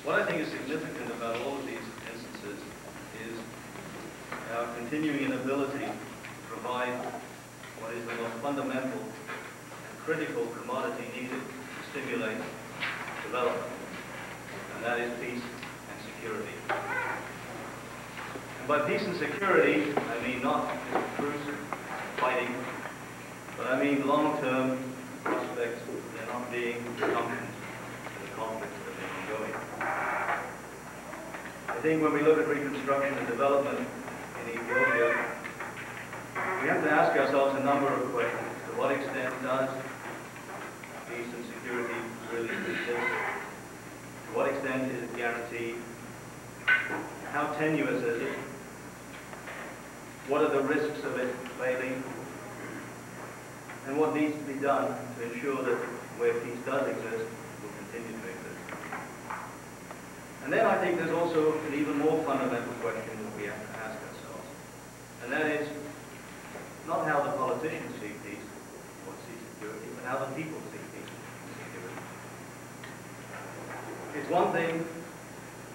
What I think is significant about all of these instances is our continuing inability to provide what is the most fundamental and critical commodity needed to stimulate development, and that is peace and security. And by peace and security, I mean not truce, fighting, but I mean long-term prospects of there not being resumptions to the conflicts that may be going. I think when we look at reconstruction and development in Ethiopia, we have to ask ourselves a number of questions. To what extent does peace and security really exist? To what extent is it guaranteed? How tenuous is it? What are the risks of it failing? And what needs to be done to ensure that where peace does exist, will continue to exist? And then I think there's also an even more fundamental question that we have to ask ourselves. And that is not how the politicians see peace or see security, but how the people see peace and security. It's one thing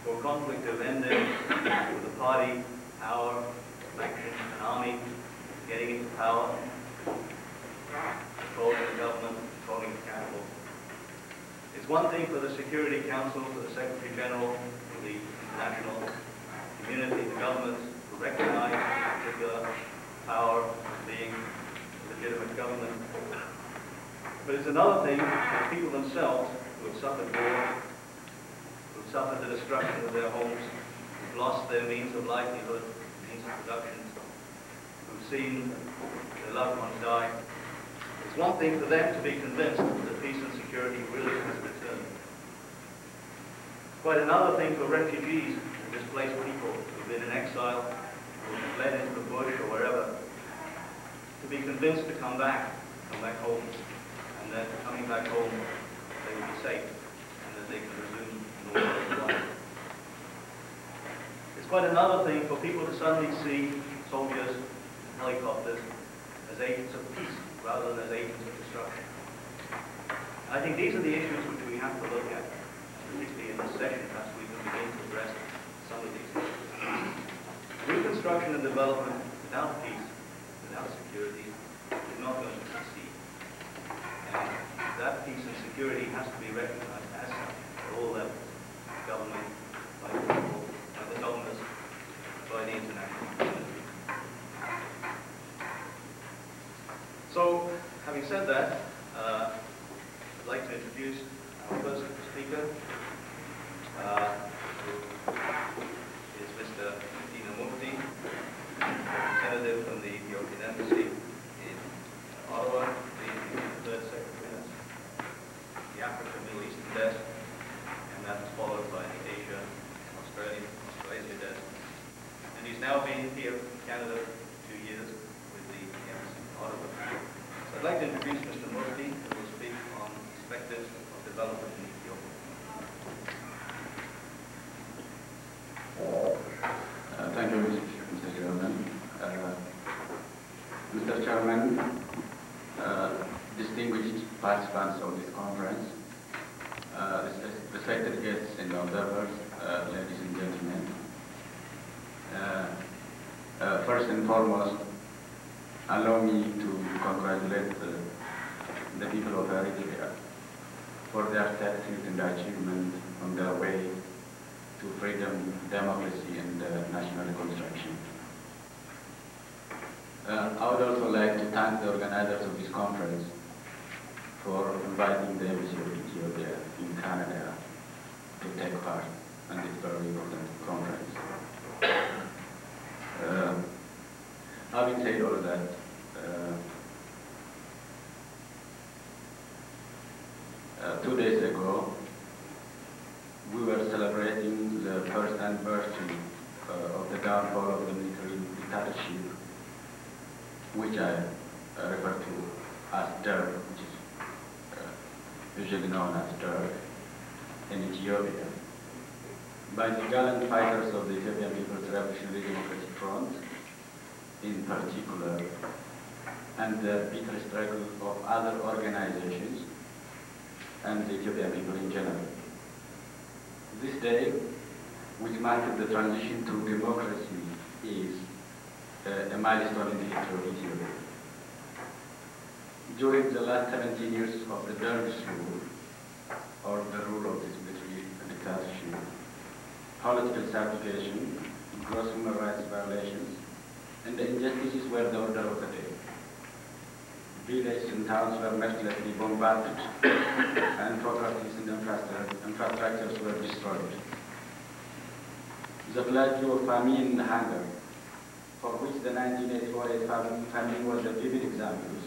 for conflict to have ended with a party, power, faction, an army getting into power, controlling the government, controlling the capital. It's one thing for the Security Council, for the Secretary General, for the international community, the governments, to recognize particular power as being a legitimate government. But it's another thing for people themselves who have suffered war, who have suffered the destruction of their homes, who've lost their means of livelihood, means of production, who've seen their loved ones die. It's one thing for them to be convinced that peace and security really has returned. Quite another thing for refugees and displaced people who've been in exile, who've been fled into the bush or wherever, to be convinced to come back home, and that coming back home they will be safe and that they can resume normal life. It's quite another thing for people to suddenly see soldiers and helicopters as agents of peace rather than as agents of destruction. I think these are the issues which we have to look at, particularly in this session. Perhaps we can begin to address some of these issues. Reconstruction and development without peace, without security, is not going to succeed. And that peace and security has to be recognized as such at all levels: government, by the people, by the donors, by the international community. So, having said that, I'd like to introduce our first speaker, who is Mr. Mufti, representative from the Ethiopian Embassy in Ottawa, the third secretary, the Africa Middle Eastern desk, and that is followed by the Asia Australasia desk. And he's now been here in Canada 2 years with the Embassy in Ottawa. So I'd like to introduce Mr. Mufti, who will speak on perspectives of development in Ethiopia. Thank you, Mr. Chairman. Mr. Chairman, distinguished participants of this conference, respected guests and observers, ladies and gentlemen. First and foremost, allow me to congratulate the people of Eritrea for their success and achievement on their way to freedom, democracy, and national reconstruction. I would also like to thank the organizers of this conference for inviting the Embassy of Ethiopia in Canada to take part in this very important conference. Having said all that, 2 days ago, we were celebrating the first anniversary of the downfall of the military dictatorship, which I refer to as DERG, which is usually known as DERG in Ethiopia, by the gallant fighters of the Ethiopian People's Revolutionary Democratic Front in particular, and the bitter struggle of other organizations and the Ethiopian people in general. This day, which marked the transition to democracy, is a milestone in the history of Ethiopia. During the last 17 years of the Dervish rule, or the rule of this military dictatorship, political subjugation, gross human rights violations, and the injustices were the order of the day. Villages and towns were mercilessly bombarded, and properties and infrastructures were destroyed. The plague of famine and hunger for which the 1984 famine was a vivid example,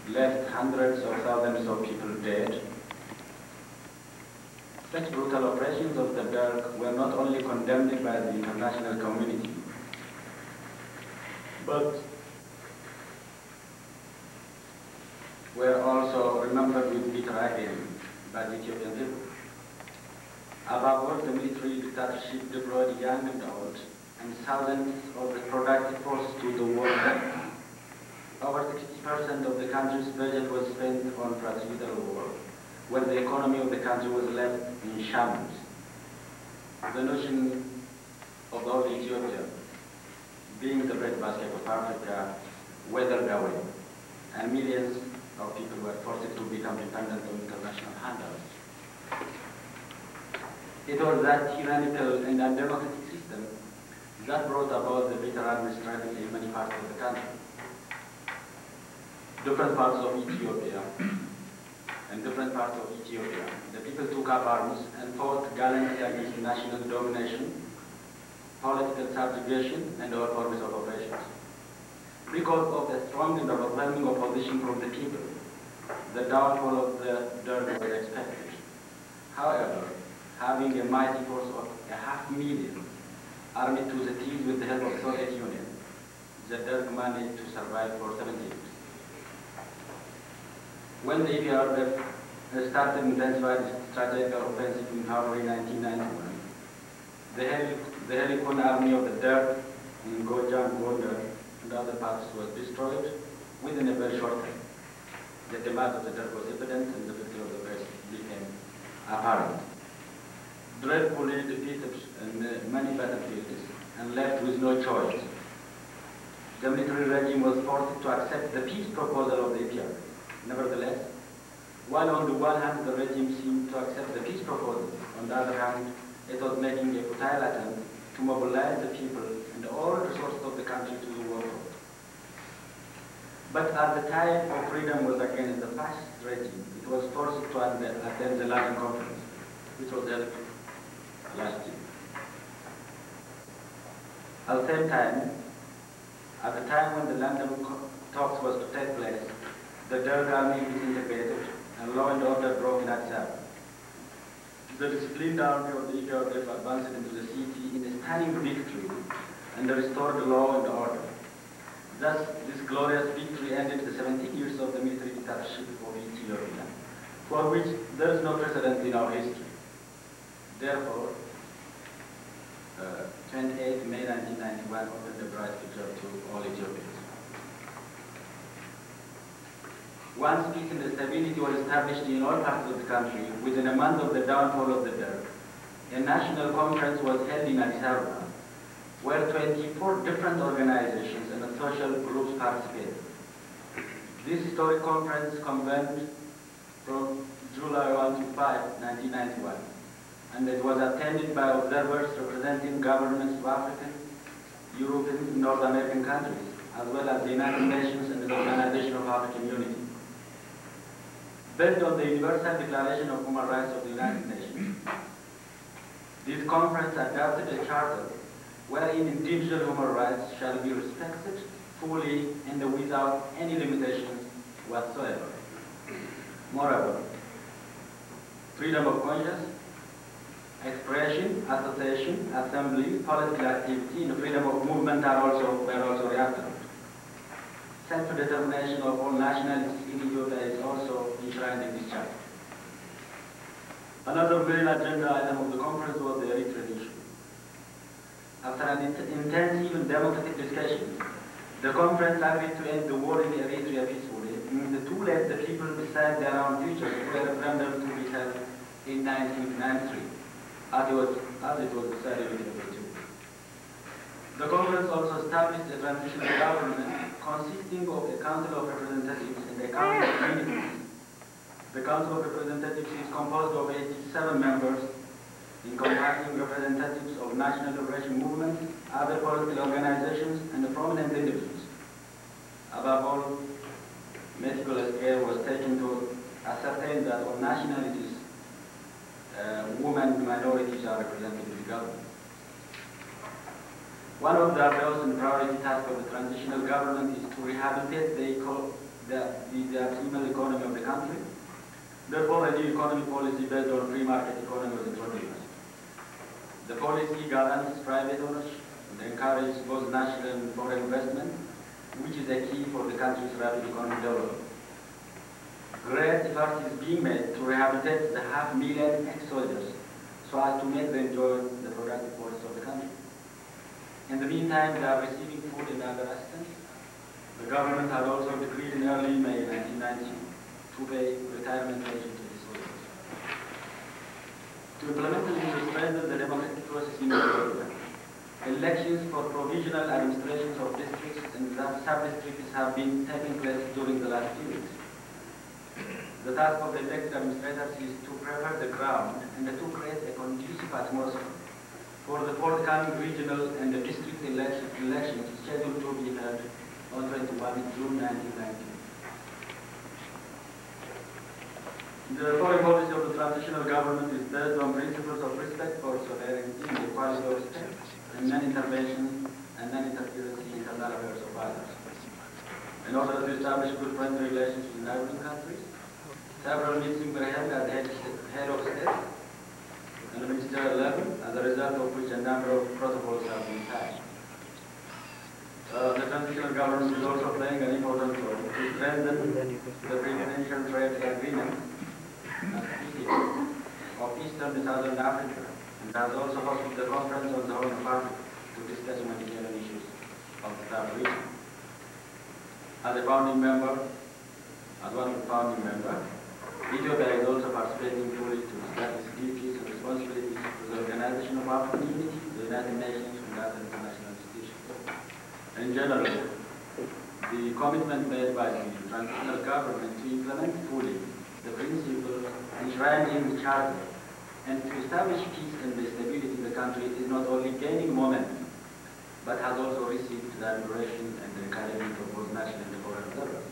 left hundreds of thousands of people dead. Such brutal operations of the Derg were not only condemned by the international community, but were also remembered with bitter agony by the Ethiopian people. Above all, the military dictatorship deployed young and old, and thousands of the productive forces to the war. Over 60% of the country's budget was spent on fratricidal war, where the economy of the country was left in shambles. The notion of old Ethiopia, being the breadbasket of Africa, withered away, and millions of people were forced to become dependent on international handouts. It was that tyrannical and undemocratic system that brought about the bitter army struggle in many parts of the country. Different parts of Ethiopia, the people took up arms and fought gallantly against national domination, political subjugation, and all forms of oppressions. Because of the strong and overwhelming opposition from the people, the downfall of the Derg was expected. However, having a mighty force of 500,000 armed to the teeth with the help of Soviet Union, the Derg managed to survive for 70 years. When the EPRDF started intensified strategic offensive in February 1991, the Helicon army of the Derg in Gojam, Gondar, and other parts was destroyed within a very short time. The demise of the Derg was evident and the victory of the West became apparent. Dreadfully defeated in many battlefields and left with no choice, the military regime was forced to accept the peace proposal of the EPRDF. Nevertheless, while on the one hand the regime seemed to accept the peace proposal, on the other hand it was making a futile attempt to mobilize the people and all resources of the country to the war front. But at the time of freedom was against the fascist regime, it was forced to attend the London conference, which was held last year. At the same time, at the time when the London talks was to take place, the Derg army disintegrated and law and order broke in Addis Ababa. The disciplined army of the EPRDF advanced into the city in a stunning victory and restored law and order. Thus, this glorious victory ended the 17 years of the military dictatorship of Ethiopia, for which there is no precedent in our history. Therefore, 28 May 1991 opened the bright future to all Ethiopians. Once peace and stability were established in all parts of the country, within a month of the downfall of the Derg, a national conference was held in Addis Ababa, where 24 different organizations and social groups participated. This historic conference convened from July 1 to 5, 1991, and it was attended by observers representing governments of African, European, and North American countries, as well as the United Nations and the Organization of African Unity. Based on the Universal Declaration of Human Rights of the United Nations, this conference adopted a charter wherein individual human rights shall be respected fully and without any limitations whatsoever. Moreover, freedom of conscience, expression, association, assembly, political activity, and freedom of movement were also reaffirmed. Self-determination of all nationalities in Ethiopia is also enshrined in this chapter. Another main agenda item of the conference was the Eritrean issue. After an intensive and democratic discussion, the conference agreed to end the war in Eritrea peacefully, and to let the people decide their own future through a referendum to be held in 1993, as it was decided in Ethiopia. The conference also established a transitional government consisting of a Council of Representatives and a Council of Ministers. The Council of Representatives is composed of 87 members, encompassing representatives of national liberation movements, other political organizations, and prominent individuals. Above all, meticulous care was taken to ascertain that all nationalities, women and minorities are represented in the government. One of the most and priority tasks of the transitional government is to rehabilitate the abysmal economy of the country. Therefore, a new economy policy based on free market economy was introduced. The policy guarantees private ownership and encourages both national and foreign investment, which is a key for the country's rapid economic development. Great effort is being made to rehabilitate the 500,000 ex-soldiers so as to make them join the productive forces of the country. In the meantime, they are receiving food and other assistance. The government had also decreed in early May 1990 to pay retirement pension to the soldiers. To implement and strengthen the democratic process in Ethiopia, elections for provisional administrations of districts and sub-districts have been taking place during the last few weeks. The task of the elected administrators is to prepare the ground and to create a conducive atmosphere for the forthcoming regional and district elections scheduled to be held on 21 June 1990. The foreign policy of the transitional government is based on principles of respect for sovereignty and equality of states, and non-intervention and non-interference in internal affairs of others. In order to establish good friendly relations with neighboring countries, several meetings were held at the head of state and the ministerial level, as a result of which a number of protocols have been signed. The transitional government is also playing an important role to strengthen the preferential trade agreement of Eastern and Southern Africa, and has also hosted the conference on the Horn of Africa to discuss humanitarian issues of the South region. As a founding member, Ethiopia is also participating fully to establish duties and responsibilities to the Organization of African Unity, the United Nations, and other international institutions. In general, the commitment made by the transitional government to implement fully the principles enshrined in the Charter and to establish peace and stability in the country is not only gaining momentum, but has also received the admiration and the encouragement of both national and foreign observers.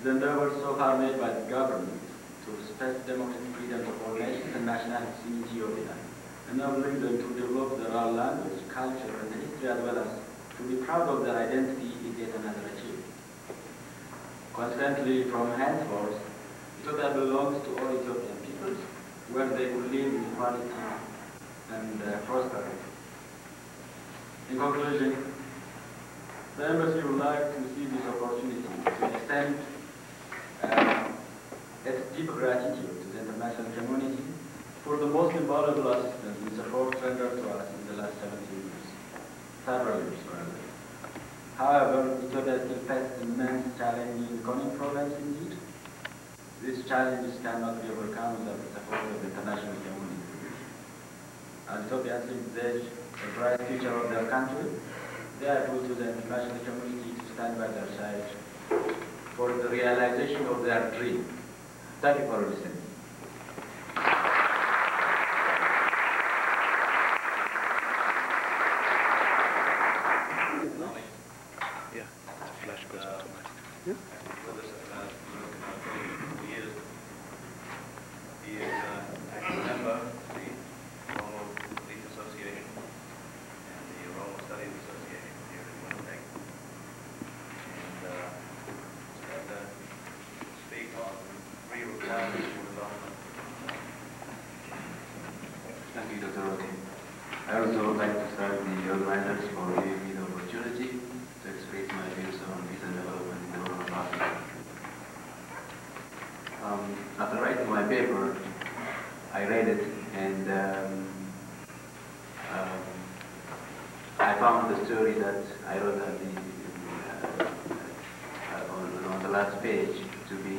The endeavors so far made by the government to respect democratic freedoms of all nations and nationalities in Ethiopia, enabling them to develop their own language, culture, and history, as well as to be proud of their identity, is yet another achievement. Consequently, from henceforth, Ethiopia belongs to all Ethiopian peoples, where they could live in equality and prosperity. In conclusion, the Embassy would like to seize this opportunity to extend its deep gratitude to the international community for the most invaluable assistance and support rendered to us in the last 17 years, several years rather. However, Ethiopia still faces immense challenging economic problems indeed. These challenges cannot be overcome without the support of the international community. As Ethiopians envisage a bright future of their country, they appeal to the international community to stand by their side for the realization of their dream. Thank you for listening. Yeah, the flash goes automatic. Yeah. With us about 4 years. He is active member of the Oromo Police Association and the Oromo Studies Association here in Winnipeg. And he's going to speak on 3 requirements for development. Thank you, Dr. Roque. I also would like to thank the organizers for giving me the opportunity to express my views on peace and development in the Horn of Africa. After writing my paper, I read it and I found the story that I wrote at on the last page to be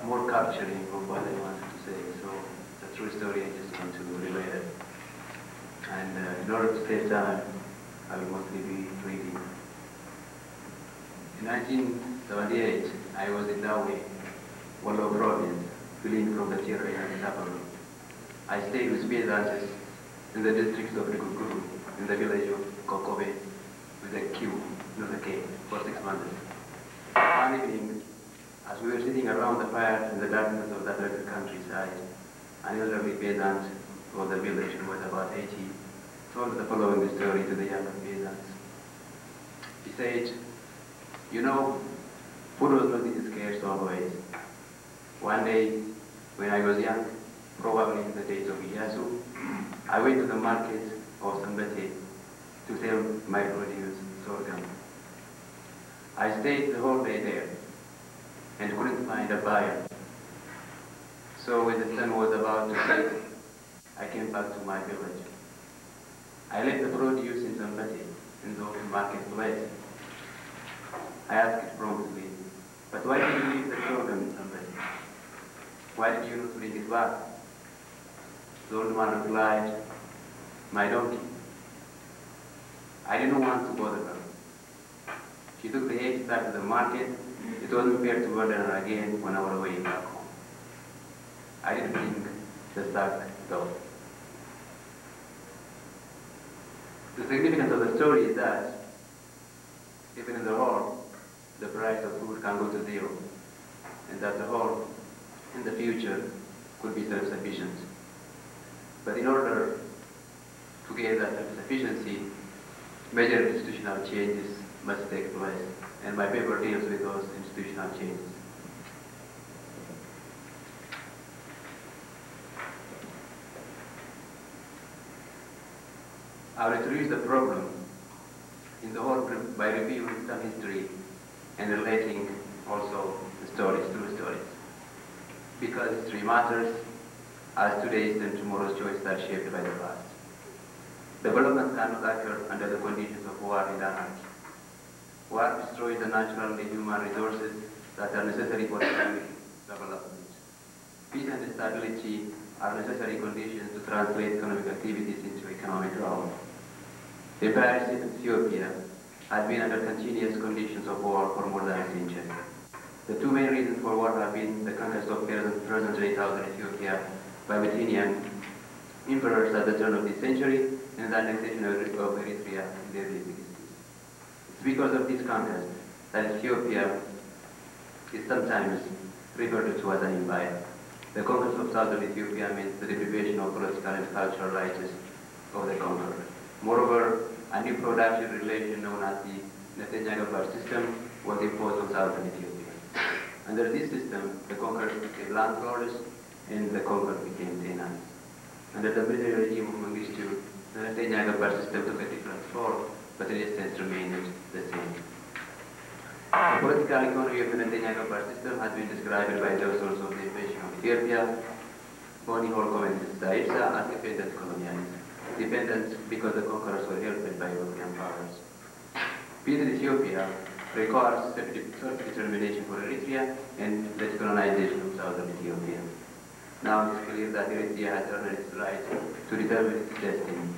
more capturing of what I wanted to say. So it's a true story, I just want to relate it. And in order to save time, I will mostly be reading. In 1978, I was in Dawe, Wallo province, fleeing from the tyranny and suffering. I stayed with peasants in the districts of Rikukuru, in the village of Kokobe, with a Q, not a K, for 6 months. One evening, as we were sitting around the fire in the darkness of that rugged countryside, an elderly peasant of the village who was about 80 told the following story to the younger peasants. He said, you know, food was not in scarce always. One day, when I was young, probably in the days of Iyasu, I went to the market of Sambete to sell my produce, sorghum. I stayed the whole day there and couldn't find a buyer. So when the sun was about to set, I came back to my village. I left the produce in Sambete in the open marketplace. I asked it promptly, but why did you leave the sorghum in Sambete? Why did you not bring it back? The old man replied, my donkey. I didn't want to bother her. She took the hay back to the market. It wasn't fair to burden her again on our way back home. I didn't bring the sack though. The significance of the story is that even in the hall, the price of food can go to zero, and that the hall in the future could be self-sufficient. But in order to get that self-sufficiency, major institutional changes must take place, and my paper deals with those institutional changes. I will introduce the problem in the whole by reviewing some history and relating also the stories, true stories. Because history matters, as today's and tomorrow's choices are shaped by the past. Development cannot occur under the conditions of war and anarchy. War destroys the natural and human resources that are necessary for economic development. Peace and stability are necessary conditions to translate economic activities into economic growth. The Empire State of Ethiopia has been under continuous conditions of war for more than a century. The two main reasons for war have been the conquest of present-day southern Ethiopia by Bithynian emperors at the turn of this century and the annexation of Eritrea in the early 60s. It's because of this conquest that Ethiopia is sometimes referred to as an empire. The conquest of southern Ethiopia means the deprivation of political and cultural rights of the conqueror. Moreover, a new production relation known as the Netanyahu system was imposed on southern Ethiopia. Under this system, the conquerors became landlords and the conquered became tenants. Under the military regime of Mengistu, the Netanyahu system took a different form, but in essence remained the same. The political economy of the Netanyahu system has been described by the authors of the invasion of Ethiopia, Boni Holcomb and Saitsa, as dependent colonialism. Dependent because the conquerors were helped by European powers. Peace in Ethiopia requires self-determination for Eritrea and the decolonization of southern Ethiopia. Now it is clear that Eritrea has earned its right to determine its destiny.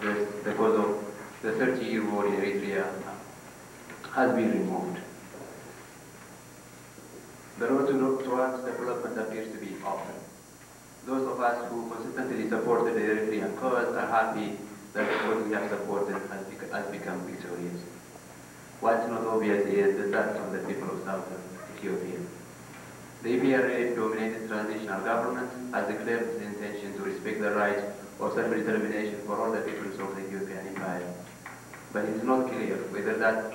Thus, the cause of the 30-year war in Eritrea has been removed. The road towards development appears to be open. Those of us who consistently supported the Eritrean cause are happy that what we have supported has become victorious. What's not obvious is the stance of the people of southern Ethiopia. The EPRA-dominated transitional government has declared its intention to respect the right of self-determination for all the peoples of the Ethiopian Empire. But it is not clear whether that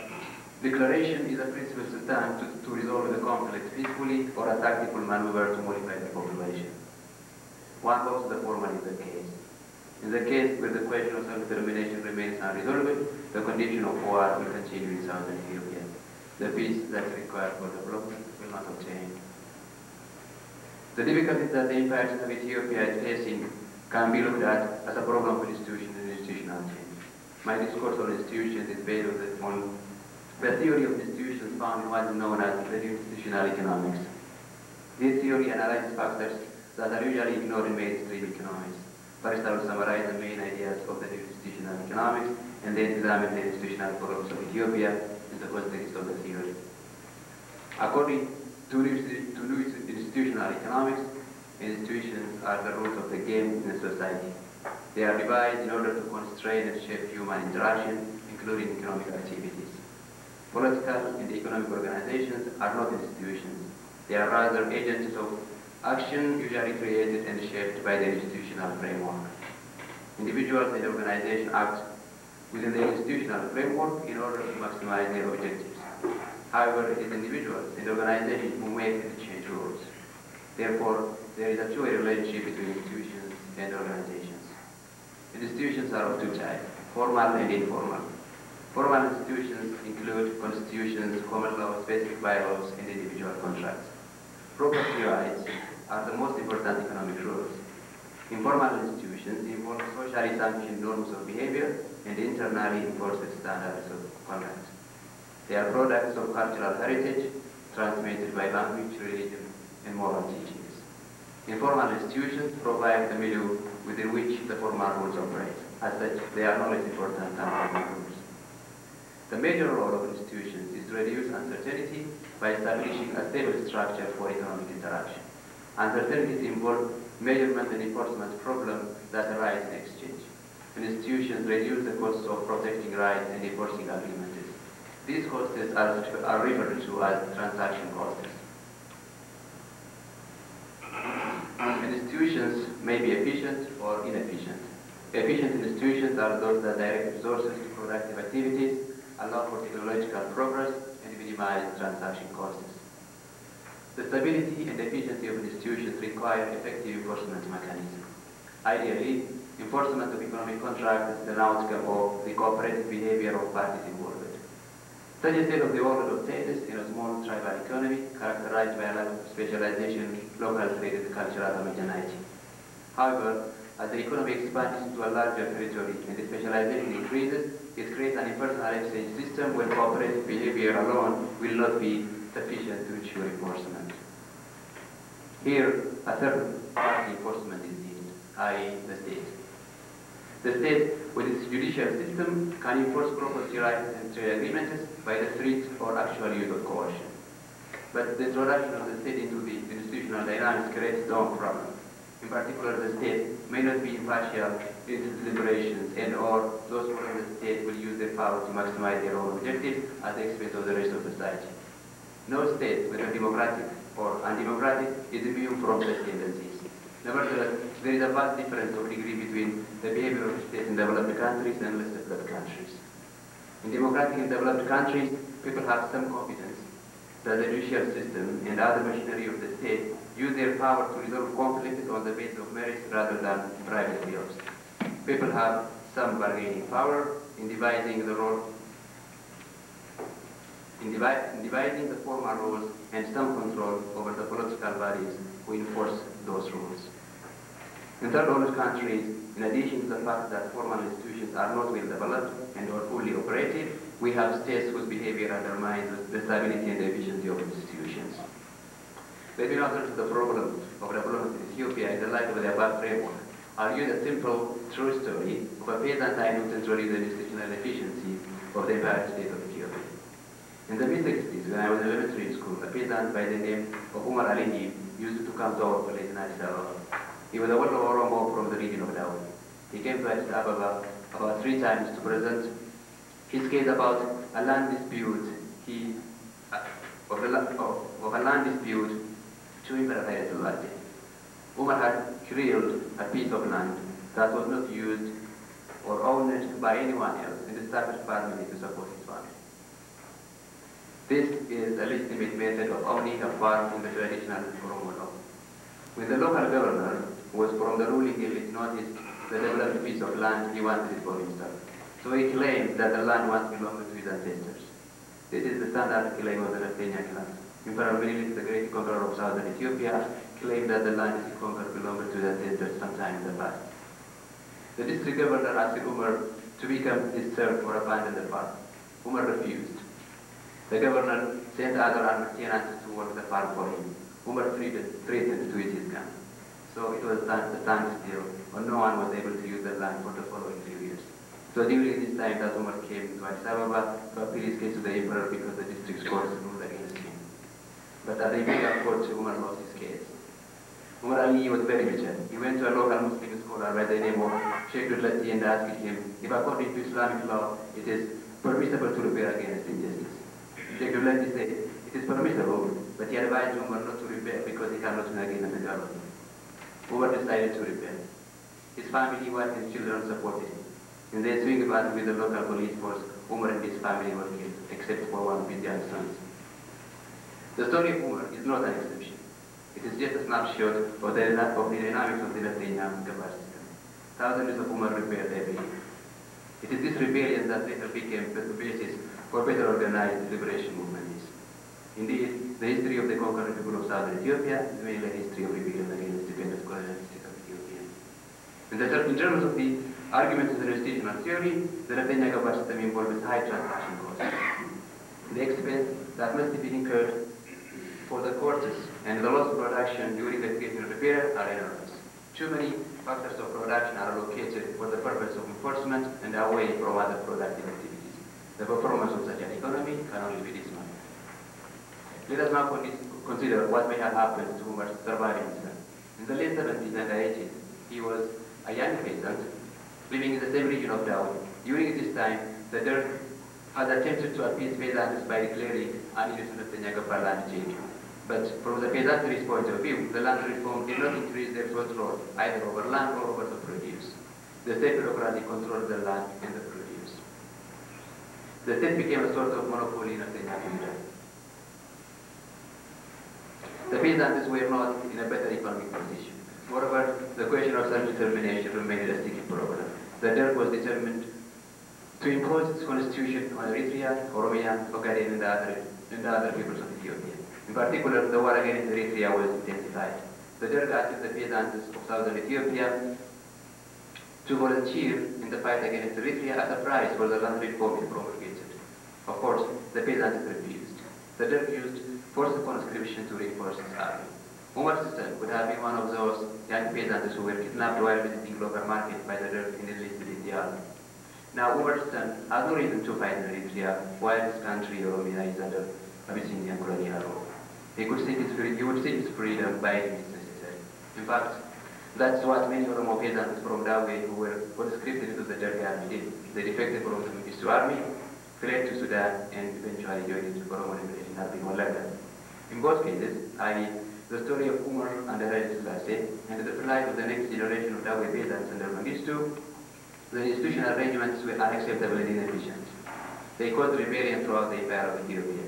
declaration is a principle stand to resolve the conflict peacefully or a tactical maneuver to modify the population. One hopes the former is the case. In the case where the question of self-determination remains unresolved, the condition of war will continue in southern Ethiopia. The peace that is required for development will not obtain. The difficulties that the Empire of Ethiopia is facing can be looked at as a problem for institutions and institutional change. My discourse on institutions is based on the theory of institutions found in what is known as the institutional economics. This theory analyzes factors that are usually ignored in mainstream economics. First, I will summarize the main ideas of the institutional economics and then examine the institutional problems of Ethiopia in the context of the theory. According to institutional economics, institutions are the rules of the game in a society. They are devised in order to constrain and shape human interaction, including economic activities. Political and economic organizations are not institutions. They are rather agents of action usually created and shaped by the institutional framework. Individuals and organizations act within the institutional framework in order to maximize their objectives. However, it is individuals and organizations who make and change rules. Therefore, there is a two-way relationship between institutions and organizations. Institutions are of two types, formal and informal. Formal institutions include constitutions, common law, specific bylaws, and individual contracts. Property rights are the most important economic rules. Informal institutions involve socially sanctioned norms of behavior and internally enforced standards of conduct. They are products of cultural heritage transmitted by language, religion, and moral teachings. Informal institutions provide the milieu within which the formal rules operate. As such, they are no less important than formal rules. The major role of institutions is to reduce uncertainty by establishing a stable structure for economic interaction. Uncertainties involve measurement and enforcement problems that arise in exchange. Institutions reduce the costs of protecting rights and enforcing agreements. These costs are referred to as transaction costs. Institutions may be efficient or inefficient. Efficient institutions are those that direct resources to productive activities, allow for technological progress, and minimize transaction costs. The stability and efficiency of institutions require effective enforcement mechanisms. Ideally, enforcement of economic contracts is an outcome of the cooperative behavior of parties involved. Such a state of the world of status in a small tribal economy characterized by a lack of specialization, local trade, and cultural homogeneity. However, as the economy expands into a larger territory and the specialization increases, it creates an impersonal exchange system where cooperative behavior alone will not be sufficient to ensure enforcement. Here, a third party enforcement is needed, i.e. the state. The state, with its judicial system, can enforce property rights and trade agreements by the threat or actual use of coercion. But the introduction of the state into the institutional dynamics creates its own problem. In particular, the state may not be impartial in its deliberations, and or those within the state will use their power to maximize their own objectives at the expense of the rest of society. No state, whether democratic or undemocratic, is immune from such tendencies. Nevertheless, there is a vast difference of degree between the behavior of states in developed countries and less developed countries. In democratic and developed countries, people have some confidence that the judicial system and other machinery of the state use their power to resolve conflicts on the basis of merits rather than private wills. People have some bargaining power in devising the formal rules and some control over the political bodies who enforce those rules. In third world countries, in addition to the fact that formal institutions are not well developed and are fully operative, we have states whose behavior undermines the stability and efficiency of institutions. Let me now turn to the problem of development in Ethiopia in the light of the above framework. I'll use a simple, true story of a peasant I knew to introduce the institutional efficiency of the entire state of Ethiopia. In the mid-60s, when I was in elementary school, a peasant by the name of Umar Ali used to come to our village in Addis Ababa. He was a well Oromo from the region of Dawood. He came to Addis Ababa about 3 times to present his case about a land dispute to Emperor Haile Selassie. Umar had cleared a piece of land that was not used or owned by anyone else and established farming to support his family. This is a legitimate method of owning a farm in the traditional Oromo law. When the local governor, who was from the ruling elite, noticed the developed piece of land, he wanted it for himself. So he claimed that the land once belonged to his ancestors. This is the standard claim of the Raftenia class. Emperor Menelik, the great conqueror of southern Ethiopia, claimed that the land he conquered belonged to his ancestors sometime in the past. The district governor asked Umar to become his serf or abandon the farm. Umar refused. The governor sent other armed tenants to work the farm for him. Umar threatened to use his gun. So it was a standstill, and no one was able to use the land for the following 3 years. So during this time that Umar came to Addis Ababa to appeal his case to the emperor because the district court ruled against him. But at the imperial court, Umar lost his case. Umar Ali was very bitter. He went to a local Muslim scholar by the name of Sheikh Dullati and asked him if according to Islamic law it is permissible to rebel against injustice. Sheikh Dullati said it is permissible, but he advised Umar not to rebel because he cannot win against the government. Umar decided to rebel. His family, wife and children supported him. In their swing battle with the local police force, Umar and his family were killed, except for one of his young sons. The story of Umar is not an exception. It is just a snapshot of the dynamics of the Latvian Gabar system. Thousands of Umar rebelled every year. It is this rebellion that later became the basis for better organized liberation movements. Indeed, the history of the conquered people of southern Ethiopia is mainly a history of rebellion against independent colonial state of Ethiopia. In terms of the arguments of the institutional theory, the Latvian Gabar system involves high transaction costs. The expense that must be incurred for the courses and the loss of production during the educational repair are enormous. Too many factors of production are allocated for the purpose of enforcement and away from other productive activities. The performance of such an economy can only be dismal. Let us now consider what may have happened to Umar's surviving son. In the late 70s and 80s, he was a young peasant living in the same region of Dawood. During this time, the Derg had attempted to appease peasants by declaring an universal land change. But from the peasantry's point of view, the land reform did not increase their control either over land or over the produce. The state bureaucracy controlled the land and the produce. The state became a sort of monopoly in Ethiopia. The peasants were not in a better economic position. Moreover, the question of self-determination remained a sticky problem. The Derg was determined to impose its constitution on Eritrea, Oromia, Ogaden, and the other peoples of Ethiopia. In particular, the war against Eritrea was intensified. The Derg asked the peasants of southern Ethiopia to volunteer in the fight against Eritrea as a price for the land reform it promulgated. Of course, the peasants refused. The Derg used forced conscription to reinforce its army. Umar's son would have been one of those young peasants who were kidnapped while visiting local market by the Derg and enlisted in the army. Now, Umar's son has no reason to fight in Eritrea while his country, Oromia, is under Abyssinian colonial rule. He would seek his freedom by any means necessary. In fact, that's what many Oromo peasants from Dawe who were conscripted into the Derg army did. They defected from the Mengistu army, fled to Sudan, and eventually joined the Oromo Liberation Army in Wallaka. In both cases, i.e., the story of Umar and the Haile Selassie, and the flight of the next generation of Dawe peasants under Mengistu, the institutional arrangements were unacceptable and inefficient. They caused rebellion throughout the empire of Ethiopia.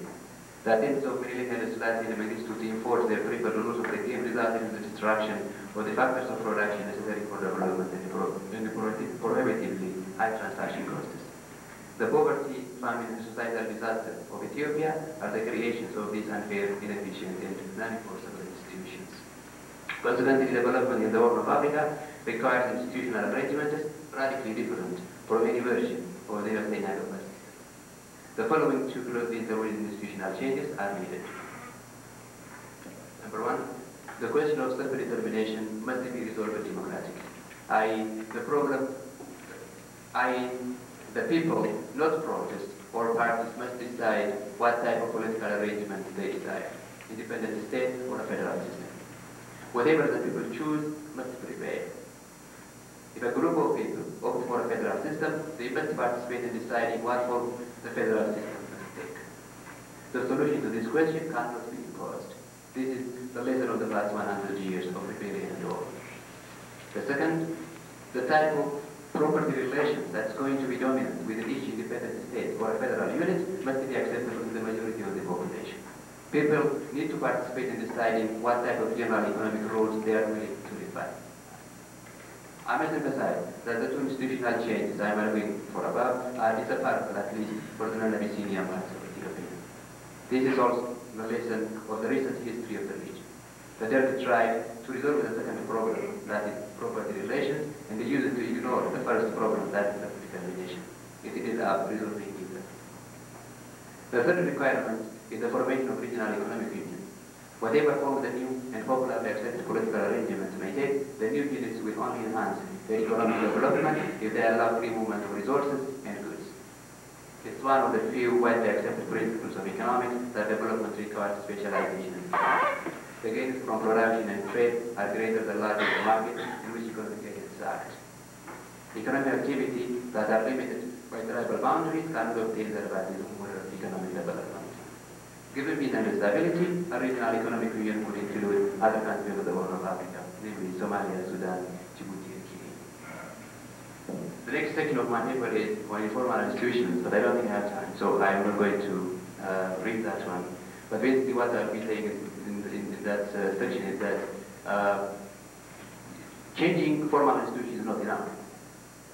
The attempts of Haile Selassie and Mengistu to enforce their preferred rules of the game resulted in the destruction of the factors of production necessary for development and prohibitively high transaction costs. The poverty, famine, and societal disaster of Ethiopia are the creations of these unfair, inefficient, and non-enforceable institutions. Consequently, development in the Horn of Africa requires institutional arrangements radically different from any version of the Latvian Gabar system. The following two closely interrelated institutional changes are needed. Number one, the question of self-determination must be resolved democratically. The people, not protests or parties, must decide what type of political arrangement they desire, independent state or a federal system. Whatever the people choose must prevail. If a group of people opt for a federal system, they must participate in deciding what form the federal system must take. The solution to this question cannot be imposed. This is the lesson of the last 100 years of rebellion and war. The second, the type of property relations that's going to be dominant within each independent state or a federal unit must be acceptable to the majority of the population. People need to participate in deciding what type of general economic rules they are willing to live by. I must emphasize that the two institutional changes I am arguing for above are disapparable, at least for the non-Abyssinian parts of Ethiopia. This is also the lesson of the recent history of the region. The Derg tried to resolve the second problem, that is property relations, and they used to ignore the first problem, that is self-determination. It ended up resolving either. The third requirement is the formation of regional economic unions. Whatever form the new and popularly accepted political arrangements may take, the new units will only enhance their economic development if they allow free movement of resources and goods. It's one of the few widely accepted principles of economics that development requires specialization. The gains from production and trade are greater the larger the market in which economic agents act. Economic activity that are limited by tribal boundaries cannot obtain the advantage of moderate economic development. Given peace and stability, a regional economic union could include other countries of the Horn of Africa, namely Somalia, Sudan, Djibouti, and Kenya. The next section of my paper is on informal institutions, but I don't think I have time, so I'm not going to read that one. But basically what I'll be saying in that section is that changing formal institutions is not enough,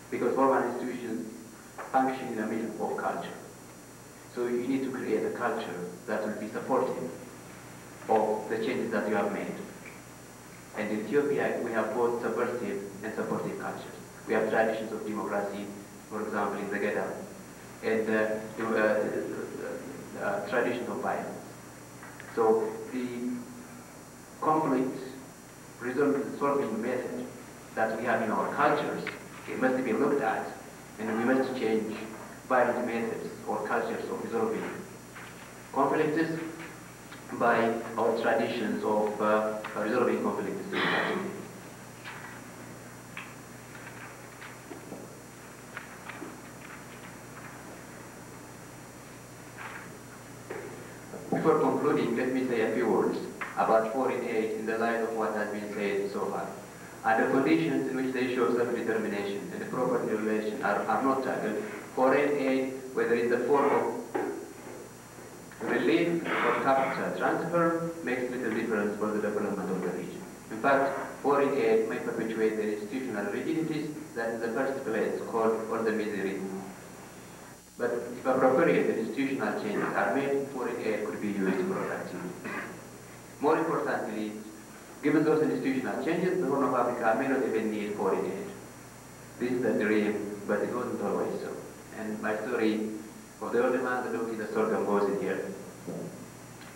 because formal institutions function in the middle of culture. So you need to create a culture that will be supportive of the changes that you have made. And in Ethiopia, we have both subversive and supportive cultures. We have traditions of democracy, for example, in the Geda, and traditions of violence. So the conflict solving method that we have in our cultures, it must be looked at, and we must change violent methods or cultures of resolving conflicts by our traditions of resolving conflicts. Before concluding, let me say a few words about foreign aid in the light of what has been said so far. Under conditions in which the issue of self-determination and the property relation are not tackled, foreign aid, whether in the form of relief or capital transfer, makes little difference for the development of the region. In fact, foreign aid may perpetuate the institutional rigidities that in the first place caused all the misery. But if appropriate institutional changes are made, foreign aid could be used productively. More importantly, given those institutional changes, the Horn of Africa may not even need foreign aid. This is the dream, but it wasn't always so. And my story of the old man, the donkey, the sorghum goes in here.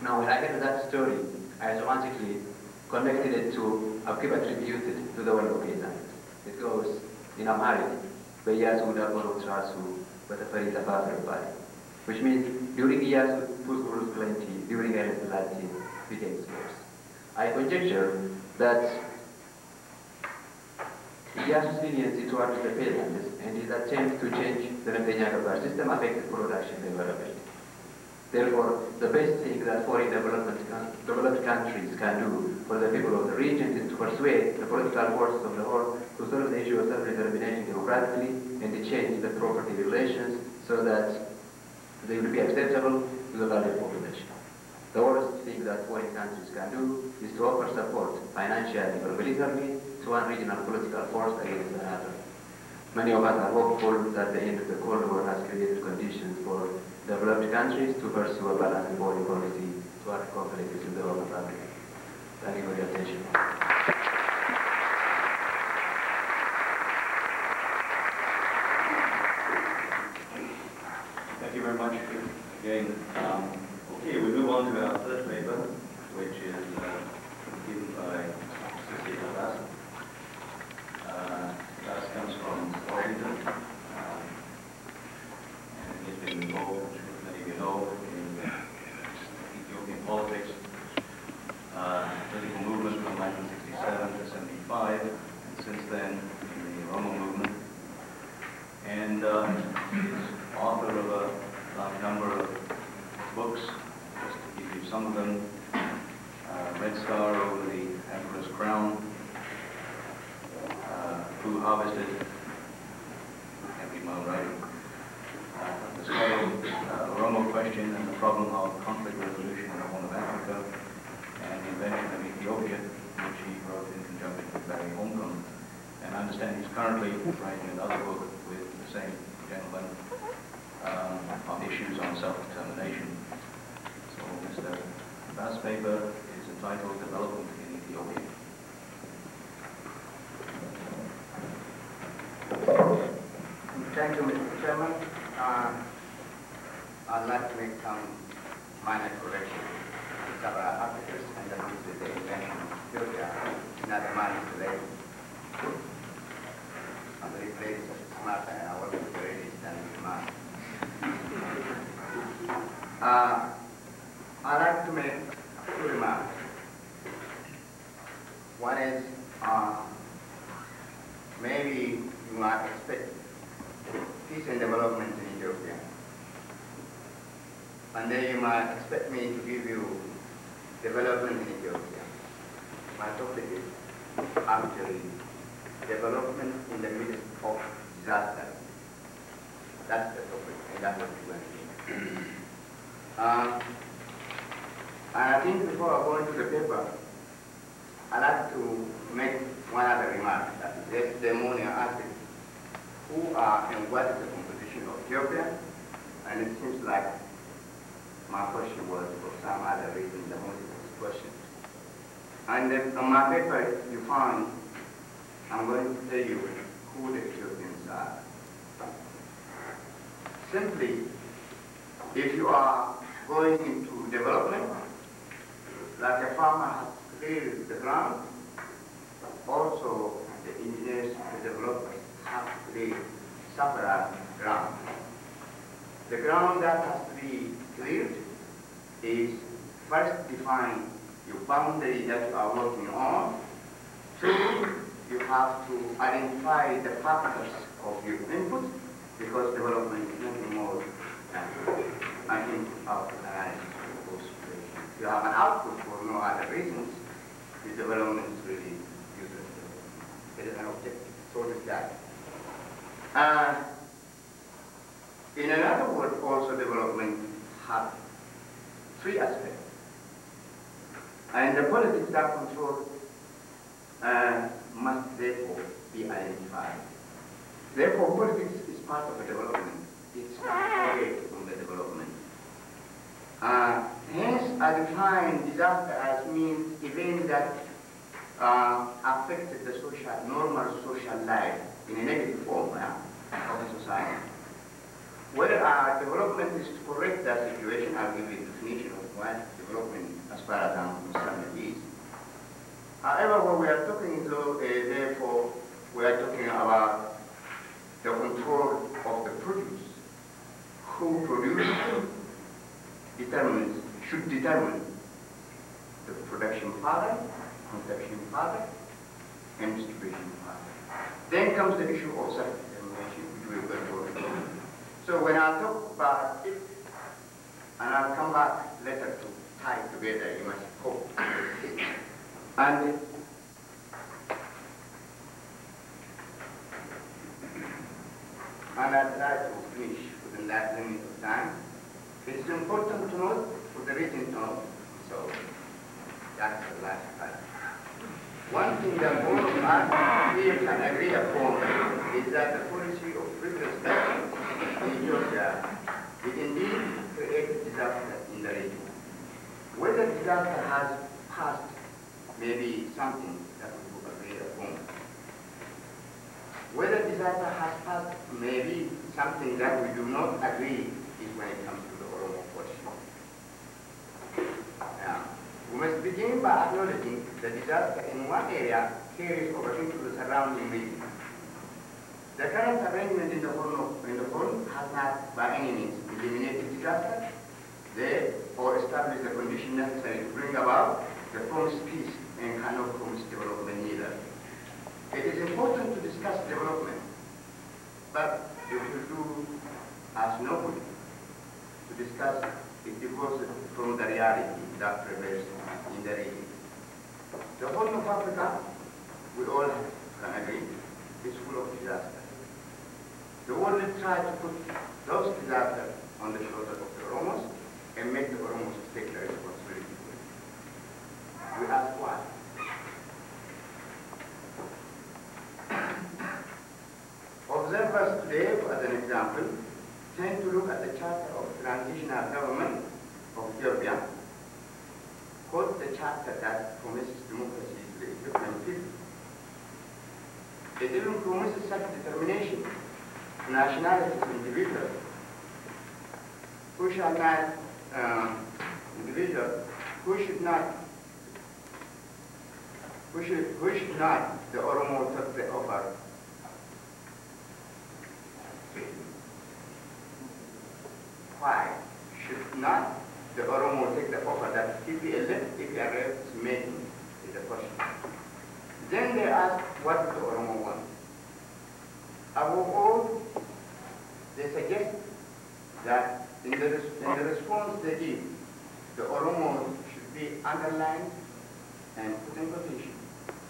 Now, when I get to that story, I automatically connected it to, I've kept attributed to the one of Peasants. It goes in Amharic, Beyasu Daboro Trasu, but a Farita Bari, which means during Iyasu, food was plenty, during Haile Selassie, became scarce. I conjecture that Iyasu's leniency towards the peasants and his attempt to change the Mtenyagabar system affected production development. Therefore, the best thing that foreign developed countries can do for the people of the region is to persuade the political forces of the whole to solve the issue of self-determination democratically and to change the property relations so that they will be acceptable to the larger population. The worst thing that foreign countries can do is to offer support financially or militarily to one regional political force against another. Many of us are hopeful that the end of the Cold War has created conditions for developed countries to pursue a balanced foreign policy toward conflicts in the Horn of Africa. Thank you for your attention. Thank you very much again. Okay, we move on to our third paper, which is given by Cecilia Bass. Bass comes from Washington, and he's been involved, as many of you know, in Ethiopian politics, political movement from 1967 to 75, and since then in the Oromia movement. And he's author of a large number of books, just to give you some of them. Red Star Over the Emperor's Crown, Who Harvested, can't read my own writing, the struggle, Oromo Question and the Problem of Conflict Resolution in the Horn of Africa, and the Invention of Ethiopia, which he wrote in conjunction with Barry Holmgren. And I understand he's currently writing another book with the same gentleman on issues on self-determination. So Mr. Bass' paper is entitled Development in Ethiopia. Thank you, Mr. Chairman. I'd like to make some minor corrections to several articles and that is the invention of Ethiopia, not a man is late. And the replace of smart and I work with the ladies and with man. I'd like to make two remarks. One is, maybe you might expect peace and development in Ethiopia. And then you might expect me to give you development in Ethiopia. My topic is actually development in the midst of disaster. That's the topic, and that's what we're going to do. And I think before I go into the paper, I'd like to make one other remark. Yesterday morning I asked who are and what is the composition of Ethiopia, and it seems like my question was for some other reason the most question. And on my paper you find, I'm going to tell you who the Ethiopians are. Simply, if you are going into development, like a farmer has cleared the ground, also the engineers, the developers have to clear separate ground. The ground that has to be cleared is first define your boundary that you are working on. Two, you have to identify the factors of your input, because development is nothing more than an input-output analysis of those situations. If you have an output for no other reasons, the development is really useless. It is an objective. So is that. In another word, also development has three aspects. And the politics that control must therefore be identified. Therefore, politics is part of the development. It's not away from the development. Hence, I define disaster as means events that affected the normal social life in a negative form of the society. Whether our development is to correct that situation, I'll give you a definition of what development as far as I'm concerned is. However, what we are talking about, therefore, we are talking about the control of the produce. Who produces should determine the production pattern, consumption pattern, and distribution pattern. Then comes the issue of self-determination, which we are going to work on. So when I talk about it, and I'll come back later to tie it together, you must hope. And I'll try to finish within that limit of time. It's important to note for the reason of, so that's the last part. One thing that all of us here can agree upon is that the policy of previous government in Ethiopia did indeed create disaster in the region. Whether disaster has passed may be something that we could agree upon. Whether disaster has passed may be something that we do not agree is when it comes to the Oromo question. Now, we must begin by acknowledging the disaster in one area carries over into the surrounding region. The current arrangement in the Horn has not by any means eliminated disaster there or established the condition necessary to bring about the promised peace and cannot promise development either. It is important to discuss development, but if you do as nobody to discuss it divorces from the reality that prevails in the region. The Horn of Africa, we all can agree, is full of disasters. The world will try to put those disasters on the shoulders of the Oromos and make the Oromos take the responsibility for it. We ask why. Observers today, as an example, tend to look at the Charter of Transitional Government of Ethiopia, quote the charter that promises democracy to the Ethiopian people. It even promises self-determination to nationalities and individuals who shall not, the Oromo took the offer. Why should not the Oromo take the offer that TPLF is making, is the question. Then they ask, what do the Oromo want? Above all, they suggest that in the response they give, the Oromo should be underlined and put in quotation,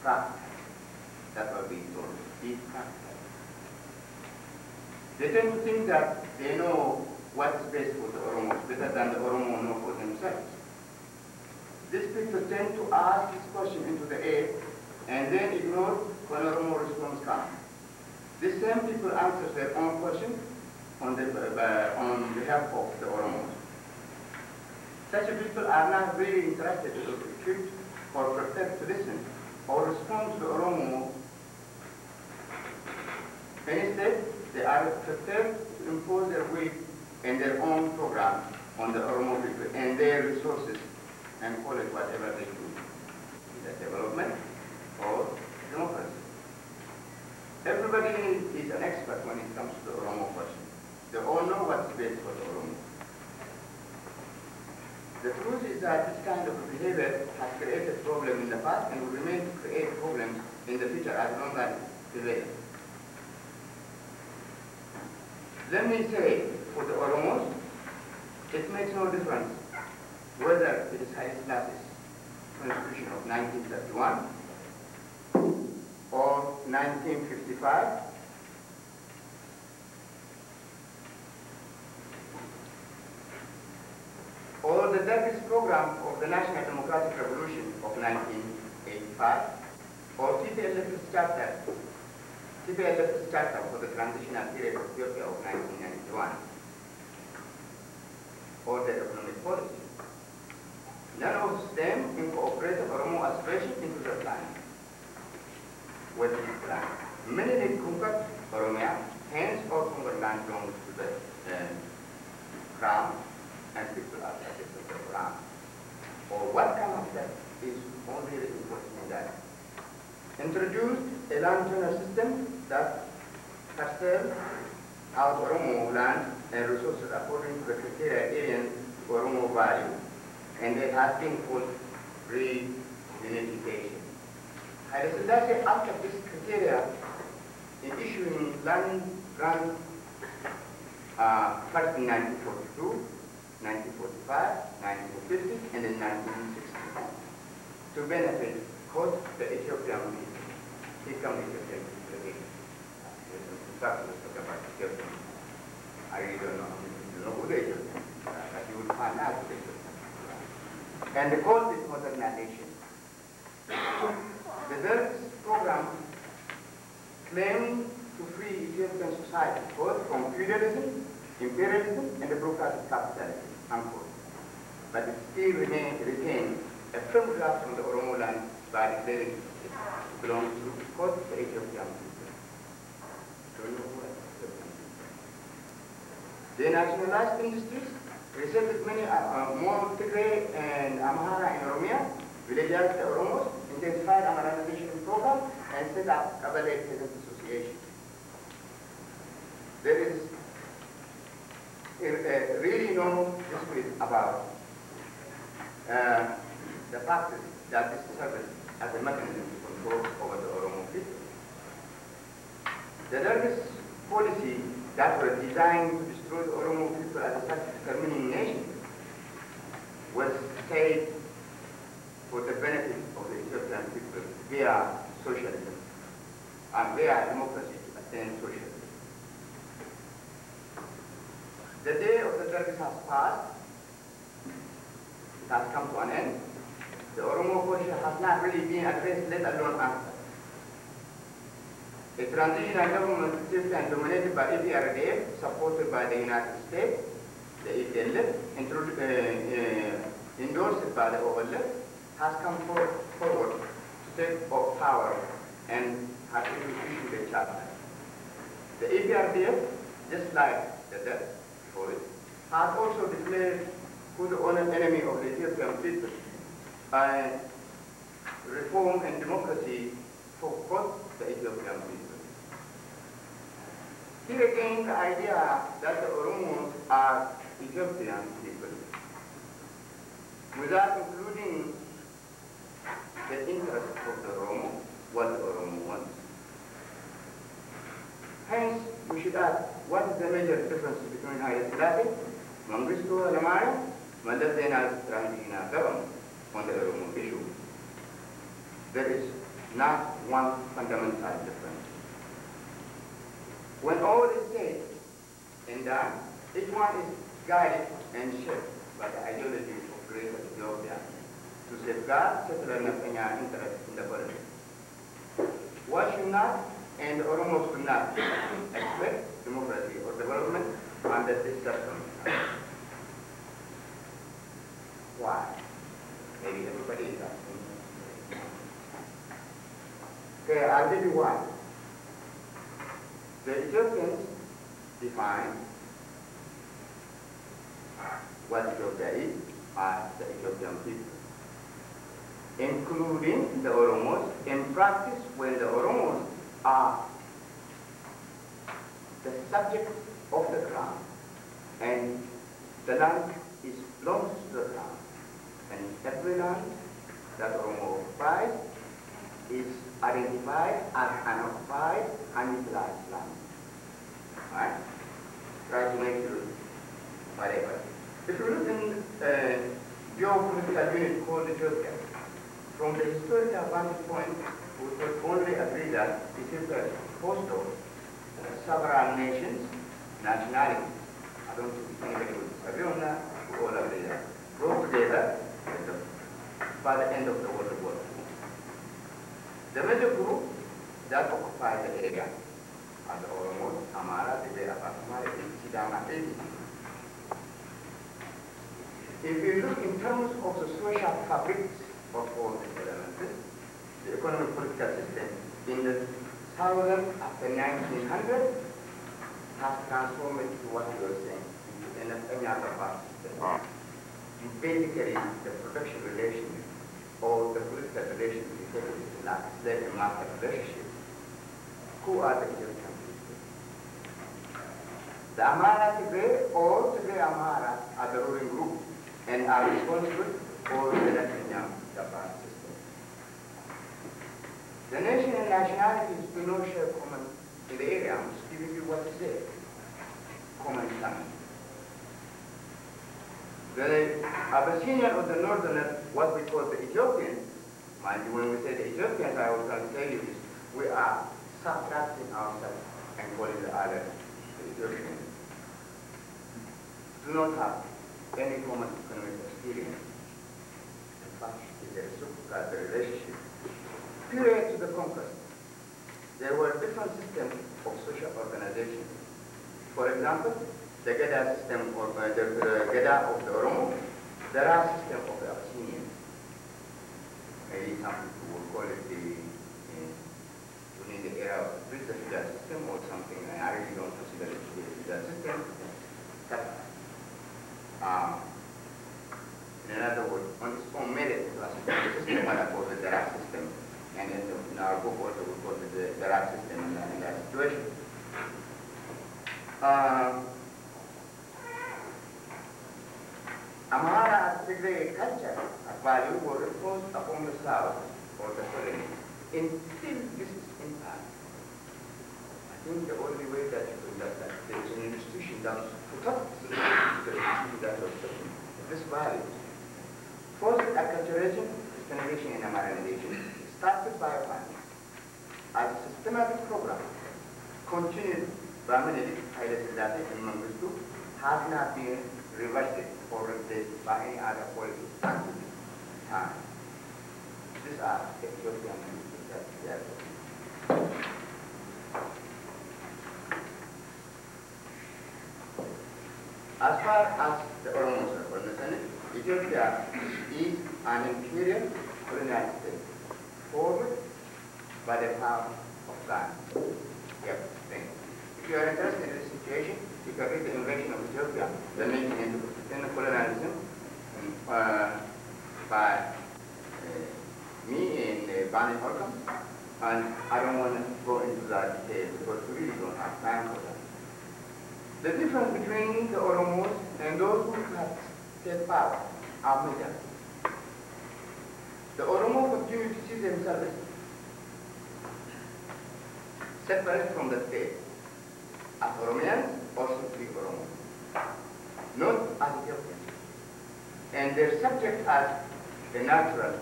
practical. That will be told, be practical. They tend to think that they know what is best for the Oromos better than the Oromo know for themselves. These people tend to ask this question into the air and then ignore when Oromo response comes. These same people answer their own question on behalf of the Oromos. Such people are not really interested or equipped or prepared to listen or respond to the Oromo. Instead, they are prepared to impose their will and their own program on the Oromo people and their resources and call it whatever they do, either development or democracy. Everybody is an expert when it comes to the Oromo question. They all know what's best for the Oromo. The truth is that this kind of behavior has created problems in the past and will remain to create problems in the future as long as it prevails. Let me say, for the Oromos, it makes no difference whether it is Haile Selassie's Constitution of 1931 or 1955 or the Dervish program of the National Democratic Revolution of 1985 or TPLF's charter for the transitional period of Ethiopia of 1991 or the economic policy. None of them incorporate Oromo aspiration into the plan. With this plan, many did conquer Oromia, hence all conquered land belongs to the crown and people are subject to the crown. Or what kind of that is only the important in that. Introduced a land tenure system that parcel out Oromo land and resources according to the criteria alien to Oromo value, and it has been called re-unification. Haile Selassie, after this criteria, in issuing land grant first in 1942, 1945, 1950, and in 1960, to benefit both the Ethiopian people, become Ethiopian people again. In fact, let's talk about Ethiopian. I really don't know who they are, but you will find out who they are. And the cause is modernization. The Dervish program claimed to free Ethiopian society both from feudalism, imperialism, and the bureaucratic capitalism, unquote. But it still retained a firm grasp on the Oromo land by declaring it belongs to both the Ethiopian people. They nationalized industries, resulted many more Tigray and Amhara in Oromia, villagized the Oromos, intensified Amharanization program, and set up Kabbalah Peasant Association. There is really no dispute about the practice that this serves as a mechanism to control over the Oromo people. The Dervish policy that was designed to destroy the Oromo people as a self-determining nation was saved for the benefit of the Ethiopian people via socialism and via democracy to attain socialism. The day of the Dervish has passed. It has come to an end. The Oromo question has not really been addressed, let alone answered. A transitional government system dominated by EPRDF, supported by the United States, the EPLF, endorsed by the OLF, has come forward to take up power and has issued a charter. The EPRDF, just like the Dutch, has also declared who the honest enemy of the Ethiopian people by reform and democracy for both the Ethiopian people. Here again, the idea that the Oromos are Ethiopian people, without including the interest of the Oromo, what the Oromo wants. Hence, we should ask, what is the major difference between Haile Selassie, Mengistu Haile Mariam, Mallas Zenawi's transitional government on the Oromo issue? There is not one fundamental difference. When all is said, And each one is guided and shaped by the ideology of Greater Ethiopia to safeguard settler Kenya interests in the politics. One should not, and Oromos should not, expect democracy or development under this circumstance. Why? Maybe everybody is asking. Okay, I'll tell you why. The Ethiopians define what Ethiopia is as the Ethiopian people, including the Oromos. In practice, when the Oromos are the subject of the crown and the land belongs to the crown, and every land that Oromo occupies is identified as an occupied, unutilized land. Right? Try to make it whatever. If you look in geopolitical unit called Ethiopia, from the historical vantage point, we could only agree that Ethiopia is composed of several nations, nationalities. I don't think anybody would disagree on that. We all agree that. Brought together by the end of the World War. The major group that occupies the area are the Oromos, Amara, Tigray, Afar, and Sidama. If you look in terms of the social fabric of all these elements, the economic political system in the southern after 1900 has transformed into what you are saying, into any other part system. Basically, the production relation or the political relation is like slave and master relationship. Who are the Ethiopian people? The Amara Tigray or Tigray Amara are the ruling group and are responsible for the Kenyan Japan system. The nation and nationalities do not share common in the area. I'm just giving you what is there. Common tongue. The Abyssinian or the northerners, what we call the Ethiopians, mind you, when we say the Ethiopians, I was going to tell you this, we are subtracting ourselves and calling the other the Ethiopians. Do not have any common economic experience. In fact, it's a reciprocal relationship. Prior to the conquest, there were different systems of social organization. For example, the Geda system or the Geda of the Oromo, the Ra system of the Abyssinians. Maybe some people will call it during the era of the feudal system or something. I really don't consider it to be a feudal system. In other words, on its own merit, it was a system what I call the Ra system. And in our book also we call it the Ra system in that situation. Amara Tigray culture value were imposed upon the South or the foreign. Until this is impact, I think the only way that you can do that is an institution that protects the institution that was taken. This value. Forced acculturation, discrimination, and Americanization started by one as a systematic program continued by Menelik, Haile Selassie, and Mengistu has not been reversed or replaced by any other policy until this time. These are Ethiopian people that they are talking. As far as the Oromos are concerned, Ethiopia is an imperial colonial state formed by the power of land. Yep, thank you. If you are interested in this situation, you can read the invasion of Ethiopia, the nation into colonialism, by me and Bani Holcomb, and I don't want to go into that detail because we really don't have time for that. The difference between the Oromos and those who have state power are major. The Oromo continue to see themselves separate from the state, as Oromians or simply Oromo, not as Ethiopians. And they're subject as the natural.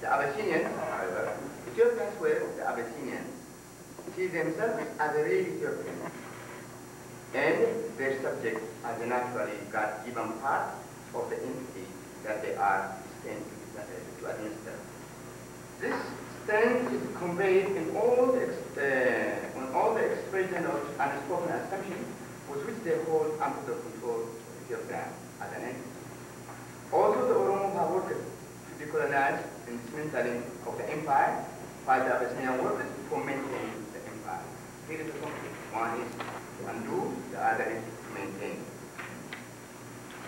The Abyssinians, however, Ethiopians were of the Abyssinians, see themselves as a real Ethiopian. and their subjects as a naturally God-given part of the entity that they are destined to administer. This stance is conveyed in all the expressed and unspoken assumptions with which they hold under the control of Ethiopia as an entity. Also, the Oromo have worked to decolonize and dismantling of the empire, while the Abyssinian worked for maintaining the empire. Here is the conflict. One is to undo, the other is to maintain.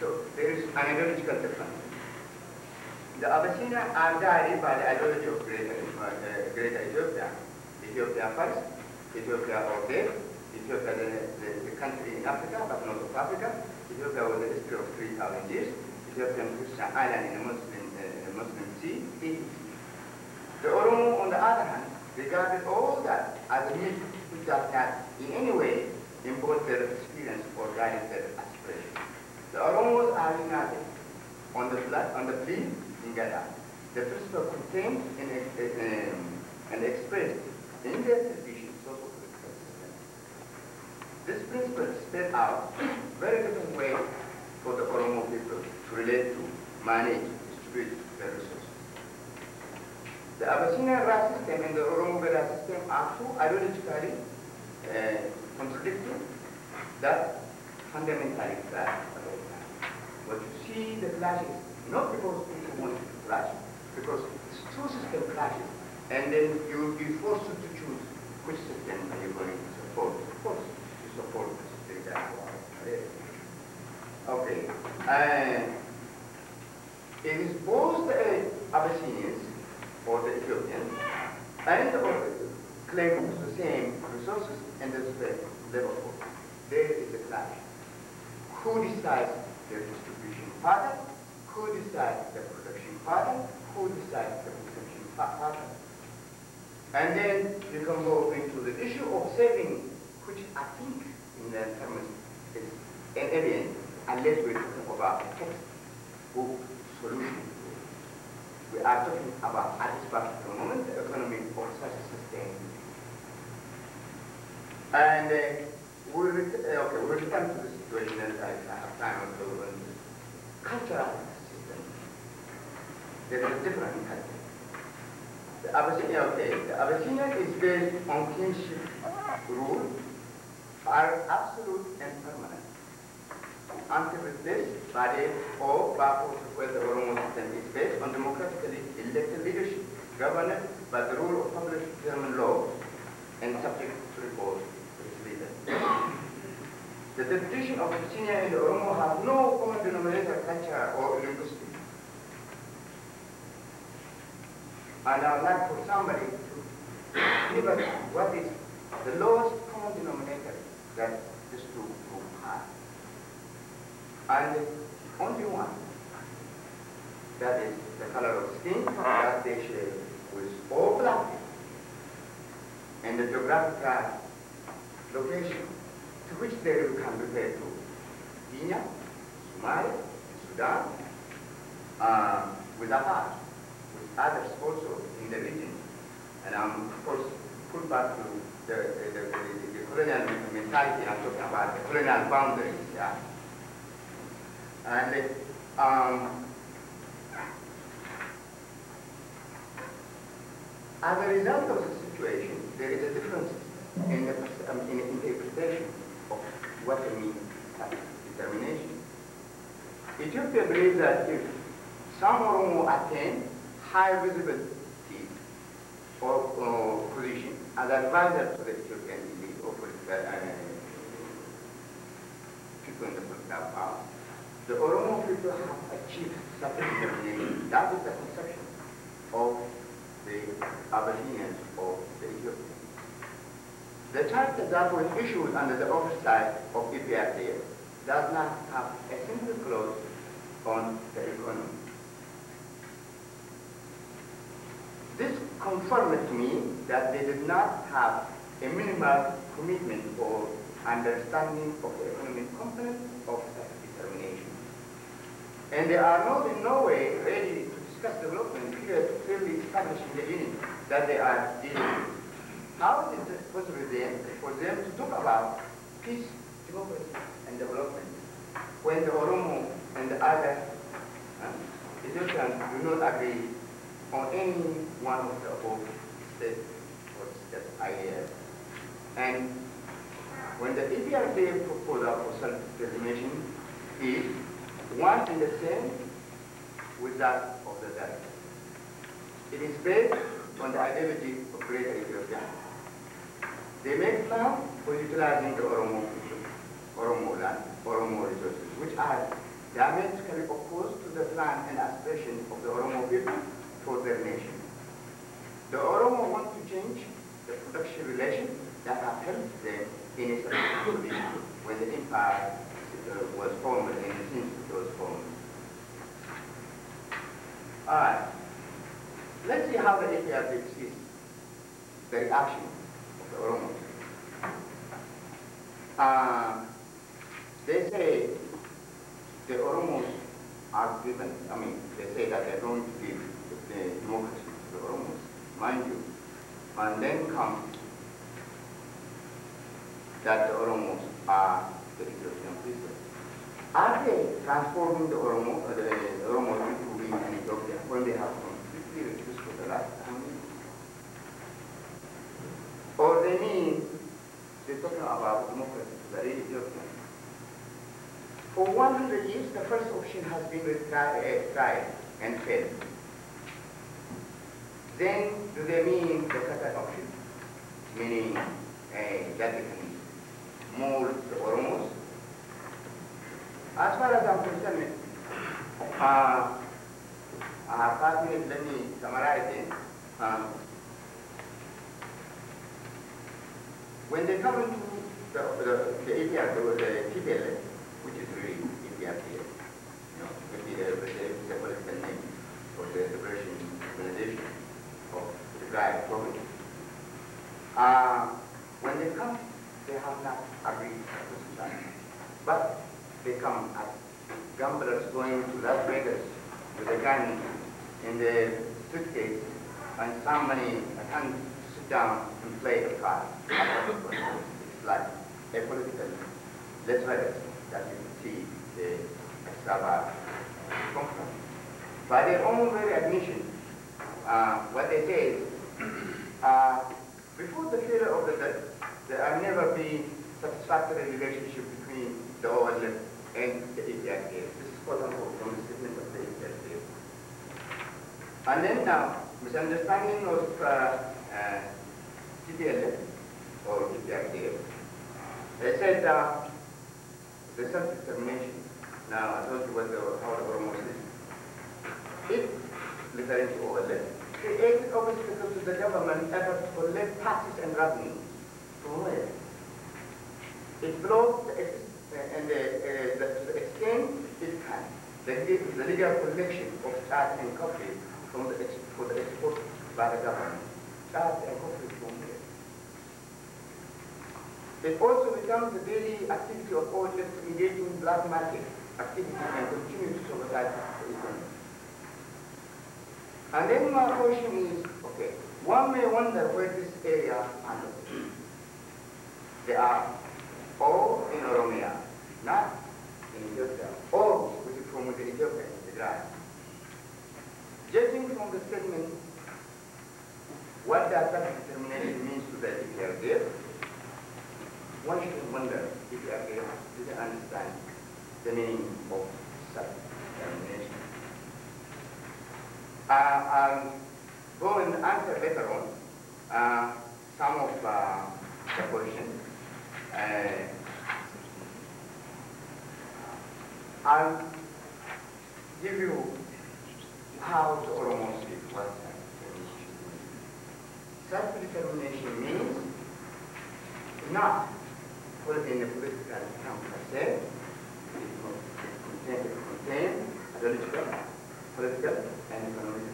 So there is an ideological difference. The Abyssinians are guided by the ideology of Greater Ethiopia. Ethiopia first, Ethiopia or death, Ethiopia the country in Africa, but not of Africa. Ethiopia was a history of 3,000 years. Ethiopian Christian island in the Muslim Sea, etc. The Oromo, on the other hand, regarded all that as a myth which does not in any way impose their experience or guide their aspirations. The Oromos are united on the plea in Gada. The principle contained and expressed in their tradition socio-political system. This principle is spelled out very different way for the Oromo people to relate to, manage, distribute their resources. The Abyssinian Ra system and the Oromo Veda system are so ideologically contradictory that fundamentally clash at all times. But you see the clashes, not because people want to clash, because two system clashes, and then you will be forced to choose which system are you going to support. Of course, you support the example. Okay. It is both the Abyssinians or the Ethiopians and the claim to the same resources and the labor force. There is a clash. Who decides the distribution pattern? Who decides the production pattern? Who decides the consumption pattern? And then you can go into the issue of saving, which I think in the terms is an alien, unless we're talking about a textbook solution. We are talking about, at this particular moment, the economy of such a system. And we'll return to the situation as I have time to go on. Cultural system. There is a different culture. The Abyssinian is based on kinship rule, are absolute and permanent. Until this body or back where the Oromo system is based on democratically elected leadership, governed by the rule of public German law and subject to report to its leader. The tradition of Abyssinia and the Oromo have no common denominator culture or linguistic. And I would like for somebody to give us what is the lowest common denominator that these two groups have. And only one, that is the color of skin that they share with all black people, and the geographical location to which they can refer to Kenya, Somalia, Sudan, with Afar, with others also in the region. And I'm, of course, put back to the colonial mentality. I'm talking about the colonial boundaries. Yeah? And as a result of the situation, there is a difference in the interpretation of what it means determination. Ethiopia believes that if some Oromo attain high visibility or position as advisor to the Ethiopian elite or people in the political power, the Oromo people have achieved such a determination. That is the conception of the Abyssinians or the Ethiopians. The charter that was issued under the oversight of EPRDF does not have a single clause on the economy. This confirmed to me that they did not have a minimal commitment or understanding of the economic component of such determination. And they are not in no way ready to discuss development clearly establishing the unit that they are dealing with. How is it possible then for them to talk about peace democracy and development. When the Oromo and the other Ethiopians do not agree on any one of the above states or ideas. And when the EPRDA proposal for self-determination is one and the same with that of the other. It is based on the ideology of Greater Ethiopia. They make plans for utilizing the Oromo land, Oromo resources, which are diametrically opposed to the plan and aspiration of the Oromo people for their nation. The Oromo want to change the production relations that have helped them in its position when the empire was formed and since it was formed. All right. Let's see how the APR sees the reaction of the Oromo. They say the Oromos are given, they say that they're going to give the democracy to the Oromos, mind you. And then comes that the Oromos are the Ethiopian people. Are they transforming the Oromo into being in Ethiopia when they have completely refused for the last time? Or they mean they're talking about democracy to the real Ethiopians? For 100 years, the first option has been tried and failed. Then, do they mean the second option? Meaning that they can mold the Oromos? As far as I'm concerned, I have 5 minutes, let me summarize it. When they come into the APR, the TPLF, which is really EPRDA, the political name for the liberation organization of the Tigray province. When they come, they have not agreed to society. But they come as gamblers going to Las Vegas with a gun in the suitcase and somebody can sit down and play a card. It's like a political Las Vegas that you see the extravagant conference. By their own very admission, what they say is, before the failure of the death, there have never been satisfactory relationship between the OLF and the EPRDA. This is quote unquote from the statement of the EPRDA. And then now, misunderstanding of TPLF or EPRDA. They said the self-determination. Now, I told you how the Oromo is. It, referring to OLF, created obstacles to the government effort to collect taxes and revenues. From where? It blocked the extent it can, the legal collection of charge and coffee for the export by the government. Charge and coffee from here. It also becomes the daily activity of all to engage in black market activity and continue to sabotage the economy. And then my question is, okay, one may wonder where this area is. They are all in Oromia, not in Ethiopia, all from within Ethiopia, Tigray. Judging from the statement, what does self-determination mean to the EPRDA? One should wonder if EPRDA didn't understand the meaning of self-determination. I'll go and answer later on some of the questions. I'll give you how the Oromo speak what self-determination means. Not in the political term per se. It contains ideological, political, and economic.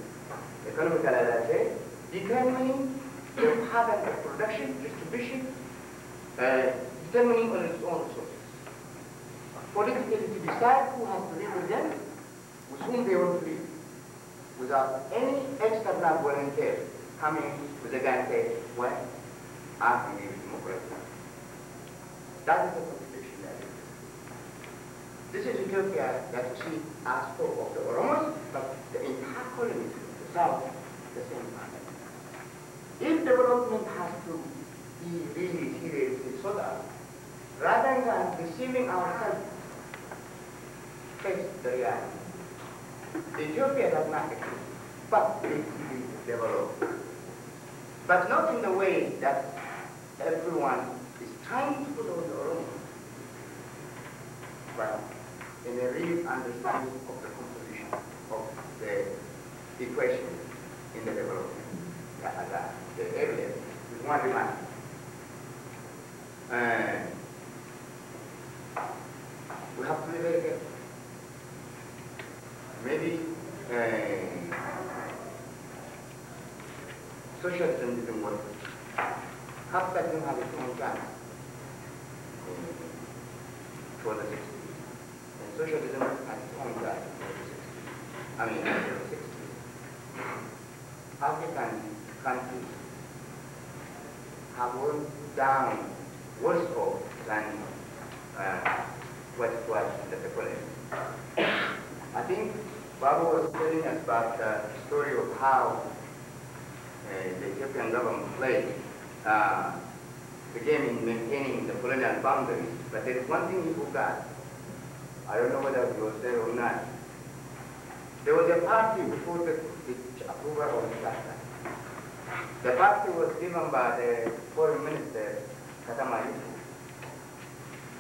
Economical, as I say, determining the pattern of production, distribution, determining on its own resources. Politically, to decide who has to live with them, with whom they want to live, without any external volunteer coming with a gun and say, well, I can give democracy. That is the constitution This is Ethiopia that you see as full of the Oromos, but the entire colony, the south, the same pattern. If development has to be really seriously sought out, rather than deceiving ourselves, face the reality. Ethiopia does not exist, but it is developed. But not in the way that everyone is trying to put on the Oromo, but in a real understanding of the composition of the equation in the development. The area with one remark. We have to be very careful. Maybe socialism didn't work. Capitalism had its own chance for the 60s. And socialism had its own chance for the 60s. I mean, after the 60s. African countries have worn down worse off than what it was in the colony. I think Babu was telling us about the story of how the Ethiopian government played the game in maintaining the colonial boundaries. But there is one thing he forgot. I don't know whether he was there or not. There was a party before the approval of the charter. The party was given by the foreign minister, Katama Yusu.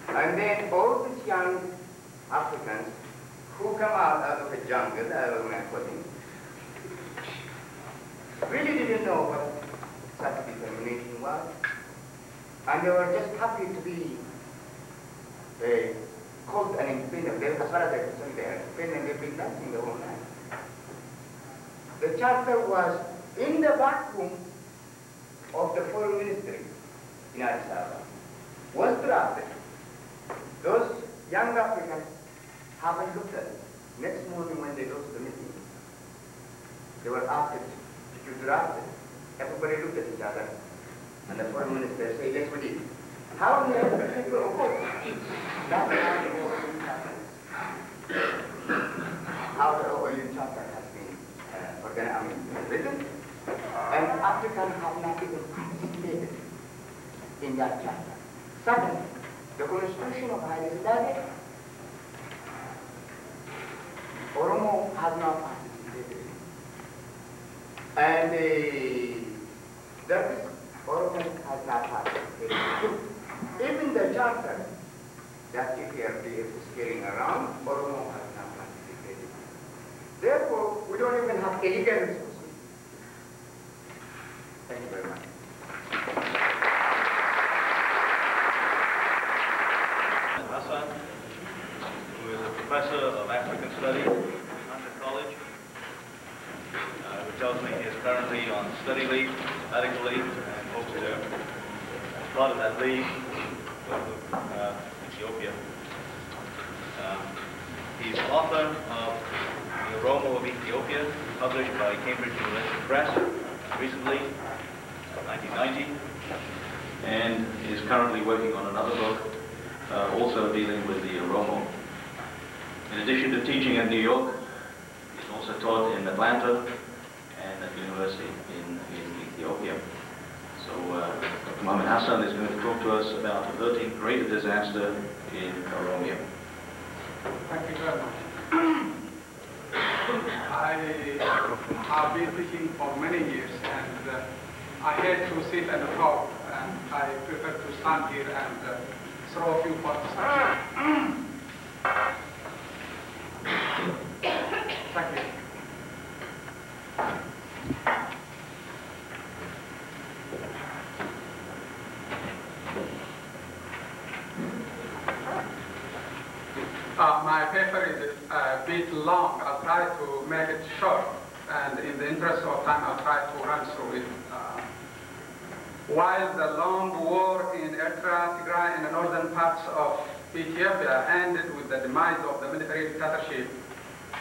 And then all these young Africans who come out of the jungle, really didn't know what such determination was. And they were just happy to be called an independent. As far as they're concerned, they are independent, they've been dancing the whole night. The charter was in the back room of the foreign ministry in Addis Ababa. Was drafted. Those young Africans haven't looked at it. Next morning when they go to the meeting, they were asked, did you draft it? Everybody looked at each other. And the foreign minister said, yes, we did. How many people oppose? That's how the OIU charter how the OIU charter has been written. And Africans have not even participated in that charter. Second, the constitution of Haile Selassie, Oromo has not participated in. And that is, Oromo has not participated in. Even the charter that EPRDF is carrying around, Oromo has not participated in. Therefore, we don't even have illegal resources. Thank you very much. Hassan, who is a professor of African Studies at Hunter College, who tells me he is currently on study leave, medical leave, and hopes to, as part of that leave, go to Ethiopia. He's author of The Oromo of Ethiopia, published by Cambridge University Press recently, 1990, and is currently working on another book, also dealing with the Oromo. In addition to teaching at New York, he's also taught in Atlanta and at the university in Ethiopia. So Dr. Mohammed Hassan is going to talk to us about the 13th greater disaster in Oromia. Thank you very much. I have been teaching for many years, and I hate to sit and talk, and I prefer to stand here and throw a few thoughts. Thank you. My paper is a bit long. I'll try to make it short, and in the interest of time, I'll try to run through it. While the long war in Eritrea, Tigray, and the northern parts of Ethiopia ended with the demise of the military dictatorship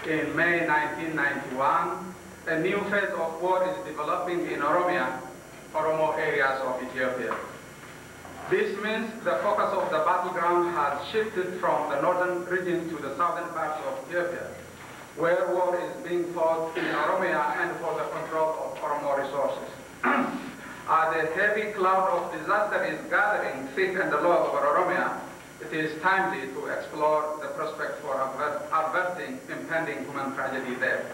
in May 1991, a new phase of war is developing in Oromia, Oromo areas of Ethiopia. This means the focus of the battleground has shifted from the northern region to the southern parts of Ethiopia, where war is being fought in Oromia and for the control of Oromo resources. As a heavy cloud of disaster is gathering thick and low over Oromia, it is timely to explore the prospect for averting impending human tragedy there.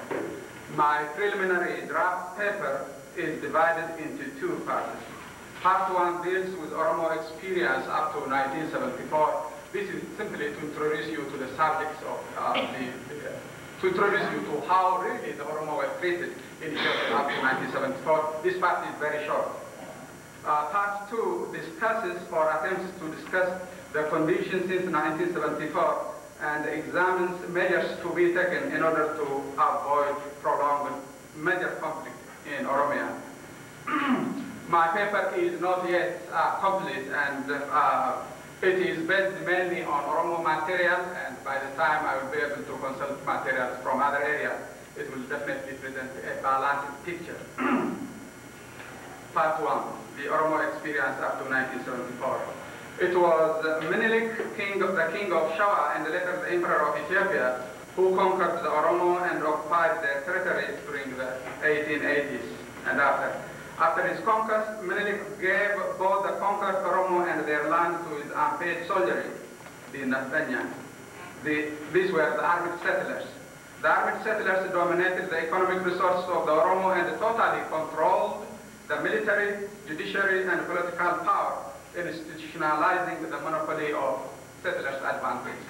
My preliminary draft paper is divided into two parts. Part 1 deals with Oromo experience up to 1974. This is simply to introduce you to the subjects of to introduce you to how really the Oromo were treated in Ethiopia up to 1974. This part is very short. Part 2 discusses or attempts to discuss the conditions since 1974 and examines measures to be taken in order to avoid prolonged major conflict in Oromia. My paper is not yet complete, and it is based mainly on Oromo material, and by the time I will be able to consult materials from other areas, it will definitely present a balanced picture. Part 1, the Oromo experience up to 1974. It was Menelik, the king of Shawa and later the emperor of Ethiopia, who conquered the Oromo and occupied their territories during the 1880s and after. After his conquest, Menelik gave both the conquered Oromo and their land to his unpaid soldiery, the Naftanya. These were the armed settlers. The armed settlers dominated the economic resources of the Oromo and totally controlled the military, judiciary, and political power, institutionalizing the monopoly of settlers' advantage.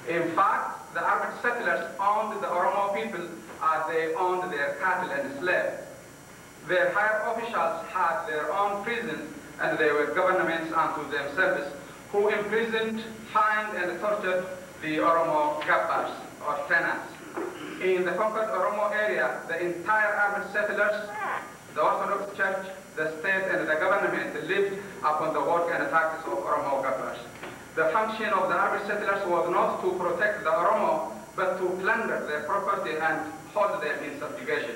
In fact, the armed settlers owned the Oromo people as they owned their cattle and slaves. Their higher officials had their own prisons, and they were governments unto themselves, who imprisoned, fined, and tortured the Oromo gabbars, or tenants. In the conquered Oromo area, the entire armed settlers, the Orthodox Church, the state, and the government lived upon the work and taxes of Oromo gabbars. The function of the armed settlers was not to protect the Oromo, but to plunder their property and hold them in subjugation.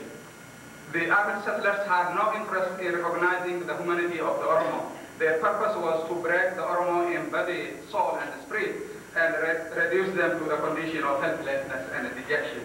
The armed settlers had no interest in recognizing the humanity of the Oromo. Their purpose was to break the Oromo in body, soul, and spirit, and reduce them to the condition of helplessness and dejection.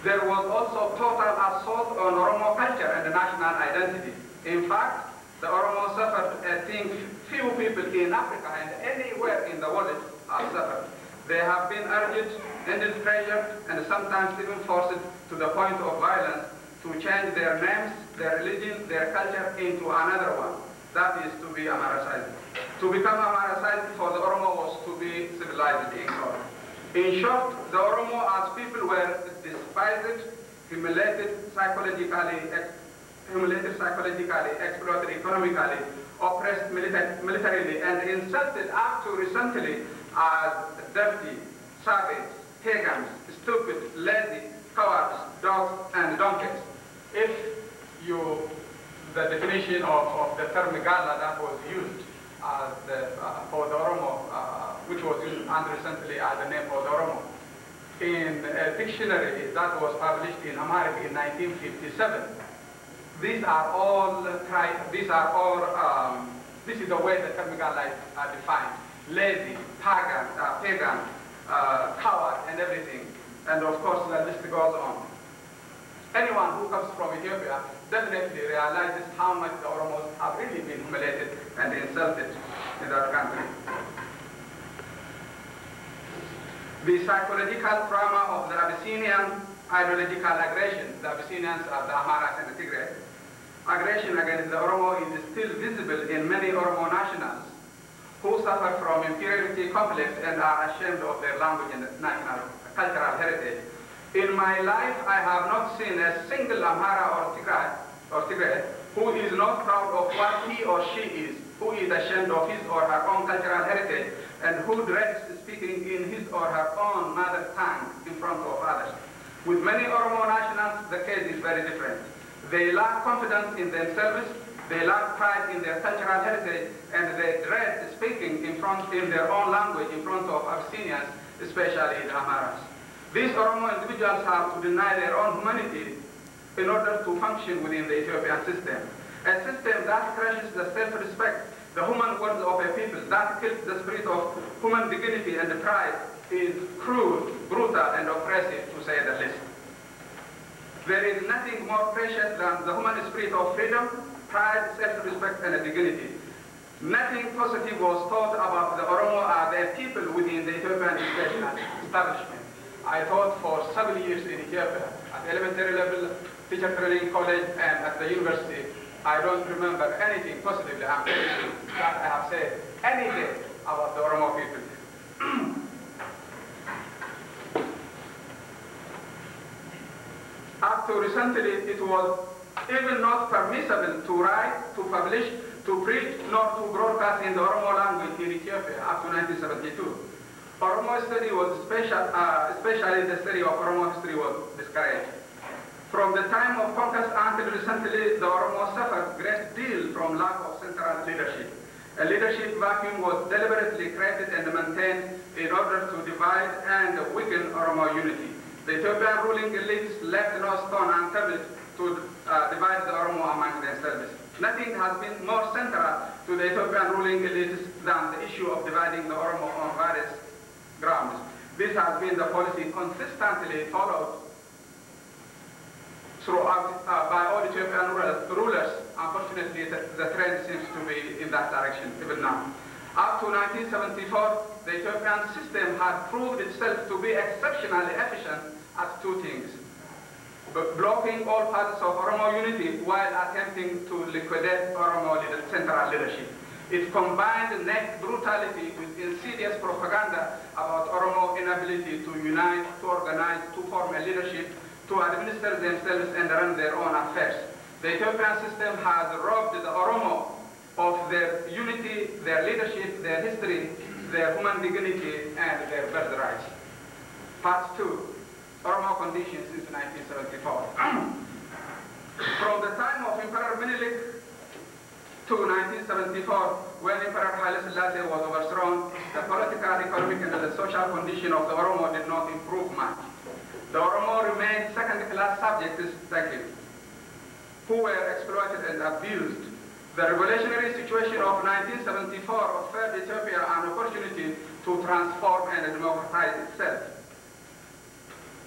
There was also total assault on Oromo culture and national identity. In fact, the Oromo suffered a thing few people in Africa and anywhere in the world have suffered. They have been urged, ended pressure, and sometimes even forced to the point of violence to change their names, their religion, their culture into another one. That is to be Amaracized. To become Amaracized for the Oromo was to be civilized in God. In short, the Oromo as people were despised, humiliated psychologically, exploited economically, oppressed militarily, and insulted up to recently as dirty, savage, pagans, stupid, lazy, cowards, dogs, and donkeys. If the definition of the term Gala that was used for the Oromo, which was used recently as the name for the Oromo, in a dictionary that was published in America in 1957, this is the way the term Gala are defined: lazy, pagan, coward, and everything. And of course, the list goes on. Anyone who comes from Ethiopia definitely realizes how much the Oromos have really been humiliated and insulted in our country. The psychological trauma of the Abyssinian ideological aggression, the Abyssinians are the Amharas and the Tigray, aggression against the Oromo is still visible in many Oromo nationals who suffer from inferiority complex and are ashamed of their language and national cultural heritage. In my life, I have not seen a single Amhara or Tigray who is not proud of what he or she is, who is ashamed of his or her own cultural heritage, and who dreads speaking in his or her own mother tongue in front of others. With many Oromo nationals, the case is very different. They lack confidence in themselves, they lack pride in their cultural heritage, and they dread speaking in their own language in front of Abyssinians, especially the Amharas. These Oromo individuals have to deny their own humanity in order to function within the Ethiopian system. A system that crushes the self-respect the human worth of a people, that kills the spirit of human dignity and pride, is cruel, brutal, and oppressive, to say the least. There is nothing more precious than the human spirit of freedom, pride, self-respect, and dignity. Nothing positive was thought about the Oromo as a people within the Ethiopian educational establishment. I taught for 7 years in Ethiopia, at elementary level, teacher training college, and at the university. I don't remember anything positively, I'm telling you, that I have said any day about the Oromo people. Up to recently, it was even not permissible to write, to publish, to preach, nor to broadcast in the Oromo language in Ethiopia up to 1972. Oromo study was especially the study of Oromo history was discouraged. From the time of conquest until recently, the Oromo suffered a great deal from lack of central leadership. A leadership vacuum was deliberately created and maintained in order to divide and weaken Oromo unity. The Ethiopian ruling elites left no stone unturned to divide the Oromo among themselves. Nothing has been more central to the Ethiopian ruling elites than the issue of dividing the Oromo on various grounds. This has been the policy consistently followed throughout by all Ethiopian rulers. Unfortunately, the trend seems to be in that direction even now. Up to 1974, the Ethiopian system had proved itself to be exceptionally efficient at two things: blocking all parts of Oromo unity while attempting to liquidate Oromo central leadership. It combined neck brutality with insidious propaganda about Oromo inability to unite, to organize, to form a leadership, to administer themselves and run their own affairs. The Ethiopian system has robbed the Oromo of their unity, their leadership, their history, their human dignity, and their birthrights. Part 2, Oromo conditions since 1974. From the time of Emperor Menelik to 1974, when Emperor Haile Selassie was overthrown, the political, economic, and the social condition of the Oromo did not improve much. The Oromo remained second-class subjects, who were exploited and abused. The revolutionary situation of 1974 offered Ethiopia an opportunity to transform and democratize itself.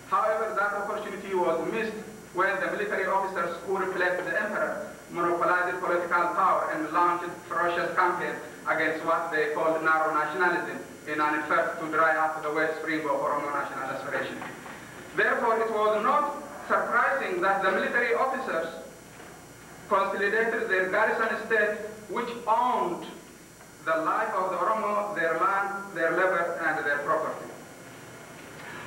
However, that opportunity was missed when the military officers who replaced the emperor monopolized political power and launched ferocious campaigns against what they called narrow nationalism in an effort to dry up the wellspring of Oromo national aspiration. Therefore, it was not surprising that the military officers consolidated their garrison state, which owned the life of the Oromo, their land, their labor, and their property.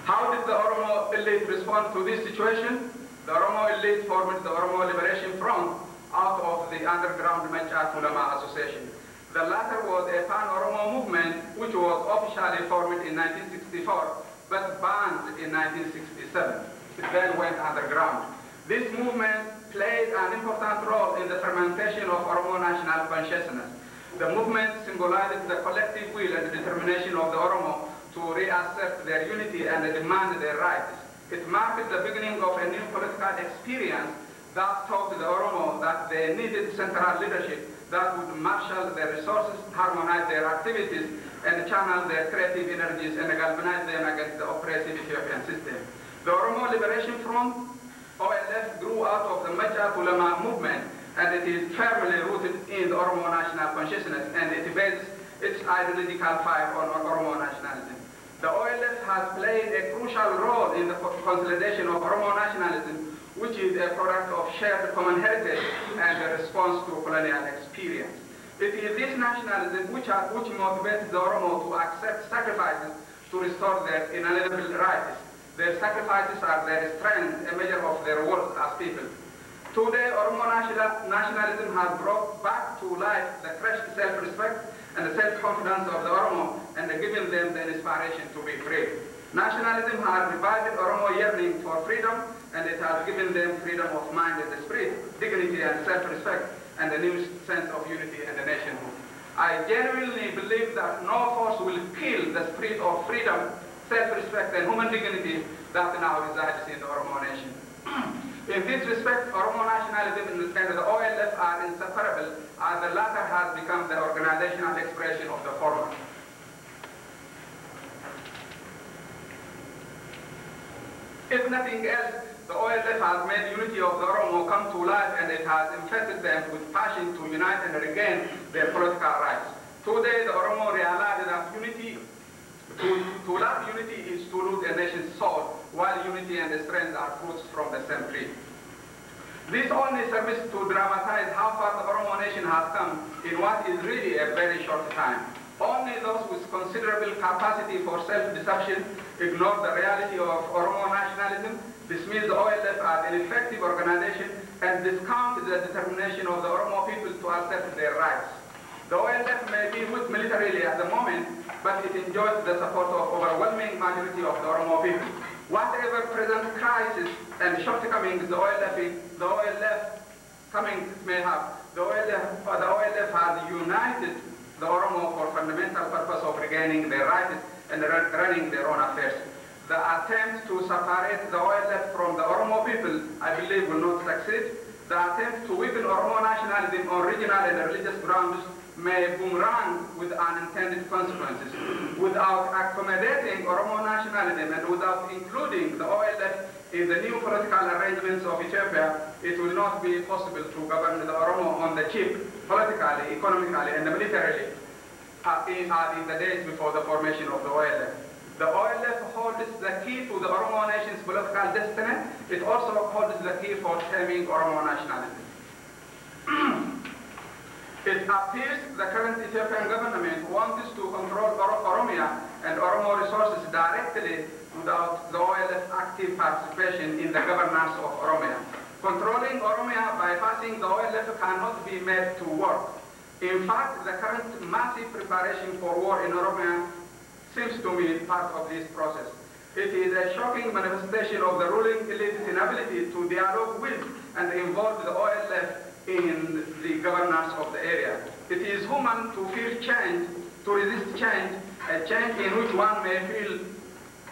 How did the Oromo elite respond to this situation? The Oromo elite formed the Oromo Liberation Front out of the underground Mecha Ulama Association. The latter was a pan-Oromo movement which was officially formed in 1964, but banned in 1967. It then went underground. This movement played an important role in the fermentation of Oromo national consciousness. The movement symbolized the collective will and determination of the Oromo to reassert their unity and demand their rights. It marked the beginning of a new political experience that taught the Oromo that they needed central leadership that would marshal their resources, harmonize their activities, and channel their creative energies and galvanize them against the oppressive Ethiopian system. The Oromo Liberation Front, OLF, grew out of the Mecha Ulama movement, and it is firmly rooted in the Oromo national consciousness, and it bases its ideological fight on Oromo nationalism. The OLF has played a crucial role in the consolidation of Oromo nationalism, which is a product of shared common heritage and a response to colonial experience. It is this nationalism which motivates the Oromo to accept sacrifices to restore their inalienable rights. Their sacrifices are their strength, a measure of their worth as people. Today, Oromo nationalism has brought back to life the crushed self-respect and the self-confidence of the Oromo and given them the inspiration to be free. Nationalism has revived Oromo yearning for freedom, and it has given them freedom of mind and spirit, dignity and self-respect, and a new sense of unity and nationhood. I genuinely believe that no force will kill the spirit of freedom, self-respect, and human dignity that now resides in the Oromo nation. In this respect, Oromo nationalism and the OLF are inseparable, as the latter has become the organizational expression of the former. If nothing else, the OLF has made unity of the Oromo come to life, and it has infested them with passion to unite and regain their political rights. Today, the Oromo realize that unity, to lack unity is to lose a nation's soul, while unity and strength are fruits from the same tree. This only serves to dramatize how far the Oromo nation has come in what is really a very short time. Only those with considerable capacity for self-deception ignore the reality of Oromo nationalism, dismiss the OLF as an effective organization, and discount the determination of the Oromo people to accept their rights. The OLF may be weak militarily at the moment, but it enjoys the support of overwhelming majority of the Oromo people. Whatever present crisis and shortcomings the OLF coming may have, the OLF has united the Oromo for fundamental purpose of regaining their rights and running their own affairs. The attempt to separate the OLF from the Oromo people, I believe, will not succeed. The attempt to weaken Oromo nationalism on regional and religious grounds may boomerang with unintended consequences. Without accommodating Oromo nationalism and without including the OLF in the new political arrangements of Ethiopia, it will not be possible to govern the Oromo on the cheap, politically, economically, and militarily, as in the days before the formation of the OLF. The OLF holds the key to the Oromo nation's political destiny. It also holds the key for taming Oromo nationalism. It appears the current Ethiopian government wants to control Oromia and Oromo resources directly without the OLF's active participation in the governance of Oromia. Controlling Oromia by passing the OLF cannot be made to work. In fact, the current massive preparation for war in Oromia seems to me part of this process. It is a shocking manifestation of the ruling elite's inability to dialogue with and involve the OLF in the governance of the area. It is human to fear change, to resist change, a change in which one may feel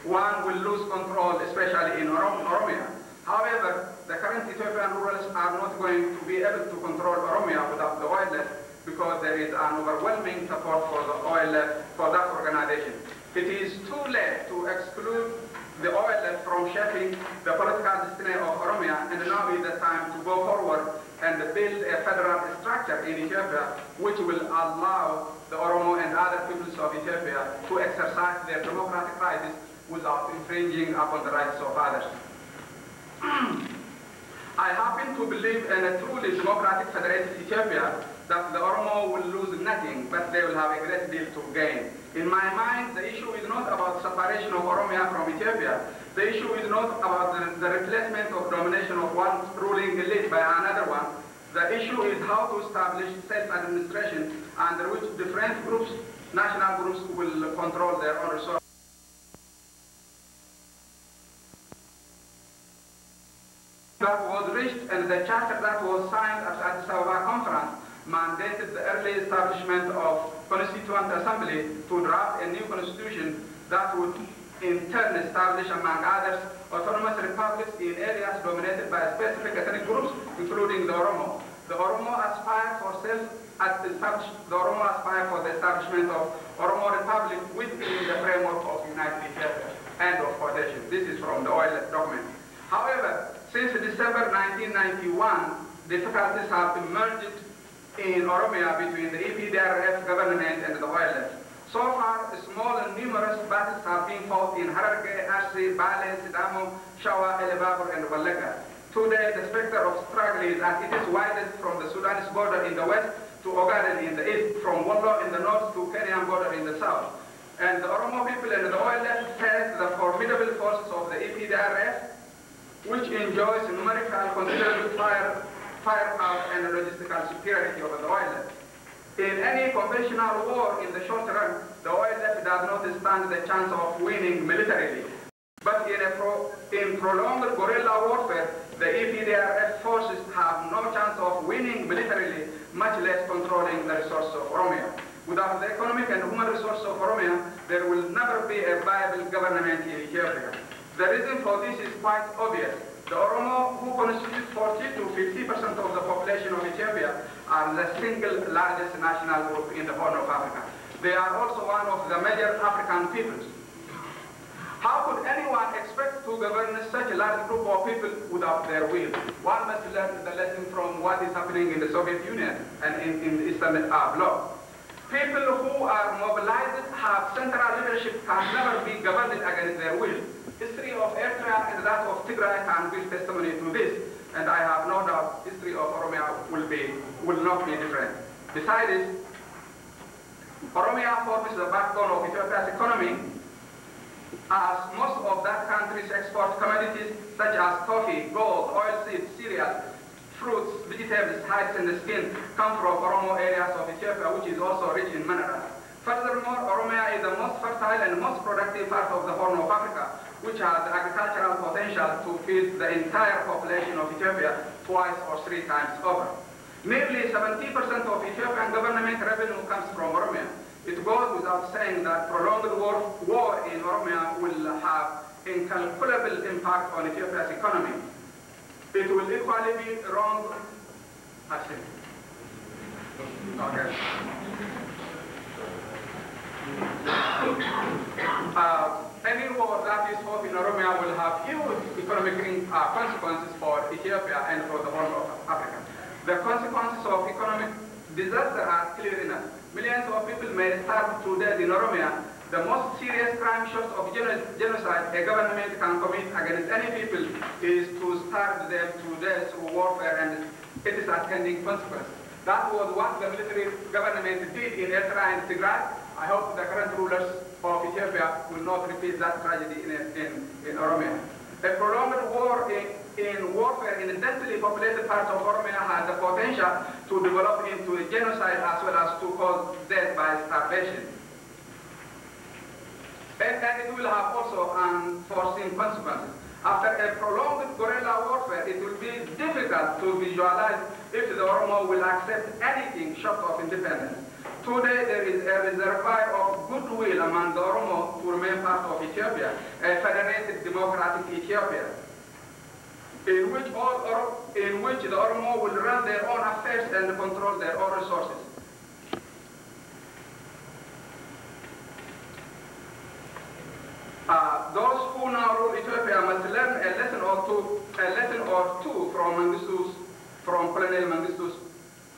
one will lose control, especially in Oromia. However, the current Ethiopian rulers are not going to be able to control Oromia without the OLF, because there is an overwhelming support for the OLF, for that organization. It is too late to exclude the OLF from shaping the political destiny of Oromia, and now is the time to go forward and build a federal structure in Ethiopia which will allow the Oromo and other peoples of Ethiopia to exercise their democratic rights without infringing upon the rights of others. I happen to believe in a truly democratic federated Ethiopia that the Oromo will lose nothing, but they will have a great deal to gain. In my mind, the issue is not about separation of Oromia from Ethiopia. The issue is not about the replacement of domination of one ruling elite by another one. The issue is how to establish self-administration under which different groups, national groups, will control their own resources. That was reached, and the charter that was signed at the Addis Ababa conference mandated the early establishment of Constituent Assembly to draft a new constitution that would in turn establish, among others, autonomous republics in areas dominated by specific ethnic groups, including the Oromo. The Oromo aspire for the establishment of Oromo Republic within the framework of United Ethiopia. End of quotation. This is from the OLF document. However, since December 1991, difficulties have emerged in Oromia between the EPDRF government and the OLF. So far, small and numerous battles have been fought in Hararge, Arsi, Bale, Sidamo, Shawa, Elebabur, and Wallaga. Today, the specter of struggle is as it is widest from the Sudanese border in the west to Ogaden in the east, from Wollo in the north to Kenyan border in the south. And the Oromo people and the OLF face the formidable forces of the EPDRF, which enjoys numerical considerable firepower and logistical superiority over the OLF. In any conventional war in the short run, the OLF does not stand the chance of winning militarily. But in prolonged guerrilla warfare, the EPDRF forces have no chance of winning militarily, much less controlling the resources of Oromia. Without the economic and human resources of Oromia, there will never be a viable government in Ethiopia. The reason for this is quite obvious. The Oromo, who constitute 40 to 50% of the population of Ethiopia, are the single largest national group in the Horn of Africa. They are also one of the major African peoples. How could anyone expect to govern such a large group of people without their will? One must learn the lesson from what is happening in the Soviet Union and in the Eastern Bloc. People who are mobilized have central leadership can never be governed against their will. History of Eritrea and that of Tigray can give testimony to this, and I have no doubt history of Oromia will not be different. Besides, Oromia forms the backbone of Ethiopia's economy, as most of that country's export commodities such as coffee, gold, oilseeds, cereals, fruits, vegetables, hides, and skin come from Oromo areas of Ethiopia, which is also rich in minerals. Furthermore, Oromia is the most fertile and most productive part of the Horn of Africa, which has agricultural potential to feed the entire population of Ethiopia twice or 3 times over. Nearly 70% of Ethiopian government revenue comes from Oromia. It goes without saying that prolonged war in Oromia will have incalculable impact on Ethiopia's economy. It will equally be wrong. Okay. Any war that is fought in Oromia will have huge economic consequences for Ethiopia and for the Horn of Africa. The consequences of economic disaster are clear enough. Millions of people may starve to death in Oromia. The most serious crime short of genocide a government can commit against any people is to starve them to death through warfare and its attending consequences. That was what the military government did in Eritrea and Tigray. I hope the current rulers of Ethiopia will not repeat that tragedy in Oromia. A prolonged war in warfare in a densely populated part of Oromia has the potential to develop into a genocide as well as to cause death by starvation. And it will have also unforeseen consequences. After a prolonged guerrilla warfare, it will be difficult to visualize if the Oromo will accept anything short of independence. Today there is a reservoir of goodwill among the Oromo to remain part of Ethiopia, a federated democratic Ethiopia, in which the Oromo will run their own affairs and control their own resources. Those who now rule Ethiopia must learn a lesson or two from Colonel Mengistu's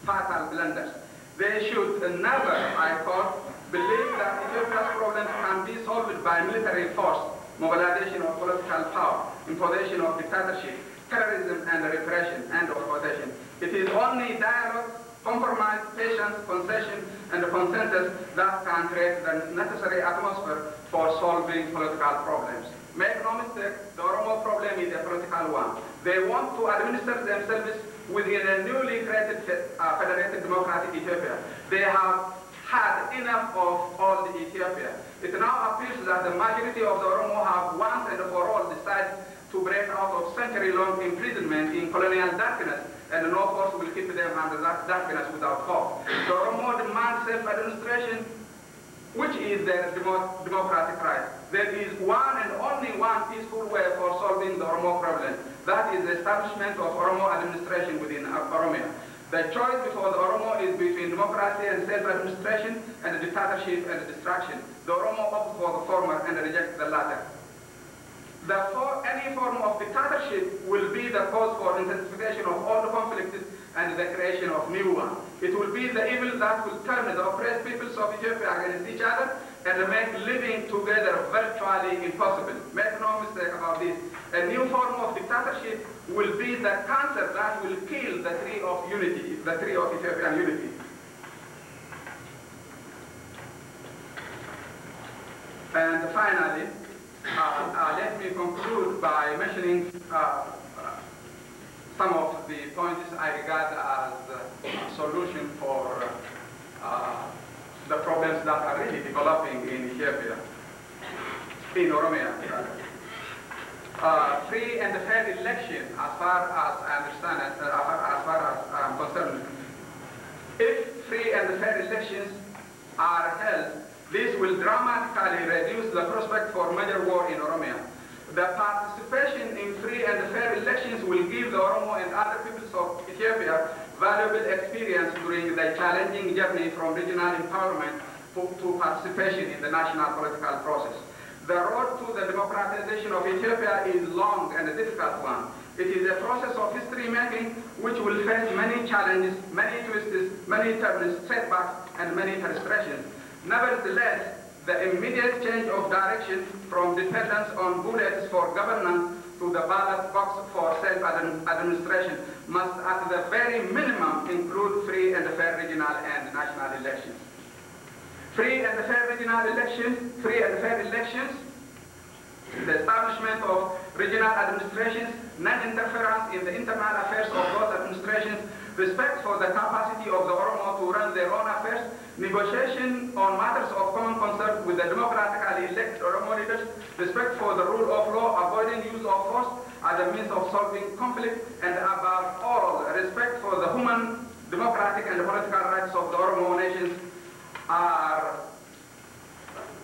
fatal blunders. They should never, I quote, believe that Ethiopia's problems can be solved by military force, mobilization of political power, imposition of dictatorship, terrorism, and repression, end of quotation. It is only dialogue, compromise, patience, concession, and consensus that can create the necessary atmosphere for solving political problems. Make no mistake, the Oromo problem is a political one. They want to administer themselves within a newly created federated democratic Ethiopia. They have had enough of all the Ethiopia. It now appears that the majority of the Oromo have once and for all decided to break out of century-long imprisonment in colonial darkness, and no force will keep them under that darkness without hope. The Oromo demand self-administration, which is their democratic right. There is one and only one peaceful way for solving the Oromo problem. That is the establishment of Oromo administration within Oromia. The choice before the Oromo is between democracy and self-administration and dictatorship and destruction. The Oromo opt for the former and reject the latter. Therefore, any form of dictatorship will be the cause for intensification of all the conflicts and the creation of new ones. It will be the evil that will turn the oppressed peoples of Ethiopia against each other and make living together virtually impossible. Make no mistake about this. A new form of dictatorship will be the cancer that will kill the tree of unity, the tree of Ethiopian unity. And finally, let me conclude by mentioning some of the points I regard as a solution for the problems that are really developing in Ethiopia, in Oromia. Free and fair election, as far as I understand it, as far as I'm concerned. If free and fair elections are held, this will dramatically reduce the prospect for major war in Oromia. The participation in free and fair elections will give the Oromo and other peoples of Ethiopia valuable experience during the challenging journey from regional empowerment to participation in the national political process. The road to the democratization of Ethiopia is long and a difficult one. It is a process of history making which will face many challenges, many twists, many turns, setbacks, and many frustrations. Nevertheless, the immediate change of direction from dependence on bullets for governance to the ballot box for self-administration must at the very minimum include free and fair regional and national elections. Free and fair regional elections, the establishment of regional administrations, non-interference in the internal affairs of those administrations, respect for the capacity of the Oromo to run their own affairs, negotiation on matters of common concern with the democratically elected Oromo leaders, respect for the rule of law, avoiding use of force as a means of solving conflict, and above all, respect for the human, democratic, and political rights of the Oromo nations are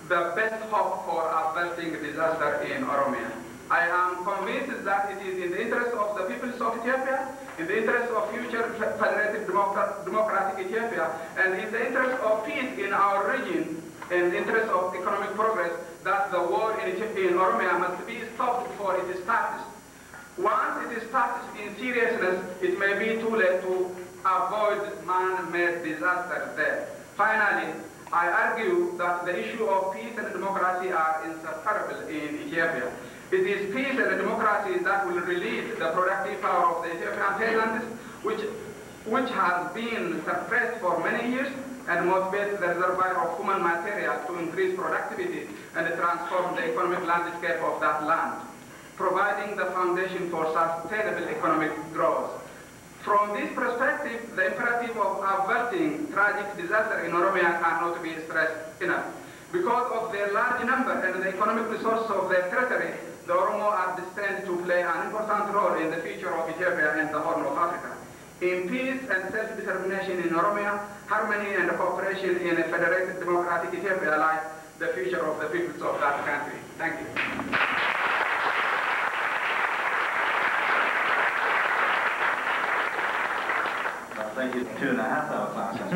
the best hope for averting disaster in Oromia. I am convinced that it is in the interest of the peoples of Ethiopia, in the interest of future federative democratic Ethiopia, and in the interest of peace in our region, and the interest of economic progress, that the war in Oromia must be stopped before it starts. Once it starts in seriousness, it may be too late to avoid man-made disaster there. Finally, I argue that the issue of peace and democracy are inseparable in Ethiopia. It is peace and democracy that will release the productive power of the Ethiopian peasants, which has been suppressed for many years, and motivate the reservoir of human material to increase productivity and transform the economic landscape of that land, providing the foundation for sustainable economic growth. From this perspective, the imperative of averting tragic disaster in Oromia cannot be stressed enough. Because of their large number and the economic resources of their territory, the Oromo are destined to play an important role in the future of Ethiopia and the Horn of Africa. In peace and self-determination in Oromia, harmony and cooperation in a federated democratic Ethiopia lie the future of the peoples of that country. Thank you. Thank you. 2.5-hour classes.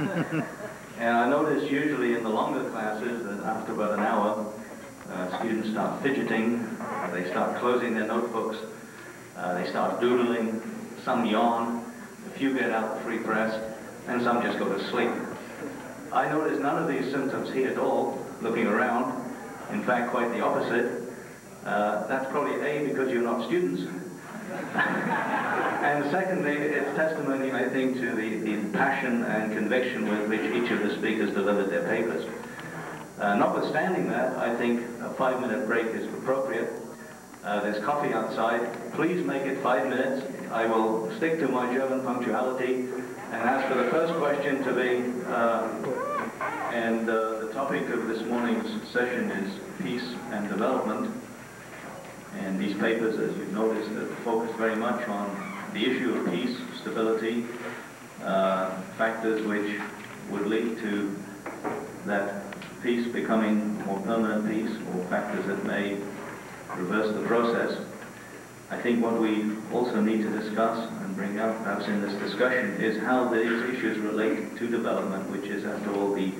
And I notice usually in the longer classes that after about an hour, students start fidgeting, they start closing their notebooks, they start doodling, some yawn, a few get out the free press, and some just go to sleep. I notice none of these symptoms here at all, looking around. In fact, quite the opposite. That's probably A, because you're not students. And secondly, it's testimony, I think, to the passion and conviction with which each of the speakers delivered their papers. Notwithstanding that, I think a 5-minute break is appropriate. There's coffee outside. Please make it 5 minutes. I will stick to my German punctuality and ask for the first question to be, the topic of this morning's session is peace and development. And these papers, as you've noticed, focus very much on the issue of peace, stability, factors which would lead to that peace becoming more permanent peace, or factors that may reverse the process. I think what we also need to discuss and bring out perhaps in this discussion is how these issues relate to development, which is after all the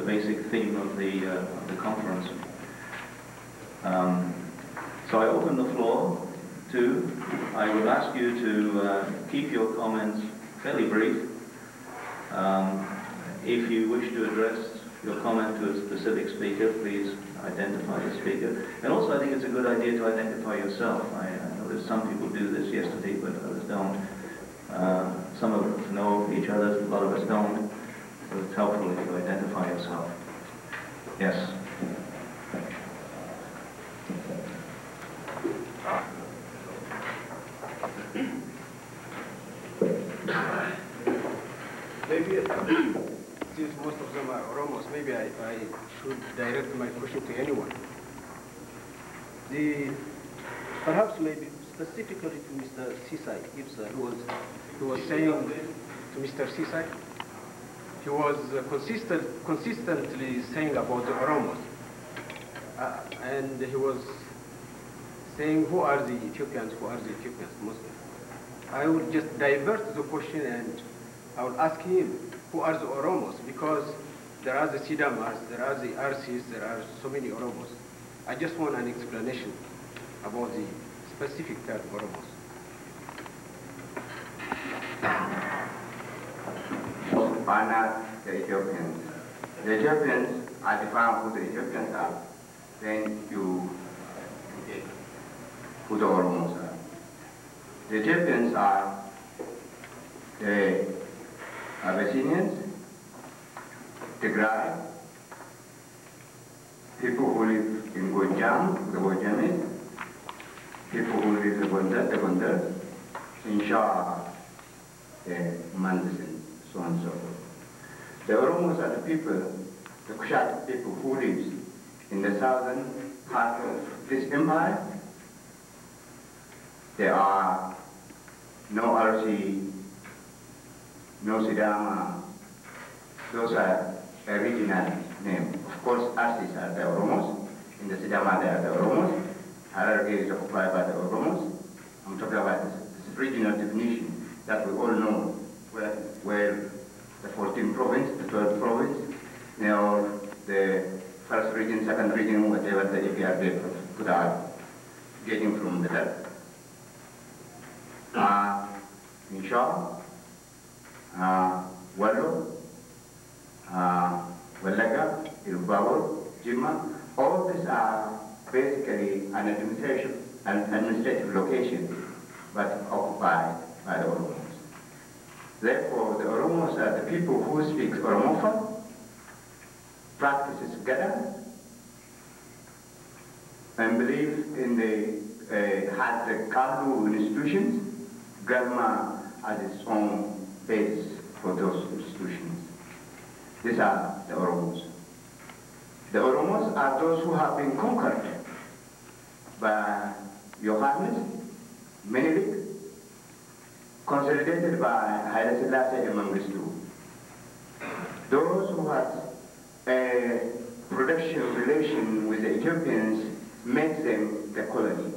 basic theme of the conference. So I open the floor to, I would ask you to keep your comments fairly brief. If you wish to address your comment to a specific speaker, please identify the speaker. And also I think it's a good idea to identify yourself. I know that some people do this yesterday, but others don't. Some of us know each other, a lot of us don't. So it's helpful if you identify yourself. Yes. Maybe, since most of them are Oromos, maybe I should direct my question to anyone. Perhaps maybe specifically to Mr. Sisai, he was saying to Mr. Sisai, he was consistently saying about the Oromos, and he was saying who are the Ethiopians, Muslims. I will just divert the question and I will ask him, who are the Oromos? Because there are the Sidamas, there are the Arsis, there are so many Oromos. I just want an explanation about the specific term Oromos. Are not the Ethiopians. The Ethiopians are defined who the Ethiopians are. Then you get who the Oromos are. The Ethiopians are the Abyssinians, Tigray, people who live in Gojam, the Gojamis, people who live in the Gondar, in Shah, the Mandasin, so on and so forth. The Oromos are the people, the Kushat people who live in the southern part of this empire. There are no Arsi, no Sidama. Those are a regional name. Of course, Arsis are the Oromos. In the Sidama, they are the Oromos. Hararghe is occupied by the Oromos. I'm talking about this regional definition that we all know, where the 14th province, the 12th province, the first region, second region, whatever the APR put out, getting from the left. Insha, Wallo, Wallaga, Ilbabur, Jimma, all these are basically an administrative location, but occupied by the Oromos. Therefore, the Oromos are the people who speak Oromophone, practices Gada, and believe in had the Kalu institutions, Galma as its own base for those institutions. These are the Oromos. The Oromos are those who have been conquered by Yohannes, Menelik, consolidated by Haile Selassie and Mengistu. Those who had a production relation with the Ethiopians makes them the colony.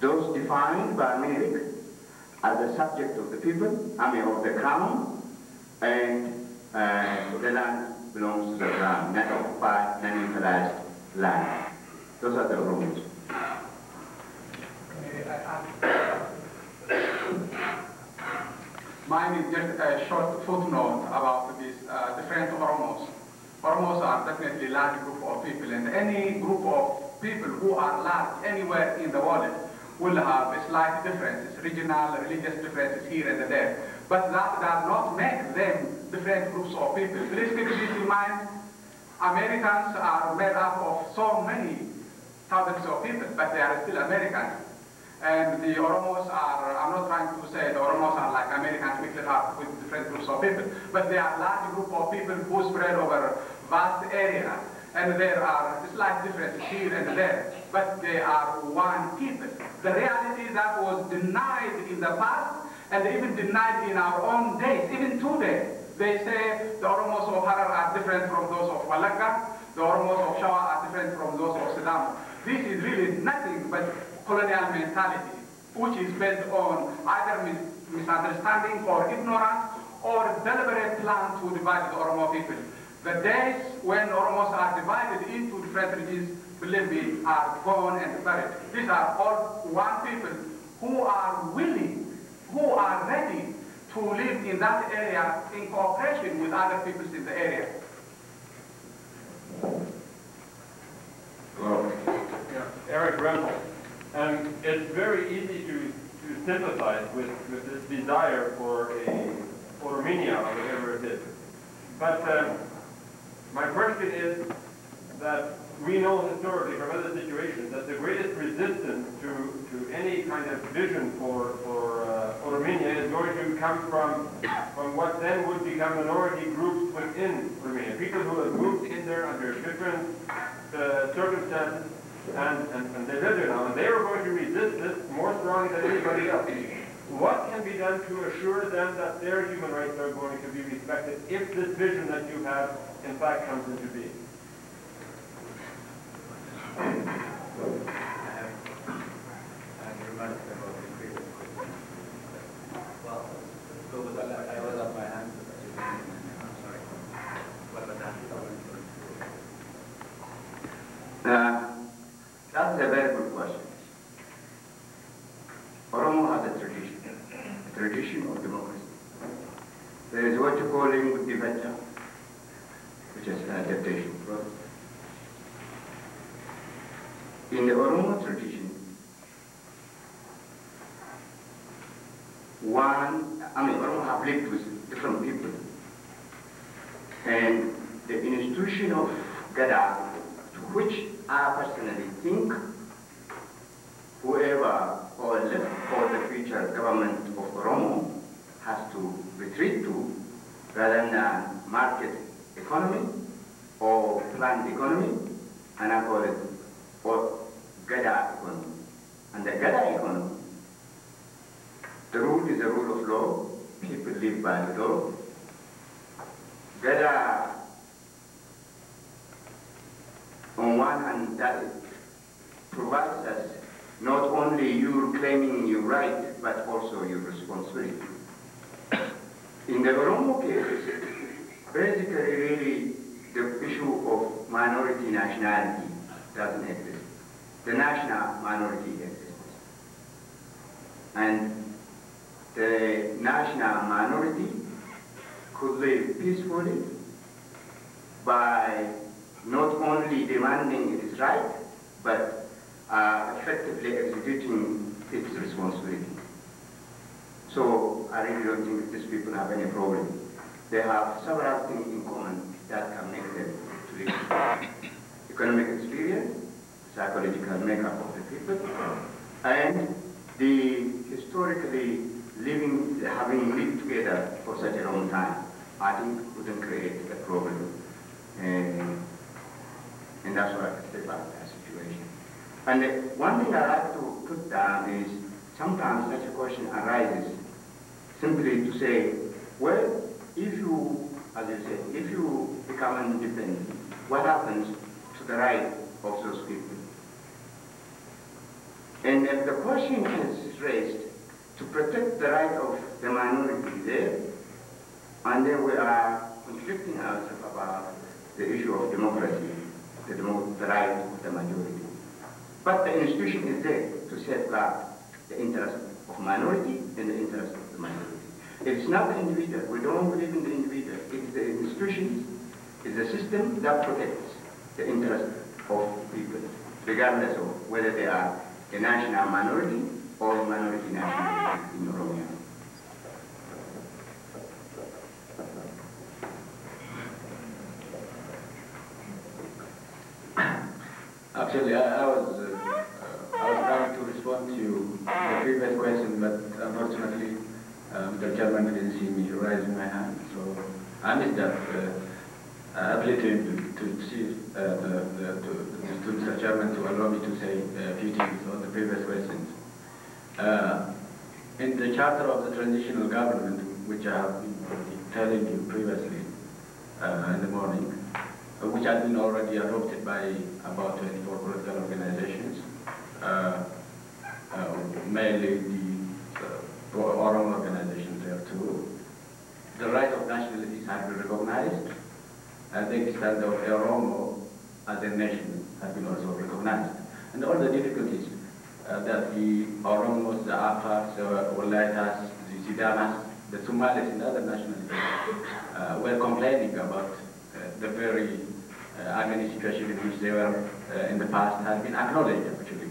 Those defined by Menelik as the subject of the people, of the crown, and the land belongs to the crown, non-occupied, non-utilized land. Those are the Oromos. Mine is just a short footnote about these different Oromos. Oromos are definitely a large group of people, and any group of people who are large anywhere in the world will have slight differences, regional, religious differences here and there. But that does not make them different groups of people. Please keep this in mind. Americans are made up of so many thousands of people, but they are still Americans. And the Oromos are, I'm not trying to say the Oromos are like Americans mixed up with different groups of people, but they are a large group of people who spread over vast areas. And there are slight differences here and there, but they are one people. The reality that was denied in the past, and even denied in our own days, even today. They say the Oromos of Harar are different from those of Wallaga, the Oromos of Shawa are different from those of Sidama. This is really nothing but colonial mentality, which is based on either misunderstanding or ignorance or deliberate plan to divide the Oromo people. The days when Oromos are divided into different regions, believe me, are gone and buried. These are all one people who are willing, who are ready to live in that area in cooperation with other peoples in the area. Hello. Yeah, Eric Rempel. It's very easy to sympathize with this desire for a Oromia, or whatever it is. But my question is that we know historically from other situations that the greatest resistance to any kind of vision for Oromia is going to come from what then would become minority groups within Oromia. People who have moved in there under different circumstances and they live there now, and they are going to resist this more strongly than anybody else. What can be done to assure them that their human rights are going to be respected if this vision that you have in fact comes into being? tradition of democracy. There is what you call in Tibet, which is an adaptation process. In the Oromo tradition, Oromo have lived with different people. And the institution of Gada, to which I personally think whoever or left for the future government of Oromo has to retreat to, rather than market economy or planned economy, and I call it or Gada economy. And the Gada economy, the rule is the rule of law, people live by the law. Gada, on one hand, that provides us not only you claiming your right, but also your responsibility. In the Oromo case, basically really the issue of minority nationality doesn't exist. The national minority exists. And the national minority could live peacefully by not only demanding its right, but effectively executing its responsibility. So I really don't think these people have any problem. They have several things in common that connect them to the economic experience, psychological makeup of the people, and the historically having lived together for such a long time, I think wouldn't create a problem. And that's what I can say about that situation. And one thing I like to put down is sometimes such a question arises simply to say, well, if you, as you say, if you become independent, what happens to the right of those people? And if the question is raised to protect the right of the minority there, and then we are conflicting ourselves about the issue of democracy, the right of the majority. But the institution is there to safeguard the interest of minority and the interest of the minority. It's not the individual. We don't believe in the individual. It's the institutions, it's the system that protects the interest of people, regardless of whether they are a national minority or a minority nationality in Oromia. Actually, I was trying to respond to the previous question, but unfortunately, the chairman didn't see me raising my hand, so I missed that ability to see to Mr. Chairman to allow me to say a few things on the previous questions. In the Charter of the Transitional Government, which I have been telling you previously in the morning, which has been already adopted by about 24 political organizations, mainly the Oromo organizations there too. The right of nationalities have been recognized, and the extent of Oromo as a nation has been also recognized. And all the difficulties that the Oromos, the Afars, the Wolaitas, the Sidamas, the Somalis and other nationalities were complaining about the very agony situation in which they were in the past has been acknowledged actually.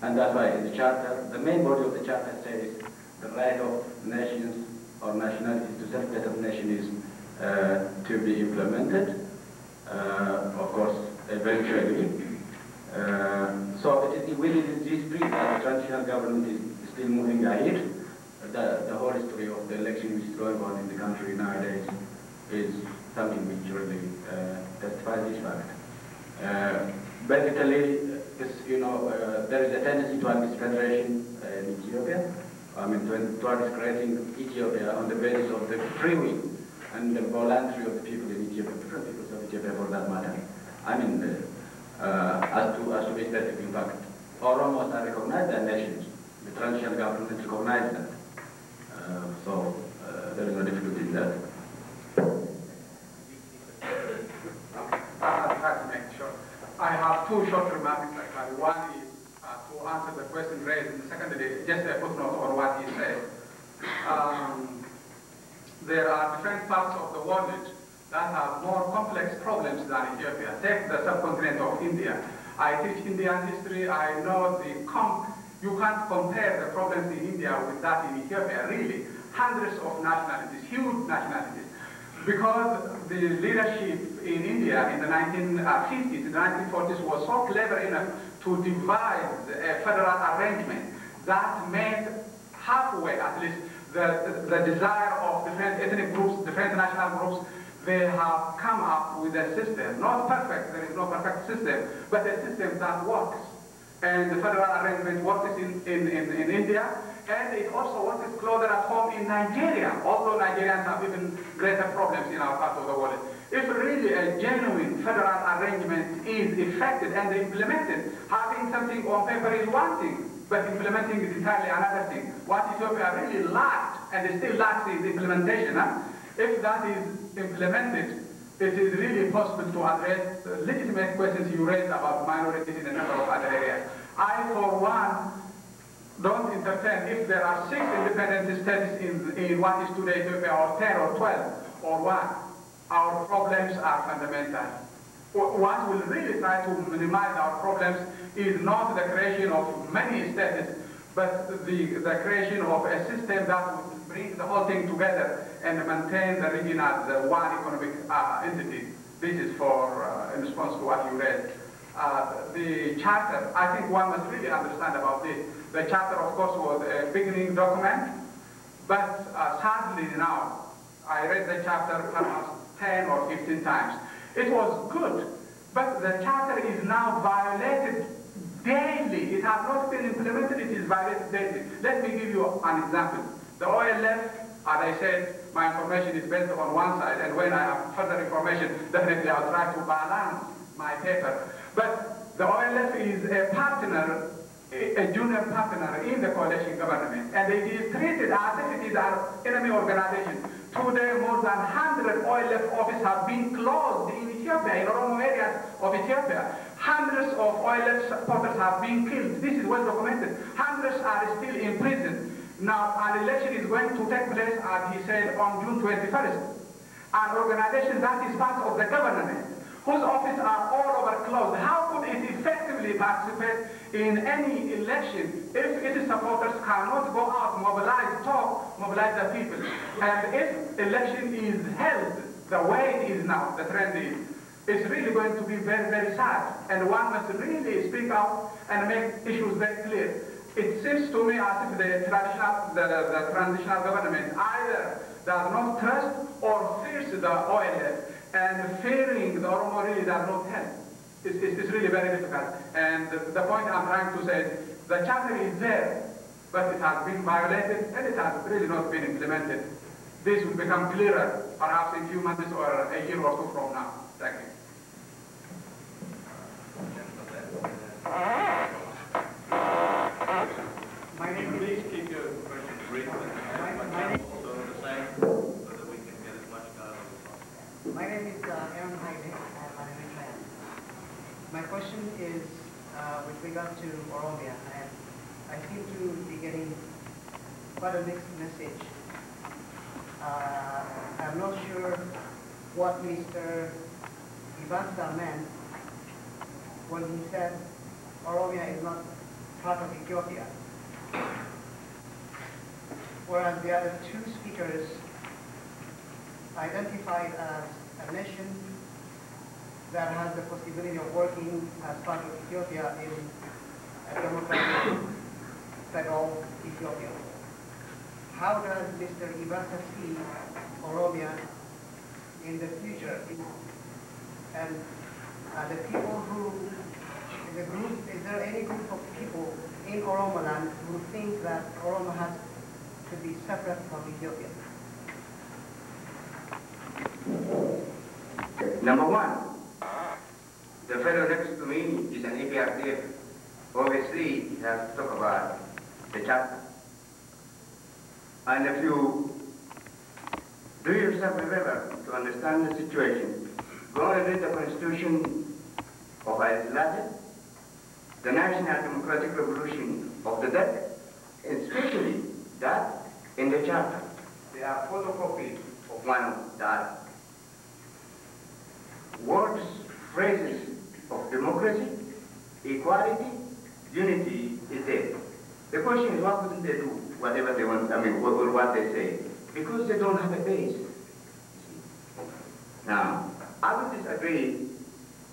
And that's why in the Charter, the main body of the Charter says the right of nations or nationalities to self-determination is to be implemented, of course, eventually. So it is within this brief that the transitional government is still moving ahead. The whole history of the election which is going on in the country nowadays is something which really testifies this fact. Basically, there is a tendency towards federation in Ethiopia. I mean, towards creating Ethiopia on the basis of the free will and the voluntary of the people in Ethiopia, different peoples of Ethiopia for that matter. I mean, as to be specific, in fact, Oromos are recognized as nations. The transitional government recognizes that. So there is no difficulty in that. I'll try to make sure. I have two short remarks. One is to answer the question raised, and secondly, just a footnote on what he said. there are different parts of the world that have more complex problems than Ethiopia. Take the subcontinent of India. I teach Indian history. I know you can't compare the problems in India with that in Ethiopia, really. Hundreds of nationalities, huge nationalities. Because the leadership in India in the 1950s, in the 1940s was so clever enough to devise a federal arrangement that made halfway, at least, the desire of different ethnic groups, different national groups. They have come up with a system, not perfect, there is no perfect system, but a system that works. And the federal arrangement works in India, and it also works closer at home in Nigeria, although Nigerians have even greater problems in our part of the world. If really a genuine federal arrangement is effected and implemented, having something on paper is one thing, but implementing is entirely another thing. What Ethiopia really lacked, and still lacks, is implementation. If that is implemented, it is really possible to address the legitimate questions you raised about minorities in a number of other areas. I, for one, don't entertain if there are 6 independent states in what is today Ethiopia, or 10 or 12 or 1. Our problems are fundamental. What will really try to minimize our problems is not the creation of many states, but the creation of a system that would bring the whole thing together and maintain the region as one economic entity. This is in response to what you read. The charter, I think one must really understand about this. The charter, of course, was a beginning document, but sadly now, I read the charter perhaps 10 or 15 times. It was good, but the charter is now violated daily. It has not been implemented, it is violated daily. Let me give you an example. The OLF, as I said, my information is based on one side, and when I have further information, definitely I'll try to balance my paper. But the OLF is a partner, a junior partner in the coalition government, and it is treated as if it is an enemy organization. Today, more than 100 OLF offices have been closed in Ethiopia, in Oromo areas of Ethiopia. Hundreds of OLF supporters have been killed. This is well documented. Hundreds are still in prison. Now, an election is going to take place, as he said, on June 21st. An organization that is part of the government, whose offices are all over closed. How could it effectively participate in any election if its supporters cannot go out, mobilize, talk, mobilize the people? And if election is held the way it is now, the trend is, it's really going to be very, very sad. And one must really speak out and make issues very clear. It seems to me as if the transitional government either does not trust or fears the OLF, and fearing the Oromo really does not help. It's really very difficult. And the point I'm trying to say is the charter is there, but it has been violated and it has really not been implemented. This will become clearer perhaps in a few months or a year or two from now. Thank you. My name is... Please keep your questions brief and also the same so that we can get as much dialogue as possible. My name is Aaron Heide. I'm an American. My question is with regard to Oromia, and I seem to be getting quite a mixed message. I'm not sure what Mr. Ivansa meant when he said Oromia is not part of Ethiopia. Whereas the other two speakers identified as a nation that has the possibility of working as part of Ethiopia in a democratic federal Ethiopia. How does Mr. Ibasa see Oromia in the future? And the people who, the group, is there any group of people in Oromo land who think that Oromo has to be separate from Ethiopia? Number one, the fellow next to me is an APRDF. Obviously, he has to talk about the chapter. And if you do yourself a favor to understand the situation, go and read the Constitution of Haile Selassie, the National Democratic Revolution of the decade, especially that in the charter. they are photocopies of one of the other. Words, phrases of democracy, equality, unity is there. The question is, why wouldn't they do whatever they want, or what they say? Because they don't have a base. Now, I would disagree.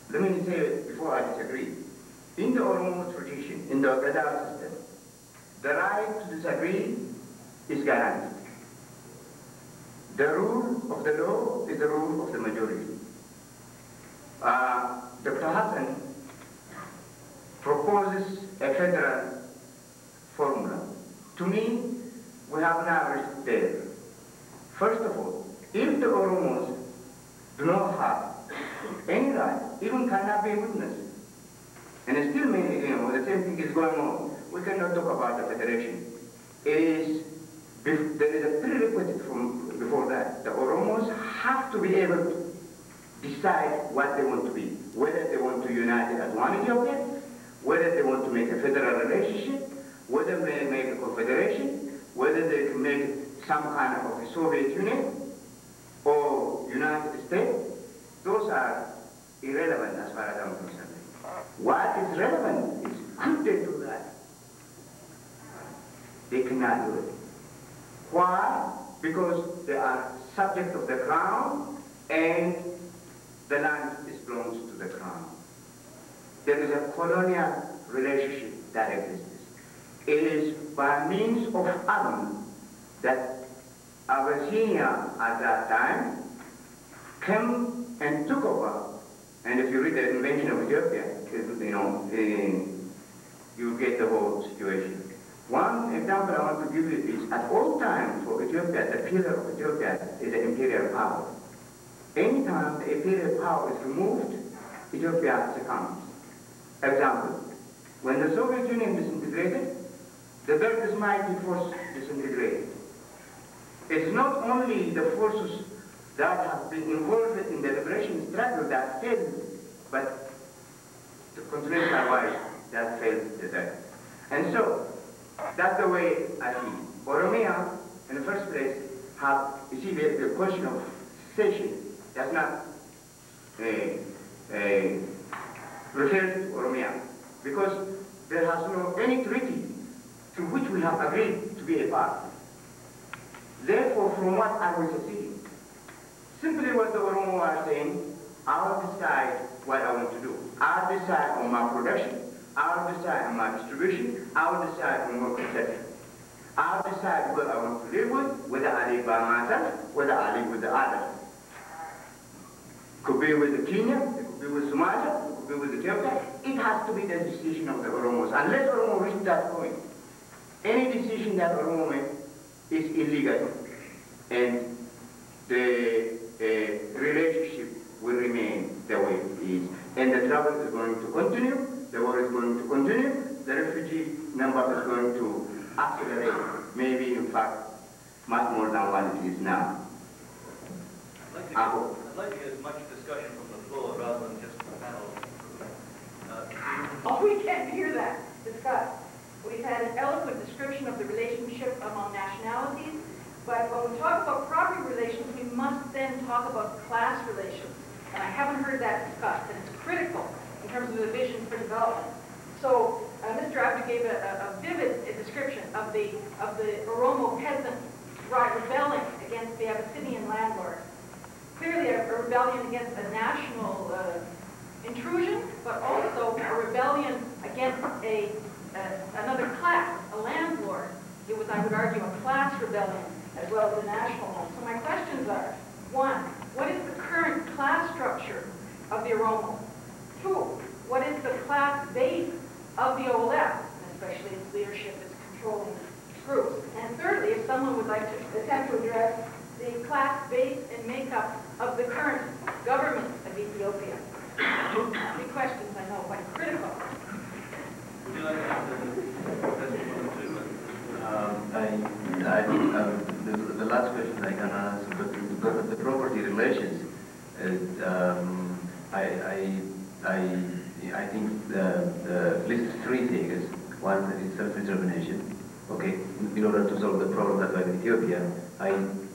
Let me say it before I disagree. In the Oromo tradition, in the Gadar system, the right to disagree is guaranteed. The rule of the law is the rule of the majority. Dr. Hassan proposes a federal formula. To me, we have now reached there. First of all, if the Oromos do not have any right, even cannot be witnessed, and still, the same thing is going on, we cannot talk about the federation. There is a prerequisite from before that. The Oromos have to be able to decide what they want to be, whether they want to unite as one Ethiopia, whether they want to make a federal relationship, whether they make a confederation, whether they can make some kind of a Soviet Union or United States. Those are irrelevant as far as I'm concerned. What is relevant is, could they do that? They cannot do it. Why? Because they are subject of the crown and the land belongs to the crown. There is a colonial relationship that exists. It is by means of Adam that Abyssinia at that time came and took over. And if you read the invention of Ethiopia, you get the whole situation. One example I want to give you is, at all times for Ethiopia, the pillar of Ethiopia is the imperial power. Anytime the imperial power is removed, Ethiopia succumbs. Example, when the Soviet Union disintegrated, the Berk's mighty force disintegrated. It's not only the forces that have been involved in the liberation struggle that failed, but the continental wise that failed the day. And so, that's the way I feel. Oromia, in the first place, you see, the question of secession does not refer to Oromia, because there has no any treaty to which we have agreed to be a part. Therefore, from what I was seceding, simply what the Oromo are saying, I'll decide what I want to do. I'll decide on my production. I'll decide on my distribution. I'll decide on my conception. I'll decide what I want to live with, whether I live by myself, whether I live with the others. Could be with Kenya, it could be with Somalia, it could be with Ethiopia. It has to be the decision of the Oromos. Unless Oromo reach that point, any decision that Oromo makes is illegal, and the relationship will remain the way it is. And the trouble is going to continue, the war is going to continue, the refugee number is going to accelerate, maybe in fact much more than what it is now. I'd like to get as much discussion from the floor rather than just the panel. Oh, we can't hear that discussed. We've had an eloquent description of the relationship among nationalities, but when we talk about property relations, we must then talk about class relations. And I haven't heard that discussed, and it's critical in terms of the vision for development. So Mr. Abdu gave a vivid description of the Oromo peasant rebelling against the Abyssinian landlord. Clearly a rebellion against a national intrusion, but also a rebellion against another class, a landlord. It was, I would argue, a class rebellion as well as a national one. So my questions are, one, what is the current class structure of the Oromo? Two, what is the class base of the OLF, and especially its leadership, its controlling groups? And thirdly, if someone would like to attempt to address the class base and makeup of the current government of Ethiopia. Three questions, I know, but critical. Would you like to answer I think the last question I can answer, but because of the property relations, I think the list three things. One is self-determination. Okay, in order to solve the problem that we have in Ethiopia, I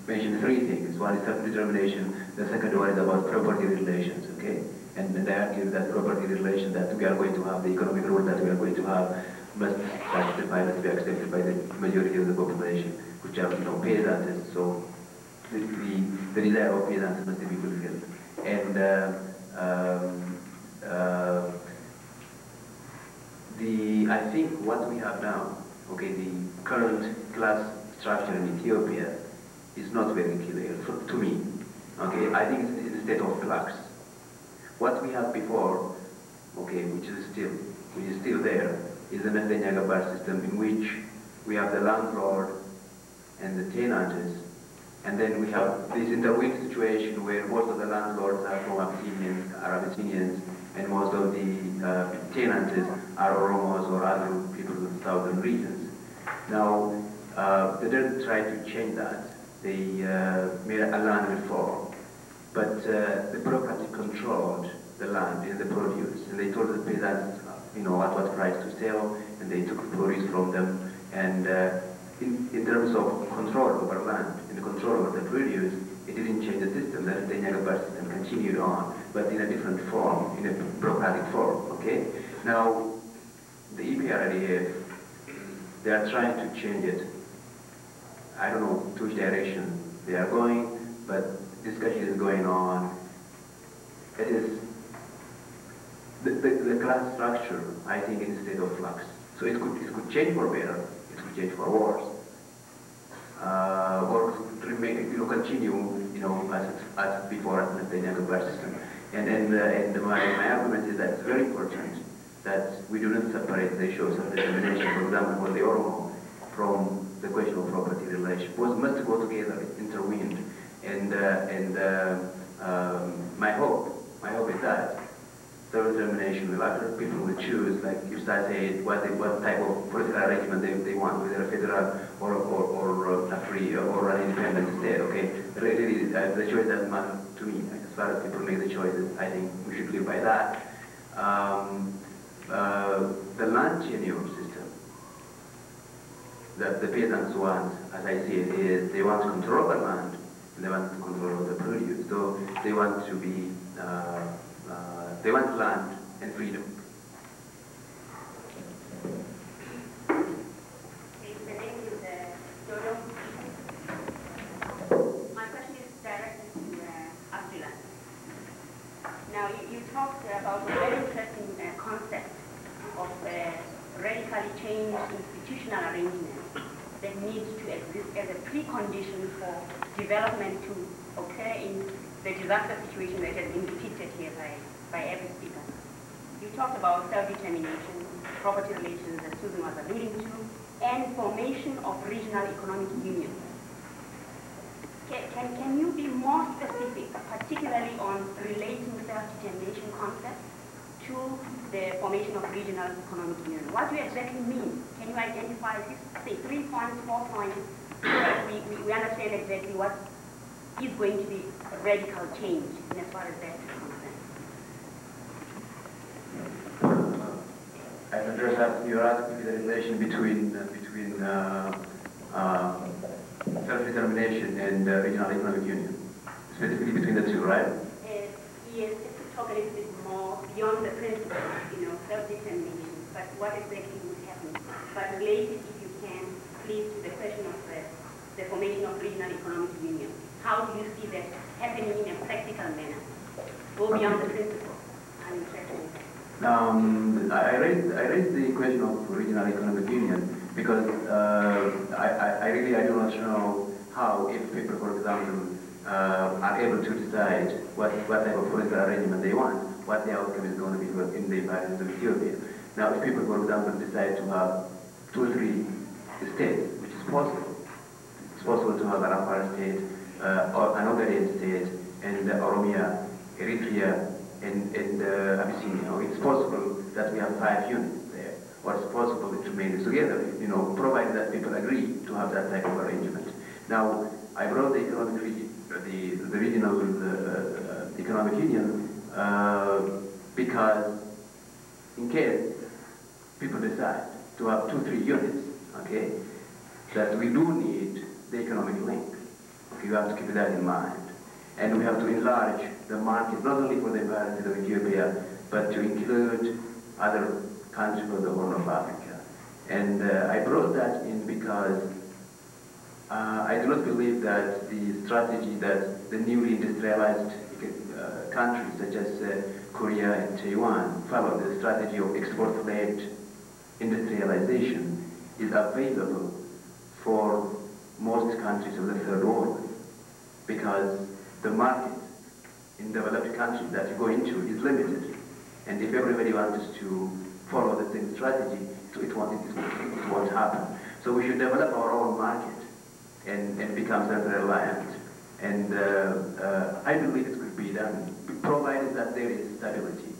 mentioned three things. One is self-determination, the second one is about property relations, okay? And I argue that property relations that we are going to have, the economic rule that we are going to have, must be accepted by the majority of the population, which are, peasants. So the desire of peasants must be fulfilled. And I think what we have now, okay, the current class structure in Ethiopia is not very clear to me. Okay, I think it's a state of flux. What we had before, okay, which is still there, is the Mestanyagabar system, in which we have the landlord and the tenants, and then we have this interweaved situation where most of the landlords are from Abyssinians, and most of the tenants are Oromos or other people of the southern regions. Now, they didn't try to change that. They made a land reform, but the property controlled the land and the produce, and they told the peasants, at what price to sell, and they took produce from them. And in terms of control over land and control over the produce, it didn't change the system. The Nyagabar system continued on, but in a different form, in a bureaucratic form. Okay. Now, the EPRDF, they are trying to change it. I don't know to which direction they are going, but discussion is going on. It is the class structure, I think, in a state of flux. So it could change for better, it could change for worse, or continue, as before as the Nyagabar system. And my argument is that it's very important that we do not separate the issues of determination, for example, for the Oromo, from the question of property relation. Both must go together, intertwined. And my hope is that self-determination will allow people will choose, like you said, what type of political arrangement they want, whether a federal or a free or an independent state. Okay, really, the choice doesn't matter to me. As far as people make the choices, I think we should live by that. The land tenure system that the peasants want, as I see it, is they want to control the land and they want to control the produce. So they want to be, they want land and freedom. My question is directed to Abdullah. Now, you talked about a very interesting concept of radically changed institutional arrangements that need to exist as a precondition for development to occur in the disaster situation that has been depicted here by every speaker. You talked about self-determination, property relations that Susan was alluding to, and formation of regional economic unions. Can you be more specific, particularly on relating self-determination concepts to the formation of regional economic union? What do you exactly mean? Can you identify, say, 3 points, 4 points, so that we understand exactly what is going to be a radical change in as far as that is concerned? I understand you're asking the relation between self-determination and regional economic union, specifically between the two, right? Yes, just to talk a little bit more beyond the principles, self-determination, but what exactly would happen. But related, if you can, please, to the question of the formation of regional economic union. How do you see that happening in a practical manner? Go beyond the principles. I'm interested in that. I raised the question of regional economic union because I do not know how, if people, for example, are able to decide what type of political arrangement they want, what the outcome is going to be in the environment of Ethiopia. Now, if people, for example, decide to have 2 or 3 states, which is possible, it's possible to have an Afar state, or an Ogaden state, and Oromia, Eritrea, and Abyssinia. It's possible that we have 5 units there, or it's possible to make this together, provided that people agree to have that type of arrangement. Now, I brought the economic the regional economic union because in case people decide to have 2 or 3 units, okay, that we do need the economic link. You have to keep that in mind. And we have to enlarge the market, not only for the environment of Ethiopia, but to include other countries from the Horn of Africa. And I brought that in because I do not believe that the strategy that the newly industrialized countries such as Korea and Taiwan follow, the strategy of export-led industrialization, is available for most countries of the third world, because the market in developed countries that you go into is limited. And if everybody wants to follow the same strategy, it won't happen. So we should develop our own market and become self-reliant. And I believe it could be done, provided that there is stability.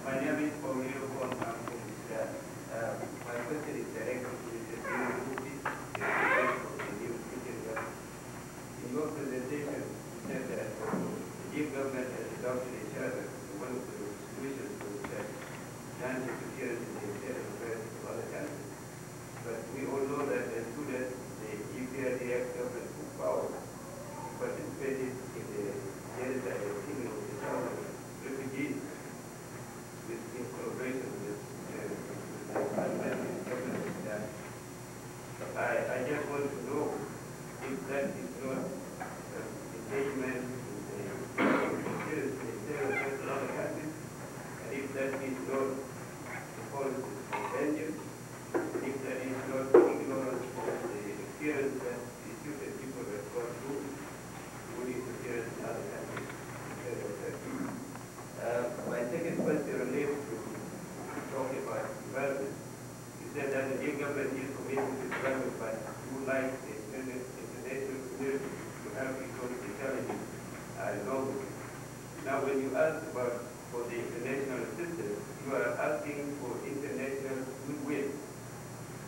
My name is Paulino Juan Marco. My question is directed to Mr. In your presentation, you said that if government has adopted a charter, one of the solutions was that non-interference in the external affairs of other countries. But we all know that as soon as the EPRDF government took power, participated in the genocide of killing of the thousands of refugees in collaboration with I just want to know if that is not engagement in the external affairs of other countries, and if that is not the policy of vengeance, and if that is not ignorance of the experience that the Ethiopian people have gone through with interference in other countries. My second question relates to talking about development. You said that the new government is committed to development, but you would like the international community to help because the challenges are enormous. Now, when you ask about for the international assistance, you are asking for international goodwill.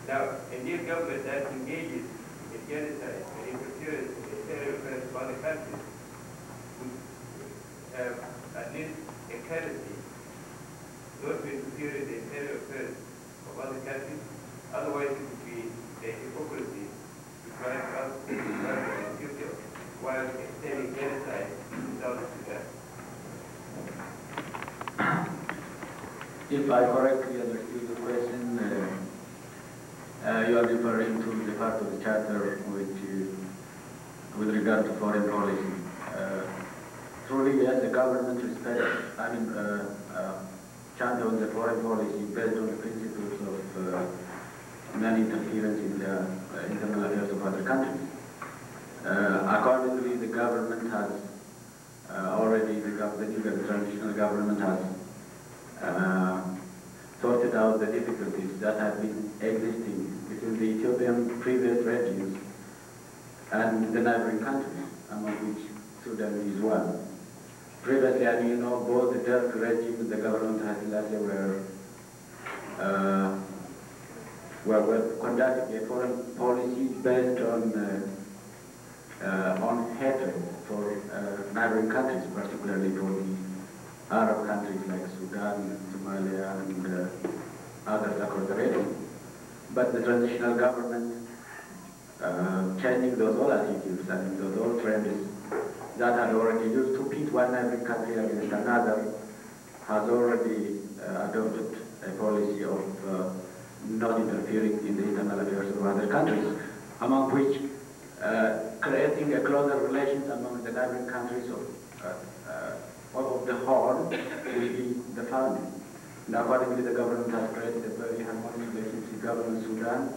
Now, a new government that engages in genocide and interference in the external affairs of other countries would have at least a courtesy not to interfere in the external affairs of other countries. Otherwise, it would be a hypocrisy to try to ask for development in Ethiopia while extending genocide in South Sudan. If I correctly understood the question, you are referring to the part of the charter which, with regard to foreign policy. Truly, yes, the government respects, champions the foreign policy based on the principles of non-interference in the internal affairs of other countries. Accordingly, the government has already, the new transitional government has sorted out the difficulties that have been existing between the Ethiopian previous regimes and the neighboring countries, among which Sudan is one. Previously, as you know, both the Derg regime and the government of Haile were conducting a foreign policy based on hatred for neighboring countries, particularly for the Arab countries like Sudan, Somalia, and others across the region. But the transitional government, changing those old attitudes and those old trends that had already used to pit one neighboring country against another, has already adopted a policy of not interfering in the internal affairs of other countries, among which creating a closer relations among the neighboring countries of the Horn will be the founding. And accordingly, the government has created a very harmonious relationship with the government of Sudan,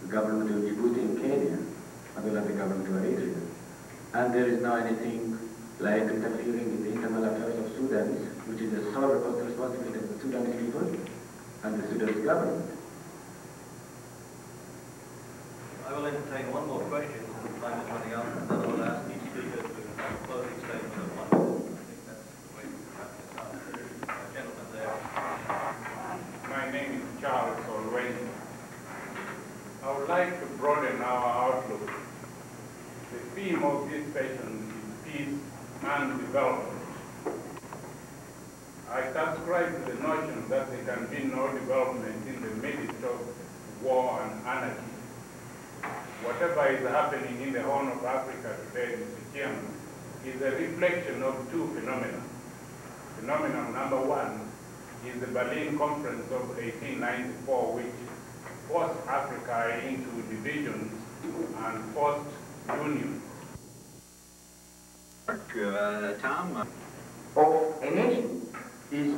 the government of Djibouti and Kenya, as well as the government of Eritrea. And there is now anything like interfering in the internal affairs of Sudan, which is the sole responsibility of the Sudanese people and the Sudanese government. I will entertain one more question, and time is running out, and then I will ask each speaker to have a closing statement of 1 minute. I think that's the way we wrap this up. Gentleman there. My name is Charles Olwezi. I would like to broaden our outlook. The theme of this session is peace and development. I subscribe to the notion that there can be no development development in the midst of war and anarchy. Whatever is happening in the Horn of Africa today, Mr. Chairman, is a reflection of two phenomena. Phenomenon number one is the Berlin Conference of 1894, which forced Africa into divisions and forced unions. Tom? Of a nation is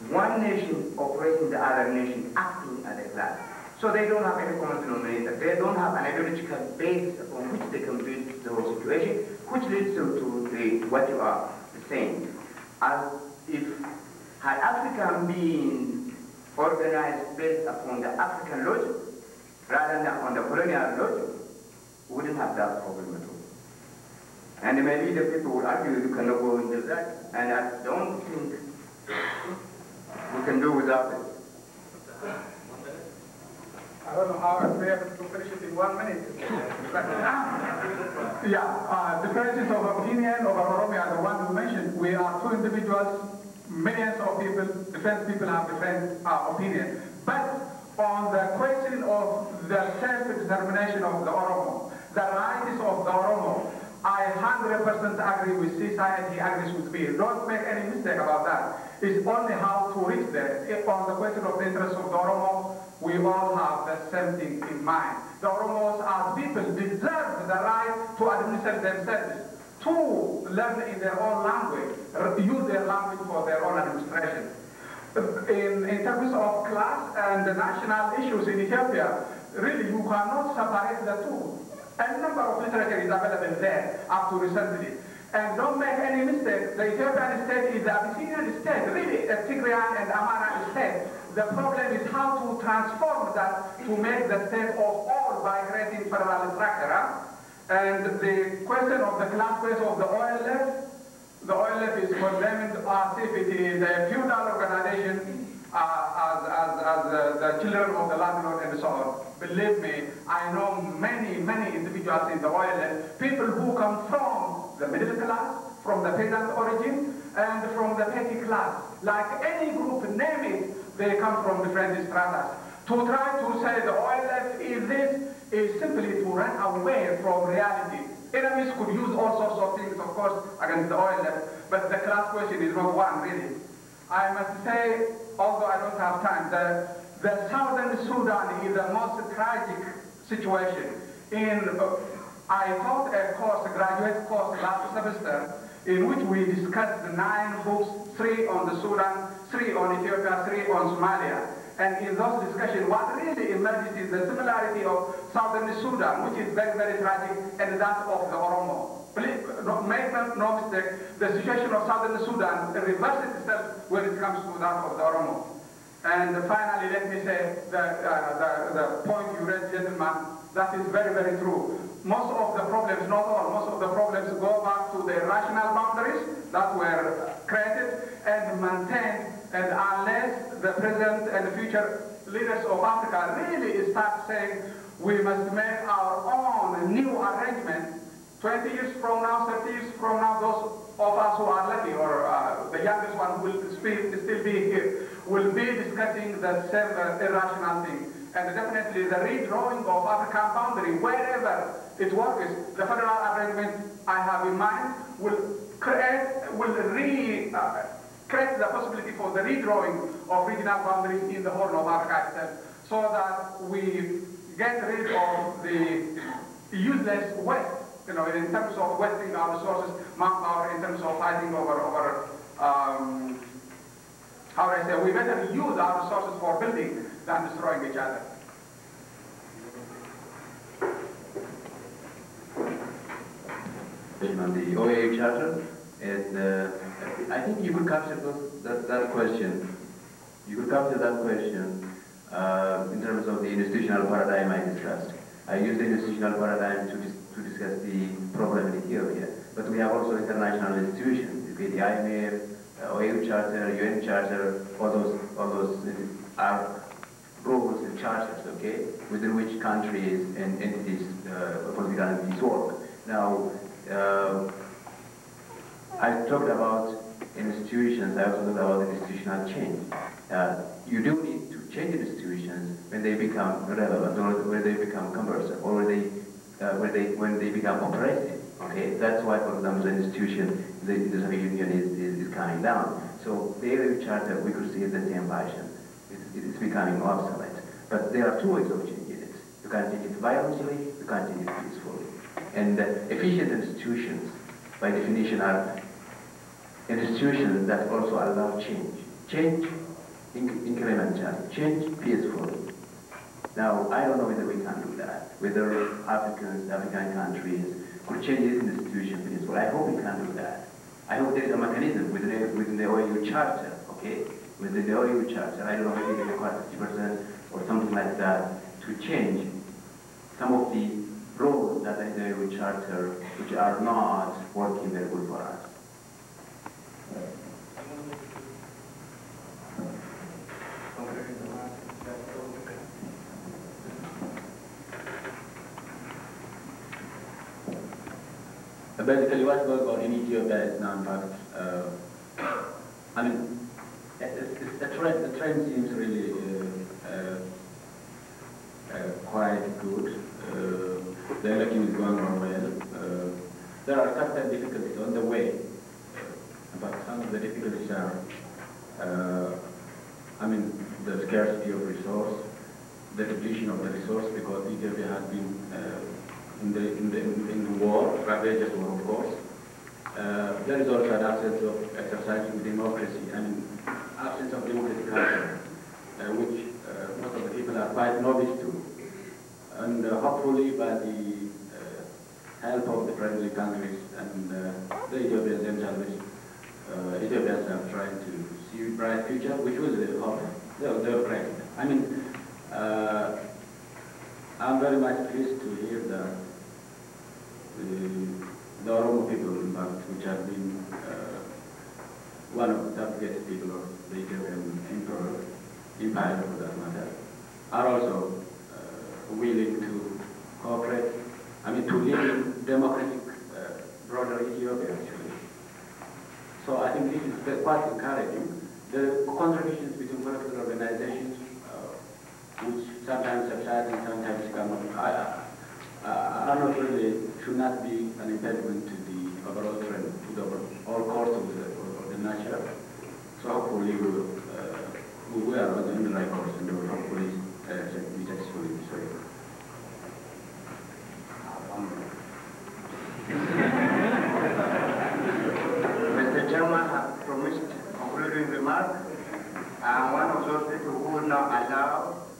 one nation operating the other nation acting as a class. So they don't have any common denominator. They don't have an ideological base on which they can build the whole situation, which leads to what you are saying. As if had Africa been organized based upon the African logic, rather than on the colonial logic, we wouldn't have that problem at all. And maybe the people would argue you cannot go into that, and I don't think we can do without it. I don't know how I'll be able to finish it in 1 minute. Differences of opinion over Oromia, the one you mentioned, we are two individuals, millions of people, different people have different opinion. But on the question of the self-determination of the Oromo, the rights of the Oromo, I 100% agree with Sisai and he agrees with me. Don't make any mistake about that. It's only how to reach there. If on the question of the interests of the Oromo, we all have the same thing in mind. The Oromos as people deserve the right to administer themselves, to learn in their own language, use their language for their own administration. In terms of class and the national issues in Ethiopia, really you cannot separate the two. A number of literature is available there up to recently. And don't make any mistake, the Ethiopian state is the Abyssinian state, really a Tigrayan and Amara state. The problem is how to transform that to make the state of all by creating federal structure. And the question of the class base of the OLF is condemned as if it is a feudal organization as the children of the landlord and so on. Believe me, I know many individuals in the OLF, people who come from the middle class, from the peasant origin, and from the petty class. Like any group, name it, they come from different stratas. To try to say the OLF is this, is simply to run away from reality. Enemies could use all sorts of things, of course, against the OLF, but the class question is not one, really. I must say, although I don't have time, the southern Sudan is the most tragic situation. I taught a graduate course last semester, in which we discussed the 9 books, 3 on the Sudan, 3 on Ethiopia, 3 on Somalia. And in those discussions, what really emerges is the similarity of southern Sudan, which is very tragic, and that of the Oromo. Please, make no mistake, the situation of southern Sudan reverses itself when it comes to that of the Oromo. And finally, let me say the point you raised, gentlemen, that is very true. Most of the problems, not all, most of the problems go back to the rational boundaries that were created and maintained, and unless the present and future leaders of Africa really start saying we must make our own new arrangement, 20 years from now, 30 years from now, those of us who are lucky, or the youngest one will still be here, will be discussing the same irrational thing. And definitely the redrawing of African boundary, wherever it works, the federal arrangement I have in mind will create the possibility for the redrawing of regional boundaries in the Horn of Africa itself, so that we get rid of the useless waste, in terms of wasting our resources, manpower, in terms of fighting over how do I say, we better use our resources for building than destroying each other. On the OAU Charter, and I think you could capture that question. You could capture that question in terms of the institutional paradigm I discussed. I used the institutional paradigm to discuss the problem in Ethiopia, but we have also international institutions, the IMF, OAU Charter, UN Charter, all those are rules and charters, okay, within which countries and entities, political entities work. Now, I talked about institutions, I also talked about institutional change. You do need to change institutions when they become relevant, or when they become cumbersome, or when they become oppressive. Okay, that's why, for example, the institution, the Soviet Union is coming down. So the AU Charter, we could see the same fashion. It's becoming obsolete. But there are two ways of changing it. You can change it violently, you can change it peacefully. And efficient institutions, by definition, are institutions that also allow change. Change incrementally, change peacefully. Now, I don't know whether we can do that, whether African countries could change these institutions peacefully. I hope we can do that. I hope there is a mechanism within the OAU Charter, okay? Within the OAU Charter, I don't know, maybe they require 50% or something like that, to change some of the roles that in the OAU Charter which are not working very good for us. Basically, what's going on in Ethiopia is now, in fact, I mean, the trend seems really quite good. The election is going on well. There are certain difficulties on the way, but some of the difficulties are, I mean, the scarcity of resource, the depletion of the resource, because Ethiopia has been in the war, ravages war, of course. There is also an absence of exercising democracy, and absence of democratic culture, which most of the people are quite novice to. And hopefully by the help of the friendly countries and the Ethiopians themselves, Ethiopians are trying to see a bright future, which was the hope, their president. I mean, I'm very much pleased to hear that the Oromo people, in fact, which have been one of the subjugated people of the Ethiopian empire, for that matter, are also willing to cooperate, I mean, to live in democratic, broader Ethiopia, actually. So I think this is quite encouraging. The contributions between political organizations, which sometimes subside and sometimes come up, are not really, should not be an impediment to the overall trend, to the overall course of the nature. So hopefully we are on the right course, and we will hopefully be successful in this way. Mr. Chairman has promised concluding remarks. I'm one of those people who will not allow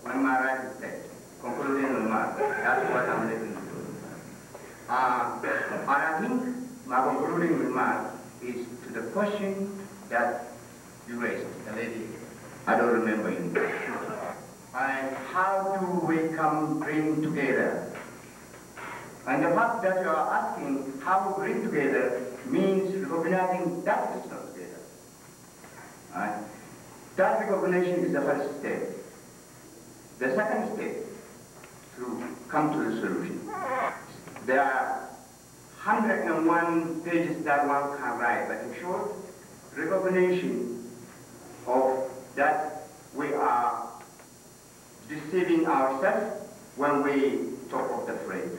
when my right is set. Concluding remarks. That's what I'm letting you do. And I think my concluding remark is to the question that you raised, the lady, I don't remember in English. And how do we bring together? And the fact that you are asking how we bring together means recognizing that it's not together. Right? That recognition is the first step. The second step to come to the solution. There are 101 pages that one can write, but in short, recognition of that we are deceiving ourselves when we talk of the phrase,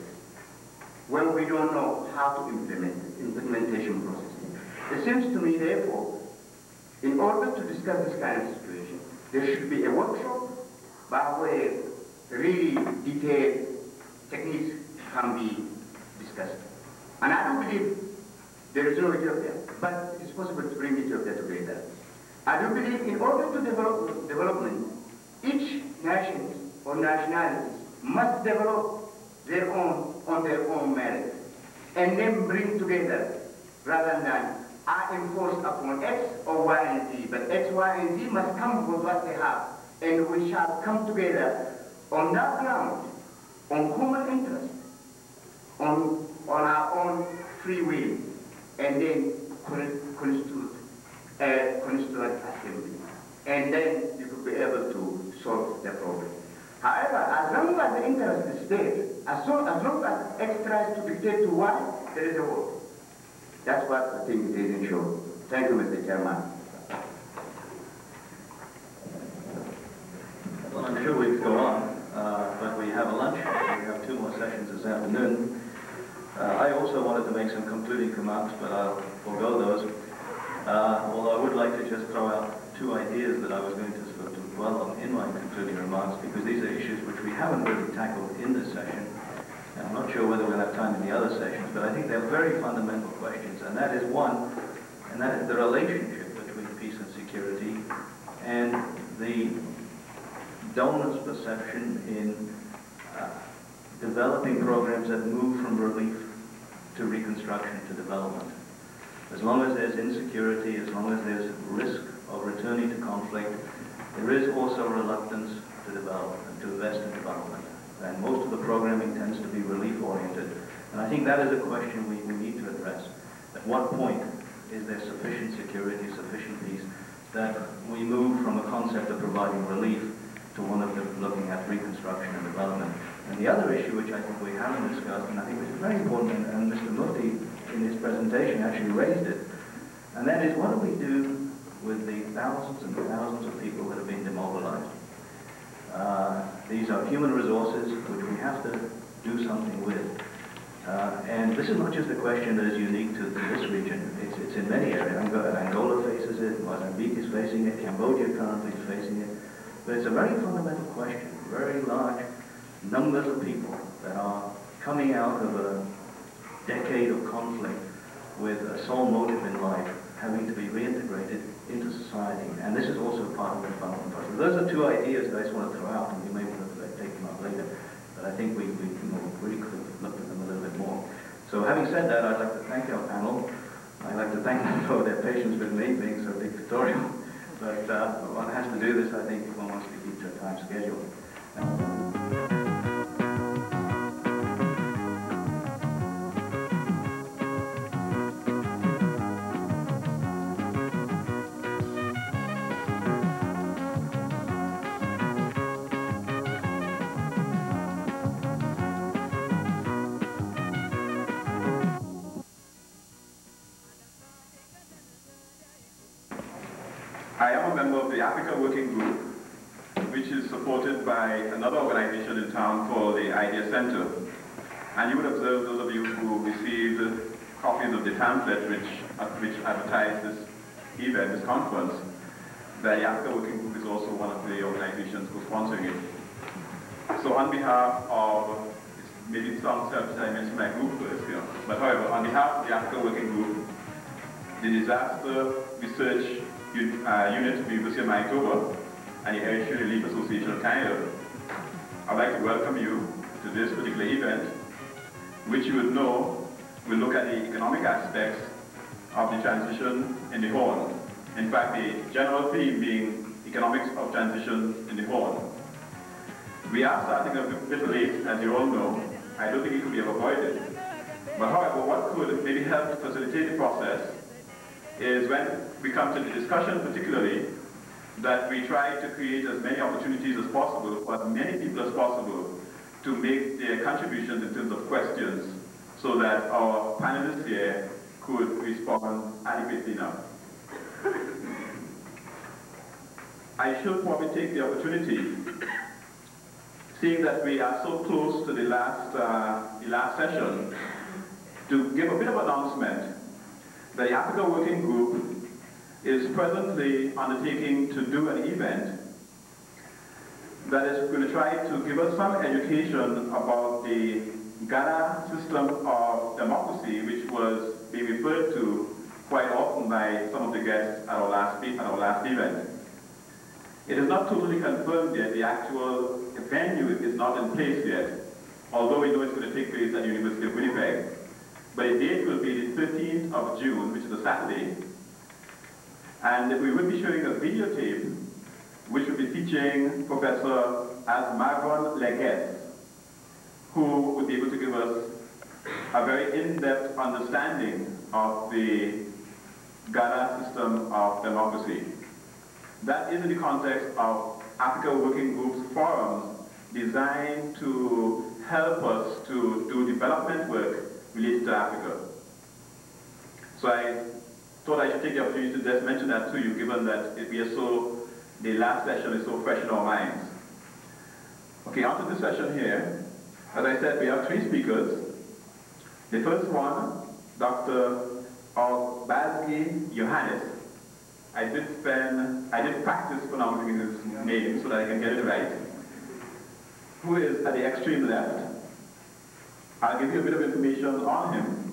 when we don't know how to implement it, implementation process. It seems to me, therefore, in order to discuss this kind of situation, there should be a workshop by where really detailed techniques can be discussed. And I do believe there is no Ethiopia, but it is possible to bring Ethiopia together. I do believe in order to develop development, each nation or nationalities must develop their own on their own merit, and then bring together rather than I enforce upon X or Y and Z, but X, Y, and Z must come with what they have, and we shall come together on that ground, on common interest, on our own free will, and then constitute a constituent assembly. And then you could be able to solve the problem. However, as long as the interest is there, as long as X tries to dictate to Y, there is a war. That's what I think it is in short. Thank you, Mr. Chairman. sessions this afternoon. I also wanted to make some concluding remarks, but I'll forego those. Although I would like to just throw out two ideas that I was going to sort of dwell on in my concluding remarks, because these are issues which we haven't really tackled in this session. And I'm not sure whether we'll have time in the other sessions, but I think they're very fundamental questions, and that is one, and that is the relationship between peace and security, and the donors' perception in developing programs that move from relief to reconstruction to development. As long as there's insecurity, as long as there's risk of returning to conflict, there is also reluctance to develop and to invest in development. And most of the programming tends to be relief-oriented. And I think that is a question we need to address. At what point is there sufficient security, sufficient peace, that we move from a concept of providing relief to one of looking at reconstruction and development? And the other issue, which I think we haven't discussed, and I think which is very important, and Mr. Mufti in his presentation actually raised it, and that is, what do we do with the thousands and thousands of people that have been demobilized? These are human resources which we have to do something with. And this is not just a question that is unique to this region. It's in many areas. Angola faces it, Mozambique is facing it, Cambodia currently is facing it. But it's a very fundamental question. Very large numbers of people that are coming out of a decade of conflict with a sole motive in life, having to be reintegrated into society. And this is also part of the development process. Those are two ideas that I just want to throw out, and you may want to take them up later. But I think we really could have looked at them a little bit more. So having said that, I'd like to thank our panel. I'd like to thank them for their patience with me being so dictatorial. But one has to do this, I think, if one wants to keep to a time schedule. I am a member of the Africa Working Group, which is supported by another organization in town called the Idea Center. And you would observe, those of you who received copies of the pamphlet which advertised this event, this conference, that the Africa Working Group is also one of the organizations who are sponsoring it. So on behalf of, maybe it sounds selfish I mentioned my group first here, but however, on behalf of the Africa Working Group, the Disaster Research Unit of the University of Manitoba and the Eritrean Relief Association of Canada, I'd like to welcome you to this particular event, which you would know will look at the economic aspects of the transition in the Horn. In fact, the general theme being economics of transition in the Horn. We are starting a bit late, as you all know. I don't think it could be avoided. But however, what could maybe help to facilitate the process is when we come to the discussion particularly, that we try to create as many opportunities as possible for as many people as possible to make their contributions in terms of questions so that our panelists here could respond adequately enough. I should probably take the opportunity, seeing that we are so close to the last session, to give a bit of announcement. The Africa Working Group is presently undertaking to do an event that is going to try to give us some education about the Ghana system of democracy, which was being referred to quite often by some of the guests at our last event. It is not totally confirmed yet. The actual venue is not in place yet, although we know it's going to take place at the University of Winnipeg. But the date will be the 13th of June, which is a Saturday. And we will be showing a videotape which will be featuring Professor Asmagron Leges, who will be able to give us a very in-depth understanding of the Ghana system of democracy. That is in the context of Africa Working Group's forums designed to help us to do development work related to Africa. So I thought I should take the opportunity to just mention that to you, given that the last session is so fresh in our minds. Okay, on to this session here. As I said, we have 3 speakers. The first one, Dr. Orbazgi Johannes. I did practice pronouncing his name so that I can get it right, who is at the extreme left. I'll give you a bit of information on him.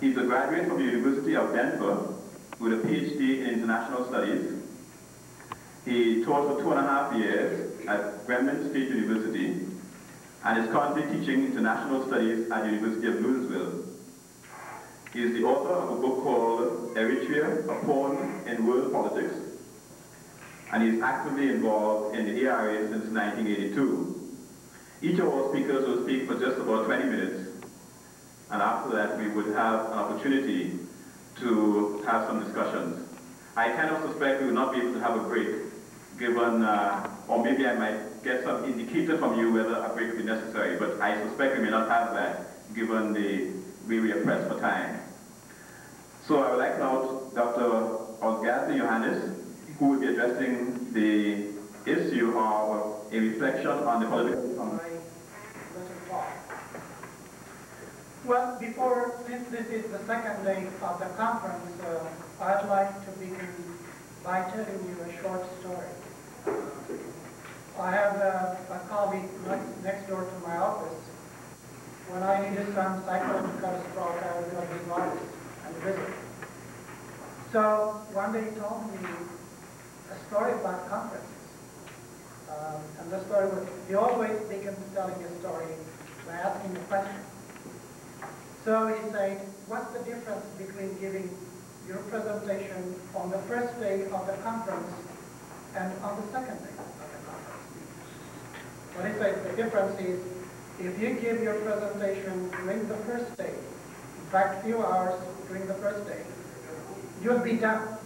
He's a graduate from the University of Denver with a PhD in international studies. He taught for 2.5 years at Greenwich State University and is currently teaching international studies at the University of Louisville. He is the author of a book called Eritrea, a Pawn in World Politics, and he is actively involved in the ERA since 1982. Each of our speakers will speak for just about 20 minutes, and after that we would have an opportunity to have some discussions. I kind of suspect we will not be able to have a break, given, or maybe I might get some indicator from you whether a break will be necessary, but I suspect we may not have that, given the way we are pressed for time. So I would like now Dr. Orbazgi Johannes, who will be addressing the issue of a reflection on the political... Well, since this is the second day of the conference, I'd like to begin by telling you a short story. I have a colleague next door to my office. When I needed some psychological support, I would go to his office and visit. So one day he told me a story about conferences. And the story was, he always begins telling a story by asking a question. So he said, what's the difference between giving your presentation on the first day of the conference and on the second day of the conference? What he said, the difference is, if you give your presentation during the first day, in fact, few hours during the first day, you'll be done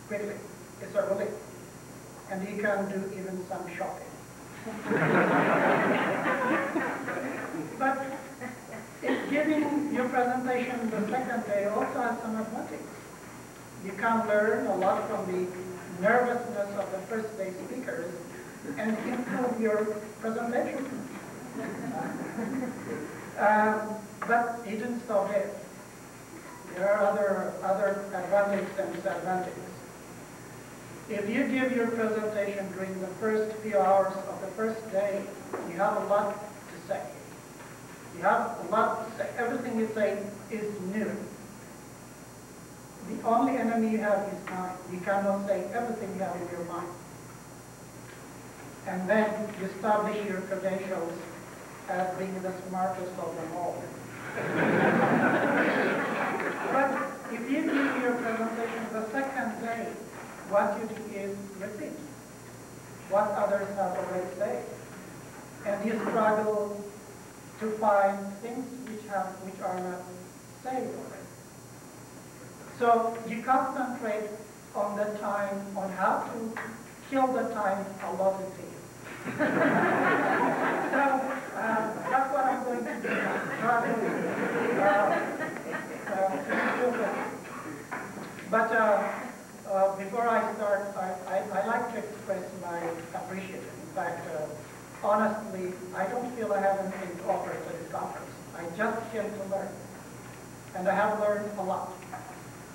quickly. It's a relief. And you can do even some shopping. But if giving your presentation the second day also has some advantage. You can learn a lot from the nervousness of the first day speakers and improve your presentation. But it didn't stop there. There are other advantages and disadvantages. If you give your presentation during the first few hours of the first day, you have a lot to say. You have a lot to say. Everything you say is new. The only enemy you have is mind. You cannot say everything you have in your mind. And then you establish your credentials as being the smartest of them all. But if you give your presentation the second day, what you do is repeat what others have already said. And you struggle to find things which are not said already. So you concentrate on the time, on how to kill the time allotted to you. So that's what I'm going to do now. But before I start, I like to express my appreciation. In fact, honestly, I don't feel I have anything to offer to this conference. I just came to learn. And I have learned a lot.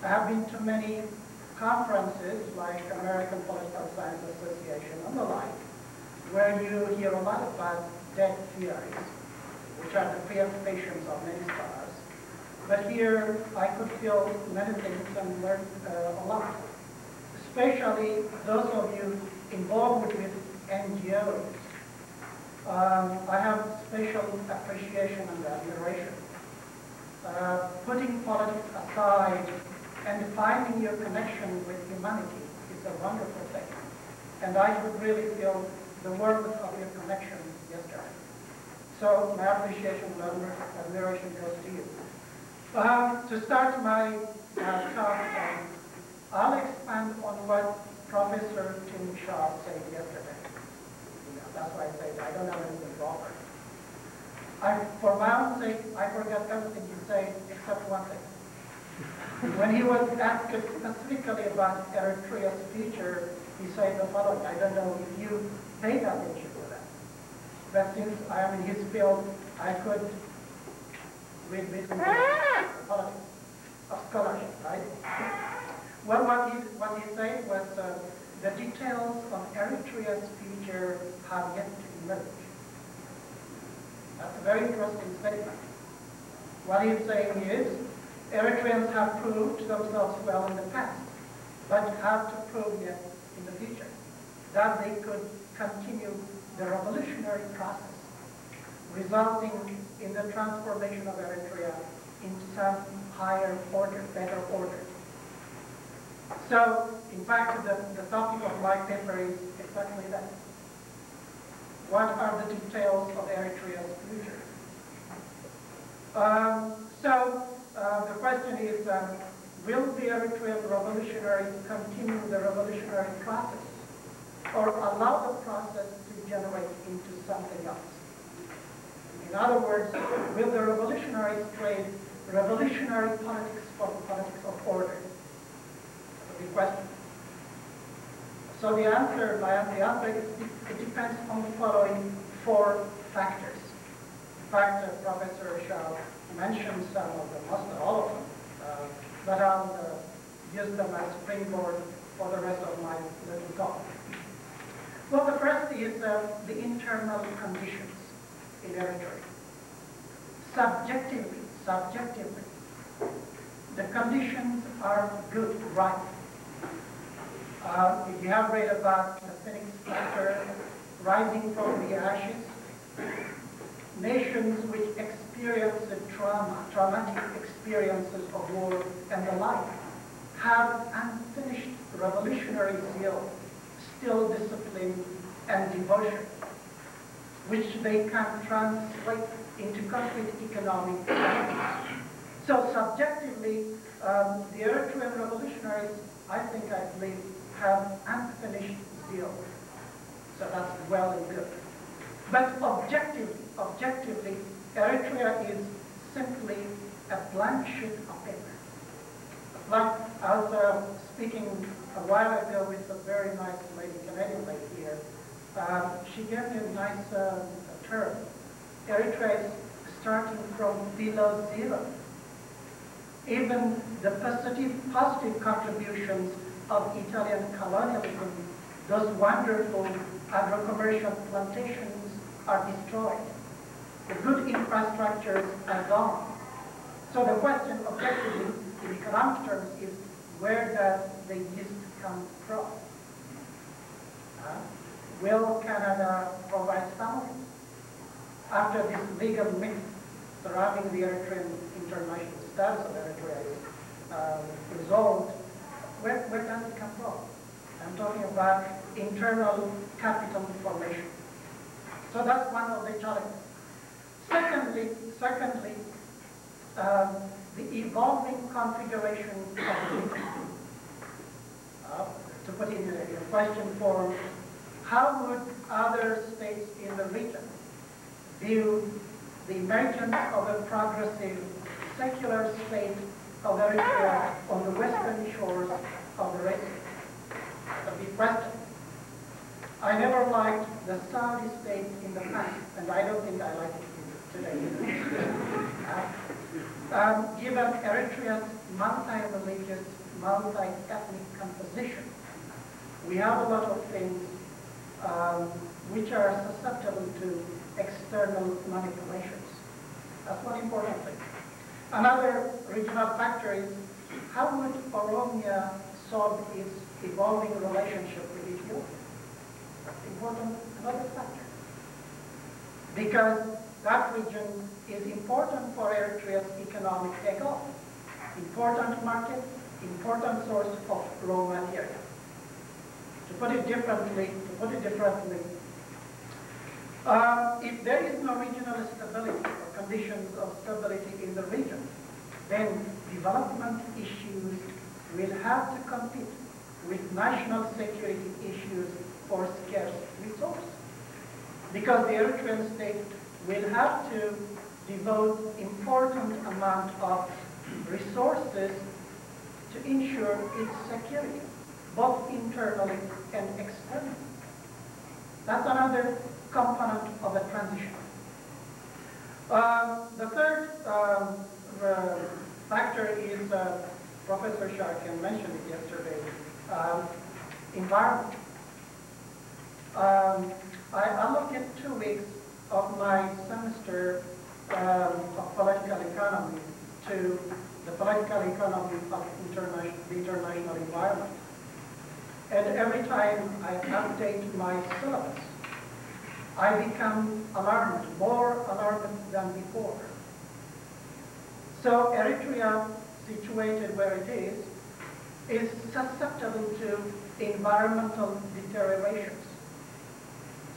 I have been to many conferences like American Political Science Association and the like, where you hear a lot about dead theories, which are the preoccupations of many scholars. But here I could feel many things and learn a lot. Especially those of you involved with NGOs. I have special appreciation and admiration. Putting politics aside and finding your connection with humanity is a wonderful thing. And I could really feel the warmth of your connection yesterday. So my appreciation and admiration goes to you. To start my talk, I'll expand on what Professor Tim Shaw said yesterday. That's why I said I don't have anything to offer. For my own sake, I forgot everything he said except one thing. When he was asked specifically about Eritrea's future, he said the following. I don't know if you paid attention to that. but since I am in his field, I could read between the politics of scholarship, right? Well, what he said was the details of Eritrea's future have yet to emerge. That's a very interesting statement. What he's saying is, Eritreans have proved themselves well in the past, but have to prove yet in the future that they could continue the revolutionary process, resulting in the transformation of Eritrea into some higher order, better order. So, in fact, the topic of my paper is exactly that. What are the details of Eritrea's future? The question is, will the Eritrean revolutionaries continue the revolutionary process or allow the process to generate into something else? In other words, will the revolutionaries trade revolutionary politics for politics of order? That's a big question. So the answer is it depends on the following 4 factors. In fact, Professor Shah mentioned some of them, most all of them, but I'll use them as springboard for the rest of my little talk. Well, the first is the internal conditions in Eritrea. Subjectively, the conditions are good, right? If you have read about the Phoenix factor rising from the ashes, nations which experience the traumatic experiences of war and the like, have unfinished revolutionary zeal, still discipline and devotion, which they can translate into concrete economic benefits. So subjectively, the Eritrean revolutionaries, I believe, have unfinished zeal. So that's well and good. But objectively, Eritrea is simply a blank sheet of paper. Like I was speaking a while ago with a very nice lady, Canadian lady here. She gave me a nice term. Eritrea is starting from below zero. Even the positive contributions of Italian colonialism, those wonderful agro-commercial plantations are destroyed. The good infrastructures are gone. So the question objectively in economic terms is, where does the yeast come from? Will Canada provide some of it? After this legal myth surrounding the Eritrean international status of Eritrea is resolved, where does it come from? I'm talking about internal capital formation. So that's one of the challenges. Secondly, the evolving configuration of the region. To put it in a question form, how would other states in the region view the emergence of a progressive secular state of Eritrea on the western shores of the Red Sea? That's a big question. I never liked the Saudi state in the past, and I don't think I like it today either. Given Eritrea's multi-religious, multi-ethnic composition, we have a lot of things which are susceptible to external manipulations. That's one important thing. Another regional factor is, how would Oromia solve its evolving relationship with Ethiopia? That's important, another factor. Because that region is important for Eritrea's economic takeoff. Important market, important source of raw material. To put it differently, if there is no regional stability or conditions of stability in the region, then development issues will have to compete with national security issues for scarce resources. Because the Eritrean state will have to devote important amount of resources to ensure its security, both internally and externally. That's another component of a transition. The third factor is, Professor Sharkin mentioned it yesterday, environment. I allocate 2 weeks of my semester of political economy to the political economy of the international environment. And every time I update my syllabus, I become alarmed, more alarmed than before. So Eritrea, situated where it is susceptible to environmental deteriorations.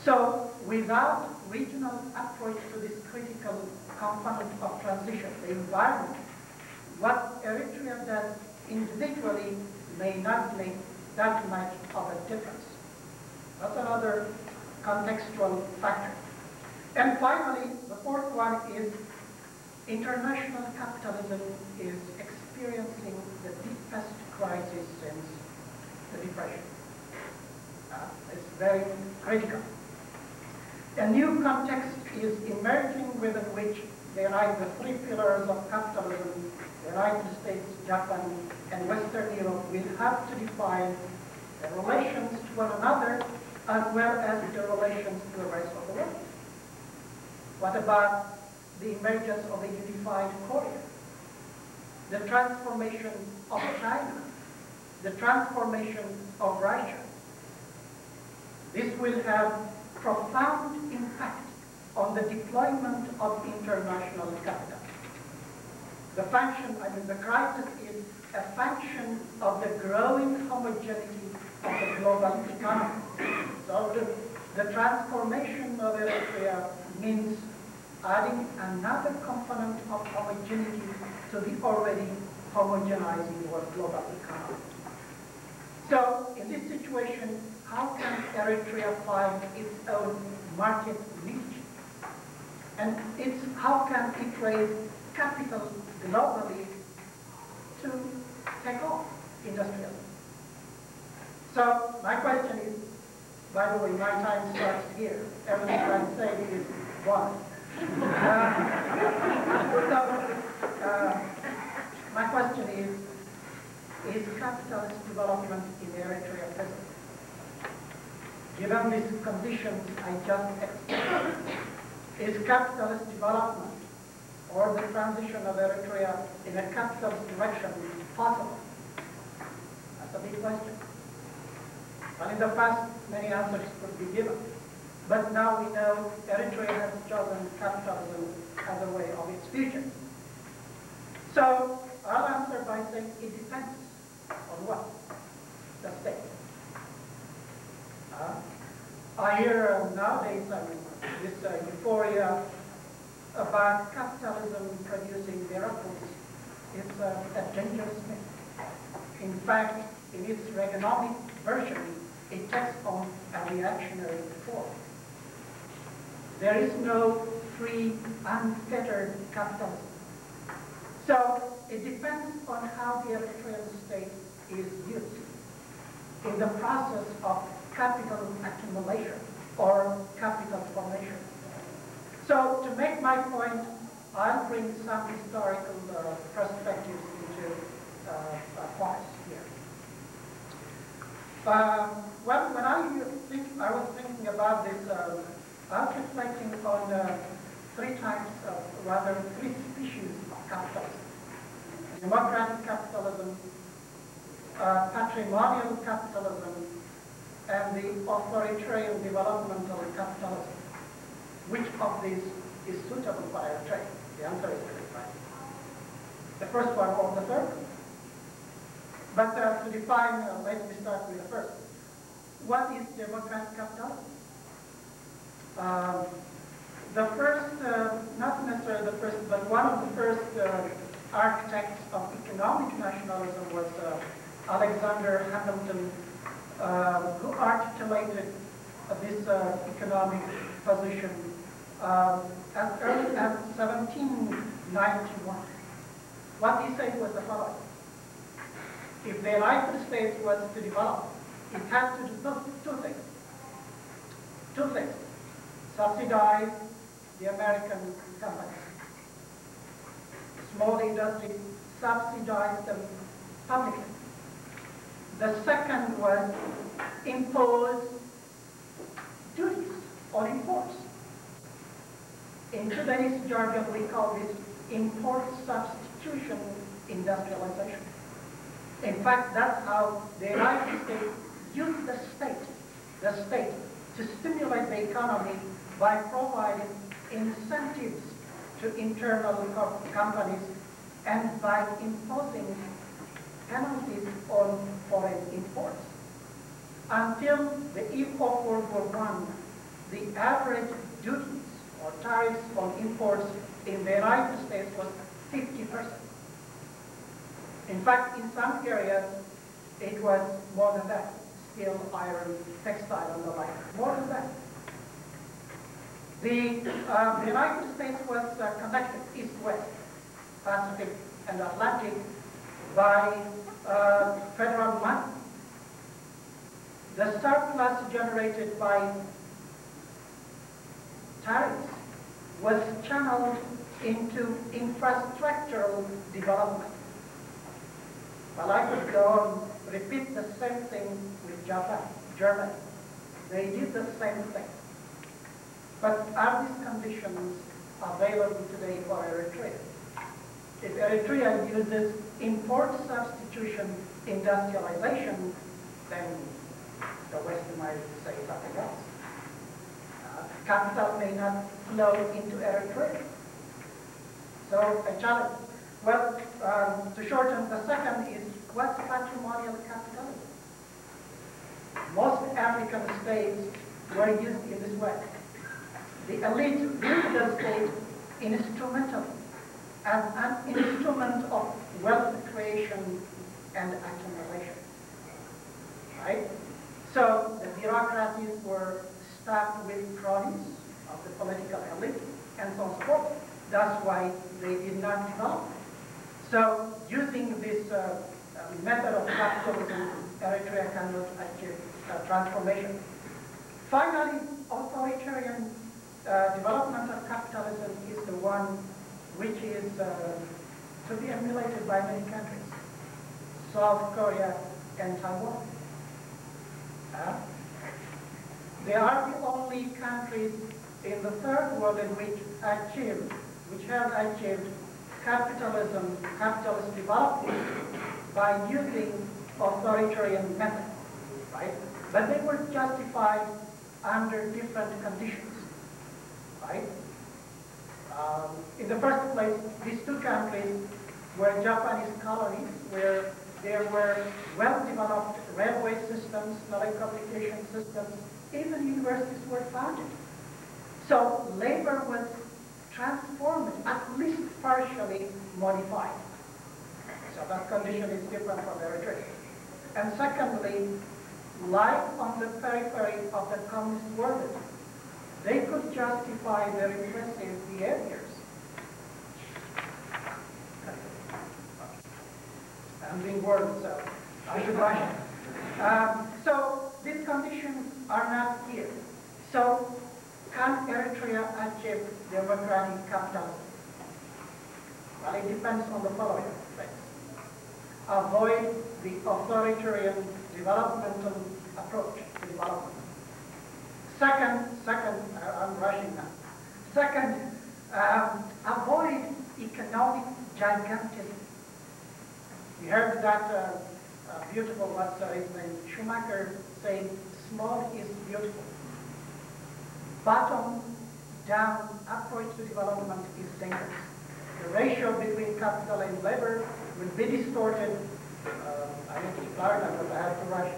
So without regional approach to this critical component of transition, the environment, what Eritrea does individually may not make that much of a difference. That's another contextual factor. And finally, the fourth one is international capitalism is experiencing the deepest crisis since the Depression. It's very critical. A new context is emerging within which there are the 3 pillars of capitalism. The United States, Japan, and Western Europe will have to define the relations to one another as well as the relations to the rest of the world. What about the emergence of a unified Korea? The transformation of China? The transformation of Russia? This will have profound impact on the deployment of international capital. The crisis is a function of the growing homogeneity of the global economy. So the transformation of Eritrea means adding another component of homogeneity to the already homogenizing global economy. So in this situation, how can Eritrea find its own market niche? And how can it raise capital globally to take off industrially? So my question is, by the way, my time starts here. Everything I say is why. My question is capitalist development in Eritrea present? Given these conditions I just explained, is capitalist development or the transition of Eritrea in a capitalist direction possible? That's a big question. Well, in the past, many answers could be given. But now we know Eritrea has chosen capitalism as a way of its future. So I'll answer by saying it depends on what? The state. I hear nowadays this euphoria about capitalism producing miracles. It's a dangerous myth. In fact, in its Reaganomic version, it takes on a reactionary form. There is no free, unfettered capitalism. So it depends on how the Eritrean state is used in the process of capital accumulation or capital formation. So to make my point, I'll bring some historical perspectives into points here. Well, when I was thinking about this, I was reflecting on 3 types of, rather 3 species of capitalism. Democratic capitalism, patrimonial capitalism, and the authoritarian developmental capitalism. Which of these is suitable for Eritrea? The answer is clear, right? The first one or the third? But to define, let me start with the first. What is democratic capitalism? The first, not necessarily the first, but one of the first architects of economic nationalism was Alexander Hamilton, who articulated this economic position as early as 1791. What he said was the following. If the United States was to develop, it had to do 2 things. 2 things. Subsidize the American companies. Small industry subsidized them publicly. The second was impose duties on imports. In today's jargon, we call this import substitution industrialization. In fact, that's how the United States used the state to stimulate the economy by providing incentives to internal companies and by imposing penalties on foreign imports. Until the eve of World War I, the average duties or tariffs on imports in the United States was 50%. In fact, in some areas, it was more than that. Steel, iron, textile, and the like. More than that. The United States was connected east-west, Pacific and Atlantic, by federal money. The surplus generated by tariffs was channeled into infrastructural development. Well, I could go on, repeat the same thing with Japan, Germany. They did the same thing. But are these conditions available today for Eritrea? If Eritrea uses import substitution industrialization, then the West might say something else. Capital may not flow into Eritrea. So a challenge. Well, to shorten, the second is what's patrimonial capitalism? Most African states were used in this way. The elite viewed the state instrumentally as an instrument of wealth creation and accumulation. Right? So the bureaucracies were staffed with cronies of the political elite and so on and so forth. That's why they did not develop. So using this method of capitalism, Eritrea cannot achieve transformation. Finally, authoritarian development of capitalism is the one which is to be emulated by many countries. South Korea and Taiwan. They are the only countries in the third world in which have achieved capitalism, capitalist development by using authoritarian methods, right? But they were justified under different conditions, right? In the first place, these two countries were Japanese colonies where there were well-developed railway systems, telecommunication systems, even universities were founded. So labor was transformed, at least partially modified. So that condition is different from Eritrea. And secondly, life on the periphery of the communist world, they could justify their repressive behaviors. I'm being warned, so I should rush. So these conditions are not here. So can Eritrea achieve democratic capitalism? Well, it depends on the following things. Avoid the authoritarian developmental approach to development. Second, I'm rushing now. Second, avoid economic gigantism. You heard that beautiful, what's his name, Schumacher saying, small is beautiful. Bottom down approach to development is dangerous. The ratio between capital and labor will be distorted. I need to start, but I have to rush.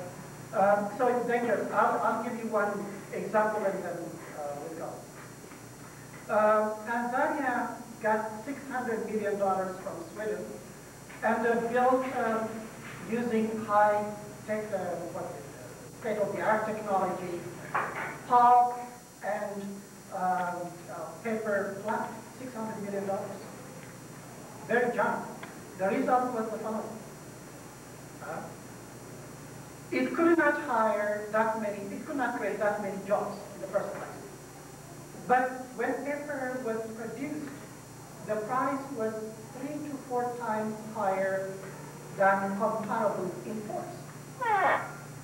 So it's dangerous. I'll give you one example and then we'll go. Tanzania got $600 million from Sweden and built using high-tech, state-of-the-art technology, pulp and paper plant, $600 million. Very young. The result was the following. It could not hire that many, it could not create that many jobs in the first place. But when paper was produced, the price was 3 to 4 times higher than comparable imports.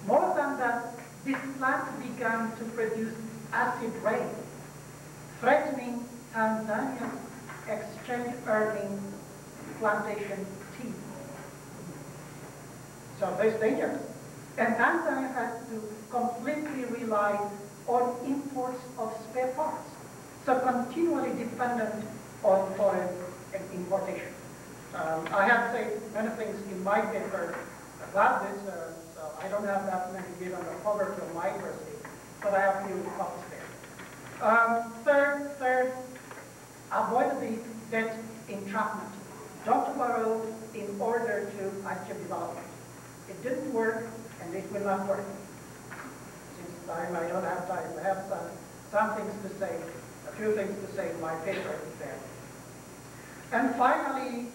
More than that, this plant began to produce acid rain, threatening Tanzania's exchange-earning plantation tea. So very dangerous. And Tanzania had to completely rely on imports of spare parts, so continually dependent on foreign importation. I have said many things in my paper about this, so I don't have that many given the poverty of my university, but I have a few copies there. Third, avoid the debt entrapment. Don't borrow in order to achieve development. It didn't work, and it will not work. Since I don't have time, I have some things to say, a few things to say in my paper there. And finally,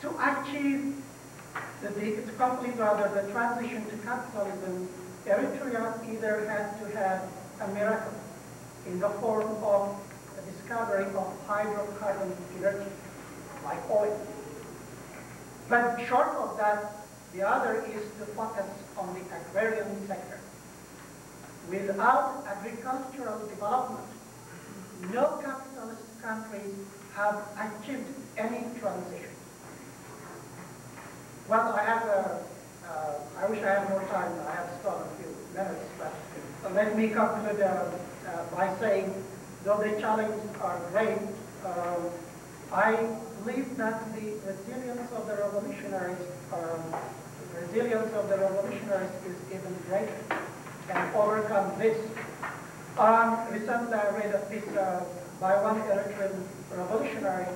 to achieve to complete the transition to capitalism, Eritrea either has to have a miracle in the form of the discovery of hydrocarbon energy, like oil. But short of that, the other is to focus on the agrarian sector. Without agricultural development, no capitalist countries have achieved any transition. Well, I wish I had more time. I have stolen a few minutes, but let me conclude by saying, though the challenges are great, I believe that the resilience of the revolutionaries is even greater and overcome this. Recently I read a piece by one Eritrean revolutionary,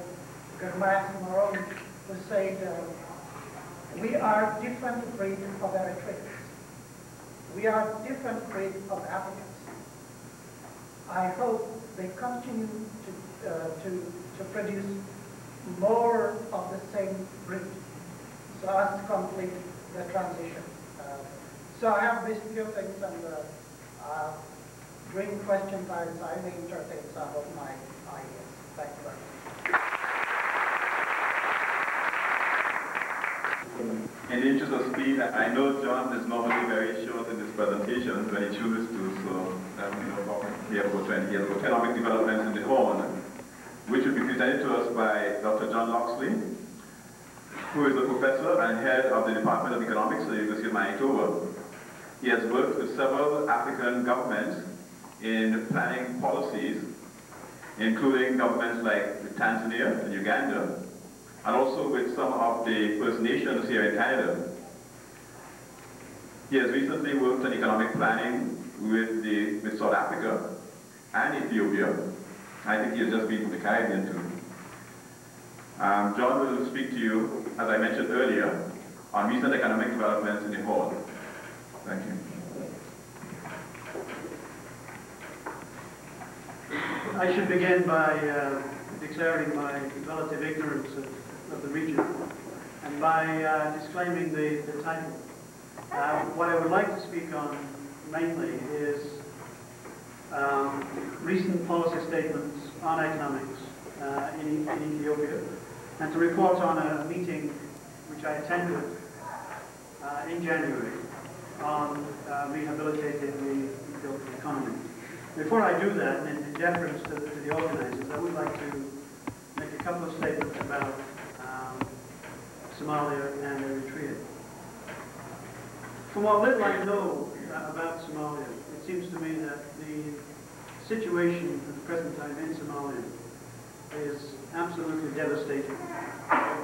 Moroni, who said, we are different breed of Eritreans. We are different breed of Africans. I hope they continue to produce more of the same breed so as to complete the transition. So I have these few things, and during question times I may entertain some of my ideas. Thank you very much. In the interest of speed, I know John is normally very short in his presentations when he chooses to, so he has about 20 years of economic developments in the Horn, which will be presented to us by Dr. John Loxley, who is a professor and head of the Department of Economics at the University of Manitoba. He has worked with several African governments in planning policies, including governments like Tanzania and Uganda, and also with some of the First Nations here in Canada. He has recently worked on economic planning with South Africa and Ethiopia. I think he has just been to the Caribbean too. John will speak to you, as I mentioned earlier, on recent economic developments in the Horn. Thank you. I should begin by declaring my relative ignorance of the region and by disclaiming the title. What I would like to speak on mainly is recent policy statements on economics in Ethiopia, and to report on a meeting which I attended in January on rehabilitating the Ethiopian economy. Before I do that, in deference to the organizers, I would like to make a couple of statements about Somalia and Eritrea. From what little I know about Somalia, it seems to me that the situation at the present time in Somalia is absolutely devastating.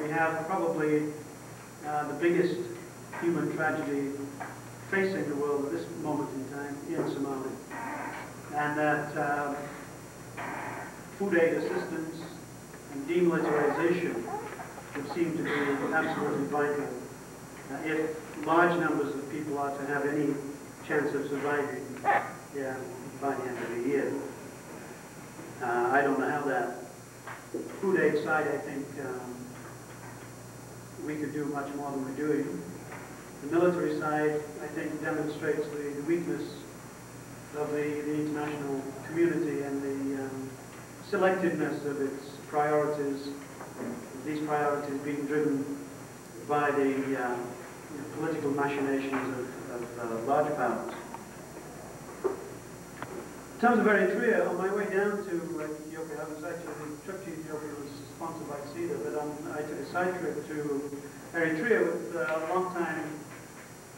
We have probably the biggest human tragedy facing the world at this moment in time in Somalia. And that food aid assistance and demilitarization would seem to be absolutely vital if large numbers of people are to have any chance of surviving by the end of the year. I don't know how that food aid side, I think we could do much more than we're doing. The military side, I think, demonstrates the weakness of the international community and the selectiveness of its priorities, these priorities being driven by the political machinations of large powers. In terms of Eritrea, on my way down to Ethiopia, I was actually, the trip to Ethiopia was sponsored by CEDA, but I took a side trip to Eritrea with a long-time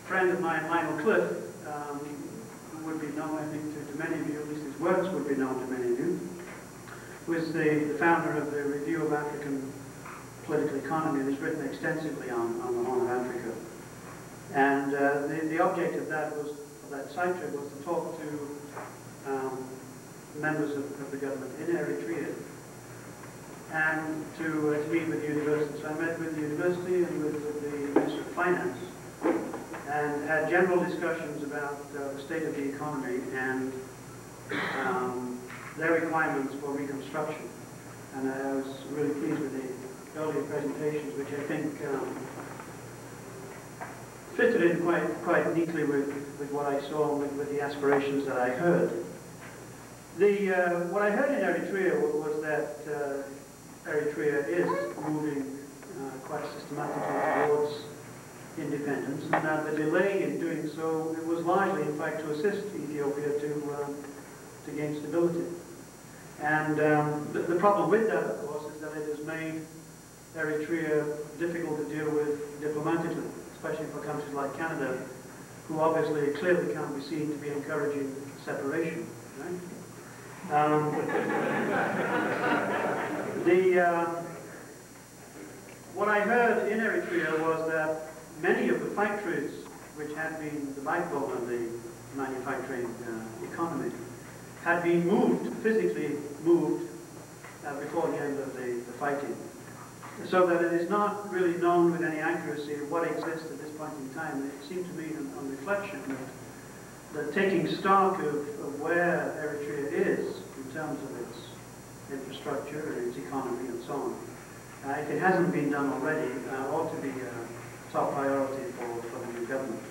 friend of mine, Lionel Cliff, who would be known, I think, to many of you, at least his works would be known to many of you, who is the founder of the Review of African Political Economy, and has written extensively on the Horn of Africa. And the object of that side trip was to talk to members of the government in Eritrea and to meet with the university. So I met with the university and with the Minister of Finance and had general discussions about the state of the economy and their requirements for reconstruction. And I was really pleased with the earlier presentations, which I think fitted in quite neatly with what I saw and with the aspirations that I heard. What I heard in Eritrea was that Eritrea is moving quite systematically towards independence, and that the delay in doing so, it was largely, in fact, to assist Ethiopia to gain stability. And the problem with that, of course, is that it has made Eritrea difficult to deal with diplomatically, especially for countries like Canada, who obviously clearly can't be seen to be encouraging separation. Right? What I heard in Eritrea was that many of the factories, which had been the backbone of the manufacturing economy, had been moved, physically moved, before the end of the fighting. So that it is not really known with any accuracy what exists at this point in time. And it seemed to me, on reflection, that taking stock of where Eritrea is in terms of its infrastructure, its economy, and so on, if it hasn't been done already, ought to be a top priority for the new government.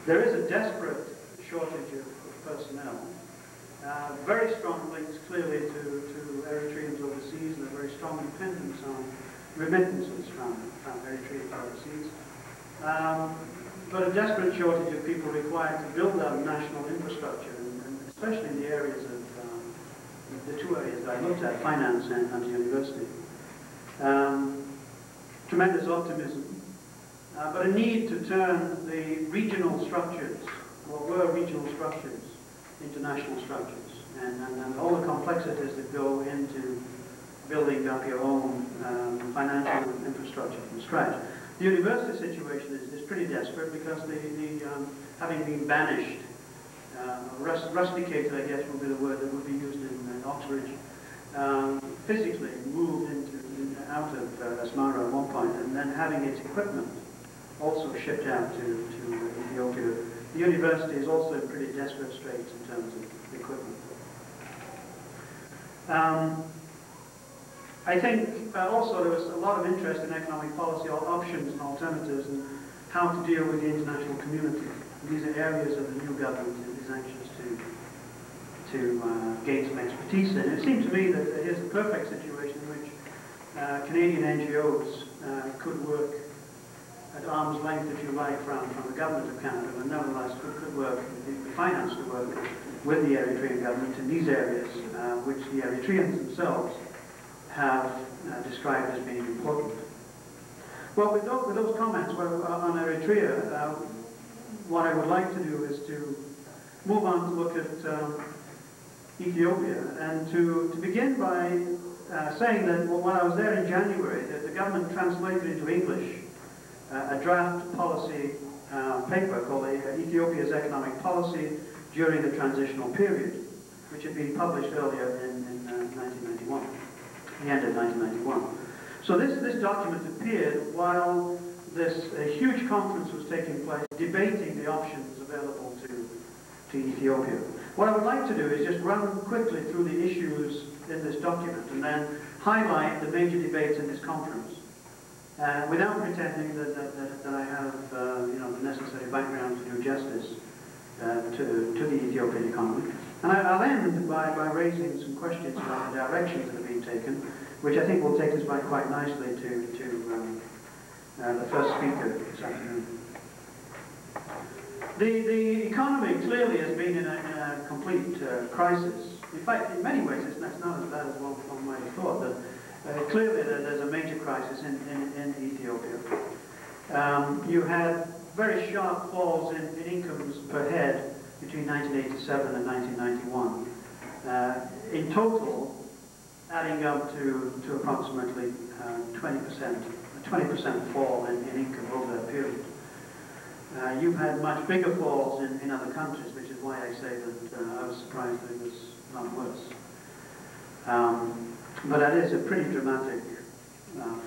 There is a desperate shortage of personnel. Very strong links, clearly, to Eritreans overseas, and a very strong dependence on remittances from Eritreans overseas. But a desperate shortage of people required to build up national infrastructure, and especially in the areas of the two areas that I looked at, finance and university. Tremendous optimism, but a need to turn the regional structures, what were regional structures, into national structures, and all the complexities that go into building up your own financial infrastructure from scratch. The university situation is pretty desperate because having been banished, rusticated, I guess would be the word that would be used in Oxford, physically moved out of Asmara at one point, and then having its equipment also shipped out to Ethiopia. The university is also in pretty desperate straits in terms of equipment. I think also there was a lot of interest in economic policy options and alternatives and how to deal with the international community. These are areas of the new government that is anxious to gain some expertise in. It seemed to me that here's a perfect situation in which Canadian NGOs could work at arm's length, if you like, from the government of Canada, but nevertheless could work, be financed to work with the Eritrean government in these areas, which the Eritreans themselves have described as being important. Well, with those comments on Eritrea, what I would like to do is to move on to look at Ethiopia, and to begin by saying that when I was there in January, the government translated into English a draft policy paper called Ethiopia's Economic Policy During the Transitional Period, which had been published earlier in 1991, the end of 1991. So this document appeared while a huge conference was taking place debating the options available to Ethiopia. What I would like to do is just run quickly through the issues in this document and then highlight the major debates in this conference, without pretending that I have the necessary background to do justice. to the Ethiopian economy. And I'll end by raising some questions about the directions that are being taken, which I think will take us back quite nicely to the first speaker this afternoon. The economy clearly has been in a complete crisis. In fact, in many ways, it's not as bad as one might have thought. But clearly, there's a major crisis in Ethiopia. You had very sharp falls in incomes per head between 1987 and 1991. In total, adding up to approximately 20% fall in income over that period. You've had much bigger falls in other countries, which is why I say that I was surprised that it was not worse. But that is a pretty dramatic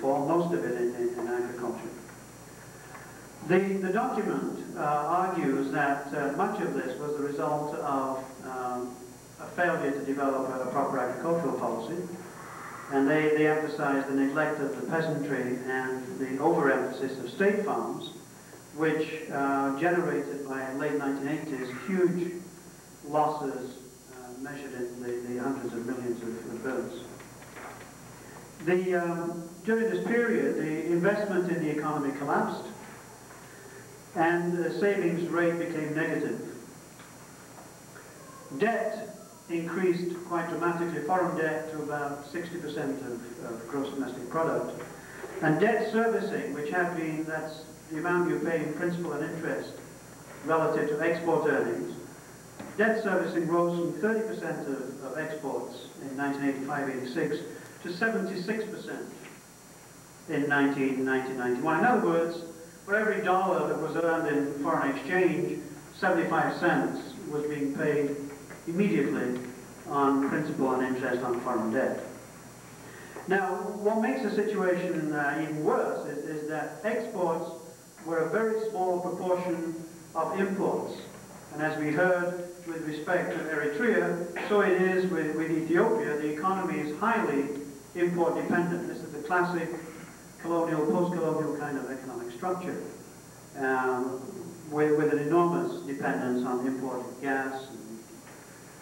fall, most of it in agriculture. The document argues that much of this was the result of a failure to develop a proper agricultural policy, and they emphasize the neglect of the peasantry and the overemphasis of state farms, which generated by late 1980s huge losses measured in the hundreds of millions of birds. During this period, the investment in the economy collapsed, and the savings rate became negative. Debt increased quite dramatically, foreign debt to about 60% of gross domestic product. And debt servicing, which had been, that's the amount you pay in principal and interest relative to export earnings, debt servicing rose from 30% of exports in 1985-86 to 76% in 1990-91. In other words, for every dollar that was earned in foreign exchange, 75 cents was being paid immediately on principal and interest on foreign debt. Now, what makes the situation even worse is that exports were a very small proportion of imports. And as we heard with respect to Eritrea, so it is with Ethiopia. The economy is highly import dependent. This is the classic colonial, post-colonial kind of economic structure, with an enormous dependence on imported gas, and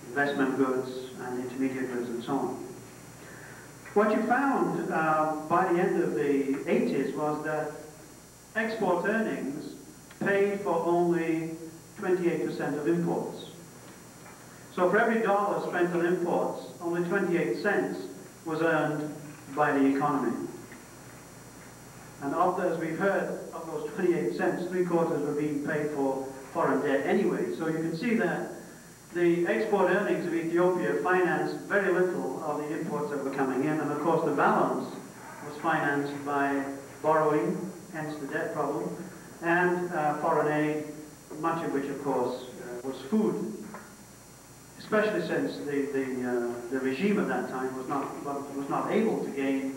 investment goods, and intermediate goods, and so on. What you found by the end of the 80s was that export earnings paid for only 28% of imports. So for every dollar spent on imports, only 28 cents was earned by the economy. And of those, we've heard, of those 28 cents, 3/4 were being paid for foreign debt anyway. So you can see that the export earnings of Ethiopia financed very little of the imports that were coming in, and of course the balance was financed by borrowing, hence the debt problem, and foreign aid, much of which of course was food, especially since the regime at that time was not able to gain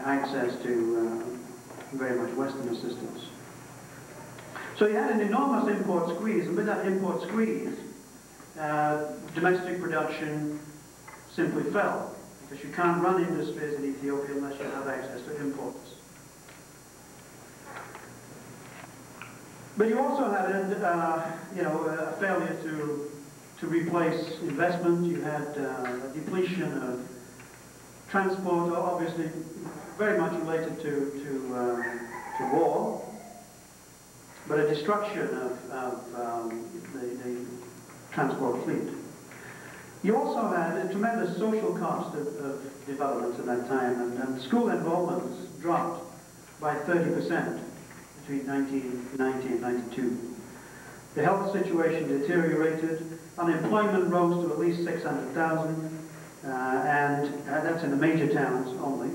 access to very much Western assistance. So you had an enormous import squeeze, and with that import squeeze, domestic production simply fell, because you can't run industries in Ethiopia unless you have access to imports. But you also had a failure to replace investment. You had a depletion of transport, obviously very much related to war, but a destruction of the transport fleet. You also had a tremendous social cost of development at that time, and school enrollments dropped by 30% between 1990 and 92. The health situation deteriorated, unemployment rose to at least 600,000, and that's in the major towns only,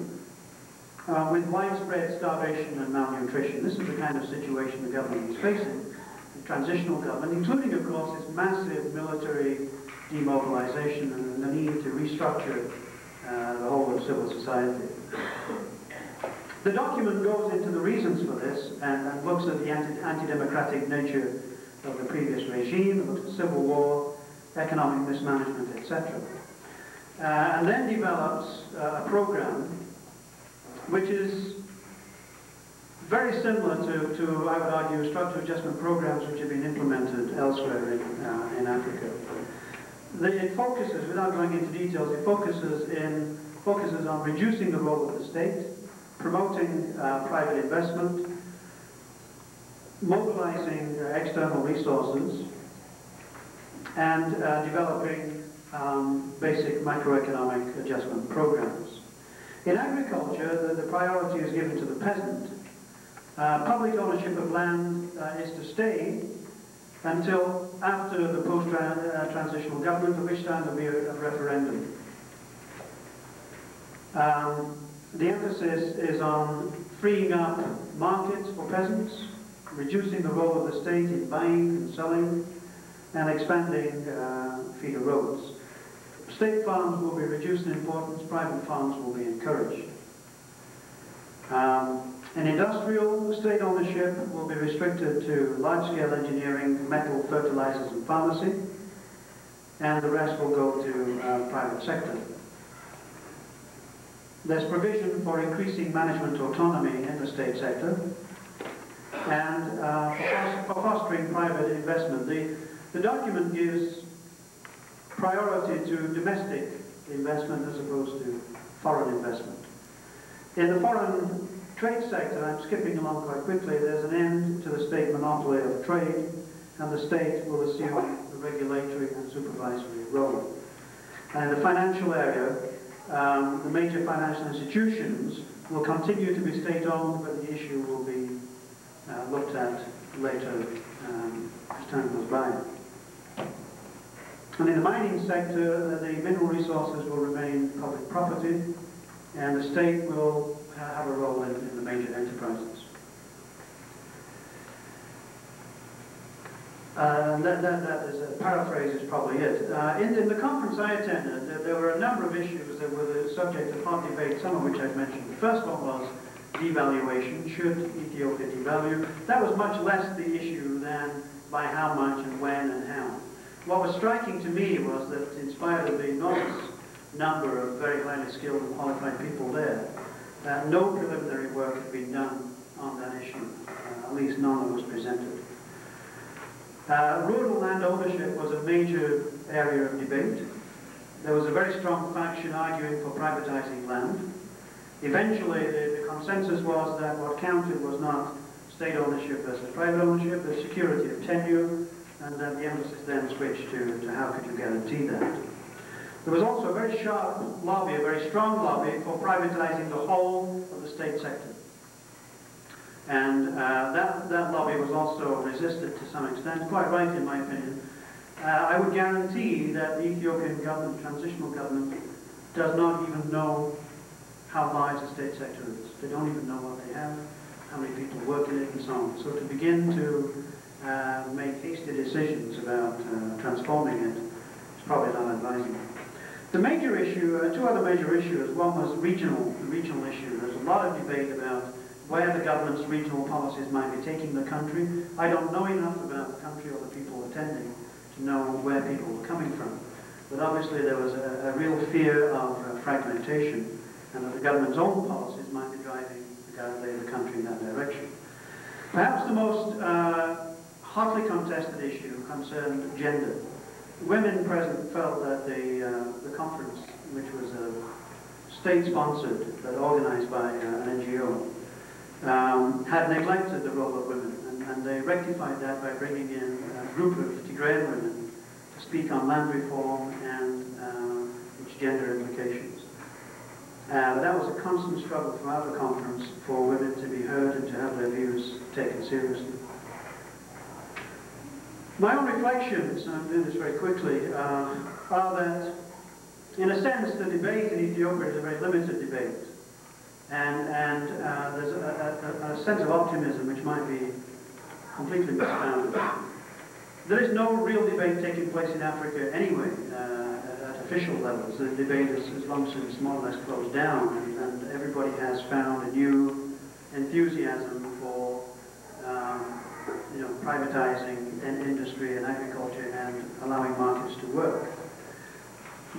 with widespread starvation and malnutrition. This is the kind of situation the government was facing, the transitional government, including, of course, its massive military demobilization and the need to restructure the whole of civil society. The document goes into the reasons for this and looks at the anti-democratic nature of the previous regime, it looks at civil war, economic mismanagement, etc. And then develops a program which is very similar to, I would argue, structural adjustment programs which have been implemented elsewhere in Africa. It focuses, without going into details, it focuses on reducing the role of the state, promoting private investment, mobilizing external resources, and developing basic macroeconomic adjustment programs. In agriculture, the priority is given to the peasant. Public ownership of land is to stay until after the post-transitional government, at which time there will be a referendum. The emphasis is on freeing up markets for peasants, reducing the role of the state in buying and selling, and expanding feeder roads. State farms will be reduced in importance, private farms will be encouraged. In industrial, state ownership will be restricted to large-scale engineering, metal, fertilizers and pharmacy, and the rest will go to private sector. There's provision for increasing management autonomy in the state sector, and for fostering private investment. The document gives priority to domestic investment as opposed to foreign investment. In the foreign trade sector, I'm skipping along quite quickly, there's an end to the state monopoly of trade, and the state will assume the regulatory and supervisory role. And in the financial area, the major financial institutions will continue to be state-owned, but the issue will be looked at later as time goes by. And in the mining sector, the mineral resources will remain public property, and the state will have a role in the major enterprises. That is a paraphrase is probably it. In the conference I attended, there were a number of issues that were the subject of hot debate, some of which I've mentioned. The first one was devaluation. Should Ethiopia devalue? That was much less the issue than by how much and when and how. What was striking to me was that in spite of the enormous number of very highly skilled and qualified people there, no preliminary work had been done on that issue, at least none that was presented. Rural land ownership was a major area of debate. There was a very strong faction arguing for privatizing land. Eventually, the consensus was that what counted was not state ownership versus private ownership, but security of tenure, and then the emphasis then switched to how could you guarantee that. There was also a very sharp lobby, a very strong lobby for privatizing the whole of the state sector. And that lobby was also resisted to some extent, quite right in my opinion. I would guarantee that the Ethiopian government, transitional government, does not even know how large the state sector is. They don't even know what they have, how many people work in it, and so on. So to begin to make hasty decisions about transforming it is probably not advisable. The major issue, two other major issues. One was the regional issue. There's a lot of debate about where the government's regional policies might be taking the country. I don't know enough about the country or the people attending to know where people were coming from. But obviously there was a real fear of fragmentation, and that the government's own policies might be driving the country in that direction. Perhaps the most hotly contested issue concerned gender. Women present felt that the conference, which was state-sponsored but organized by an NGO, had neglected the role of women, and they rectified that by bringing in a group of Tigrayan women to speak on land reform and its gender implications. That was a constant struggle throughout the conference for women to be heard and to have their views taken seriously. My own reflections, and I'm doing this very quickly, are that, in a sense, the debate in Ethiopia is a very limited debate. And there's a sense of optimism which might be completely misfounded. There is no real debate taking place in Africa anyway, at official levels. The debate has long since more or less closed down, and everybody has found a new enthusiasm for privatizing industry and agriculture and allowing markets to work.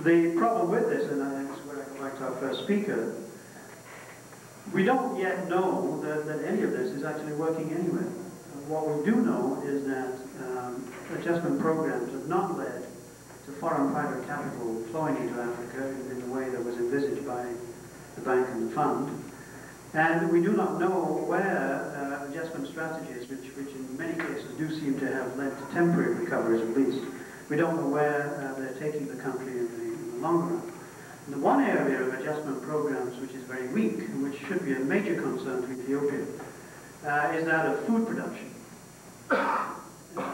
The problem with this, and I think it's where I go back to our first speaker, We don't yet know that any of this is actually working anywhere. What we do know is that adjustment programs have not led to foreign private capital flowing into Africa in the way that was envisaged by the bank and the fund. And we do not know where adjustment strategies, which in many cases do seem to have led to temporary recoveries at least, we don't know where they're taking the country in the long run. And the one area of adjustment programs which is very weak, and which should be a major concern to Ethiopia, is that of food production.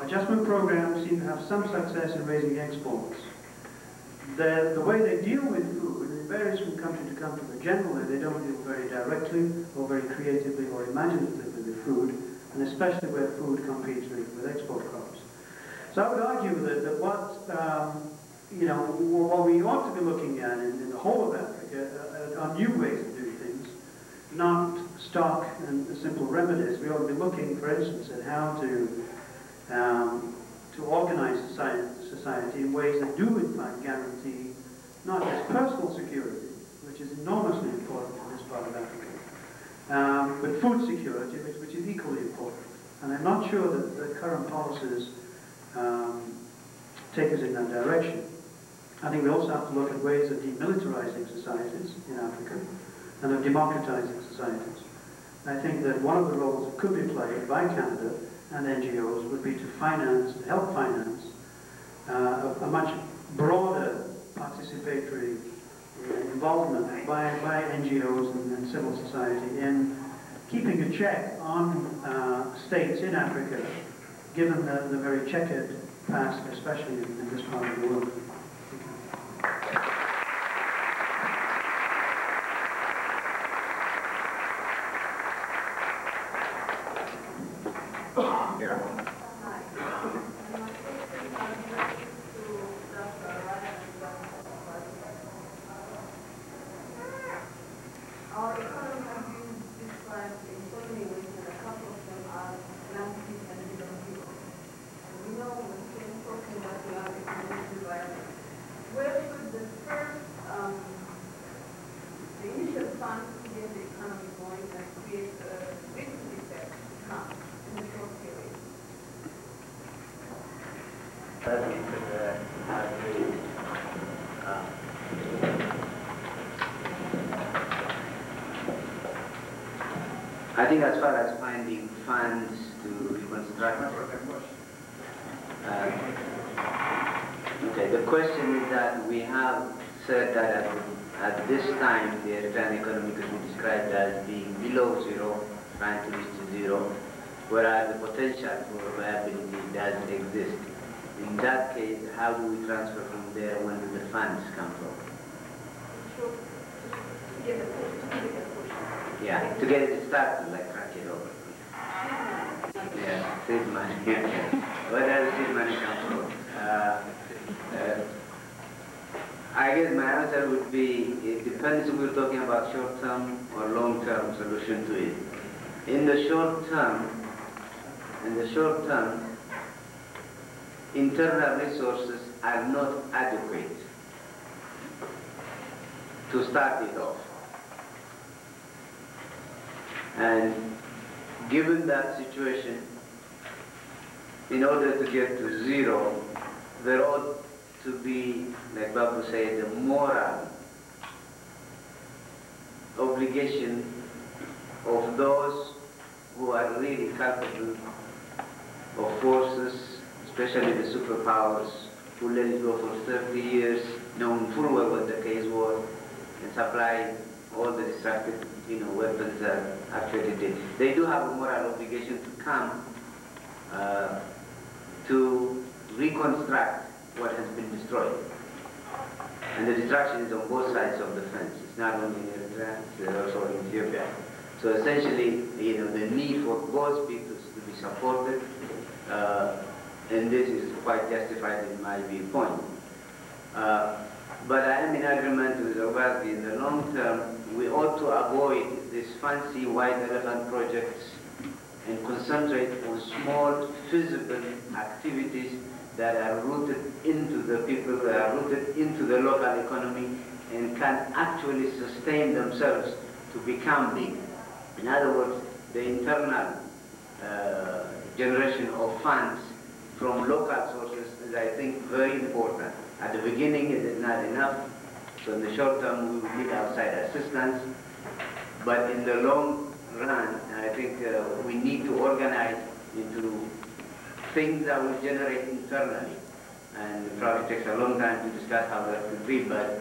Adjustment programs seem to have some success in raising exports. The way they deal with food, it varies from country to country, but generally they don't deal very directly or very creatively or imaginatively with food, and especially where food competes with export crops. So I would argue that what we ought to be looking at in the whole of Africa are new ways of doing things, not stock and simple remedies. We ought to be looking, for instance, at how to organize society in ways that do, in fact, guarantee not just personal security, which is enormously important in this part of Africa, but food security, which is equally important. And I'm not sure that the current policies take us in that direction. I think we also have to look at ways of demilitarizing societies in Africa and of democratizing societies. I think that one of the roles that could be played by Canada and NGOs would be to help finance a much broader participatory involvement by NGOs and civil society in keeping a check on states in Africa, given the very checkered past, especially in this part of the world. Our economy has been described in so many ways, and a couple of them are landscape and development. And we know when we're talking about the economic environment, where should the first, the initial funds to get the economy going and create a big effect come in the short period? I think as far as finding funds to reconstruct, okay, the question is that we have said that at this time the Eritrean economy could be described as being below zero, trying to reach to zero, whereas the potential for viability doesn't exist. In that case, how do we transfer from there? When do the funds come from? Yeah, to get it started, like crack it open. Yeah, seed money. Where does seed money come from? I guess my answer would be, it depends if we're talking about short-term or long-term solution to it. In the short term, internal resources are not adequate to start it off. And given that situation, in order to get to zero, there ought to be, like Babu said, the moral obligation of those who are really capable of forces, especially the superpowers, who let it go for 30 years, knowing full well what the case was, and supplying all the destructive weapons that actually did. They do have a moral obligation to come to reconstruct what has been destroyed. And the destruction is on both sides of the fence. It's not only in Eritrea, it's also in Ethiopia. So essentially, the need for both peoples to be supported, and this is quite justified in my viewpoint. But I am in agreement with Obaski. In the long term, we ought to avoid these fancy white elephant projects and concentrate on small, feasible activities that are rooted into the people, that are rooted into the local economy, and can actually sustain themselves to become big. In other words, the internal generation of funds from local sources is, I think, very important. At the beginning, it is not enough. So in the short term, we will need outside assistance. But in the long run, I think we need to organize into things that will generate internally. And it probably takes a long time to discuss how that will be, but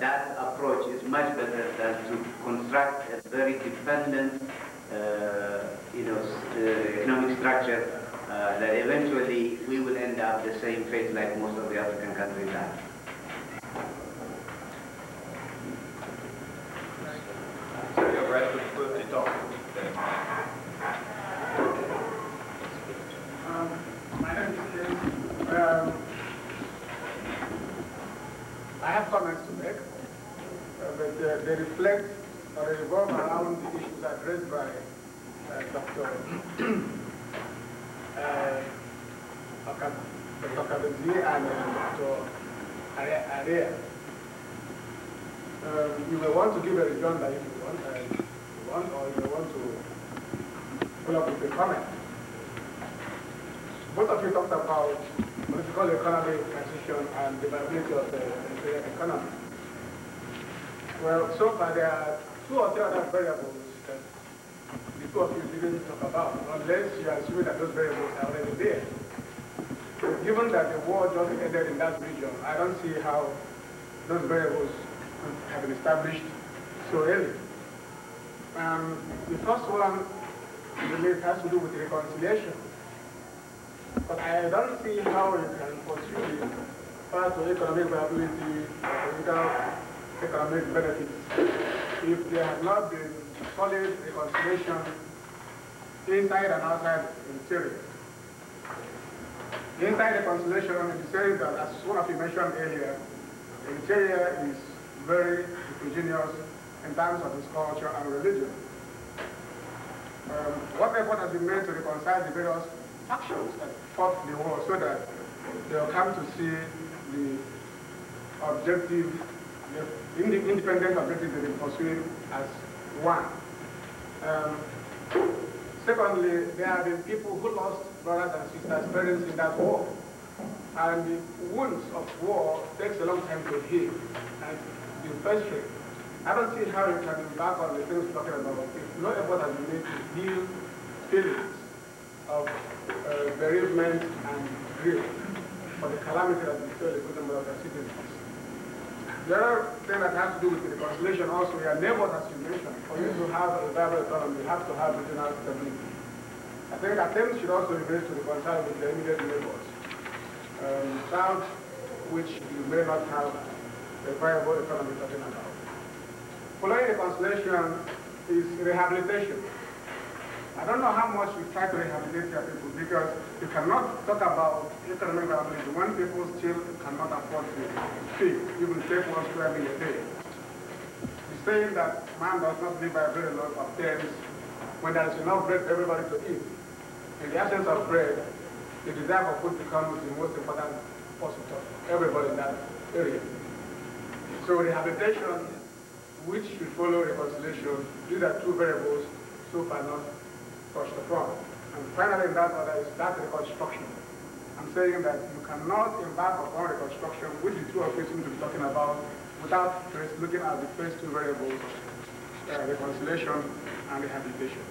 that approach is much better than to construct a very dependent economic structure that eventually we will end up the same fate like most of the African countries have. So you're right to put it off. My name is James. I have comments to make, but they reflect or they revolve around the issues addressed by Dr. Kabenzi and Dr. Area. You may want to give a rejoinder if you want, or you may want to pull up with a comment. Both of you talked about political economy transition and the viability of the economy. Well, so far there are 2 or 3 other variables that the 2 of you didn't talk about, unless you are assuming that those variables are already there. So given that the war just ended in that region, I don't see how those variables have been established so early. The first one, I believe, has to do with reconciliation. But I don't see how you can pursue the path to economic viability or economic benefits if there has not been solid reconciliation inside and outside Eritrea. Inside reconciliation, I mean, saying that, as one of you mentioned earlier, Eritrea is very heterogeneous in terms of its culture and religion. What effort has been made to reconcile the various factions that fought the war so that they will come to see the objective, the independent objectives they've been pursuing as one. Secondly, there have been people who lost brothers and sisters, parents in that war. And the wounds of war takes a long time to heal and you frustrate. I don't see how you can embark on the things we're talking about if no effort has been made to heal feelings of bereavement and grief for the calamity that befell a good number of our citizens. The other thing that has to do with the reconciliation also, your neighbors, as you mentioned, for you to have a viable economy, you have to have regional stability. I think attempts should also be made to reconcile with the immediate neighbors. South, which you may not have a viable economy talking about. Following reconciliation is rehabilitation. I don't know how much we try to rehabilitate your people because you cannot talk about economic viability when people still cannot afford to feed, even take 1 square meal a day. It's saying that man does not live by a very lot of things when there is enough bread for everybody to eat. In the absence of bread, the desire for food becomes the most important pursuit of everybody in that area. So rehabilitation, which should follow reconciliation, these are 2 variables so far not touched upon. And finally, in that order is that reconstruction. I'm saying that you cannot embark upon reconstruction, which the 2 of you seem to be talking about, without first looking at the first 2 variables, reconciliation and rehabilitation.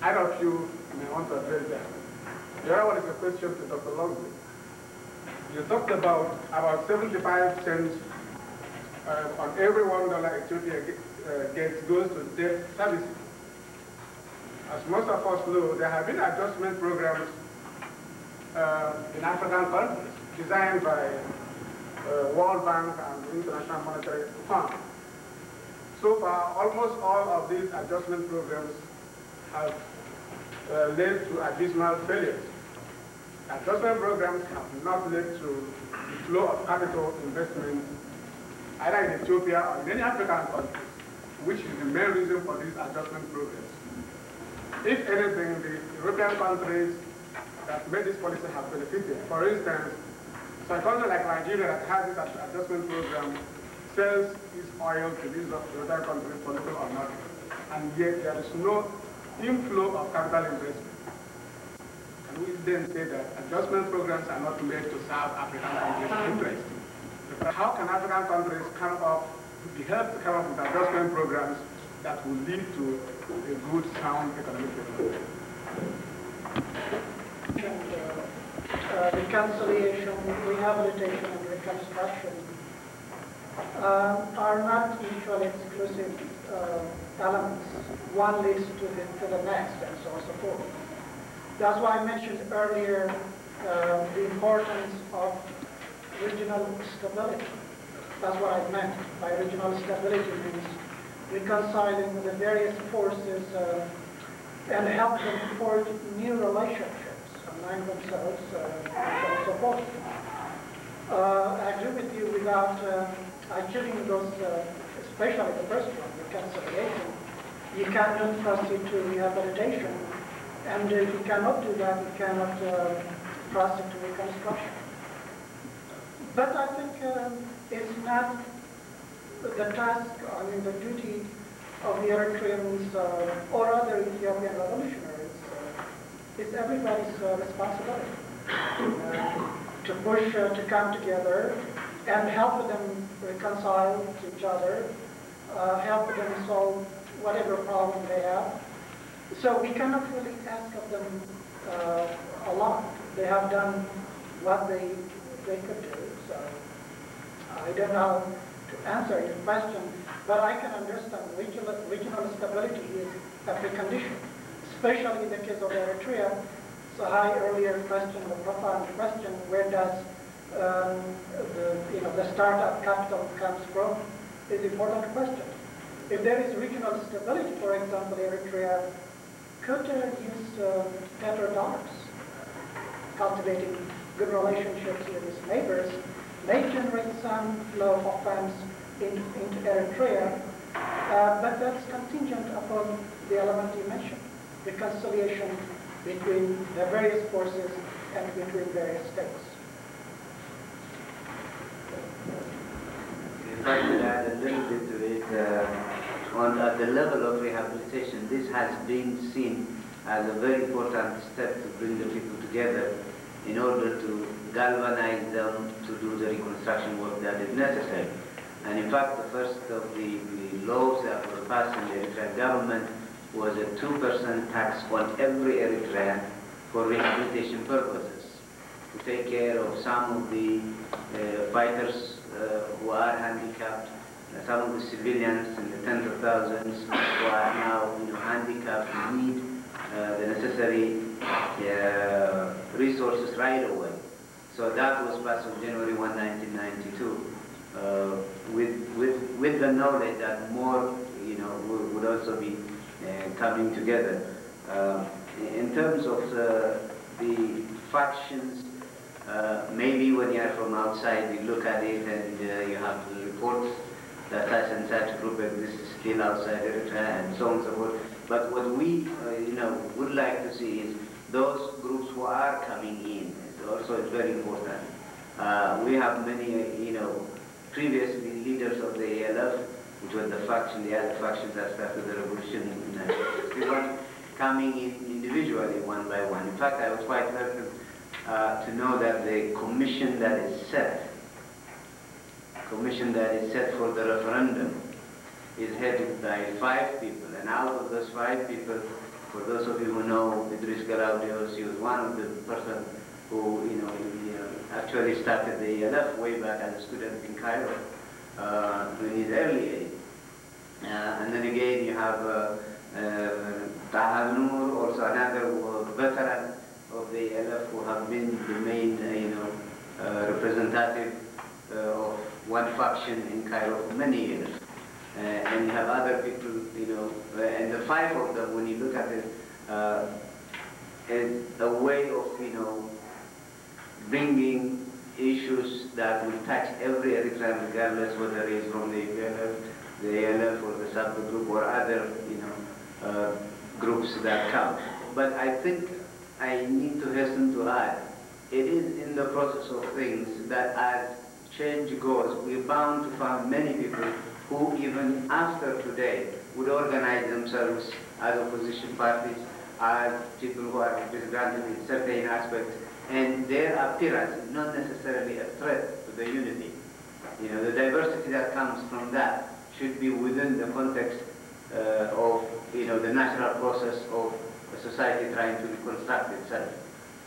Either of you may want to address that. The other one is a question to Dr. Longley. You talked about 75 cents on every $1 Ethiopia gets goes to debt services. As most of us know, there have been adjustment programs in African countries designed by World Bank and the International Monetary Fund. So far, almost all of these adjustment programs have led to additional failures. Adjustment programs have not led to the flow of capital investment either in Ethiopia or in any African countries, which is the main reason for these adjustment programs. If anything, the European countries that made this policy have benefited. For instance, so a country like Nigeria that has this adjustment program sells his oil to these other countries for little or nothing. And yet there is no inflow of capital investment. And we then say that adjustment programs are not made to serve African countries' interests. How can African countries be helped to come up with adjustment programs that will lead to a good, sound economic development? Reconciliation, rehabilitation, and reconstruction are not mutually exclusive elements. One leads to the next, and so on and so forth. That's why I mentioned earlier the importance of regional stability. That's what I meant by regional stability, means reconciling the various forces and help them forge new relationships among themselves, and so on and so forth. I agree with you, without achieving those, especially the first one, reconciliation, you cannot proceed to rehabilitation. And if you cannot do that, you cannot proceed to reconstruction. But I think it's not the task, the duty of the Eritreans or other Ethiopian revolutionaries. It's everybody's responsibility to push to come together and help them reconcile to each other, help them solve whatever problem they have. So we cannot really ask of them a lot. They have done what they could do. So I don't know to answer your question, but I can understand regional stability is a precondition, especially in the case of Eritrea. So high earlier question, the profound question, where does the startup capital comes from, is an important question. If there is regional stability, for example, Eritrea could use petrodollars, cultivating good relationships with its neighbors, may generate some flow of funds into Eritrea, but that's contingent upon the element you mentioned, reconciliation between the various forces and between various states. If I could add a little bit to it, at the level of rehabilitation, this has been seen as a very important step to bring the people together in order to galvanize them to do the reconstruction work that is necessary. And in fact, the first of the laws that were passed in the Eritrean government was a 2% tax on every Eritrean for rehabilitation purposes, to take care of some of the fighters who are handicapped, some of the civilians in the tens of thousands who are now handicapped and need the necessary resources right away. So that was passed on January 1, 1992, with the knowledge that more would also be coming together. In terms of the factions, maybe when you are from outside, you look at it and you have reports that such and such group exists still outside Eritrea and so on and so forth. But what we would like to see is those groups who are coming in. Also, it's very important. We have many, previously leaders of the ALF, which was the faction, the other factions that started the revolution in 1961, coming in individually one by one. In fact, I was quite heartened to know that the commission that is set for the referendum is headed by 5 people, and out of those 5 people, for those of you who know Idris Galaudios, he was one of the persons who actually started the ELF way back as a student in Cairo in his early age. And then again you have Tahal Noor, also another veteran of the ELF who have been the main representative of one faction in Cairo for many years. And you have other people, and the 5 of them, when you look at it, is a way of, bringing issues that will touch every Eritrean, regardless whether he is from the ALF or the Sabah group or other, groups that come. But I think I need to hasten to add, it is in the process of things that as change goes, we're bound to find many people who, even after today, would organize themselves as opposition parties, as people who are disgruntled in certain aspects, and their appearance is not necessarily a threat to the unity. You know, the diversity that comes from that should be within the context of, you know, the natural process of a society trying to reconstruct itself,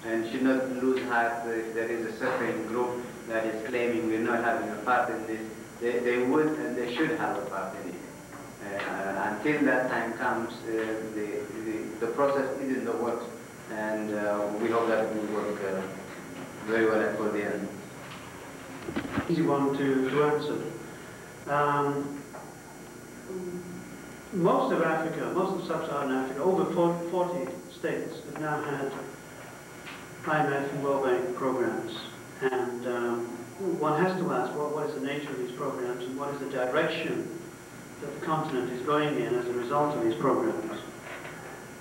and should not lose heart if there is a certain group that is claiming we're not having a part in this. They would and they should have a part in it. Until that time comes, the process is in the works, and we hope that it will work very well for the end. Easy one to answer. Most of Africa, most of sub-Saharan Africa, over 40 states have now had IMF and World Bank programs. And one has to ask, what is the nature of these programs and what is the direction that the continent is going in as a result of these programs?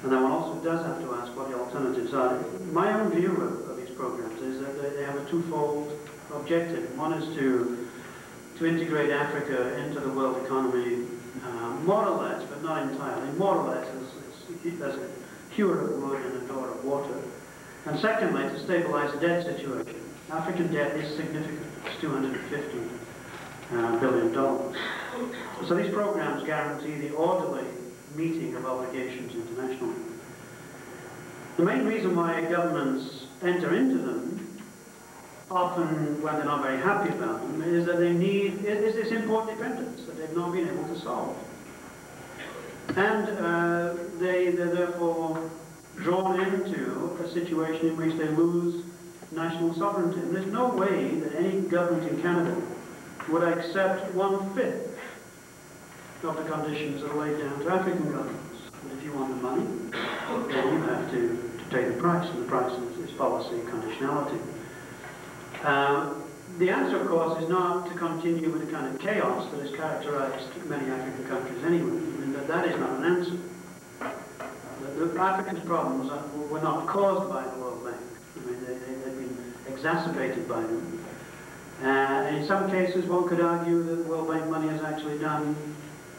And then one also does have to ask what the alternatives are. My own view of these programs is that they have a twofold objective. One is to integrate Africa into the world economy, more or less, but not entirely, more or less as a cure of wood and a door of water. And secondly, to stabilize the debt situation. African debt is significant. It's $250 billion. So these programs guarantee the orderly meeting of obligations internationally. The main reason why governments enter into them, often when they're not very happy about them, is that they need, is this import dependence that they've not been able to solve. And they're therefore drawn into a situation in which they lose national sovereignty. And there's no way that any government in Canada would accept 1/5 of the conditions that are laid down to African governments. But if you want the money, then you have to pay the price, and the price is policy conditionality. The answer, of course, is not to continue with the kind of chaos that has characterized many African countries anyway. I mean, that is not an answer. The Africans' problems were not caused by the World Bank. I mean, they've been exacerbated by them. And in some cases, one could argue that the World Bank money has actually done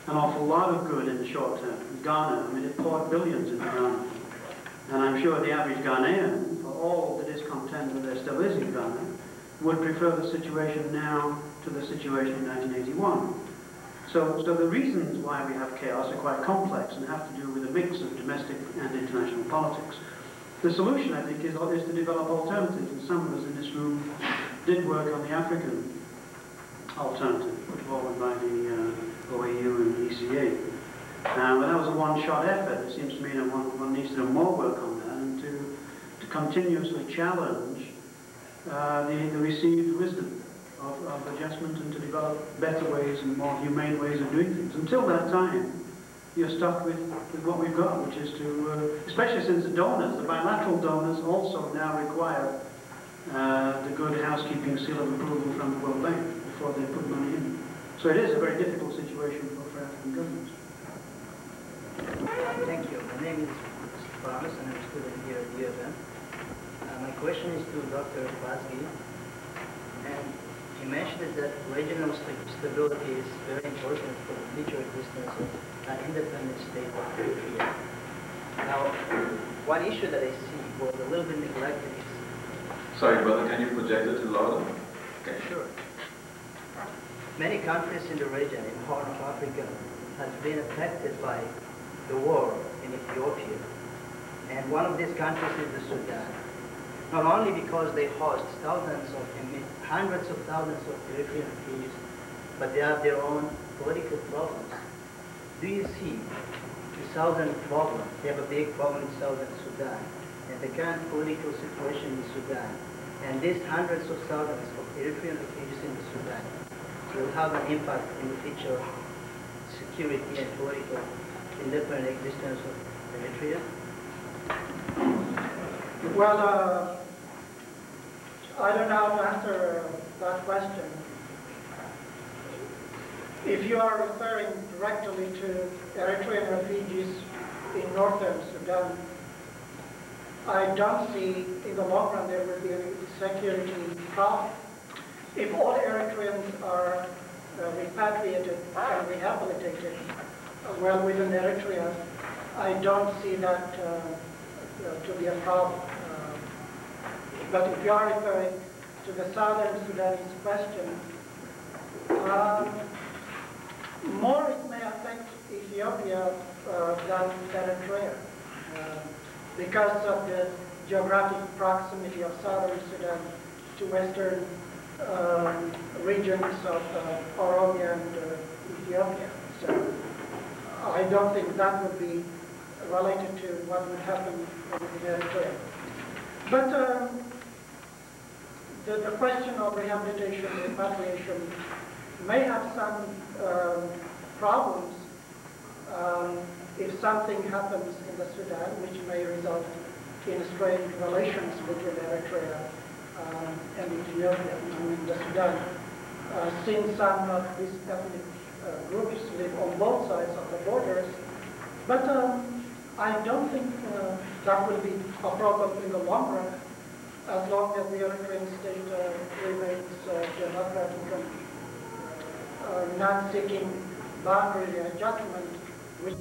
an awful lot of good in the short term. Ghana, I mean, it poured billions into Ghana. And I'm sure the average Ghanaian, for all the discontent that there still is in Ghana, would prefer the situation now to the situation in 1981. So the reasons why we have chaos are quite complex and have to do with a mix of domestic and international politics. The solution, I think, is to develop alternatives, and some of us in this room did work on the African alternative, put forward by the OAU and ECA. But that was a one-shot effort. It seems to me that one needs to do more work on that and to continuously challenge the received wisdom of adjustment and to develop better ways and more humane ways of doing things. Until that time, you're stuck with what we've got, which is to, especially since the donors, the bilateral donors, also now require the good housekeeping seal of approval from the World Bank before they put money in. So it is a very difficult situation for African governments. Thank you. My name is Thomas, and I'm a student here at UFM. My question is to Dr. Basgi. And he mentioned that regional stability is very important for the future existence of an independent state of Eritrea. Now, one issue that I see was a little bit neglected is... Sorry, brother, can you project it a little louder? Okay. Sure. Many countries in the region, in Horn of Africa, have been affected by the war in Ethiopia. And one of these countries is the Sudan. Not only because they host hundreds of thousands of Eritrean refugees, but they have their own political problems. Do you see the southern problem? They have a big problem in southern Sudan, and the current political situation in Sudan, and these hundreds of thousands of Eritrean refugees in the Sudan will have an impact in the future security and political independent existence of Eritrea? Well, I don't know how to answer that question. If you are referring directly to Eritrean refugees in northern Sudan, I don't see in the long run there will be a security problem. if all Eritreans are repatriated and rehabilitated well within Eritrea, I don't see that to be a problem. But if you are referring to the Southern Sudanese question, more it may affect Ethiopia than Eritrea because of the geographic proximity of Southern Sudan to western regions of Oromia and Ethiopia. So I don't think that would be related to what would happen in Eritrea. But the question of rehabilitation, repatriation may have some problems if something happens in the Sudan, which may result in strained relations between Eritrea and Ethiopia. I mean, the Sudan, since some of these ethnic groups live on both sides of the borders, but I don't think that will be a problem in the long run, as long as the Eritrean state remains democratic and not seeking boundary adjustment, which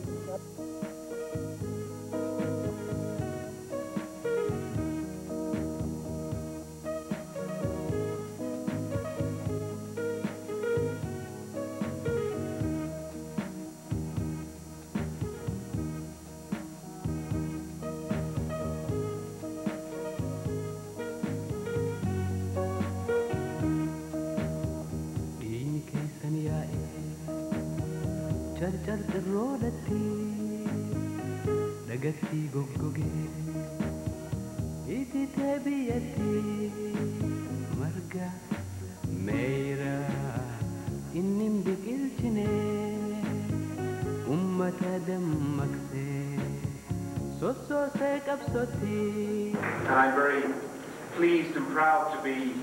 Nagatti goggoge iti tabiyati marga meera innim biqilchine ummata dammakse sossose qabsoti. And I'm very pleased and proud to be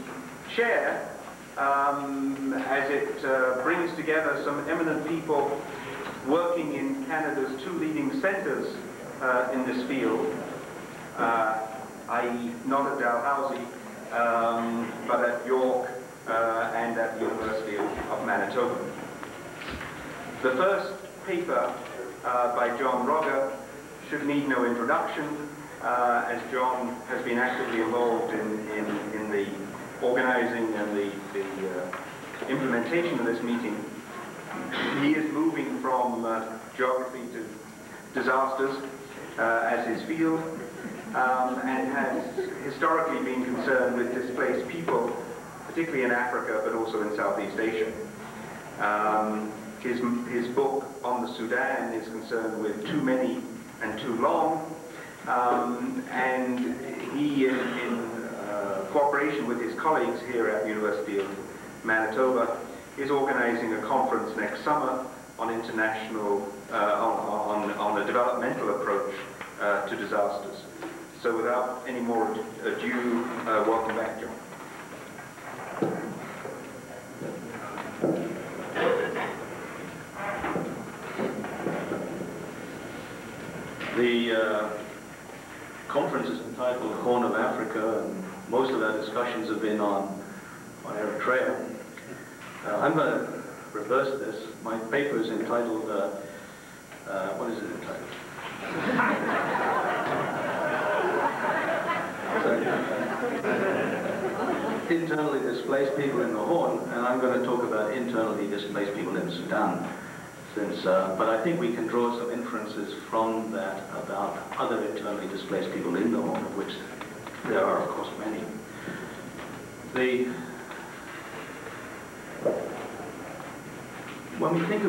chair as it brings together some eminent people working in Canada's two leading centres in this field, i.e. not at Dalhousie, but at York and at the University of Manitoba. The first paper by John Rogger should need no introduction, as John has been actively involved in the organising and the implementation of this meeting. He is moving from geography to disasters as his field, and has historically been concerned with displaced people, particularly in Africa, but also in Southeast Asia. His book on the Sudan is concerned with too many and too long, and he, in cooperation with his colleagues here at the University of Manitoba, is organizing a conference next summer on international, on a developmental approach to disasters. So without any more ado, welcome back, John. The conference is entitled Horn of Africa, and most of our discussions have been on Eritrea. I'm going to reverse this. My paper is entitled, what is it entitled? Internally displaced people in the Horn, and I'm going to talk about internally displaced people in Sudan. But I think we can draw some inferences from that about other internally displaced people in the Horn, of which there are, of course, many. When we think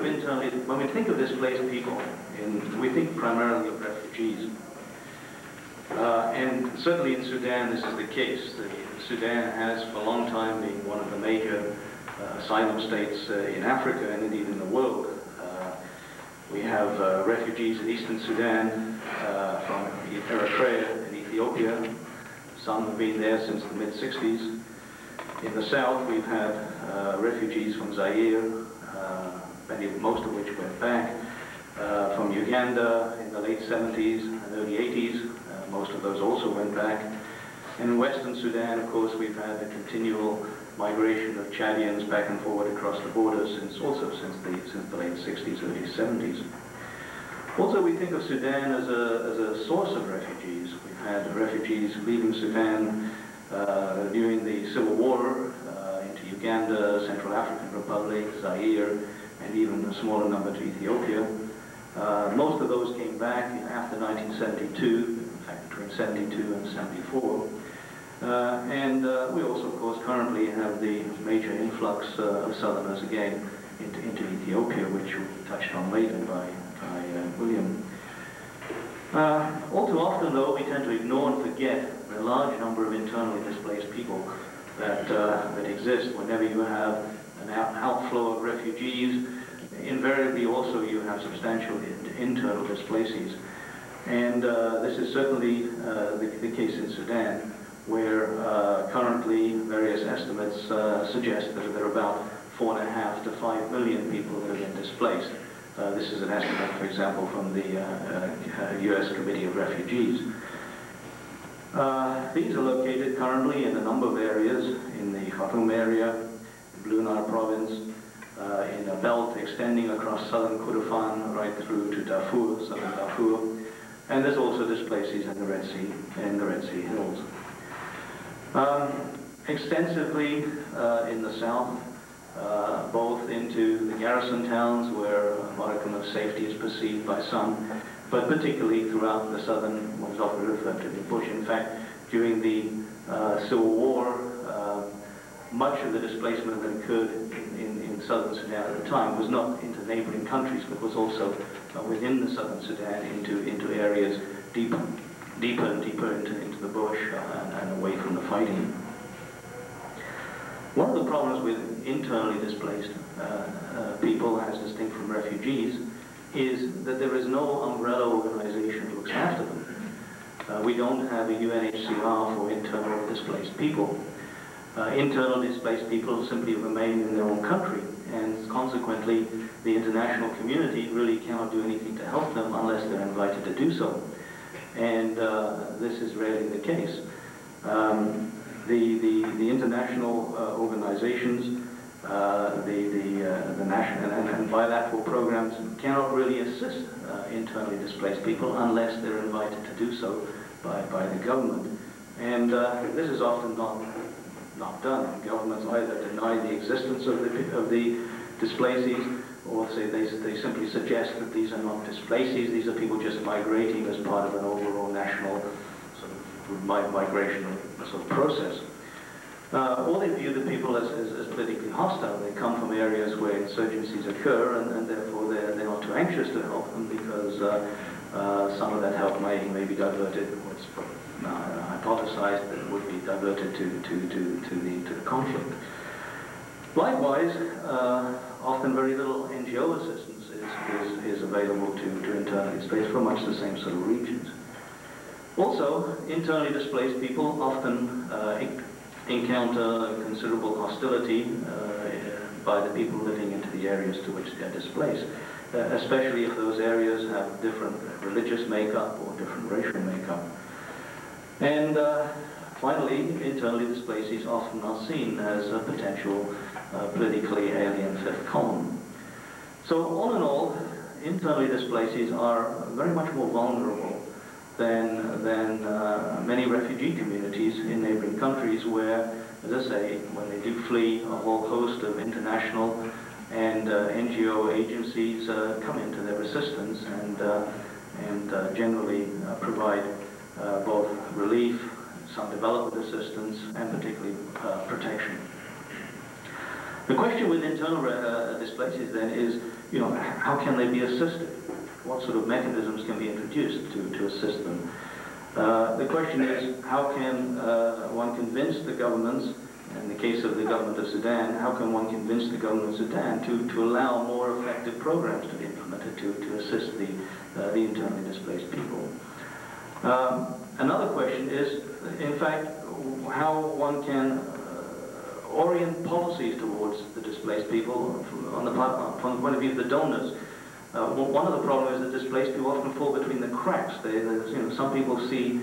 of displaced people, we think primarily of refugees. And certainly in Sudan, this is the case. Sudan has for a long time been one of the major asylum states in Africa and indeed in the world. We have refugees in eastern Sudan from Eritrea and Ethiopia. Some have been there since the mid-60s. In the south, we've had refugees from Zaire, most of which went back, from Uganda in the late 70s and early 80s. Most of those also went back. And in Western Sudan, of course, we've had a continual migration of Chadians back and forward across the borders since the late 60s, early 70s. Also, we think of Sudan as a source of refugees. We've had refugees leaving Sudan during the Civil War into Uganda, Central African Republic, Zaire, and even a smaller number to Ethiopia. Most of those came back after 1972, in fact between 72 and 74. And we also, of course, currently have the major influx of Southerners again into Ethiopia, which will be touched on later by William. All too often, though, we tend to ignore and forget the large number of internally displaced people that exist. Whenever you have an outflow of refugees, invariably also you have substantial internal displacees. And this is certainly the case in Sudan, where currently various estimates suggest that there are about 4.5 to 5 million people that have been displaced. This is an estimate, for example, from the U.S. Committee of Refugees. These are located currently in a number of areas, in the Khartoum area, Blue Nile province, in a belt extending across southern Kordofan right through to Darfur, southern Darfur, and there's also displacees in the Red Sea Hills. Extensively in the south, both into the garrison towns where a modicum of safety is perceived by some, but particularly throughout the southern, what is often referred to as the bush. In fact, during the Civil War, much of the displacement that occurred in southern Sudan at the time was not into neighboring countries, but was also within the southern Sudan into areas deeper and deeper into the bush and away from the fighting. One of the problems with internally displaced people, as distinct from refugees, is that there is no umbrella organization that looks after them. We don't have a UNHCR for internal displaced people. Internal displaced people simply remain in their own country, and consequently the international community really cannot do anything to help them unless they're invited to do so. And this is rarely the case. The international organizations, the national and bilateral programs cannot really assist internally displaced people unless they're invited to do so by the government. And this is often not done. Governments either deny the existence of the displacees, or say they simply suggest that these are not displacees, these are people just migrating as part of an overall national sort of migrational sort of process. Or they view the people as politically hostile. They come from areas where insurgencies occur, and therefore they're not too anxious to help them because some of that help may be diverted, what's hypothesized that it would be diverted to the conflict. Likewise, often very little NGO assistance is available to internally displaced from much the same sort of regions. Also, internally displaced people often encounter considerable hostility by the people living into the areas to which they are displaced, especially if those areas have different religious makeup or different racial makeup. And finally, internally displacees often are seen as a potential politically alien fifth column. So all in all, internally displacees are very much more vulnerable than many refugee communities in neighboring countries where, as I say, when they do flee, a whole host of international and NGO agencies come into their assistance and generally provide both relief, some development assistance, and particularly protection. The question with internal displacees then is, how can they be assisted? What sort of mechanisms can be introduced to assist them? The question is, how can one convince the governments, in the case of the government of Sudan, how can one convince the government of Sudan to allow more effective programs to be implemented to assist the internally displaced people? Another question is, in fact, how one can orient policies towards the displaced people from the point of view of the donors. One of the problems is that displaced people often fall between the cracks. Some people see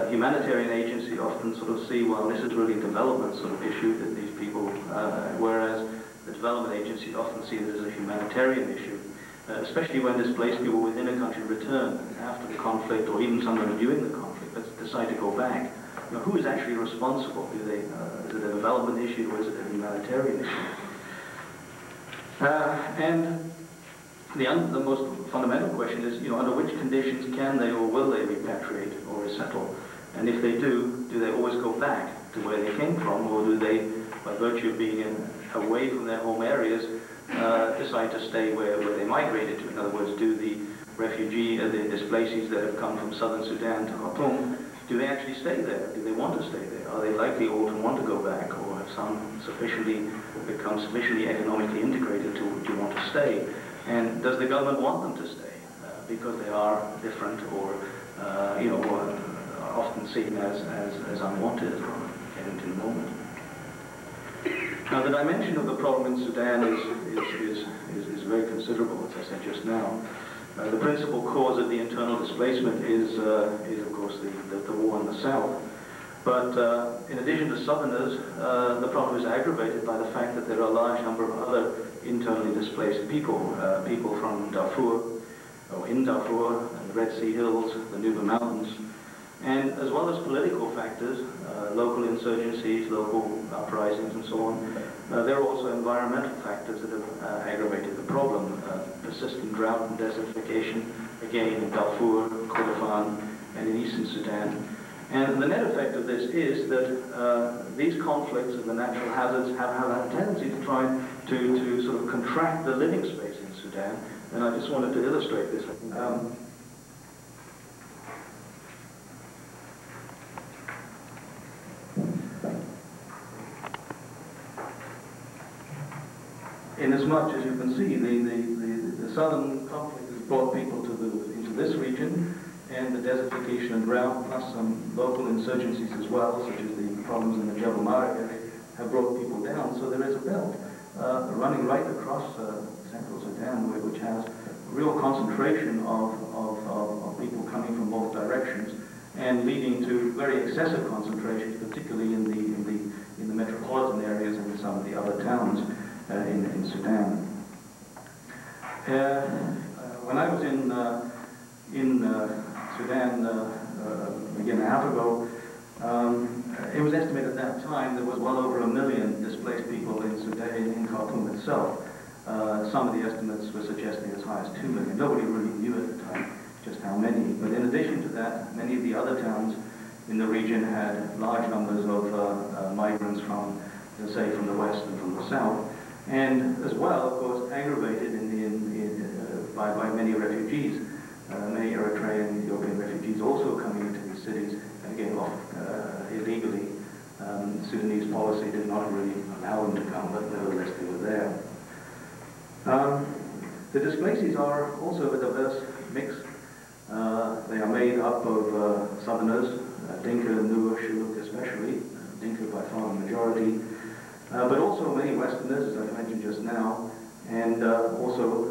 humanitarian agency often sort of see, well, this is really a development sort of issue that these people, whereas the development agencies often see this as a humanitarian issue, especially when displaced people within a country return after the conflict or even sometimes during the conflict, but decide to go back. Now, who is actually responsible? Is it a development issue or is it a humanitarian issue? And the most fundamental question is, under which conditions can they or will they repatriate or resettle? And if they do they always go back to where they came from, or do they, by virtue of being away from their home areas, decide to stay where they migrated to? In other words, do the the displacees that have come from southern Sudan to Khartoum, do they actually stay there? Do they want to stay there? Are they likely all to want to go back, or have some become sufficiently economically integrated to want to stay? And does the government want them to stay because they are different or, often seen as unwanted, as we'll get into in a moment? Now, the dimension of the problem in Sudan is very considerable, as I said just now. The principal cause of the internal displacement is of course, the war in the south. But in addition to southerners, the problem is aggravated by the fact that there are a large number of other internally displaced people, people from Darfur, or in Darfur, and the Red Sea Hills, the Nuba Mountains, and as well as political factors, local insurgencies, local uprisings, and so on. There are also environmental factors that have aggravated the problem. Persistent drought and desertification, again in Darfur, Kordofan, and in eastern Sudan. And the net effect of this is that these conflicts and the natural hazards have a tendency to try to sort of contract the living space in Sudan. And I just wanted to illustrate this. Inasmuch as you can see, the southern conflict has brought people into this region, and the desertification and drought, plus some local insurgencies as well, such as the problems in the Jebel Mara area, have brought people down. So there is a belt running right across central Sudan, which has a real concentration of people coming from both directions, and leading to very excessive concentrations, particularly in the metropolitan areas and in some of the other towns in Sudan. When I was in Sudan a year and a half ago, it was estimated at that time there was well over 1 million displaced people in Sudan, in Khartoum itself. Some of the estimates were suggesting as high as 2 million. Nobody really knew at the time just how many. But in addition to that, many of the other towns in the region had large numbers of migrants from, say, from the west and from the south. And as well, of course, aggravated by many refugees. Many Eritrean and Ethiopian refugees also coming into these cities, again, illegally. Sudanese policy did not really allow them to come, but nevertheless they were there. The displacees are also a diverse mix. They are made up of southerners, Dinka, Nuer, Shilluk especially, Dinka by far the majority, but also many Westerners, as I mentioned just now, and also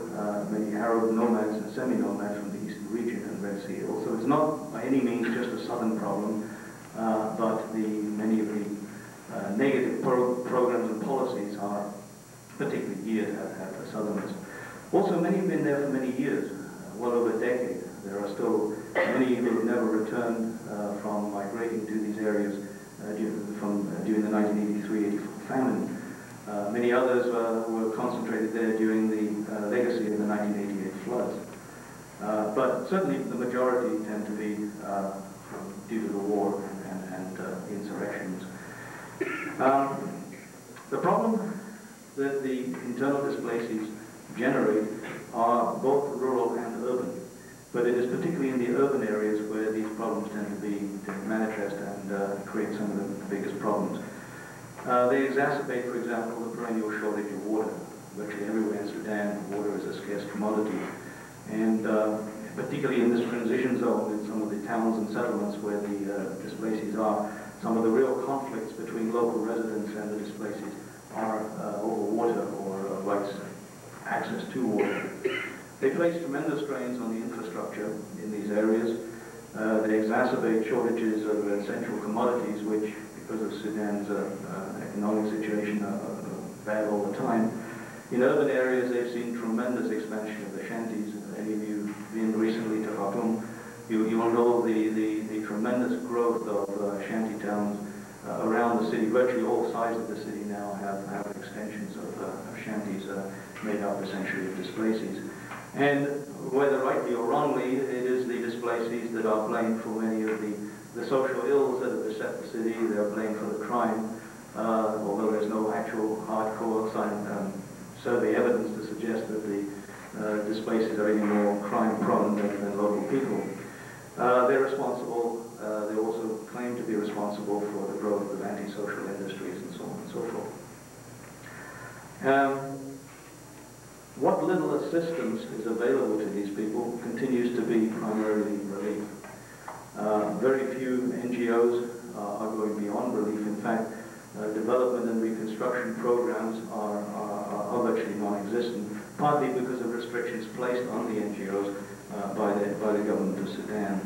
many Arab nomads and semi-nomads from the eastern region and Red Sea Hills. So it's not by any means just a southern problem, but many of the negative programs and policies are particularly geared at the southerners. Also, many have been there for many years, well over a decade. There are still many who have never returned from migrating to these areas during the 1983-84 famine. Many others were concentrated there during the legacy of the 1988 floods. But certainly the majority tend to be due to the war and insurrections. The problem that the internal displacees generate are both rural and urban. But it is particularly in the urban areas where these problems tend to manifest and create some of the biggest problems. They exacerbate, for example, the perennial shortage of water. Virtually everywhere in Sudan, water is a scarce commodity. And particularly in this transition zone, in some of the towns and settlements where the displacees are, some of the real conflicts between local residents and the displacees are over water or rights access to water. They place tremendous strains on the infrastructure in these areas. They exacerbate shortages of essential commodities, which, because of Sudan's economic situation, are bad all the time. In urban areas, they've seen tremendous expansion of the shanties. Any of you been recently to Khartoum, you will know the tremendous growth of shanty towns around the city. Virtually all sides of the city now have extensions of shanties made up essentially of displacees. And whether rightly or wrongly, it is the displacees that are blamed for many of the social ills that have beset the city. They're blamed for the crime, although there's no actual hardcore survey evidence to suggest that the displacees are any more crime-prone than local people. They're responsible. They also claim to be responsible for the growth of antisocial industries and so on and so forth. What little assistance is available to these people continues to be primarily relief. Very few NGOs are going beyond relief. In fact, development and reconstruction programs are virtually non-existent, partly because of restrictions placed on the NGOs by the government of Sudan.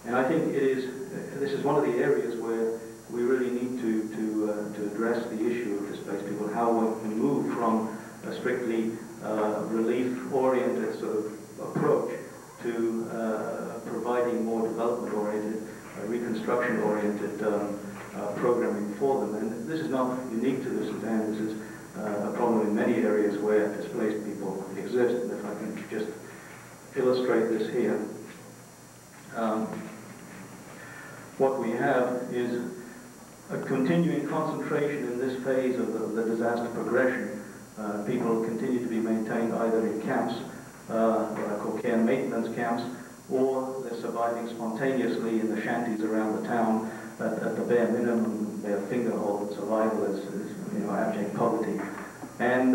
And I think this is one of the areas where we really need to address the issue of displaced people, how we can move from a strictly relief-oriented sort of approach to providing more development-oriented, reconstruction-oriented programming for them. And this is not unique to the Sudan. This is a problem in many areas where displaced people exist. And if I can just illustrate this here. What we have is a continuing concentration in this phase of the disaster progression. People continue to be maintained either in camps, what I call care and maintenance camps, or they're surviving spontaneously in the shanties around the town at the bare minimum. Their fingerhold of survival is abject poverty. And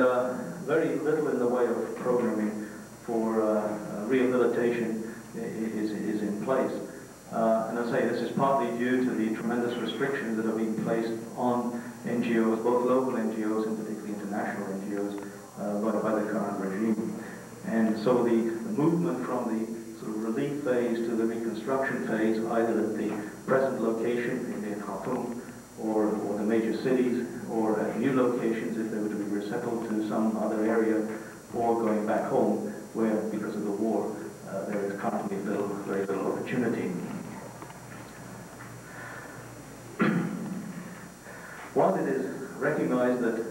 very little in the way of programming for rehabilitation is in place. And I say this is partly due to the tremendous restrictions that are being placed on NGOs, both local NGOs and particularly international NGOs, by the current regime. And so the movement from the sort of relief phase to the reconstruction phase, either at the present location in Khartoum or the major cities, or at new locations if they were to be resettled to some other area, or going back home where, because of the war, there is currently very little opportunity. While it is recognized that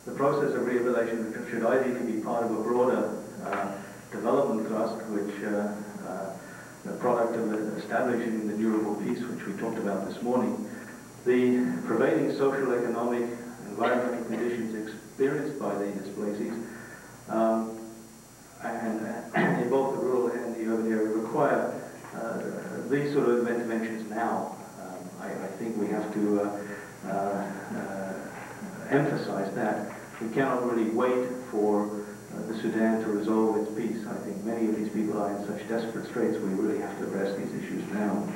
the process of rehabilitation should ideally be part of a broader development thrust, which the product of establishing the durable peace, which we talked about this morning, the prevailing social, economic, environmental conditions experienced by the displacees and in both the rural and the urban area require these sort of interventions now. I think we have to emphasize that. We cannot really wait for the Sudan to resolve its peace. I think many of these people are in such desperate straits, we really have to address these issues now.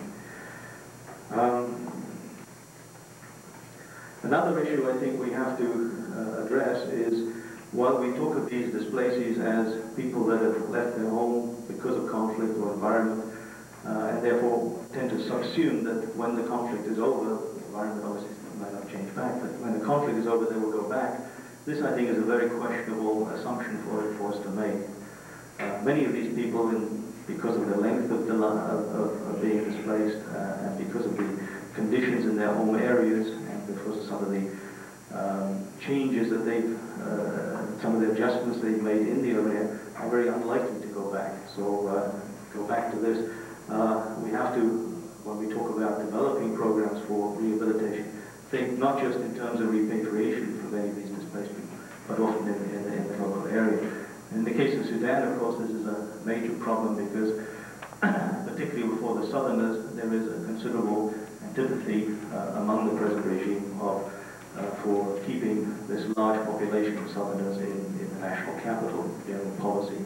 Another issue I think we have to address is, while we talk of these displacees as people that have left their home because of conflict or environment, and therefore tend to subsume that when the conflict is over, the environment obviously might not change back, but when the conflict is over, they will go back. This, I think, is a very questionable assumption for us to make. Many of these people, because of the length of being displaced, and because of the conditions in their home areas, and because of some of the changes that some of the adjustments they've made in the area, are very unlikely to go back. So, go back to this. We have to, when we talk about developing programs for rehabilitation, think not just in terms of repatriation for many of these displaced people, but often in the local area. In the case of Sudan, of course, this is a major problem because, particularly for the southerners, there is a considerable antipathy among the present regime for keeping this large population of southerners in the national capital, general policy.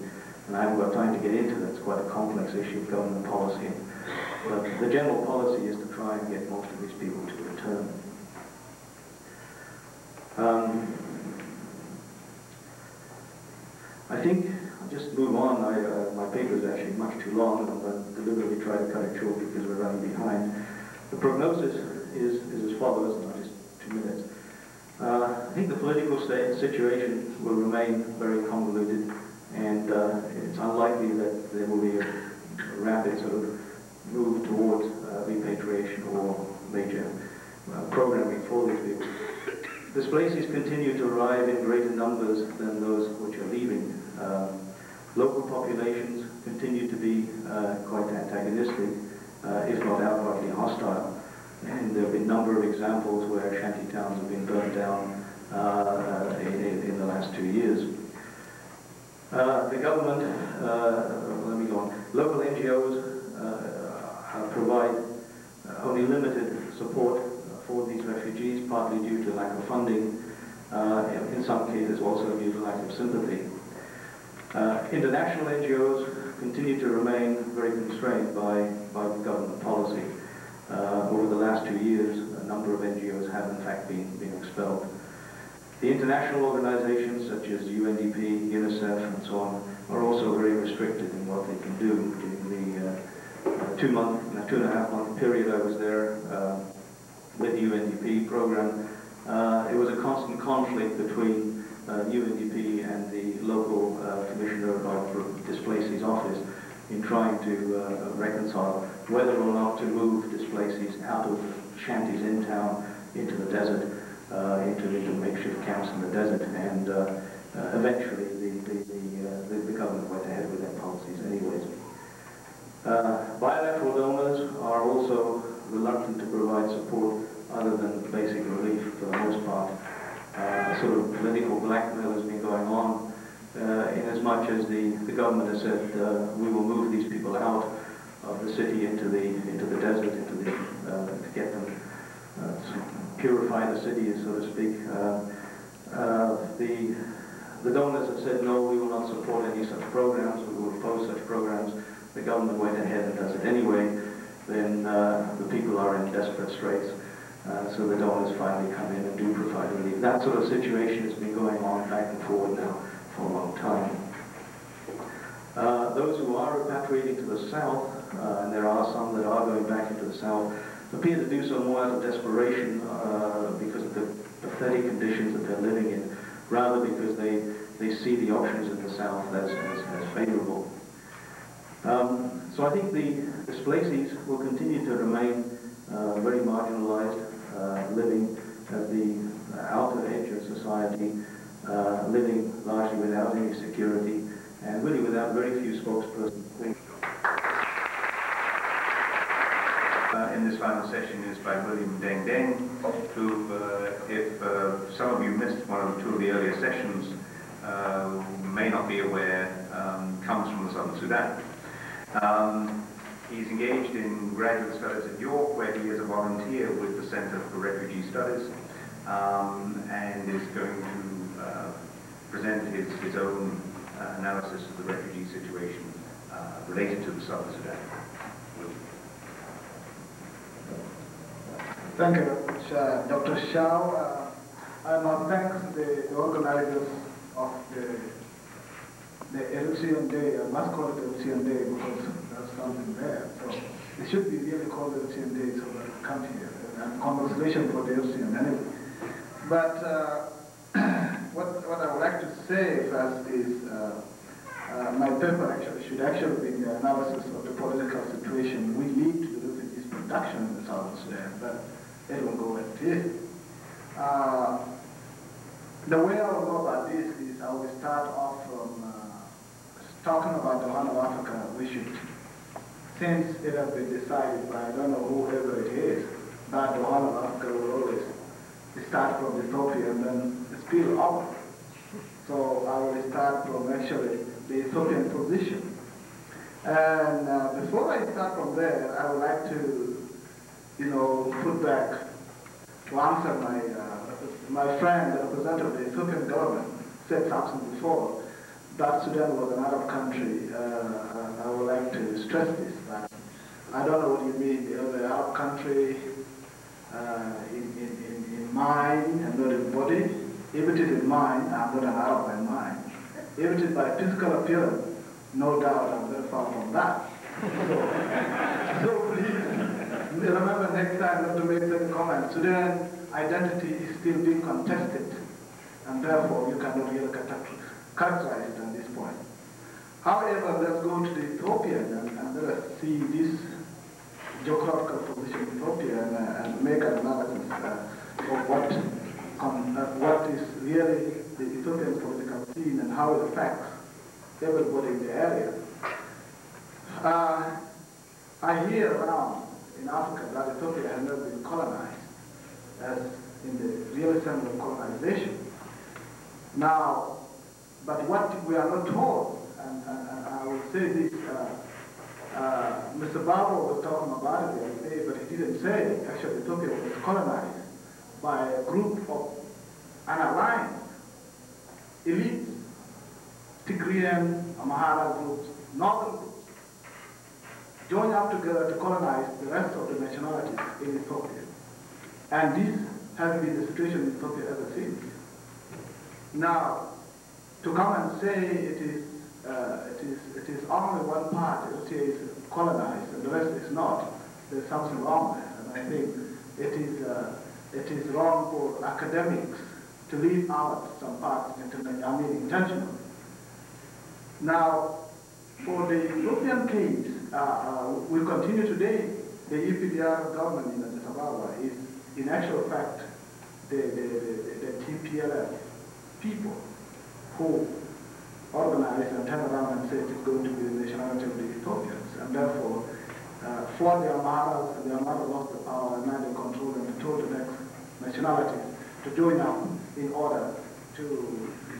And I haven't got time to get into that. It's quite a complex issue of government policy. But the general policy is to try and get most of these people to return. I think I'll just move on. My paper is actually much too long, and I'm going to deliberately try to cut it short because we're running behind. The prognosis is as follows, and I'll just 2 minutes. I think the political situation will remain very convoluted, and it's unlikely that there will be a rapid sort of move towards repatriation or major programming for these people. Displacees continue to arrive in greater numbers than those which are leaving. Local populations continue to be quite antagonistic, if not outrightly hostile. And there have been a number of examples where shanty towns have been burnt down in the last 2 years. The government, let me go on. Local NGOs provide only limited support for these refugees, partly due to lack of funding, in some cases also due to lack of sympathy. International NGOs continue to remain very constrained by government policy. Over the last 2 years, a number of NGOs have in fact been expelled. The international organizations such as UNDP, UNICEF and so on are also very restricted in what they can do. During the 2.5 month period I was there with the UNDP program, it was a constant conflict between UNDP and the local Commissioner of Displacees office in trying to reconcile whether or not to move displacees out of shanties in town into the desert, into makeshift camps in the desert, and eventually the government went ahead with their policies anyways. Bilateral donors are also reluctant to provide support other than basic relief for the most part. Sort of political blackmail has been going on in as much as the government has said we will move these people out of the city into the desert, to get them to purify the city, so to speak. The donors have said no, we will not support any such programs, we will oppose such programs. The government went ahead and does it anyway. Then the people are in desperate straits. So the donors finally come in and do provide relief. That sort of situation has been going on back and forward now for a long time. Those who are repatriating to the south, and there are some that are going back into the south, appear to do so more out of desperation because of the pathetic conditions that they're living in, rather because they see the options in the south as favorable. So I think the displacees will continue to remain very marginalized, living at the outer edge of society, living largely without any security, and really without very few spokespersons. In this final session is by William Deng Deng, who, if some of you missed one or two of the earlier sessions, may not be aware, comes from the Southern Sudan. He's engaged in graduate studies at York, where he is a volunteer with the Center for Refugee Studies, and is going to present his own analysis of the refugee situation related to the Southern Sudan. Thank you, Dr. Shao. I must thank the organizers of the Eruption Day. I must call it Eruption Day because there's something there. So it should be really called Eruption Day so that we come here. And congratulations for the Eruption anyway. But what I would like to say first is my paper should actually be the analysis of the political situation we lead to the refugees production in the Southern Sudan. But it will go at this. The way I will go about this is I will start off from talking about the Horn of Africa. We should, since it has been decided by I don't know whoever it is, that the Horn of Africa will always start from Ethiopia and then spill up. So I will start from actually the Ethiopian position. And before I start from there, I would like to put back to answer my friend, the representative of the Ethiopian government, said something before, that Sudan was an Arab country. I would like to stress this, that I don't know what you mean, the Arab country in mind and not in body. If it is in mind, I'm not an Arab by mind. If it is by physical appearance, no doubt I'm very far from that. So please remember next time not to make such comments. Sudan identity is still being contested, and therefore you cannot really characterize it at this point. However, let's go to the Ethiopian and let us see this geographical position of Ethiopia and make an analysis of what is really the Ethiopian political scene and how it affects everybody in the area. I hear around in Africa that Ethiopia has never been colonized, as in the real sense of colonization. Now, but what we are not told, and I will say this, Mr. Barbo was talking about it the other day, but he didn't say actually Ethiopia was colonized by a group of an alliance, elites, Tigrian, Amhara groups, northern groups, joined up together to colonize the rest of the nationalities in Ethiopia. And this has been the situation in Ethiopia ever since. Now, to come and say it is only one part, it is colonized and the rest is not, there's something wrong there. And I think it is wrong for academics to leave out some parts, intentionally. Now, for the Ethiopian case, we continue today. The EPDR government in Addis Ababa is, in actual fact, the TPLF people who organize and turn around and say it's going to be the nationality of the Ethiopians, and therefore, for the Amhara lost the power and now they control and told the next nationality to join up in order to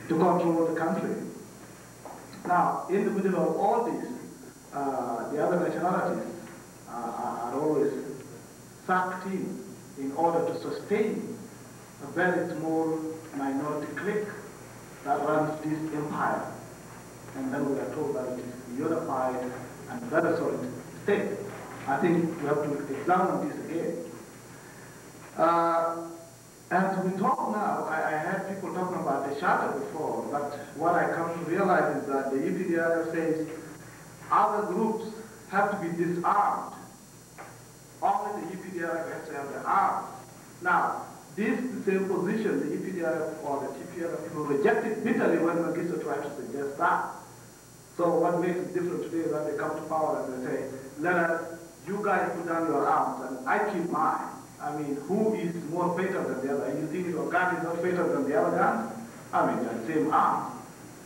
control the country. Now, in the middle of all this, the other nationalities are always sucked in order to sustain a very small minority clique that runs this empire. And then we are told that it is unified and very solid state. I think we have to examine this again. As we talk now, I heard people talking about the charter before, but what I come to realize is that the EPDR says other groups have to be disarmed. Only the EPDR has to have the arms. Now, this is the same position the EPDR or the TPLF people rejected bitterly when Mengistu tried to suggest that. So what makes it different today is that they come to power and they say, you guys put down your arms and I keep mine. I mean, who is more fatal than the other? You think your gun is not fatal than the other gun? I mean, they're the same arms.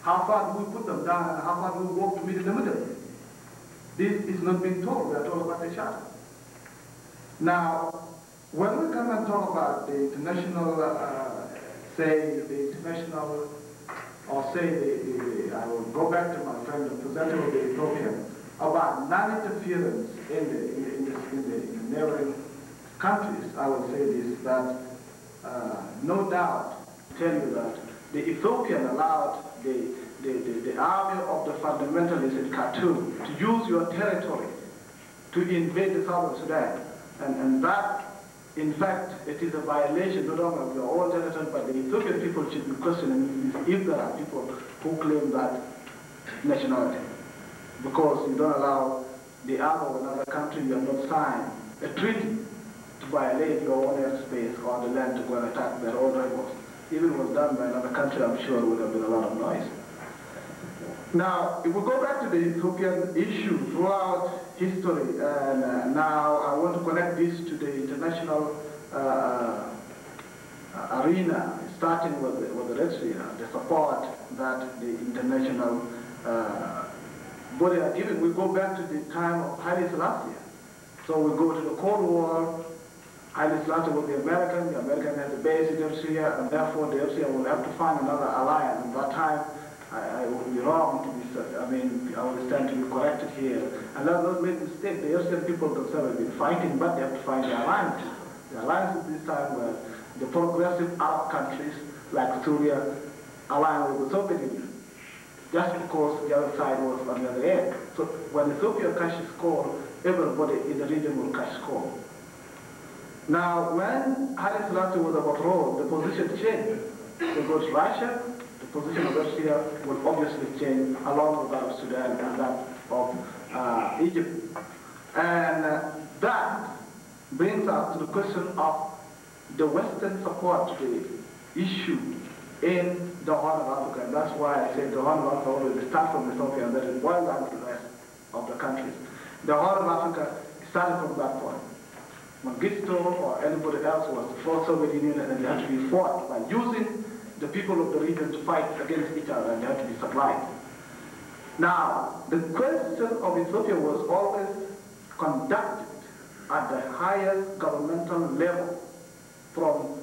How far do we put them down and how far do we walk to meet in the middle? This is not being told. We are told about the charter. Now, when we come and talk about the international, I will go back to my friend, the representative of the Ethiopian, about non-interference in the neighboring countries. I will say this, that no doubt tell you that the Ethiopian allowed the army of the fundamentalists in Khartoum to use your territory to invade the southern Sudan. And that, in fact, it is a violation not only of your own territory, but the Ethiopian people should be questioning if there are people who claim that nationality. Because you don't allow the arm of another country, you have not signed a treaty to violate your own airspace or the land to go and attack their own rivals. Even if it was done by another country, I'm sure it would have been a lot of noise. Now, if we go back to the Ethiopian issue throughout history, and now I want to connect this to the international arena, starting with the Eritrea, the support that the international body are giving. We go back to the time of Haile Selassie. So we go to the Cold War. Haile Selassie was the American had the base in Eritrea, and therefore the Eritrea will have to find another alliance. At that time, I would be wrong to be, I would stand to be corrected here. And let's not make a mistake, the Eritrean people themselves have been fighting, but they have to find the alliances. The alliances this time were the progressive Arab countries like Syria aligned with the Soviet Union, just because the other side was on the other end. So when Ethiopia catches score, everybody in the region will catch score. Now, when Haile Selassie was overthrown, the position changed. They go to Russia, to position of Ethiopia will obviously change along with that of Sudan and that of Egypt. And that brings us to the question of the Western support to the issue in the Horn of Africa. And that's why I say the Horn of Africa always starts from Ethiopia and then it boils down to the rest of the countries. The Horn of Africa started from that point. Mengistu or anybody else was the first Soviet Union, and they had to be fought by using the people of the region to fight against each other, and they had to be supplied. Now, the question of Ethiopia was always conducted at the highest governmental level from,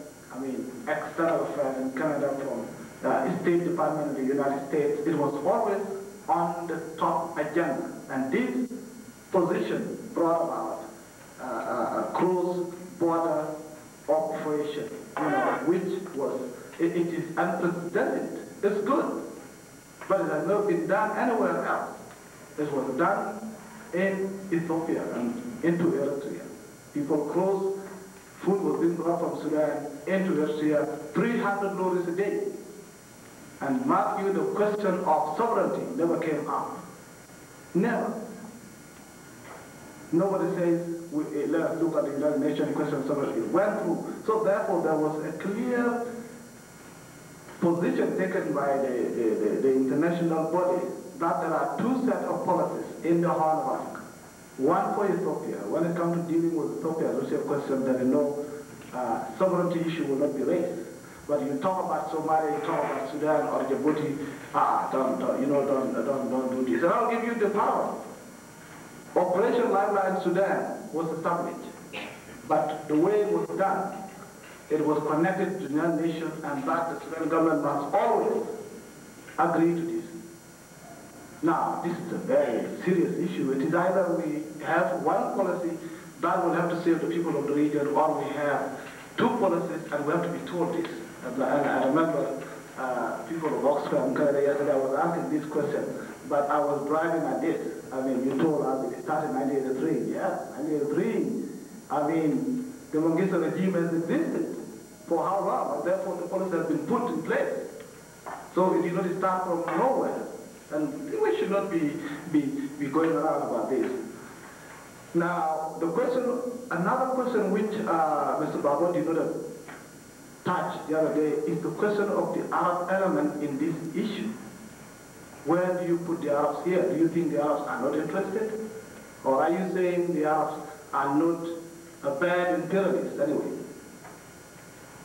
external affairs in Canada, from the State Department of the United States. It was always on the top agenda, and this position brought about a cross-border operation, which was, it is unprecedented. It's good, but it has not been done anywhere else. It was done in Ethiopia and into Eritrea. People crossed, food was being brought from Sudan into Eritrea, 300 lorries a day. And mark you, the question of sovereignty never came up. Never. Nobody says, let us look at the United Nations question of sovereignty. It went through. So therefore, there was a clear position taken by the international body that there are two sets of policies in the Horn of Africa. One for Ethiopia. When it comes to dealing with Ethiopia, Russia question, there is no sovereignty issue will not be raised. But you talk about Somalia, you talk about Sudan or Djibouti, don't do this. And I'll give you the power. Operation Lifeline Sudan was established, but the way it was done, it was connected to the United Nations, and that the Sudan government must always agree to this. Now, this is a very serious issue. It is either we have one policy that will have to save the people of the region, or we have two policies and we have to be told this. And I remember people of Oxford and Canada yesterday, I was asking this question, but I was driving at this. You told us it started in 1983. Yeah, 1983. The Mengistu regime has existed for how long? And therefore the policy has been put in place. So it did not start from nowhere. And we should not be going around about this. Now, the question, another question which Mr. Babu did not touch the other day is the question of the Arab element in this issue. Where do you put the Arabs here? Do you think the Arabs are not interested? Or are you saying the Arabs are not bad imperialists anyway?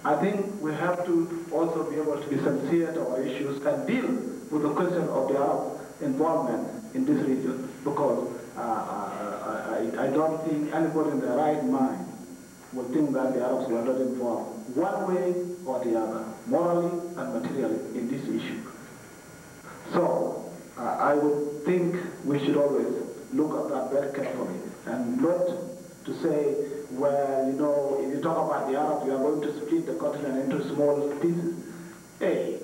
I think we have to also be able to be sincere to our issues and deal with the question of the Arab involvement in this region, because I don't think anybody in their right mind will think that the Arabs were not involved one way or the other, morally and materially, in this issue. So I would think we should always look at that very carefully and not to say, well, if you talk about the Arabs, you are going to split the continent into small pieces. Hey,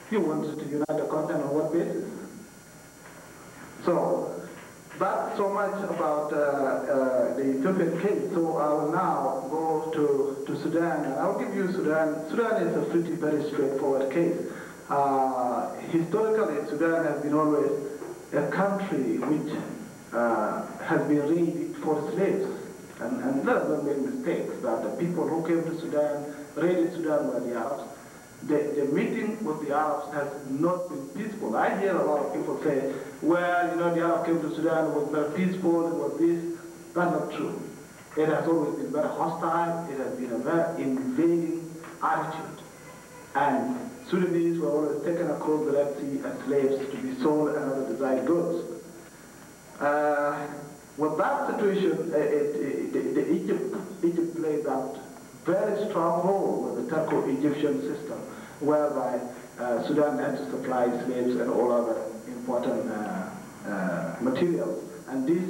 you want to unite the continent on what basis? So that's so much about the Ethiopian case. So I will now go to Sudan, and I'll give you Sudan. Sudan is a pretty very straightforward case. Historically, Sudan has been always a country which has been raided for slaves. And let us not make mistakes that the people who came to Sudan, raided Sudan were the Arabs. The meeting with the Arabs has not been peaceful. I hear a lot of people say, well, the Arabs came to Sudan, it was very peaceful, it was this. That's not true. It has always been very hostile, it has been a very invading attitude. And Sudanese were always taken across the Red Sea as slaves to be sold and other desired goods. With that situation, Egypt played that very strong role with the Turco-Egyptian system, whereby Sudan had to supply slaves and all other important materials. And this,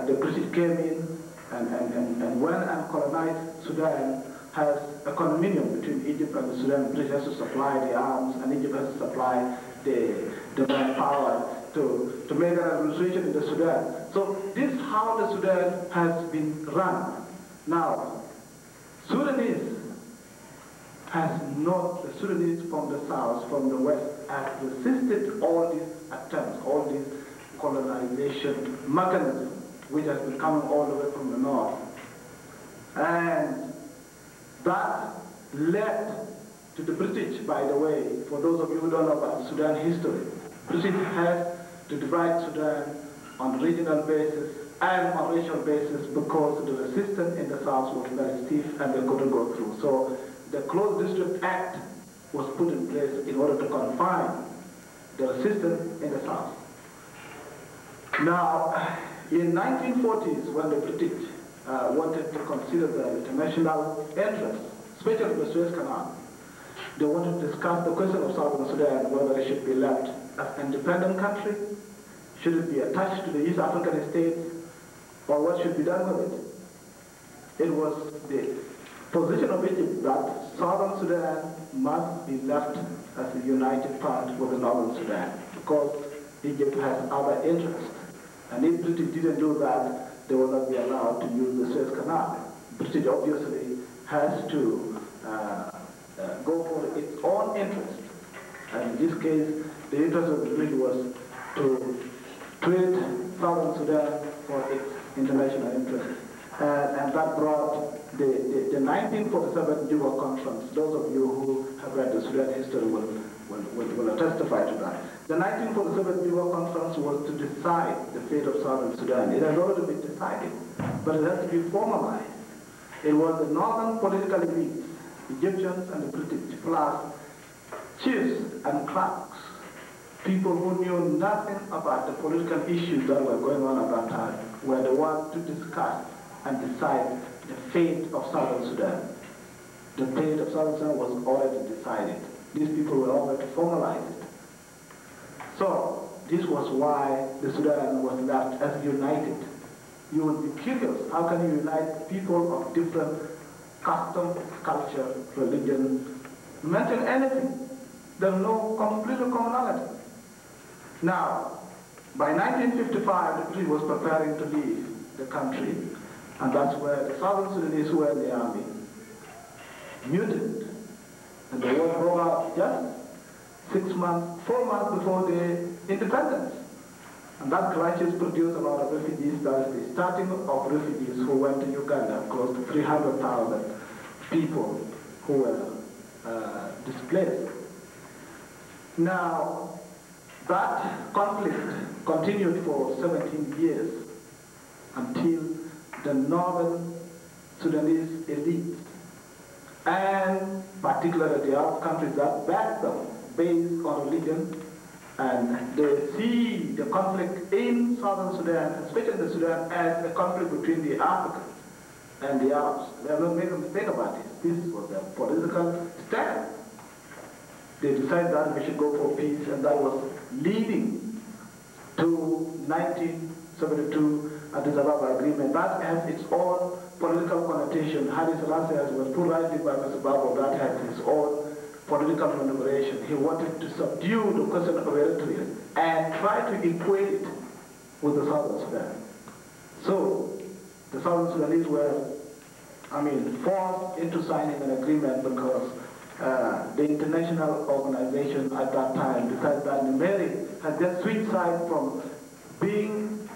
the British came in and went and colonized Sudan, has a condominium between Egypt and the Sudan. British has to supply the arms, and Egypt has to supply the manpower to make an administration in the Sudan. So this is how the Sudan has been run. Now, Sudanese has not, the Sudanese from the south, from the west, has resisted all these attempts, all these colonization mechanisms, which has been coming all the way from the north. And that led to the British, by the way, for those of you who don't know about Sudan history, British had to divide Sudan on regional basis and on racial basis because the resistance in the south was very stiff and they couldn't go through. So the Closed District Act was put in place in order to confine the resistance in the south. Now, in 1940s, when the British wanted to consider the international interests, especially the Suez Canal, they wanted to discuss the question of Southern Sudan, whether it should be left as an independent country, should it be attached to the East African states, or what should be done with it. It was the position of Egypt that Southern Sudan must be left as a united part with the Northern Sudan, because Egypt has other interests. And if British didn't do that, they will not be allowed to use the Suez Canal. British obviously has to go for its own interest. And in this case, the interest of the British was to treat Southern Sudan for its international interest. And that brought the 1947 Juba Conference. Those of you who have read the Sudan history will testify to that. The 1947 Juba Conference was to decide the fate of Southern Sudan. It has already been decided, but it has to be formalized. It was the northern political elites, Egyptians and the British, plus chiefs and clerks, people who knew nothing about the political issues that were going on at that time, were the ones to discuss and decide the fate of Southern Sudan. The fate of Southern Sudan was already decided. These people were all to formalize it. So, this was why the Sudan was left as united. You would be curious, how can you unite people of different customs, culture, religion, mention anything? There's no complete commonality. Now, by 1955, the British was preparing to leave the country, and that's where the Southern Sudanese who were in the army mutinied. And the war broke out just 4 months before the independence. And that crisis produced a lot of refugees. That is the starting of refugees who went to Uganda, close to 300,000 people who were displaced. Now, that conflict continued for 17 years until the northern Sudanese elites, and particularly the Arab countries that backed them based on religion, and they see the conflict in southern Sudan, especially the Sudan, as a conflict between the Africans and the Arabs. They have not made a mistake about this. This was their political stand. They decided that we should go for peace, and that was leading to 1972 Addis Ababa Agreement. That has its own political connotation. Haile Selassie, as was put rightly by Mr. Babo, that has its own political manipulation. He wanted to subdue the question of Eritrea and try to equate it with the Southern Sudan. So the Southern Sudanese were, forced into signing an agreement because the international organization at that time decided that Nimeri had just switched sides from being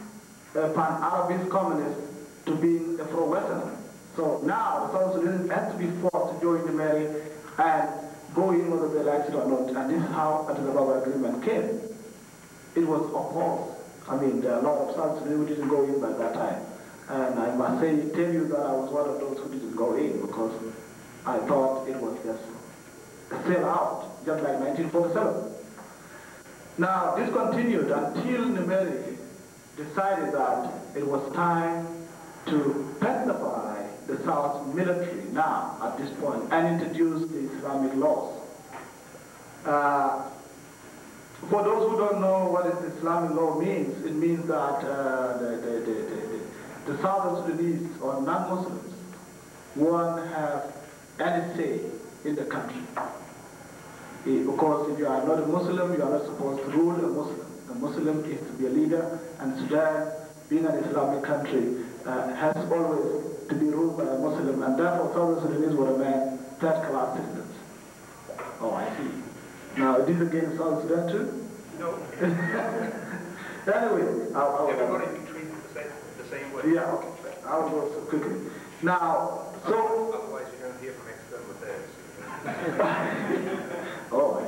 a pan-Arabist communist to being a pro-Westerner. So now the Southern Sudanese had to be forced to join Nimeri and go in whether they liked it or not. And this is how the Addis Ababa Agreement came. It was opposed. There are a lot of South Sudanese who didn't go in by that time. And I must tell you that I was one of those who didn't go in because I thought it was just a sell-out, just like 1947. Now, this continued until Nimeri decided that it was time to pacify the South military now, at this point, and introduce the Islamic laws. For those who don't know what this Islamic law means, it means that the Southern Sudanese or non-Muslims won't have any say in the country. Because if you are not a Muslim, you are not supposed to rule a Muslim. A Muslim is to be a leader, and Sudan, being an Islamic country, has always to be ruled by a Muslim, and therefore Southern Sudanese will remain third-class citizens. Oh, I see. Now, this again is South Sudan too? No. Anyway, everybody be treated the same way. Yeah, okay. I'll go so quickly. Now, so... Otherwise you're going to hear from extreme affairs. Oh, I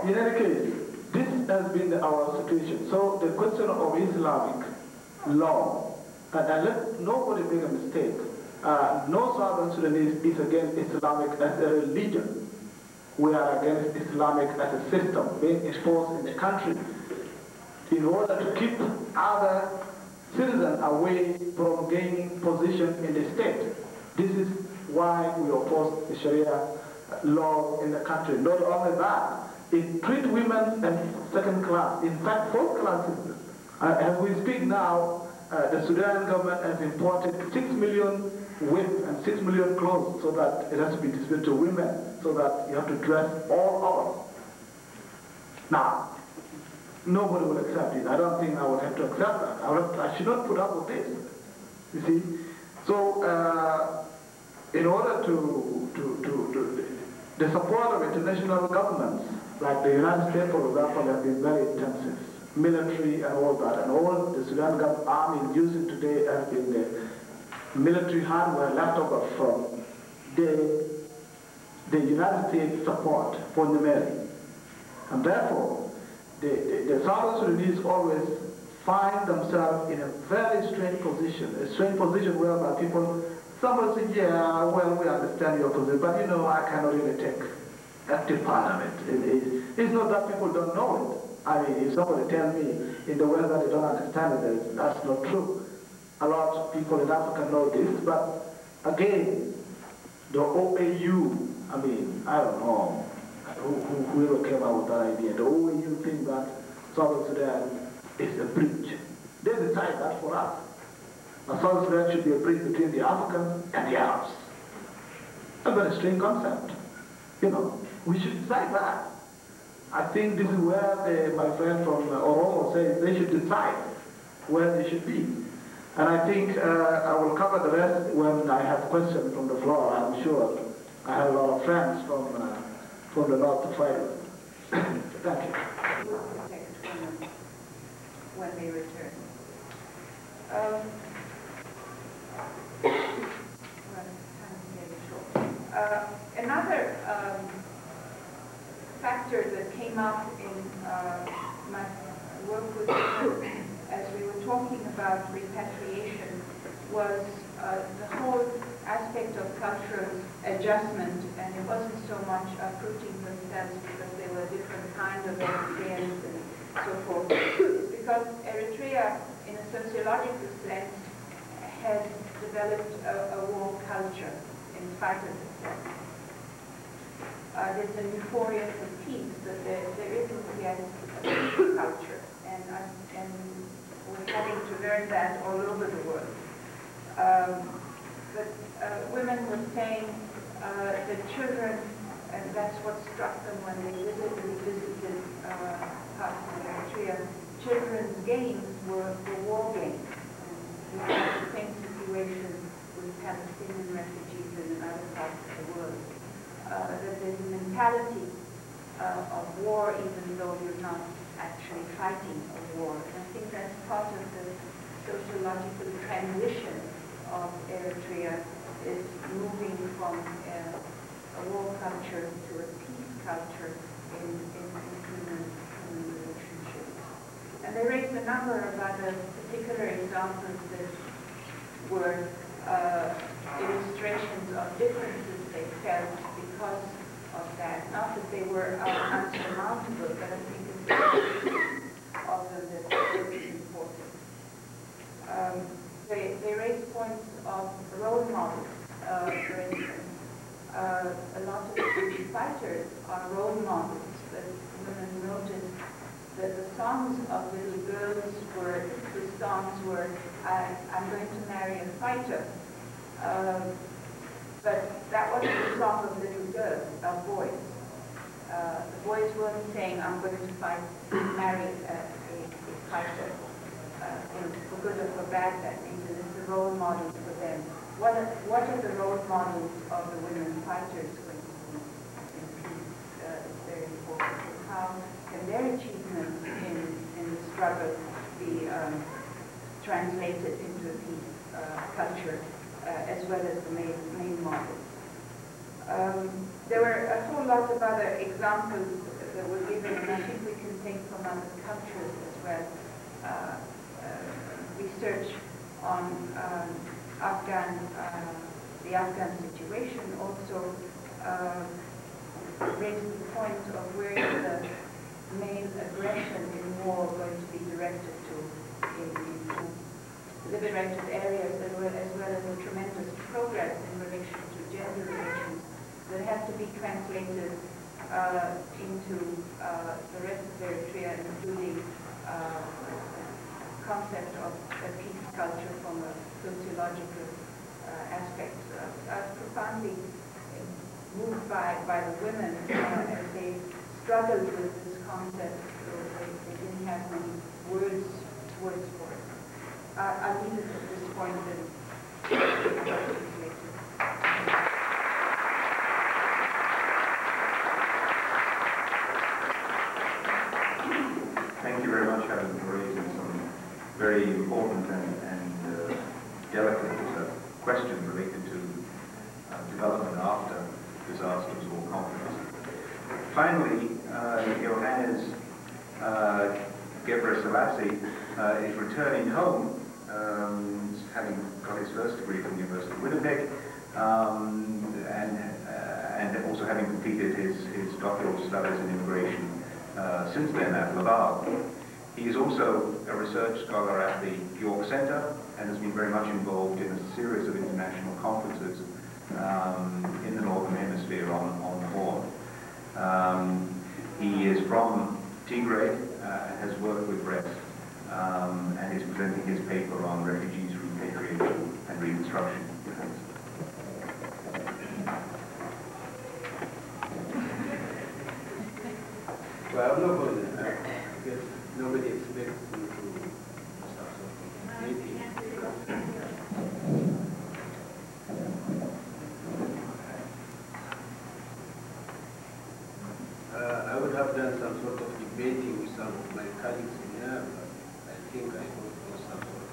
see. In any case, this has been our situation. So the question of Islamic law, and let nobody make a mistake, no Southern Sudanese is against Islamic as a religion. We are against Islamic as a system being exposed in the country in order to keep other citizens away from gaining position in the state. This is why we oppose the Sharia law in the country. Not only that, it treats women as second class, in fact fourth class citizens. As we speak now, the Sudan government has imported 6 million width and 6 million clothes so that it has to be distributed to women, so that you have to dress all over. Now, nobody will accept it. I don't think I would have to accept that. I should not put up with this. You see? So, in order to the support of international governments, like the United States, for example, have been very intensive. Military and all that, and all the Sudan army is using today has been the military hardware left over from the United States support for the Mali. And therefore, the South Sudanese always find themselves in a very strange position whereby people, somebody say, yeah, well, we understand your position, but you know, I cannot really take active part of it. It's not that people don't know it. I mean, if somebody tells me in the West that they don't understand it, that's not true. A lot of people in Africa know this, but again, the OAU, I mean, I don't know whoever came out with that idea. The OAU think that South Sudan is a bridge. They decide that for us. South Sudan should be a bridge between the Africans and the Arabs. A very strange concept. You know, we should decide that. I think this is where my friend from Oromia says they should decide where they should be. And I think I will cover the rest when I have questions from the floor. I'm sure I have a lot of friends from the north to fight. Thank you. When they return. Another factor that came up in my work with women as we were talking about repatriation was the whole aspect of cultural adjustment, and it wasn't so much uprooting themselves because there were different kinds of Eritreans and so forth. It's because Eritrea, in a sociological sense, has developed a war culture in spite of itself. There's an euphoria for peace, but there isn't yet a peace culture, and we're having to learn that all over the world. But women were saying that children, and that's what struck them when they visited parts of Eritrea, children's games were war games. And we had the same situation with Palestinian refugees and in other parts of the world. That there's a mentality of war even though you're not actually fighting a war. And I think that's part of the sociological transition of Eritrea, is moving from a war culture to a peace culture in human relationships. And they raised a number of other particular examples that were illustrations of differences they felt because of that. Not that they were unsurmountable, but I think it's of them that is important. They raised points of role models. For instance, a lot of the fighters are role models, but women noticed that the songs of little girls were, I'm going to marry a fighter. But that wasn't the song of little girls, of boys. The boys weren't saying, I'm going to marry a fighter. For good or for bad, that means it's a role model for them. What are the role models of the women fighters going to be in peace? It's very important. struggle be translated into a peace culture as well as the main model. There were a whole lot of other examples that were given, and I think we can take from other cultures as well. Research on the Afghan situation also raises the point of where is the main aggression in war going to be directed to in liberated areas, as well as the tremendous progress in relation to gender relations that have to be translated into the rest of Eritrea, including concept of a peace culture from a sociological aspect. I was profoundly moved by the women as they struggled with this concept, so they didn't have many words for it. I'll leave it at this point and Thank you very much, Helen, for raising some very important and delicate questions related to development after disasters or conflicts. Finally, Johannes Gebrselassie is returning home, having got his first degree from the University of Winnipeg, and also having completed his doctoral studies in immigration since then at Laval. He is also a research scholar at the York Centre and has been very much involved in a series of international conferences in the Northern Hemisphere on the Horn. He is from Tigray, has worked with REST, and is presenting his paper on refugees, repatriation and reconstruction. Well, I'm not going to, because nobody expects me to start something. I would have done some sort of debating with some of my colleagues in here, but I think I go for some sort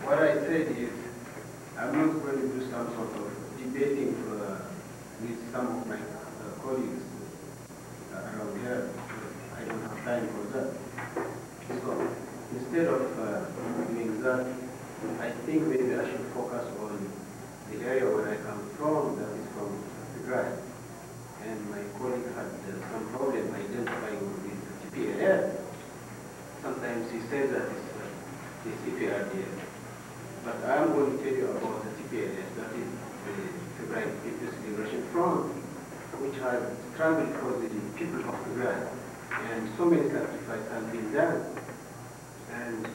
What I said is, I'm not going to do some sort of debating with some of my colleagues around here. I don't have time for that. So instead of doing that, I think maybe I should focus on the area where I come from, that is from Tigray. And my colleague had some problem identifying with TPLF. Sometimes he says that it's CPRDF. But I'm going to tell you about the TPLF, that is the Tigray People's Liberation Front, which has struggled for the people of Tigray. And so many sacrifices have been done. And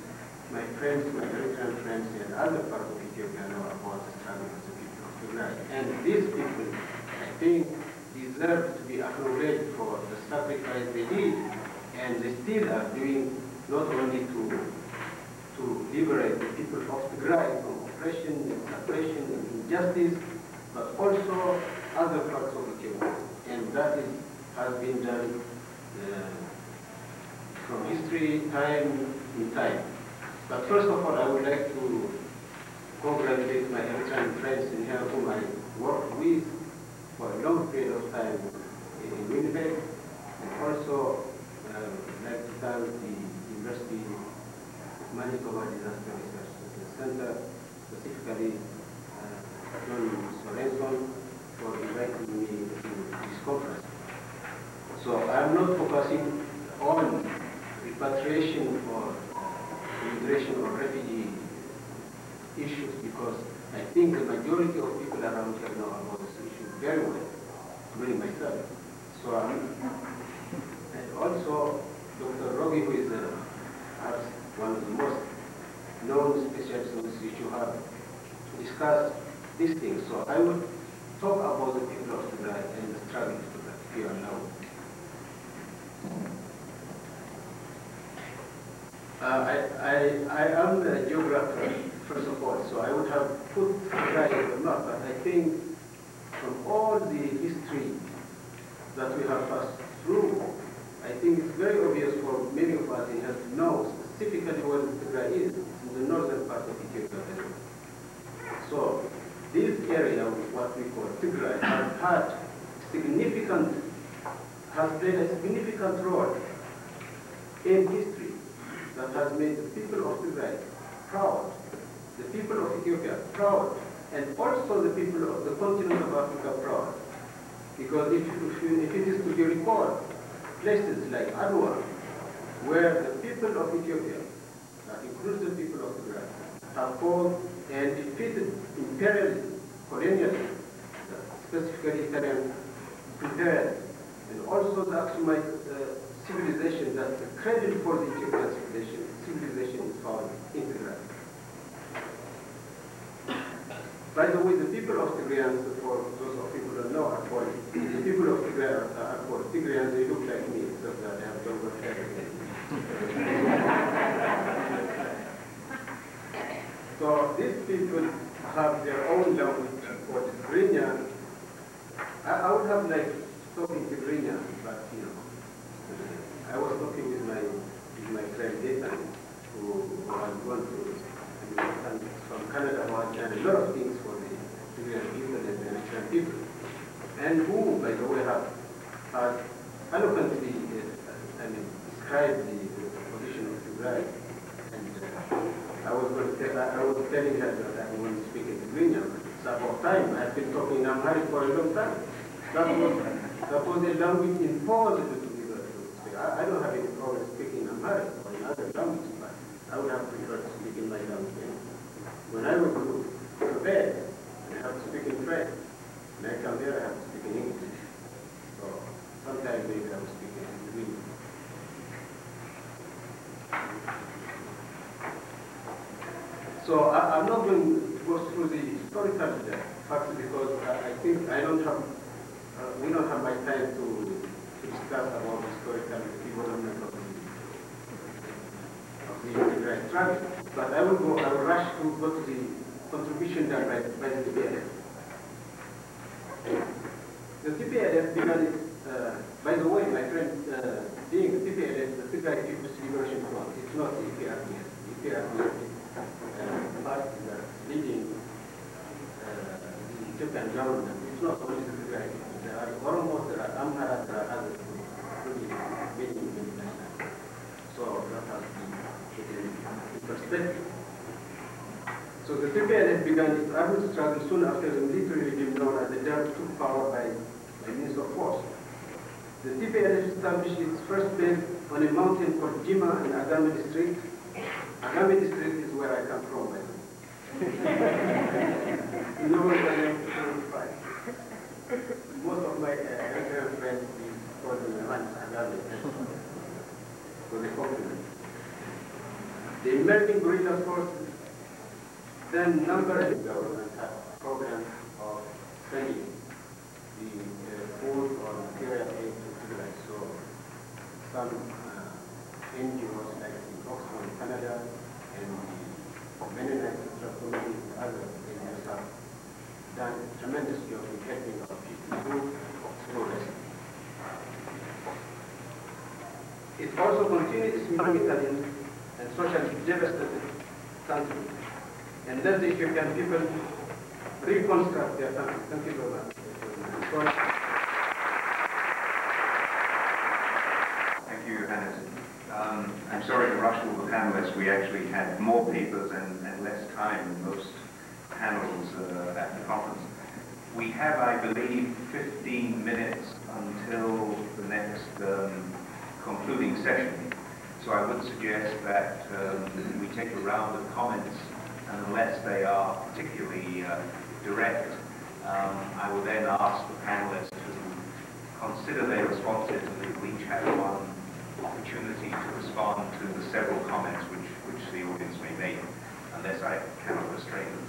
my friends, my Eritrean friends in other parts of Ethiopia know about the struggle of the people of Tigray. And these people, I think, deserve to be acknowledged for the sacrifice they did. And they still are doing, not only to liberate the people of Tigray from oppression and suppression and injustice, but also other parts of Ethiopia. And that has been done from history, time in time. But first of all, I would like to congratulate my Eritrean friends in here whom I worked with for a long period of time in Winnipeg. And also, I would like to thank the University of Manitoba Disaster Research Center, specifically John Sorenson, for inviting me to this conference. So I'm not focusing on repatriation or immigration or refugee issues, because I think the majority of people around here know about this issue very well, including myself. So and also Dr. Rogi, who is perhaps one of the most known specialists on this issue, have discussed these things. So I would talk about the people of Tigray and the struggle to here now. I am a geographer, first of all, so I would have put put right or not, but I think from all the history that we have passed through, I think it's very obvious for many of us in here to know specifically where Tigray is. It's in the northern part of Ethiopia. So this area, what we call Tigray, has played a significant role in history that has made the people of Tigray proud, the people of Ethiopia proud, and also the people of the continent of Africa proud. Because if it is to be recalled, places like Adwa, where the people of Ethiopia, that includes the people of Tigray, have fought and defeated imperialism, colonialism, specifically Italian prepared, and also the Aksumite civilization, that the credit for the Ethiopian civilization is found in Tigray. By the way, the people of Tigrayans, for those of you who don't know, are called, the people of Tigray are called Tigrayans. They look like me, except that they have longer hair. So these people have their own language called Tigrinya. I would have liked to talk in Tigrinya, but you know, I was talking with my friend Ethan, who has gone to from Canada, who has done a lot of things for the Tigrayan people and the Eritrean people, and who, by the way, has eloquently described the position of Tigray. And I was telling her that I want to speak in Tigrinya. It's about time. I have been talking in Amharic for a long time. That was a language imposed to me. I don't have any problem speaking Amharic or in other languages, but I would have preferred to speak in my language. When I go to bed, I have to speak in French. When I come there, I have to speak in English. So sometimes maybe I will speak in English. So I'm not going to go through the historical facts because I think we don't have much time to discuss about the historical development of the Tigray struggle. But I will rush to go to the contribution done by the TPLF. The TPLF began it, by the way, my friend, being the TPLF, the Tigray People's Liberation Front, it's not the EPRDF. The EPRDF is party that leading the Ethiopian government. It's not only the Tigray. There are Oromos, there are Amhara, there are others, many nationalities. So that has been taken in perspective. So the TPLF began its armed struggle soon after the military regime known as the DER took power by means of force. The TPLF established its first base on a mountain called Jima in Agame district. Agame district is where I come from, by the way. Most of my Eritrean friends call me Agame for the compliment. The emerging guerrilla forces then numbered the government had programs of sending the food or material aid to Tigray. So some NGOs like the Oxfam Canada and the Mennonite Central Committee and others in have done a tremendous job in helping our people through progress. It also continued its military and socially devastated country and let the Ethiopian people reconstruct their country. Thank you very much. Thank you, Hannes. I'm sorry to rush all the panelists. We actually had more papers and less time than most panels at the conference. We have, I believe, 15 minutes until the next concluding session. So I would suggest that we take a round of comments, and unless they are particularly direct, I will then ask the panelists to consider their responses, and we will each have one opportunity to respond to the several comments which the audience may make, unless I cannot restrain them.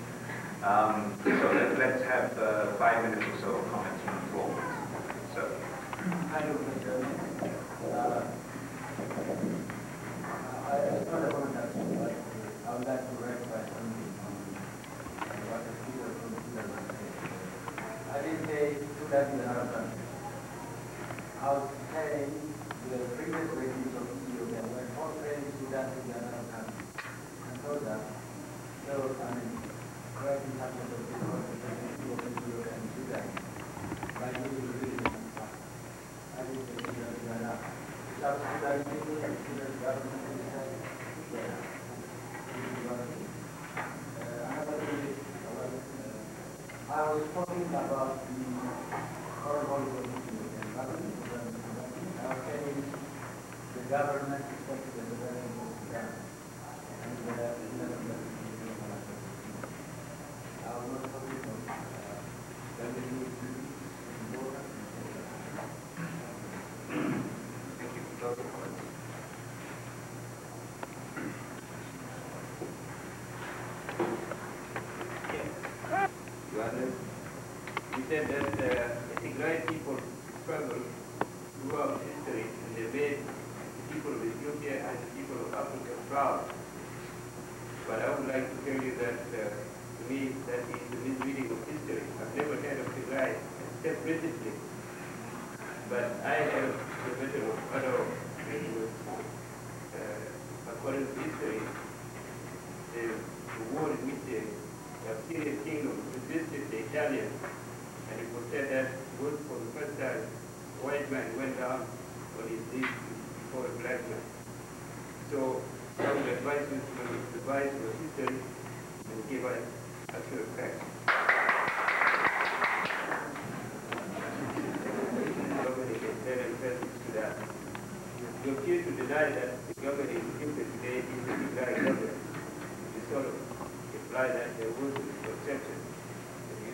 So let's have 5 minutes or so of comments from the floor. So. I don't I would like to clarify something on what Sudan in Arab countries. I was saying the previous regimes of Ethiopia were portraying Sudan to the Arab countries. And so that, great in terms of the people of Ethiopia and Sudan, by using the religion and stuff. I think that South Sudan people and Sudan government is I was talking about the horrible Ethiopian government. I was saying the government is supposed to be the government. And I was not talking about Thank you. Closing comments. You said that the Tigray people struggled throughout history and they made the people of Ethiopia and the people of Africa proud. But I would like to tell you that to me that is a misreading of history. I've never heard of Tigray except recently. But I have the better of other according to history, the war in which the Syrian kingdom resisted the Italians, and it was said that for the first time, a white man went down on his knees before a black man. So I would advise you to revise your history and give us accurate facts. Nobody can tell impressive to that. You appear to deny that the government in Ethiopia today is the Tigray government. You sort of imply that there was a perception. You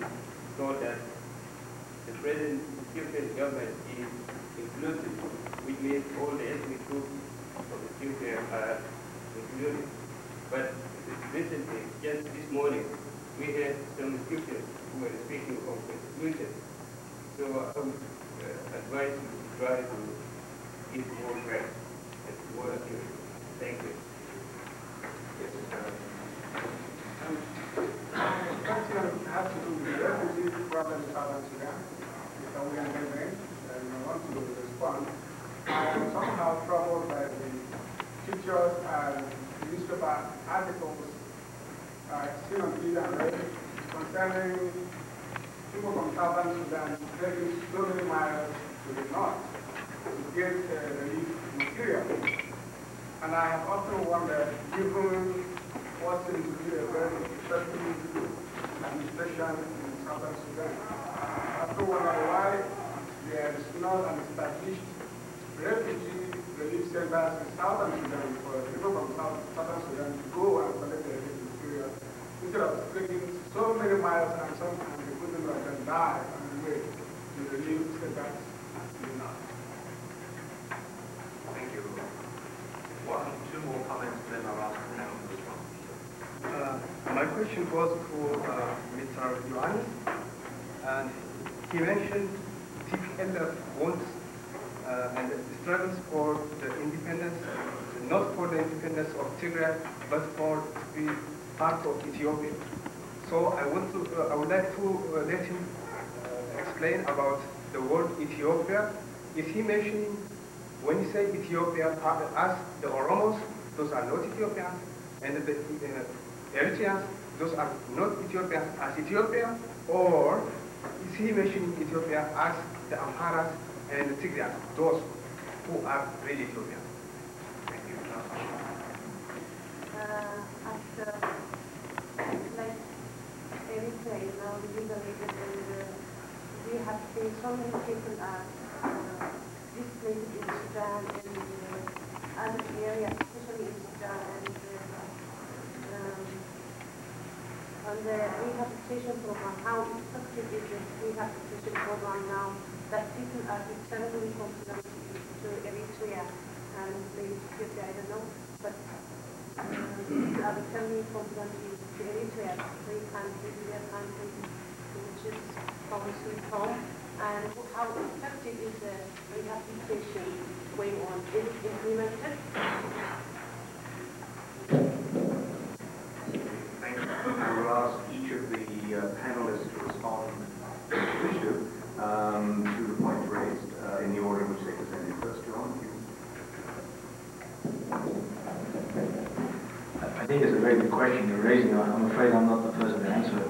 thought that the present Ethiopian government is inclusive, which means all the ethnic groups of Ethiopia are included. But recently, just this morning, we had some Ethiopians who were speaking of exclusion. So I would advise you to try to give more facts and more accurate. Thank you. Yes, My question has to do with the refugee problem in Southern Sudan. So we are neighboring, and I want to respond. I am somehow troubled by the pictures and newspaper articles seen on TV and radio concerning people from Southern Sudan taking so many miles to the north to get relief material. And I have often wondered, given what seems to be a very effective administration in Southern Sudan, I have to wonder why there is not an established refugee relief centers in Southern Sudan for people from Southern Sudan to go and collect the relief material instead of taking so many miles and sometimes the people who can die on the way to the relief centers in the north. Thank you. One, two more comments, then I'll ask the panel to respond. My question was for Mr. Johannes, and he mentioned TPLF wants and struggles for the independence, not for the independence of Tigray, but for to be part of Ethiopia. So I would like to let him explain about the word Ethiopia. Is he mentioning, when you say Ethiopia, as the Oromos, those are not Ethiopians, and the Eritreans, those are not Ethiopians as Ethiopia, or is he mentioning Ethiopia as the Amharas and the Tigrayans, those who are really Ethiopians? Thank you. Like Eritrea, you know, the legal region, and we have seen so many people are displaced in Sudan and other areas, especially in Sudan, and the rehabilitation program, how effective is the rehabilitation program now that people are externally confident to Eritrea and maybe Ethiopia, I don't know, but people are externally confident to Eritrea, they can visit their country, which is home sweet home, and how effective is the rehabilitation going on? Is it implemented? Thank you. I will ask each of the panelists to respond if you wish to. think it's a very good question you're raising. I'm afraid I'm not the person to answer it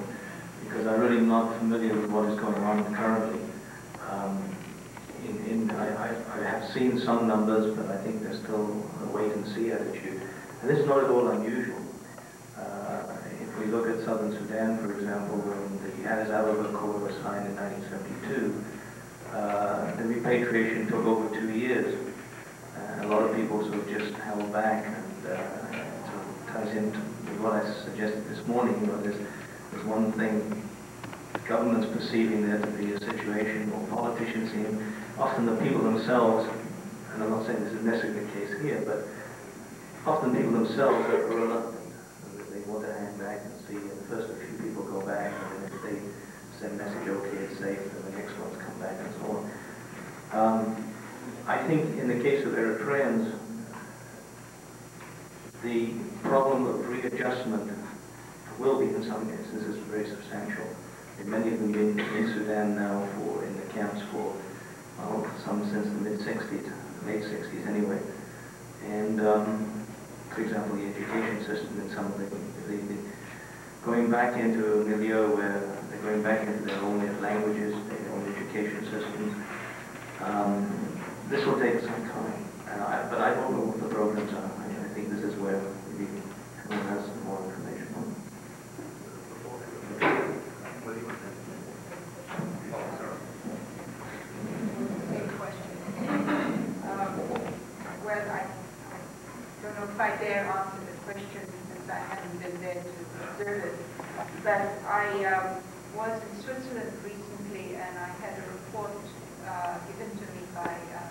because I'm really not familiar with what is going on currently. I have seen some numbers, but I think there's still a wait-and-see attitude. And this is not at all unusual. If we look at southern Sudan, for example, when the Addis Ababa Accord was signed in 1972, the repatriation took over 2 years. A lot of people sort of just held back, and sort of ties into what I suggested this morning. You know, there's one thing governments perceiving there to be a situation, or politicians seem, often the people themselves, and I'm not saying this is necessarily the case here, but often people themselves are reluctant. They want to hang back and see, and first a few people go back, and then if they send a message, okay, it's safe, then the next ones come back, and so on. I think in the case of Eritreans, the problem of readjustment will be in some instances very substantial. Many of them been in Sudan now in the camps for, well, some since the mid-60s, late 60s anyway. And, for example, the education system in some of them, they're going back into a milieu where they're going back into their own languages, their own education systems. This will take some time, but I don't know what the programs are. I think this is where maybe everyone has some more information on. Same question. Well, I don't know if I dare answer the question since I haven't been there to observe it, but I was in Switzerland recently and I had a report given to me by a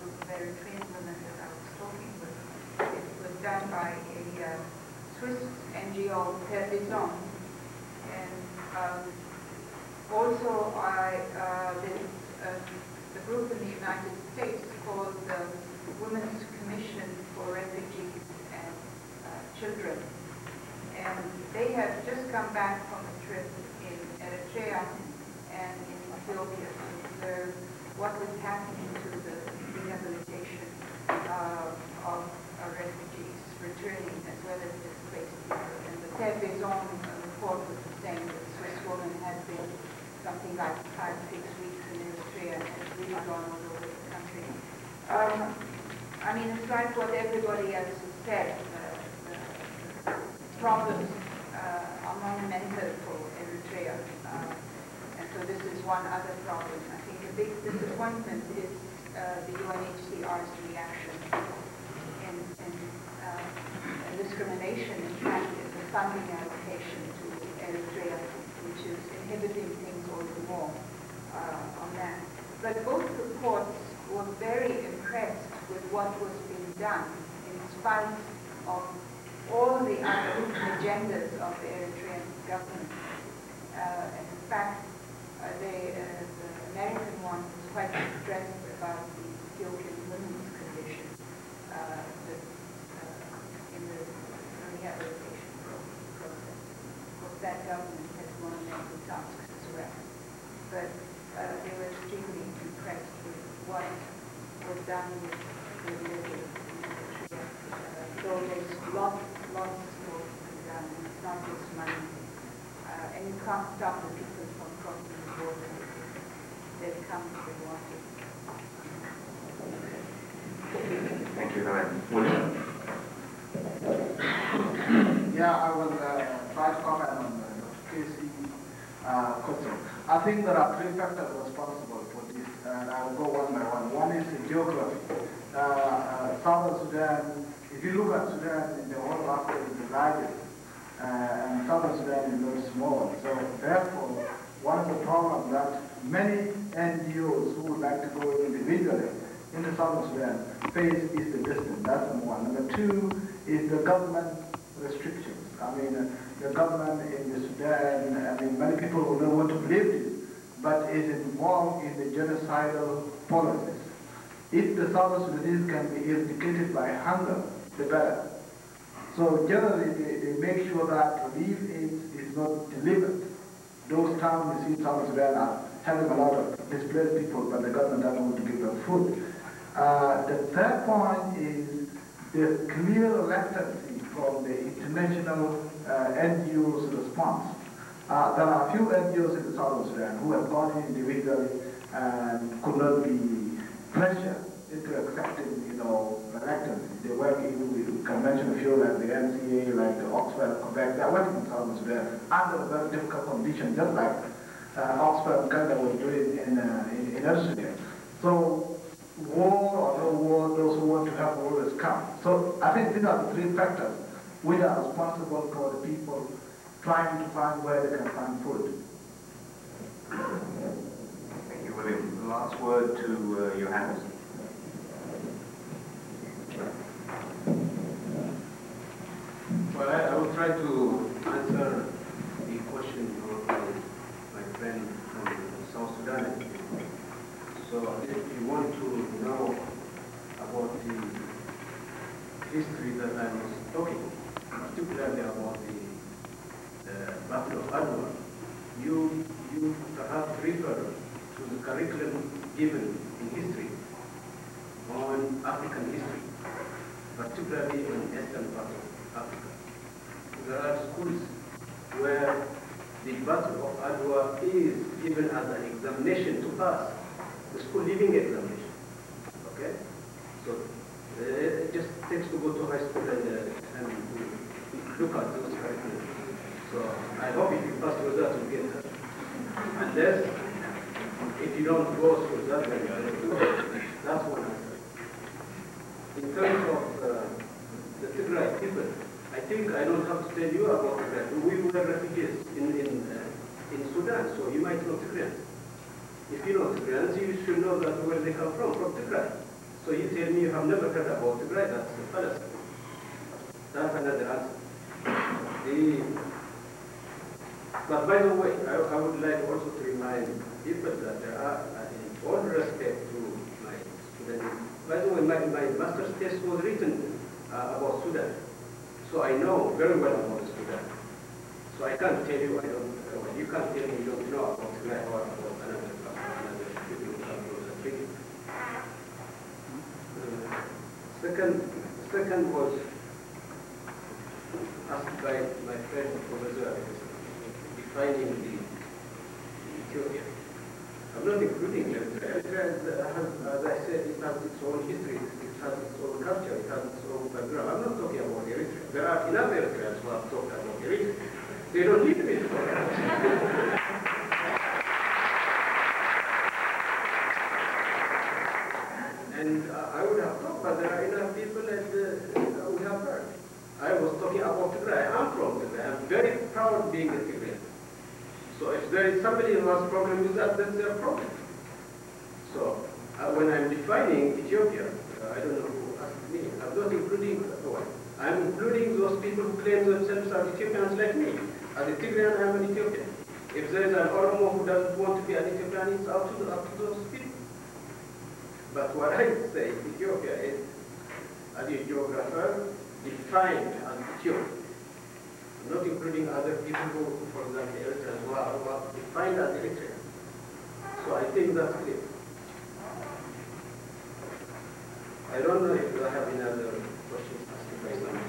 group of Eritrean women that I was talking with. It was done by a Swiss NGO, Terre and also the group in the United States called the Women's Commission for Refugees and Children. And they have just come back from a trip in Eritrea and in Ethiopia to observe what was happening to the rehabilitation of refugees returning as well as displaced people. And the Terre report was the same. The Swiss woman had been something like 5-6 weeks in Eritrea and has really gone all over the country. I mean, it's like what everybody else has said. The problems are monumental for Eritrea. And so this is one other problem. I think a big disappointment is the UNHCR's reaction and discrimination, in fact, is the funding allocation to Eritrea, which is inhibiting things all the more on that. But both reports were very impressed with what was being done in spite of all the other agendas of the Eritrean government. And in fact, the American one was quite distressed about the Ethiopian women's condition in the rehabilitation process. Of course, that government has monumental tasks as well. But they were extremely impressed with what was done with the religion in Eritrea. So there's lots more to be done. It's not just money. And you can't stop the people from crossing the border. They come if they want to. Thank you, William. Yeah, I will try to comment on the Casey question. I think there are 3 factors responsible for this, and I will go one by one. One is the geography. Southern Sudan, if you look at Sudan, in the whole of Africa is the largest, and Southern Sudan is very small. So therefore, one of the problems that many NGOs who would like to go individually into Southern Sudan face is the distance. That's number one. Number 2 is the government restrictions. I mean, the government in the Sudan, I mean, many people will not want to believe this, but is involved in the genocidal policies. If the Southern Sudanese can be eradicated by hunger, the better. So generally, they make sure that relief aid is not delivered. Those towns you see in South Sudan are having a lot of displaced people, but the government doesn't want to give them food. The third point is the clear reluctancy from the international NGOs response. There are a few NGOs in the Southern Sudan who have gone in individually and could not be pressured into accepting, reluctantly. They're working, we can mention a few like the NCA, like the Oxfam, Quebec, they're working in Southern Sudan under very difficult conditions, just like Oxfam Canada was doing in Australia. So, war or no war, those who want to help will always come. So, I think these are the three factors which are responsible for the people trying to find where they can find food. Thank you, William. The last word to Johannes. Well, I will try to answer the question of my friend from South Sudan. So if you want to know about the history that I was talking, particularly about the Battle of Adwa, you perhaps refer to the curriculum given in history on African history, particularly on eastern part of Africa. There are schools where the Battle of Adwa is given as an examination to pass, the school living examination. Okay? So it just takes to go to high school and look at those curriculum. So I hope if you pass through that, you'll get that. Unless, if you don't go through that, then you are that's one answer. In terms of the Tigray people, I think I don't have to tell you about Tigray. We were refugees in Sudan, so you might know Tigrayans. If you know Tigrayans, you should know that where they come from Tigray. So you tell me you have never heard about Tigray, that's a fallacy. That's another answer. But by the way, I would like also to remind people that there are, in all respect to my students, by the way, my master's thesis was written about Sudan. So I know very well about Sudan. So I can't tell you, you can't tell me you don't know about Sudan or about another people who come from the treaty. Second was asked by my friend Professor defining the Ethiopia. I'm not including Eritrea. Eritrea has, as I said, it has its own history, it has its own culture, it has its own background. I'm not talking about Eritrea. There are enough Eritreans who have talked about Eritrea. They don't need me to talk about it. And I would have talked, but there are enough people that we have heard. I was talking about Tigray. I'm from Tigray. I'm very proud of being a Tigrayan. So if there is somebody who has a problem with that, that's their problem. So when I'm defining Ethiopia, I don't know who asked me, I'm not including one. I'm including those people who claim themselves as Ethiopians like me. As a Tigrayan, I'm an Ethiopian. If there is an Oromo who doesn't want to be an Ethiopian, it's up to those people. But what I say, Ethiopia is, as a geographer, defined as Ethiopia. Not including other people who, for example, Eritreans who are defined as Eritreans. So I think that's clear. I don't know if I have any other questions asked by someone.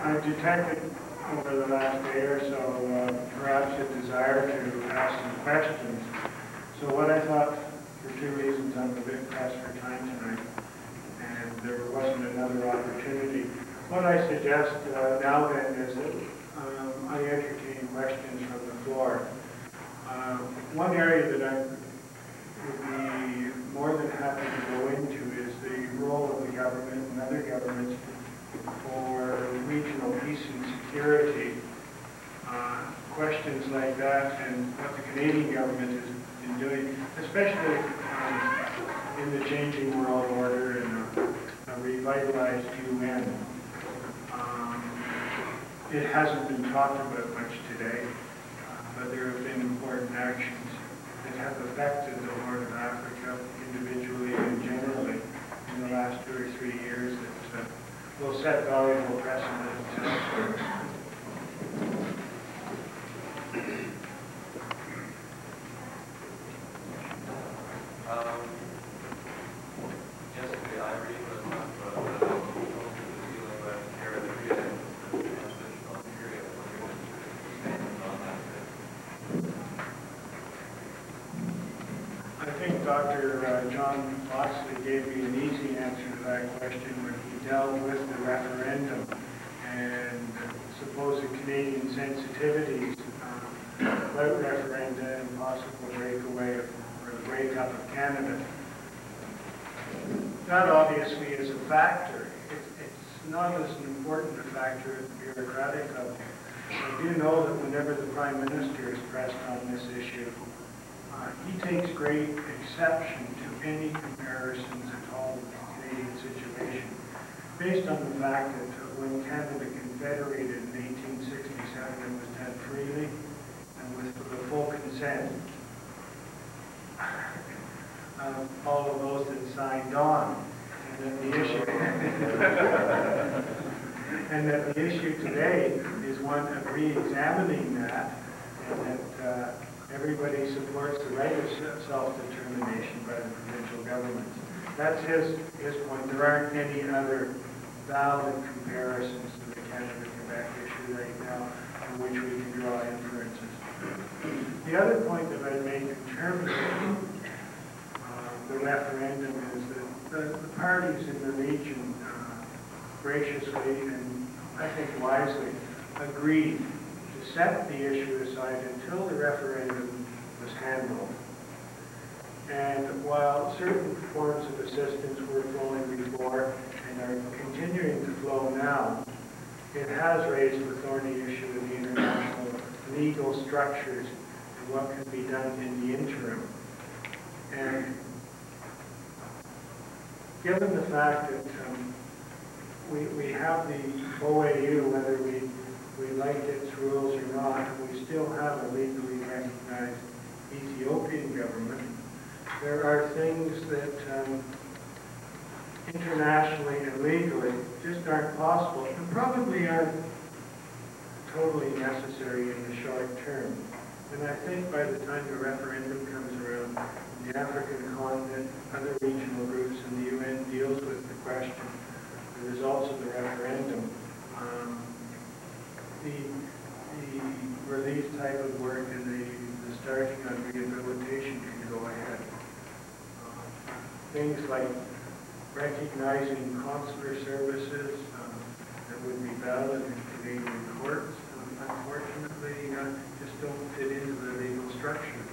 I've detected over the last day or so perhaps a desire to ask some questions. So what I thought, for two reasons, I'm a bit pressed for time tonight, and there wasn't another opportunity. What I suggest now then is that I entertain questions from the floor. One area that I would be more than happy to go into is the role of the government and other governments for regional peace and security. Questions like that and what the Canadian government has been doing, especially in the changing world order and a revitalized UN. It hasn't been talked about much today, but there have been important actions that have affected the Horn of Africa individually and generally in the last 2 or 3 years that will set valuable precedent elsewhere. Yesterday, I read was talked about the dealing with Eritrea and the transitional period. What your statement on that is? I think Dr. John Loxley gave me an easy answer to that question when he dealt with the referendum and supposed Canadian sensitivities about referenda and possible breakaway or the breakup of Canada. That obviously is a factor. It's not as important a factor at the bureaucratic level. I do know that whenever the Prime Minister is pressed on this issue, he takes great exception to any comparisons at all with the Canadian situation, based on the fact that when Canada confederated in 1867, it was done freely and with the full consent of all of those that signed on, and that the issue and that the issue today is one of re-examining that, and that everybody supports the right of self-determination by the provincial governments. That's his point. There aren't any other valid comparisons to the Canada-Quebec issue right now from which we can draw inferences. The other point that I make in terms of the referendum is that the parties in the region graciously and I think wisely agreed to set the issue aside until the referendum was handled. And while certain forms of assistance were flowing before and are continuing to flow now, it has raised the thorny issue of the international legal structures and what can be done in the interim. And given the fact that we have the OAU, whether we like its rules or not, we still have a legally recognized Ethiopian government, there are things that internationally and legally just aren't possible and probably aren't totally necessary in the short term. And I think by the time the referendum comes around, the African continent, other regional groups, and the UN deals with the question, the results of the referendum, the relief type of work and the starting on rehabilitation can go ahead. Things like recognizing consular services that would be valid in Canadian courts, unfortunately, just don't fit into the legal structure.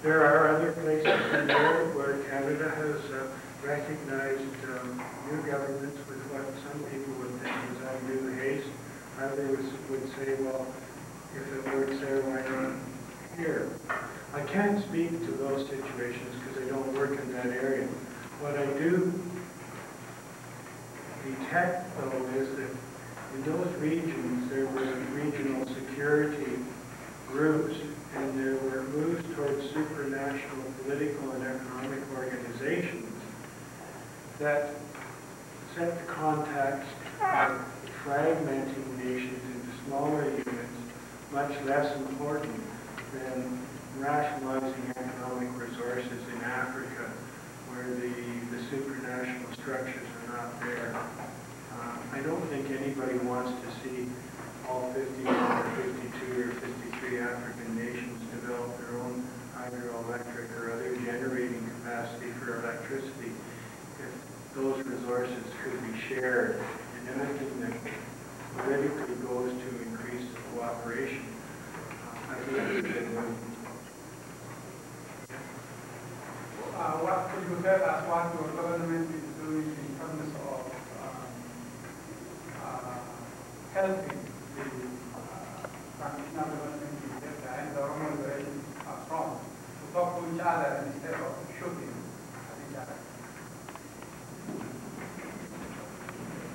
There are other places in Europe where Canada has recognized new governments with what some people would think is undue haste. Others would say, well, if it works there, why not here? I can't speak to those situations because I don't work in that area. What I do detect, though, is that in those regions, there were regional security groups, and there were moves towards supranational political and economic organizations that set the context of fragmenting nations into smaller units much less important than rationalizing economic resources in Africa, where the supranational structures are not there. I don't think anybody wants to see all 50 or 52 or 53 African nations develop their own hydroelectric or other generating capacity for electricity if those resources could be shared, and anything that politically goes to increase the cooperation, I think we can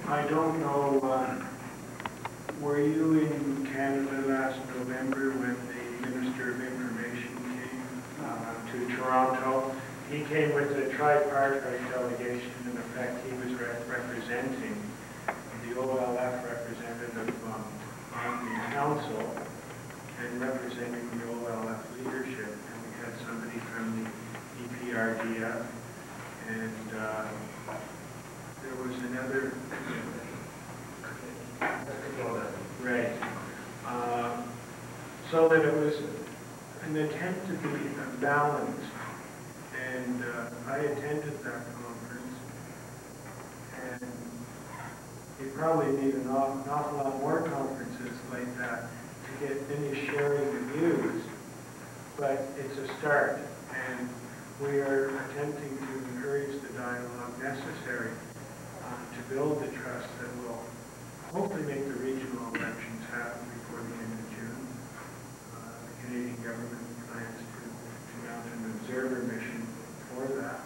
I don't know, were you in Canada last November when the Minister of Information came to Toronto? He came with a tripartite delegation. In effect, he was representing the OLF representative on the council and representing the OLF leadership. And we had somebody from the EPRDF, and there was another, right. So that it was an attempt to be balanced. And I attended that conference, and you probably need an awful lot more conferences like that to get any sharing of views, but it's a start, and we are attempting to encourage the dialogue necessary to build the trust that will hopefully make the regional elections happen before the end of June. The Canadian government plans to mount an observer mission for that,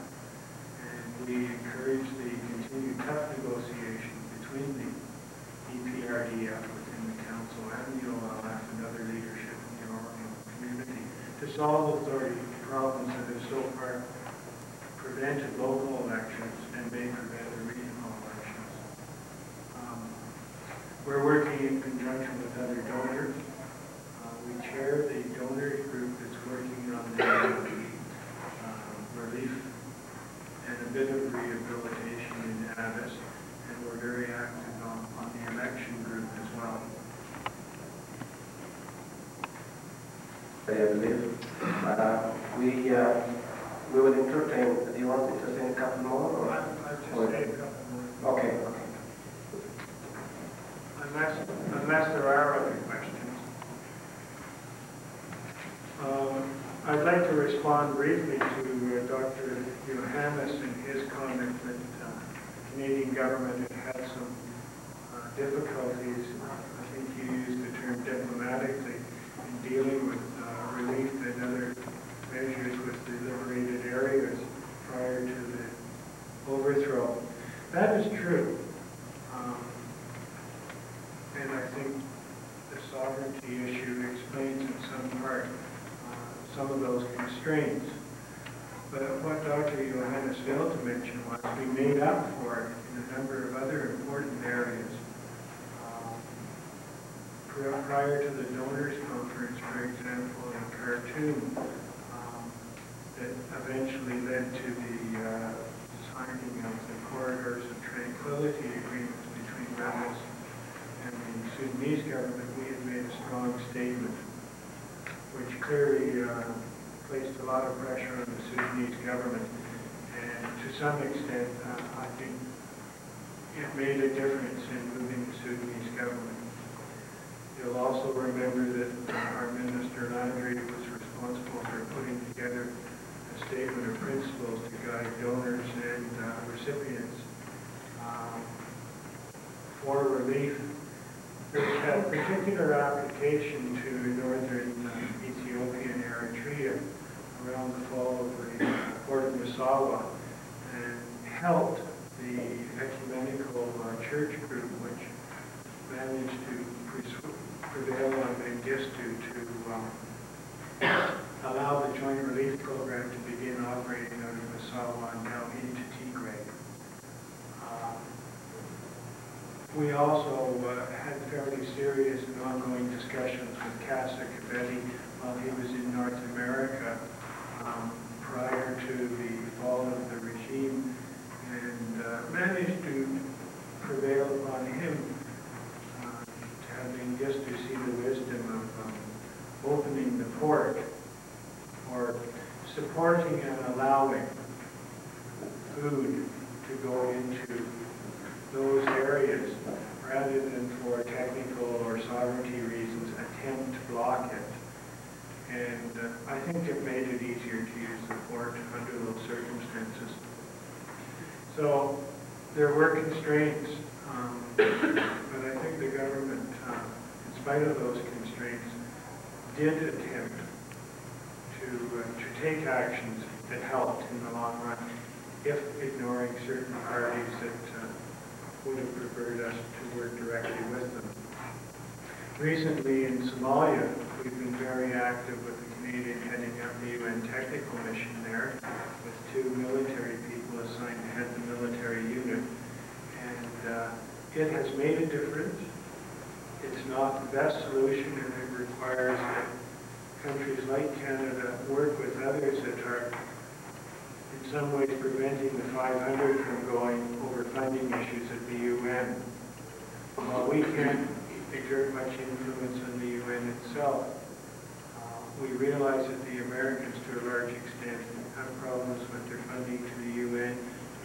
and we encourage the continued tough negotiation between the EPRDF within the council and the OLF and other leadership in the Oromia community to solve authority problems that have so far prevented local elections and may prevent the regional elections. We're working in conjunction with other donors. We chair the donors group that's working on the relief and a bit of rehabilitation in Addis, and we're very active on the election group as well. I believe we will entertain. Do you want to entertain a couple more? Or? I'll just say a couple more. Okay. Unless there are other questions. I'd like to respond briefly to Dr. Johannes and his comment that the Canadian government had had some difficulties, I think you used the term diplomatically, in dealing with relief and other measures with the liberated areas prior to the overthrow. That is true. And I think the sovereignty issue explains in some part some of those constraints. But what Dr. Johannes failed to mention was we made up for it in a number of other important areas. Prior to the donors conference, for example, in Khartoum, that eventually led to the signing of the Corridors of Tranquility agreements between rebels and the Sudanese government. We had made a strong statement which clearly placed a lot of pressure on the Sudanese government, and to some extent I think it made a difference in moving the Sudanese government. You'll also remember that our Minister Landry was responsible for putting together a statement of principles to guide donors and recipients for relief, which had particular application to northern Ethiopia and Eritrea around the fall of the Port of Massawa, and helped the ecumenical church group, which managed to prevail on Mengistu to allow the Joint Relief Program to begin operating out of Massawa and now into Tigray. We also had fairly serious and ongoing discussions with Casa Kabedi while he was in North America prior to the fall of the regime, and managed to prevail upon him to have Mengistu see the wisdom of opening the port or supporting and allowing food to go into those areas rather than for technical or sovereignty reasons attempt to block it. And I think it made it easier to use the port under those circumstances. So there were constraints, but I think the government, in spite of those constraints, did attempt to take actions that helped in the long run, if ignoring certain parties that would have preferred us to work directly with them. Recently in Somalia, we've been very active with the Canadian heading up the UN technical mission there, with 2 military people assigned to head the military unit. And it has made a difference. It's not the best solution, and it requires that countries like Canada work with others that are in some ways preventing the 500 from going over funding issues at the UN. While we can't exert much influence on the UN itself, we realize that the Americans, to a large extent, have problems with their funding to the UN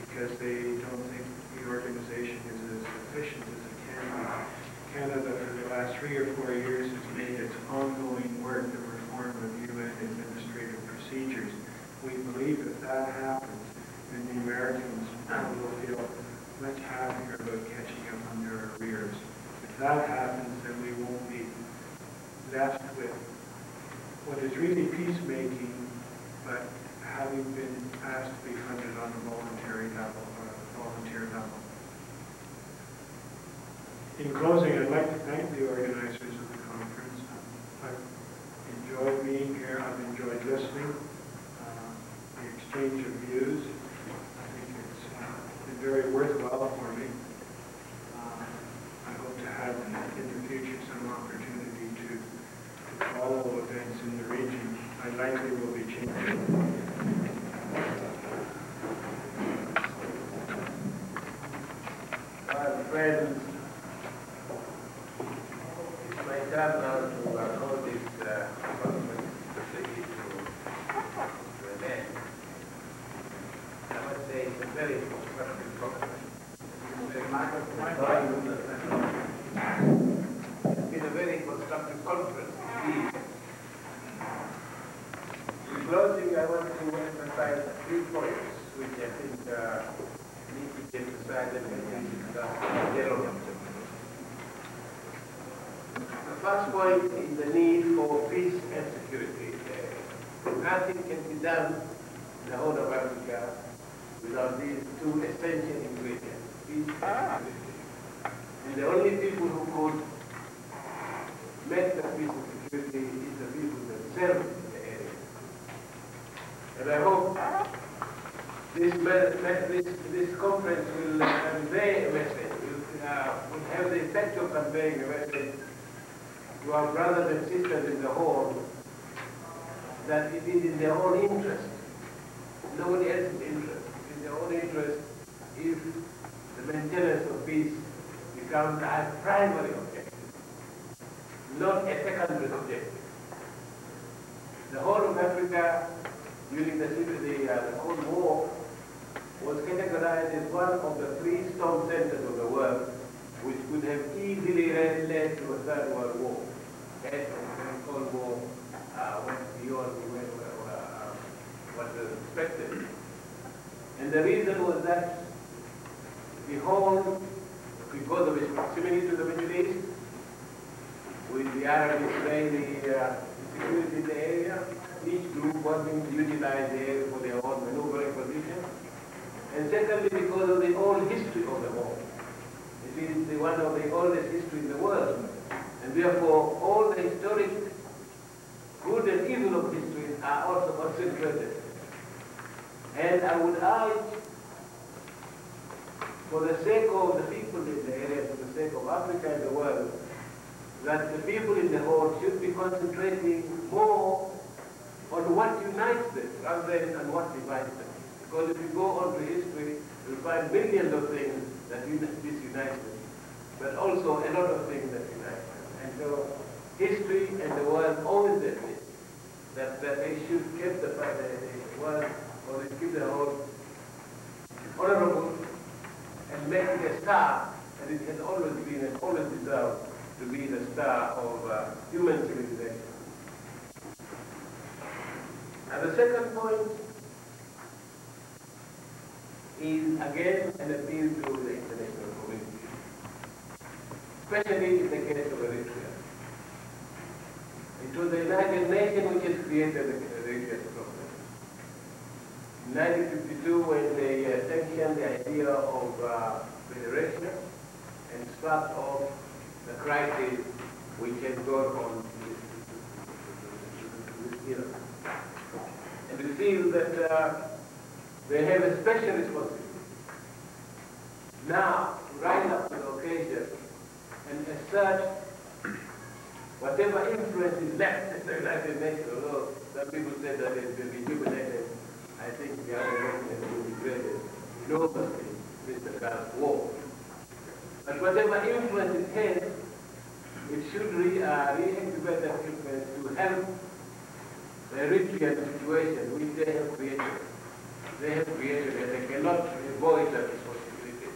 because they don't think the organization is as efficient as it can be. Canada, for the last 3 or 4 years, has made its ongoing work the reform of UN administrative procedures. We believe if that happens, then the Americans will feel much happier about catching up on their arrears. If that happens, then we won't be left with what is really peacemaking, but having been asked to be funded on a voluntary level. In closing, I'd like to thank the organizers of the conference. I've enjoyed being here. I've enjoyed listening, the exchange of views. I think it's been very worthwhile for me. I hope to have in the future some opportunity to follow events in the region. I likely will be changing. Friends, it's my turn now to call this conference proceeding to an end. I must say it's a very constructive conference. It's been a very constructive conference indeed. In closing, I want to emphasize 3 points which I think need to be emphasized and discussed generally. The first point is the need for peace and security. Nothing can be done in the whole of Africa without these 2 essential ingredients, peace and security. And the only people who could make the peace and security is the people themselves in the area. And I hope this conference will convey a message, will have the effect of conveying a message to our brothers and sisters in the whole, that it is in their own interest, nobody else's interest. It is in their own interest if the maintenance of peace becomes a primary objective, not a secondary objective. The whole of Africa during the Cold War was categorized as one of the 3 storm centers of the world, which could have easily led to a Third World War. And the Cold War went beyond what was expected. And the reason was that the whole, because of its proximity to the Middle East, with the Arab-Israeli security in the area, each group wanting to utilize the area for their own maneuvering position. And secondly, because of the old history of the war. It is one of the oldest history in the world. And therefore, all the historic good and evil of history are also concentrated. And I would urge, for the sake of the people in the area, for the sake of Africa and the world, that the people in the whole should be concentrating more on what unites them rather than on what divides them. Because if you go on to history, you'll find millions of things that disunite them, but also a lot of things that unite them. And so history and the world owes them this, that they should keep the world, or they keep the whole honorable and make it a star, and it has always been and always deserved to be the star of human civilization. And the second point is again an appeal to the international community, especially in the case of Eritrea. It was the United Nations which has created the Eritrean problem. In 1952, when they sanctioned the idea of federation, part of the crisis which has gone on this era. And we feel that they have a special responsibility now to rise up to the occasion and assert whatever influence is left in the United Nations, although some people say that it will be jubilated. I think the other nations will be graded enormously with the Gulf War. But whatever influence it has, it should reactivate that influence to help the Eritrean situation which they have created. They have created and they cannot avoid that responsibility.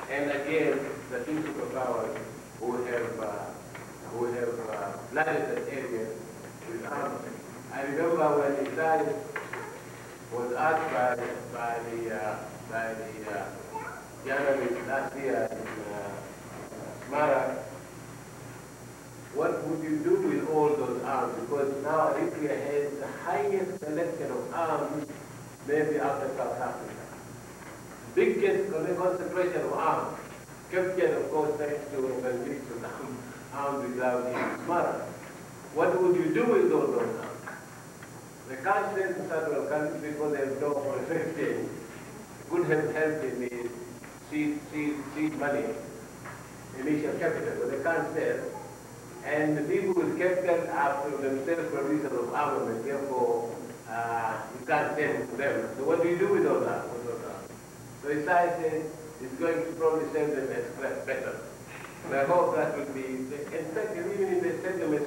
And again, the two superpowers who have flooded that area with arms. I remember when Israel was asked by the journalist last year in Smara, what would you do with all those arms? Because now Eritrea has the highest selection of arms, maybe after South Africa. Biggest concentration of arms, captured of course thanks to the armed without in Smara. What would you do with all those arms? They can't send to several countries because they have no foreign exchange. Could have helped in the seed money, initial capital, but they can't sell. And the people with capital are themselves producers of armament, therefore you can't sell it to them. So what do you do with all that? So Isaiah says it's going to probably sell them as scrap better. And I hope that will be, in fact, even if they sell them as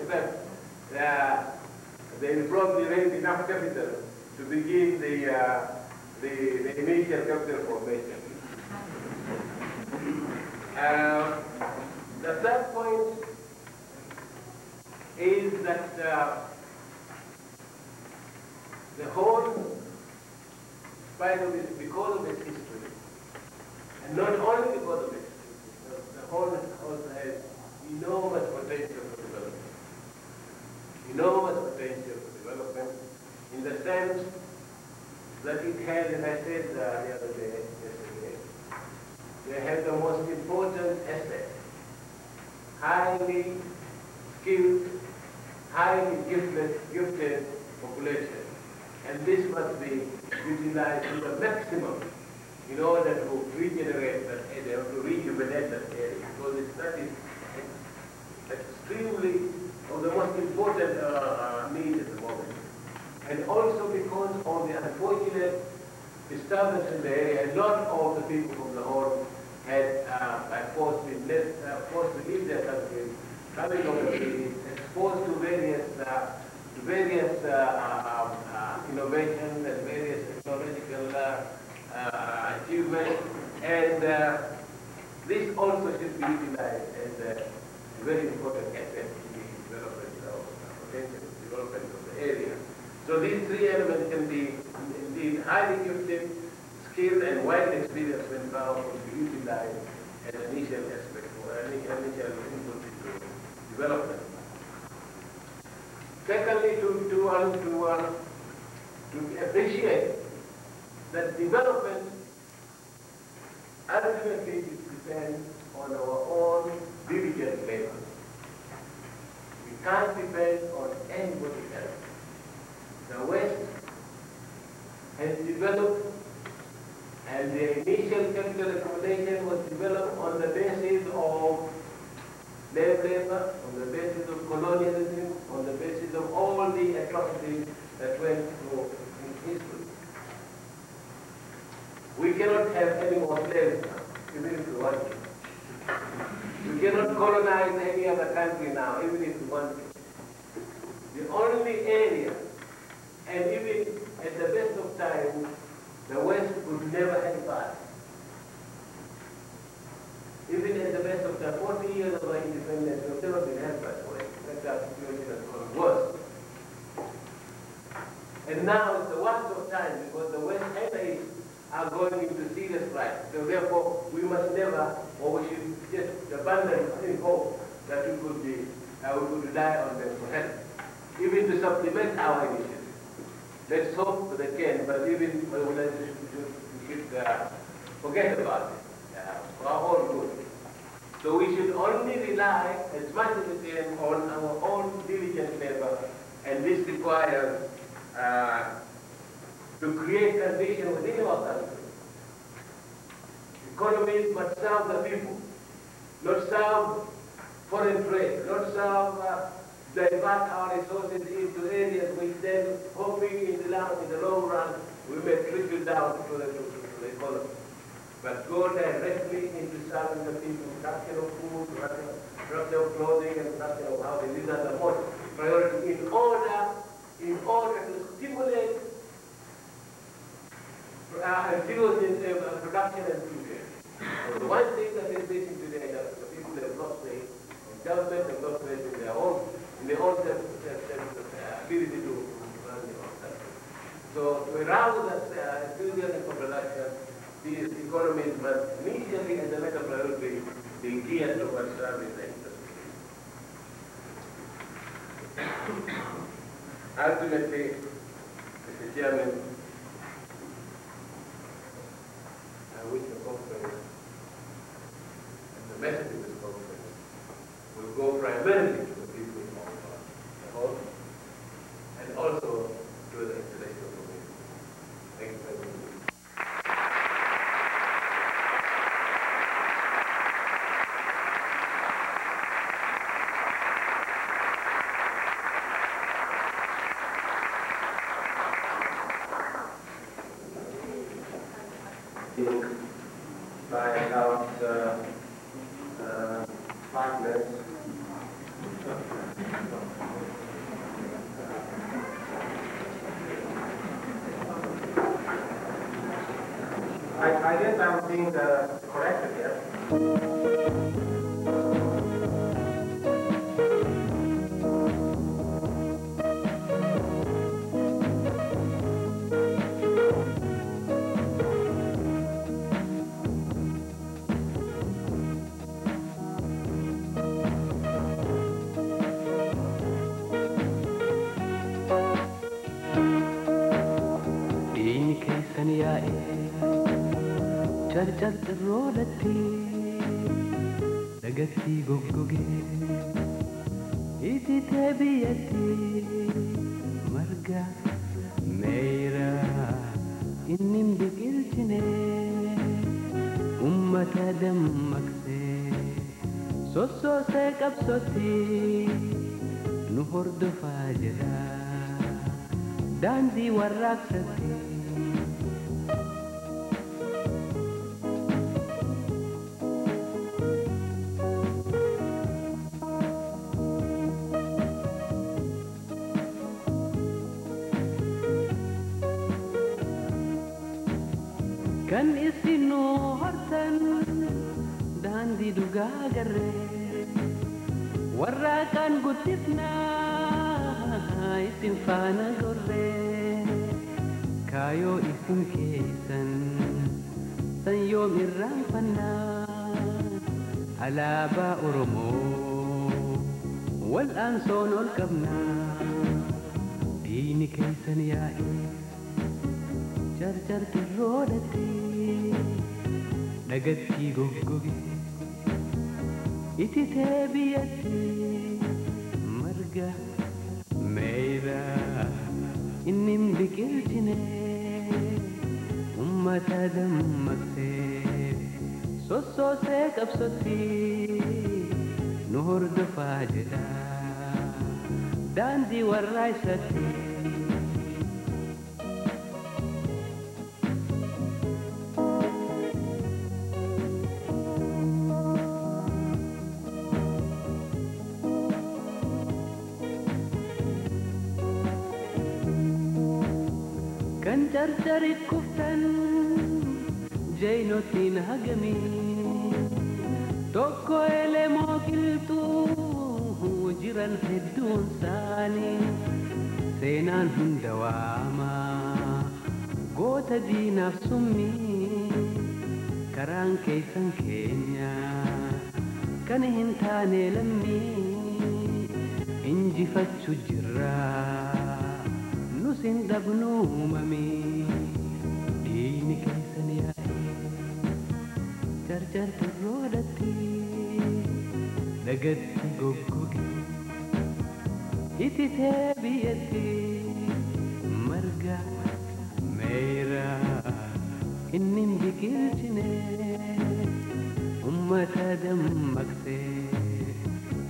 scrap, they will probably raise enough capital to begin the initial capital formation. The third point is that the whole, spite of it, because of its history, and not only because of its history, the whole also has enormous potential for development. Enormous potential for development in the sense that it has, as I said the other day, yesterday, they have the most important asset, highly skilled, highly gifted population. And this must be utilized to the maximum in order to regenerate that area, to rejuvenate that area, because that is extremely of the most important need at the moment. And also because of the unfortunate disturbance in the area, a lot of the people from the Horn had by force been forced to leave their countries, coming overseas, exposed to various innovations and various technological achievements, and this also should be utilized as a very important asset in the development of potential development of the area. So these three elements can be indeed highly gifted, skilled, and widely experienced when found to be utilized as an initial aspect or an initial input into development. Secondly, to appreciate that development ultimately depends on our own diligent labor. We can't depend on anybody else. The West has developed, and the initial capital accommodation was developed on the basis of slave labor, on the basis of colonialism, on the basis of all the atrocities that went through in history. We cannot have any more slaves now, even if we want to. We cannot colonize any other country now, even if we want to. The only area, and even at the best of times, the West would never help us. Even at the best of the 40 years of our independence, we've never been helped by the West. That's our situation has gone worse. And now it's the worst of times because the West and the East are going into serious crisis. So therefore, we must never, or we should just abandon any hope that we could rely on them for help, even to supplement our initiative. Let's hope that they can, but even we should forget about it for our own good. rely as much as we can on our own diligent labor, and this requires to create conditions within our country. Economies must serve the people, not serve foreign trade, not serve divert our resources into areas which then, hoping in the long run, we may trickle down to the economy. But go directly into serving the people, production of food, production of clothing, and production of housing. These are the most priority in order to stimulate production and future. So the one thing that is missing today is that the people have lost faith in government, have lost faith in their own ability to run their own country. So rather than enthusiasm for production, these economies must immediately as a matter of priority be geared towards serving the industry. Ultimately, Mr. Chairman, I wish the conference and the message of this conference will go primarily to the people of the whole and also to the international community. Thank you very much. By about 5 minutes. I guess I'm being corrected here. Charchar roodatti dagatti goggoge ititee biyyatti marga meeyra innin biqilchine ummata dammaqsee sossoosee qabsotti nu hordofaa jira daandii warraaqsatti. Kan isinu hortan daandii dhugaa garree warraaqaan guddifnaa isin faana gorree kaayoo isin keessan san yoom irraanfannaa alaabaa Oromoo wal'aansoon ol qabnaa diini keessan yaa'ee charchar roodatti dagatti goggoge ititee biyyatti marga meeyra innin biqilchine ummata dammaqsee sossoosee qabsotti nu hordofaa jedha daandii warraaqsatti. Kan charcharit kuftan jaynotiin hagamii tokko elemoo qilxuu jiran hedduun isaanii seenaan hunda waamaa goota diinaaf summii karaan keessan keenya kan hin taane lammii injifachuu jirraa. Nusin dabnu mami diini keessan yaa'ee charchar roodatti lagatti goggoge ititee biyyatti marga meeyra innin biqilchine ummata dammaqsee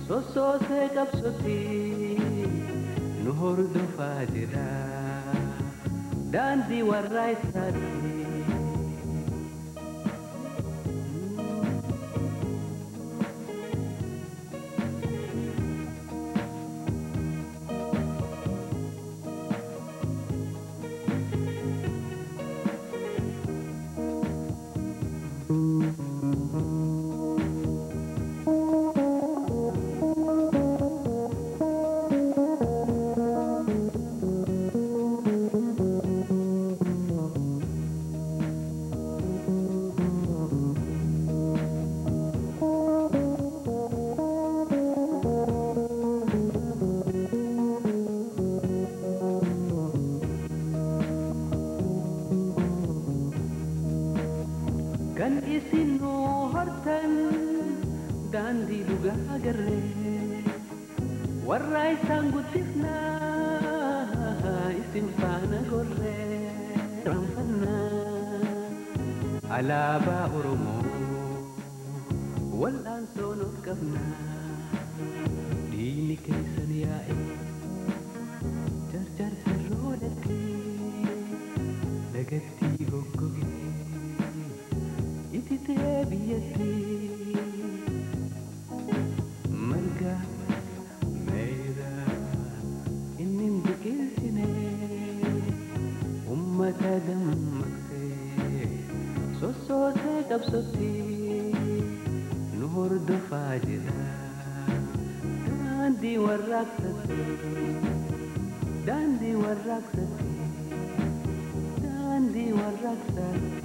sossoosee qabsotti nu hordofaa jira daandii warraa isaatti. Kan isin nu hortan daandii dhugaa agarree warra isaan guddifnaa isin faana gorree raanfannaa alaabaa Oromoo wal'aansoon of qabnaa diinni keessan yaa'e jarjar sirroodhattee lagatti goggogee ititee biyyatti marga meeyra innin biqilchine ummata dammaqsee sossoosee qabsotti nu hordofaa jira daandii warraaqsatti daandii warraaqsatti daandii warraaqsatti.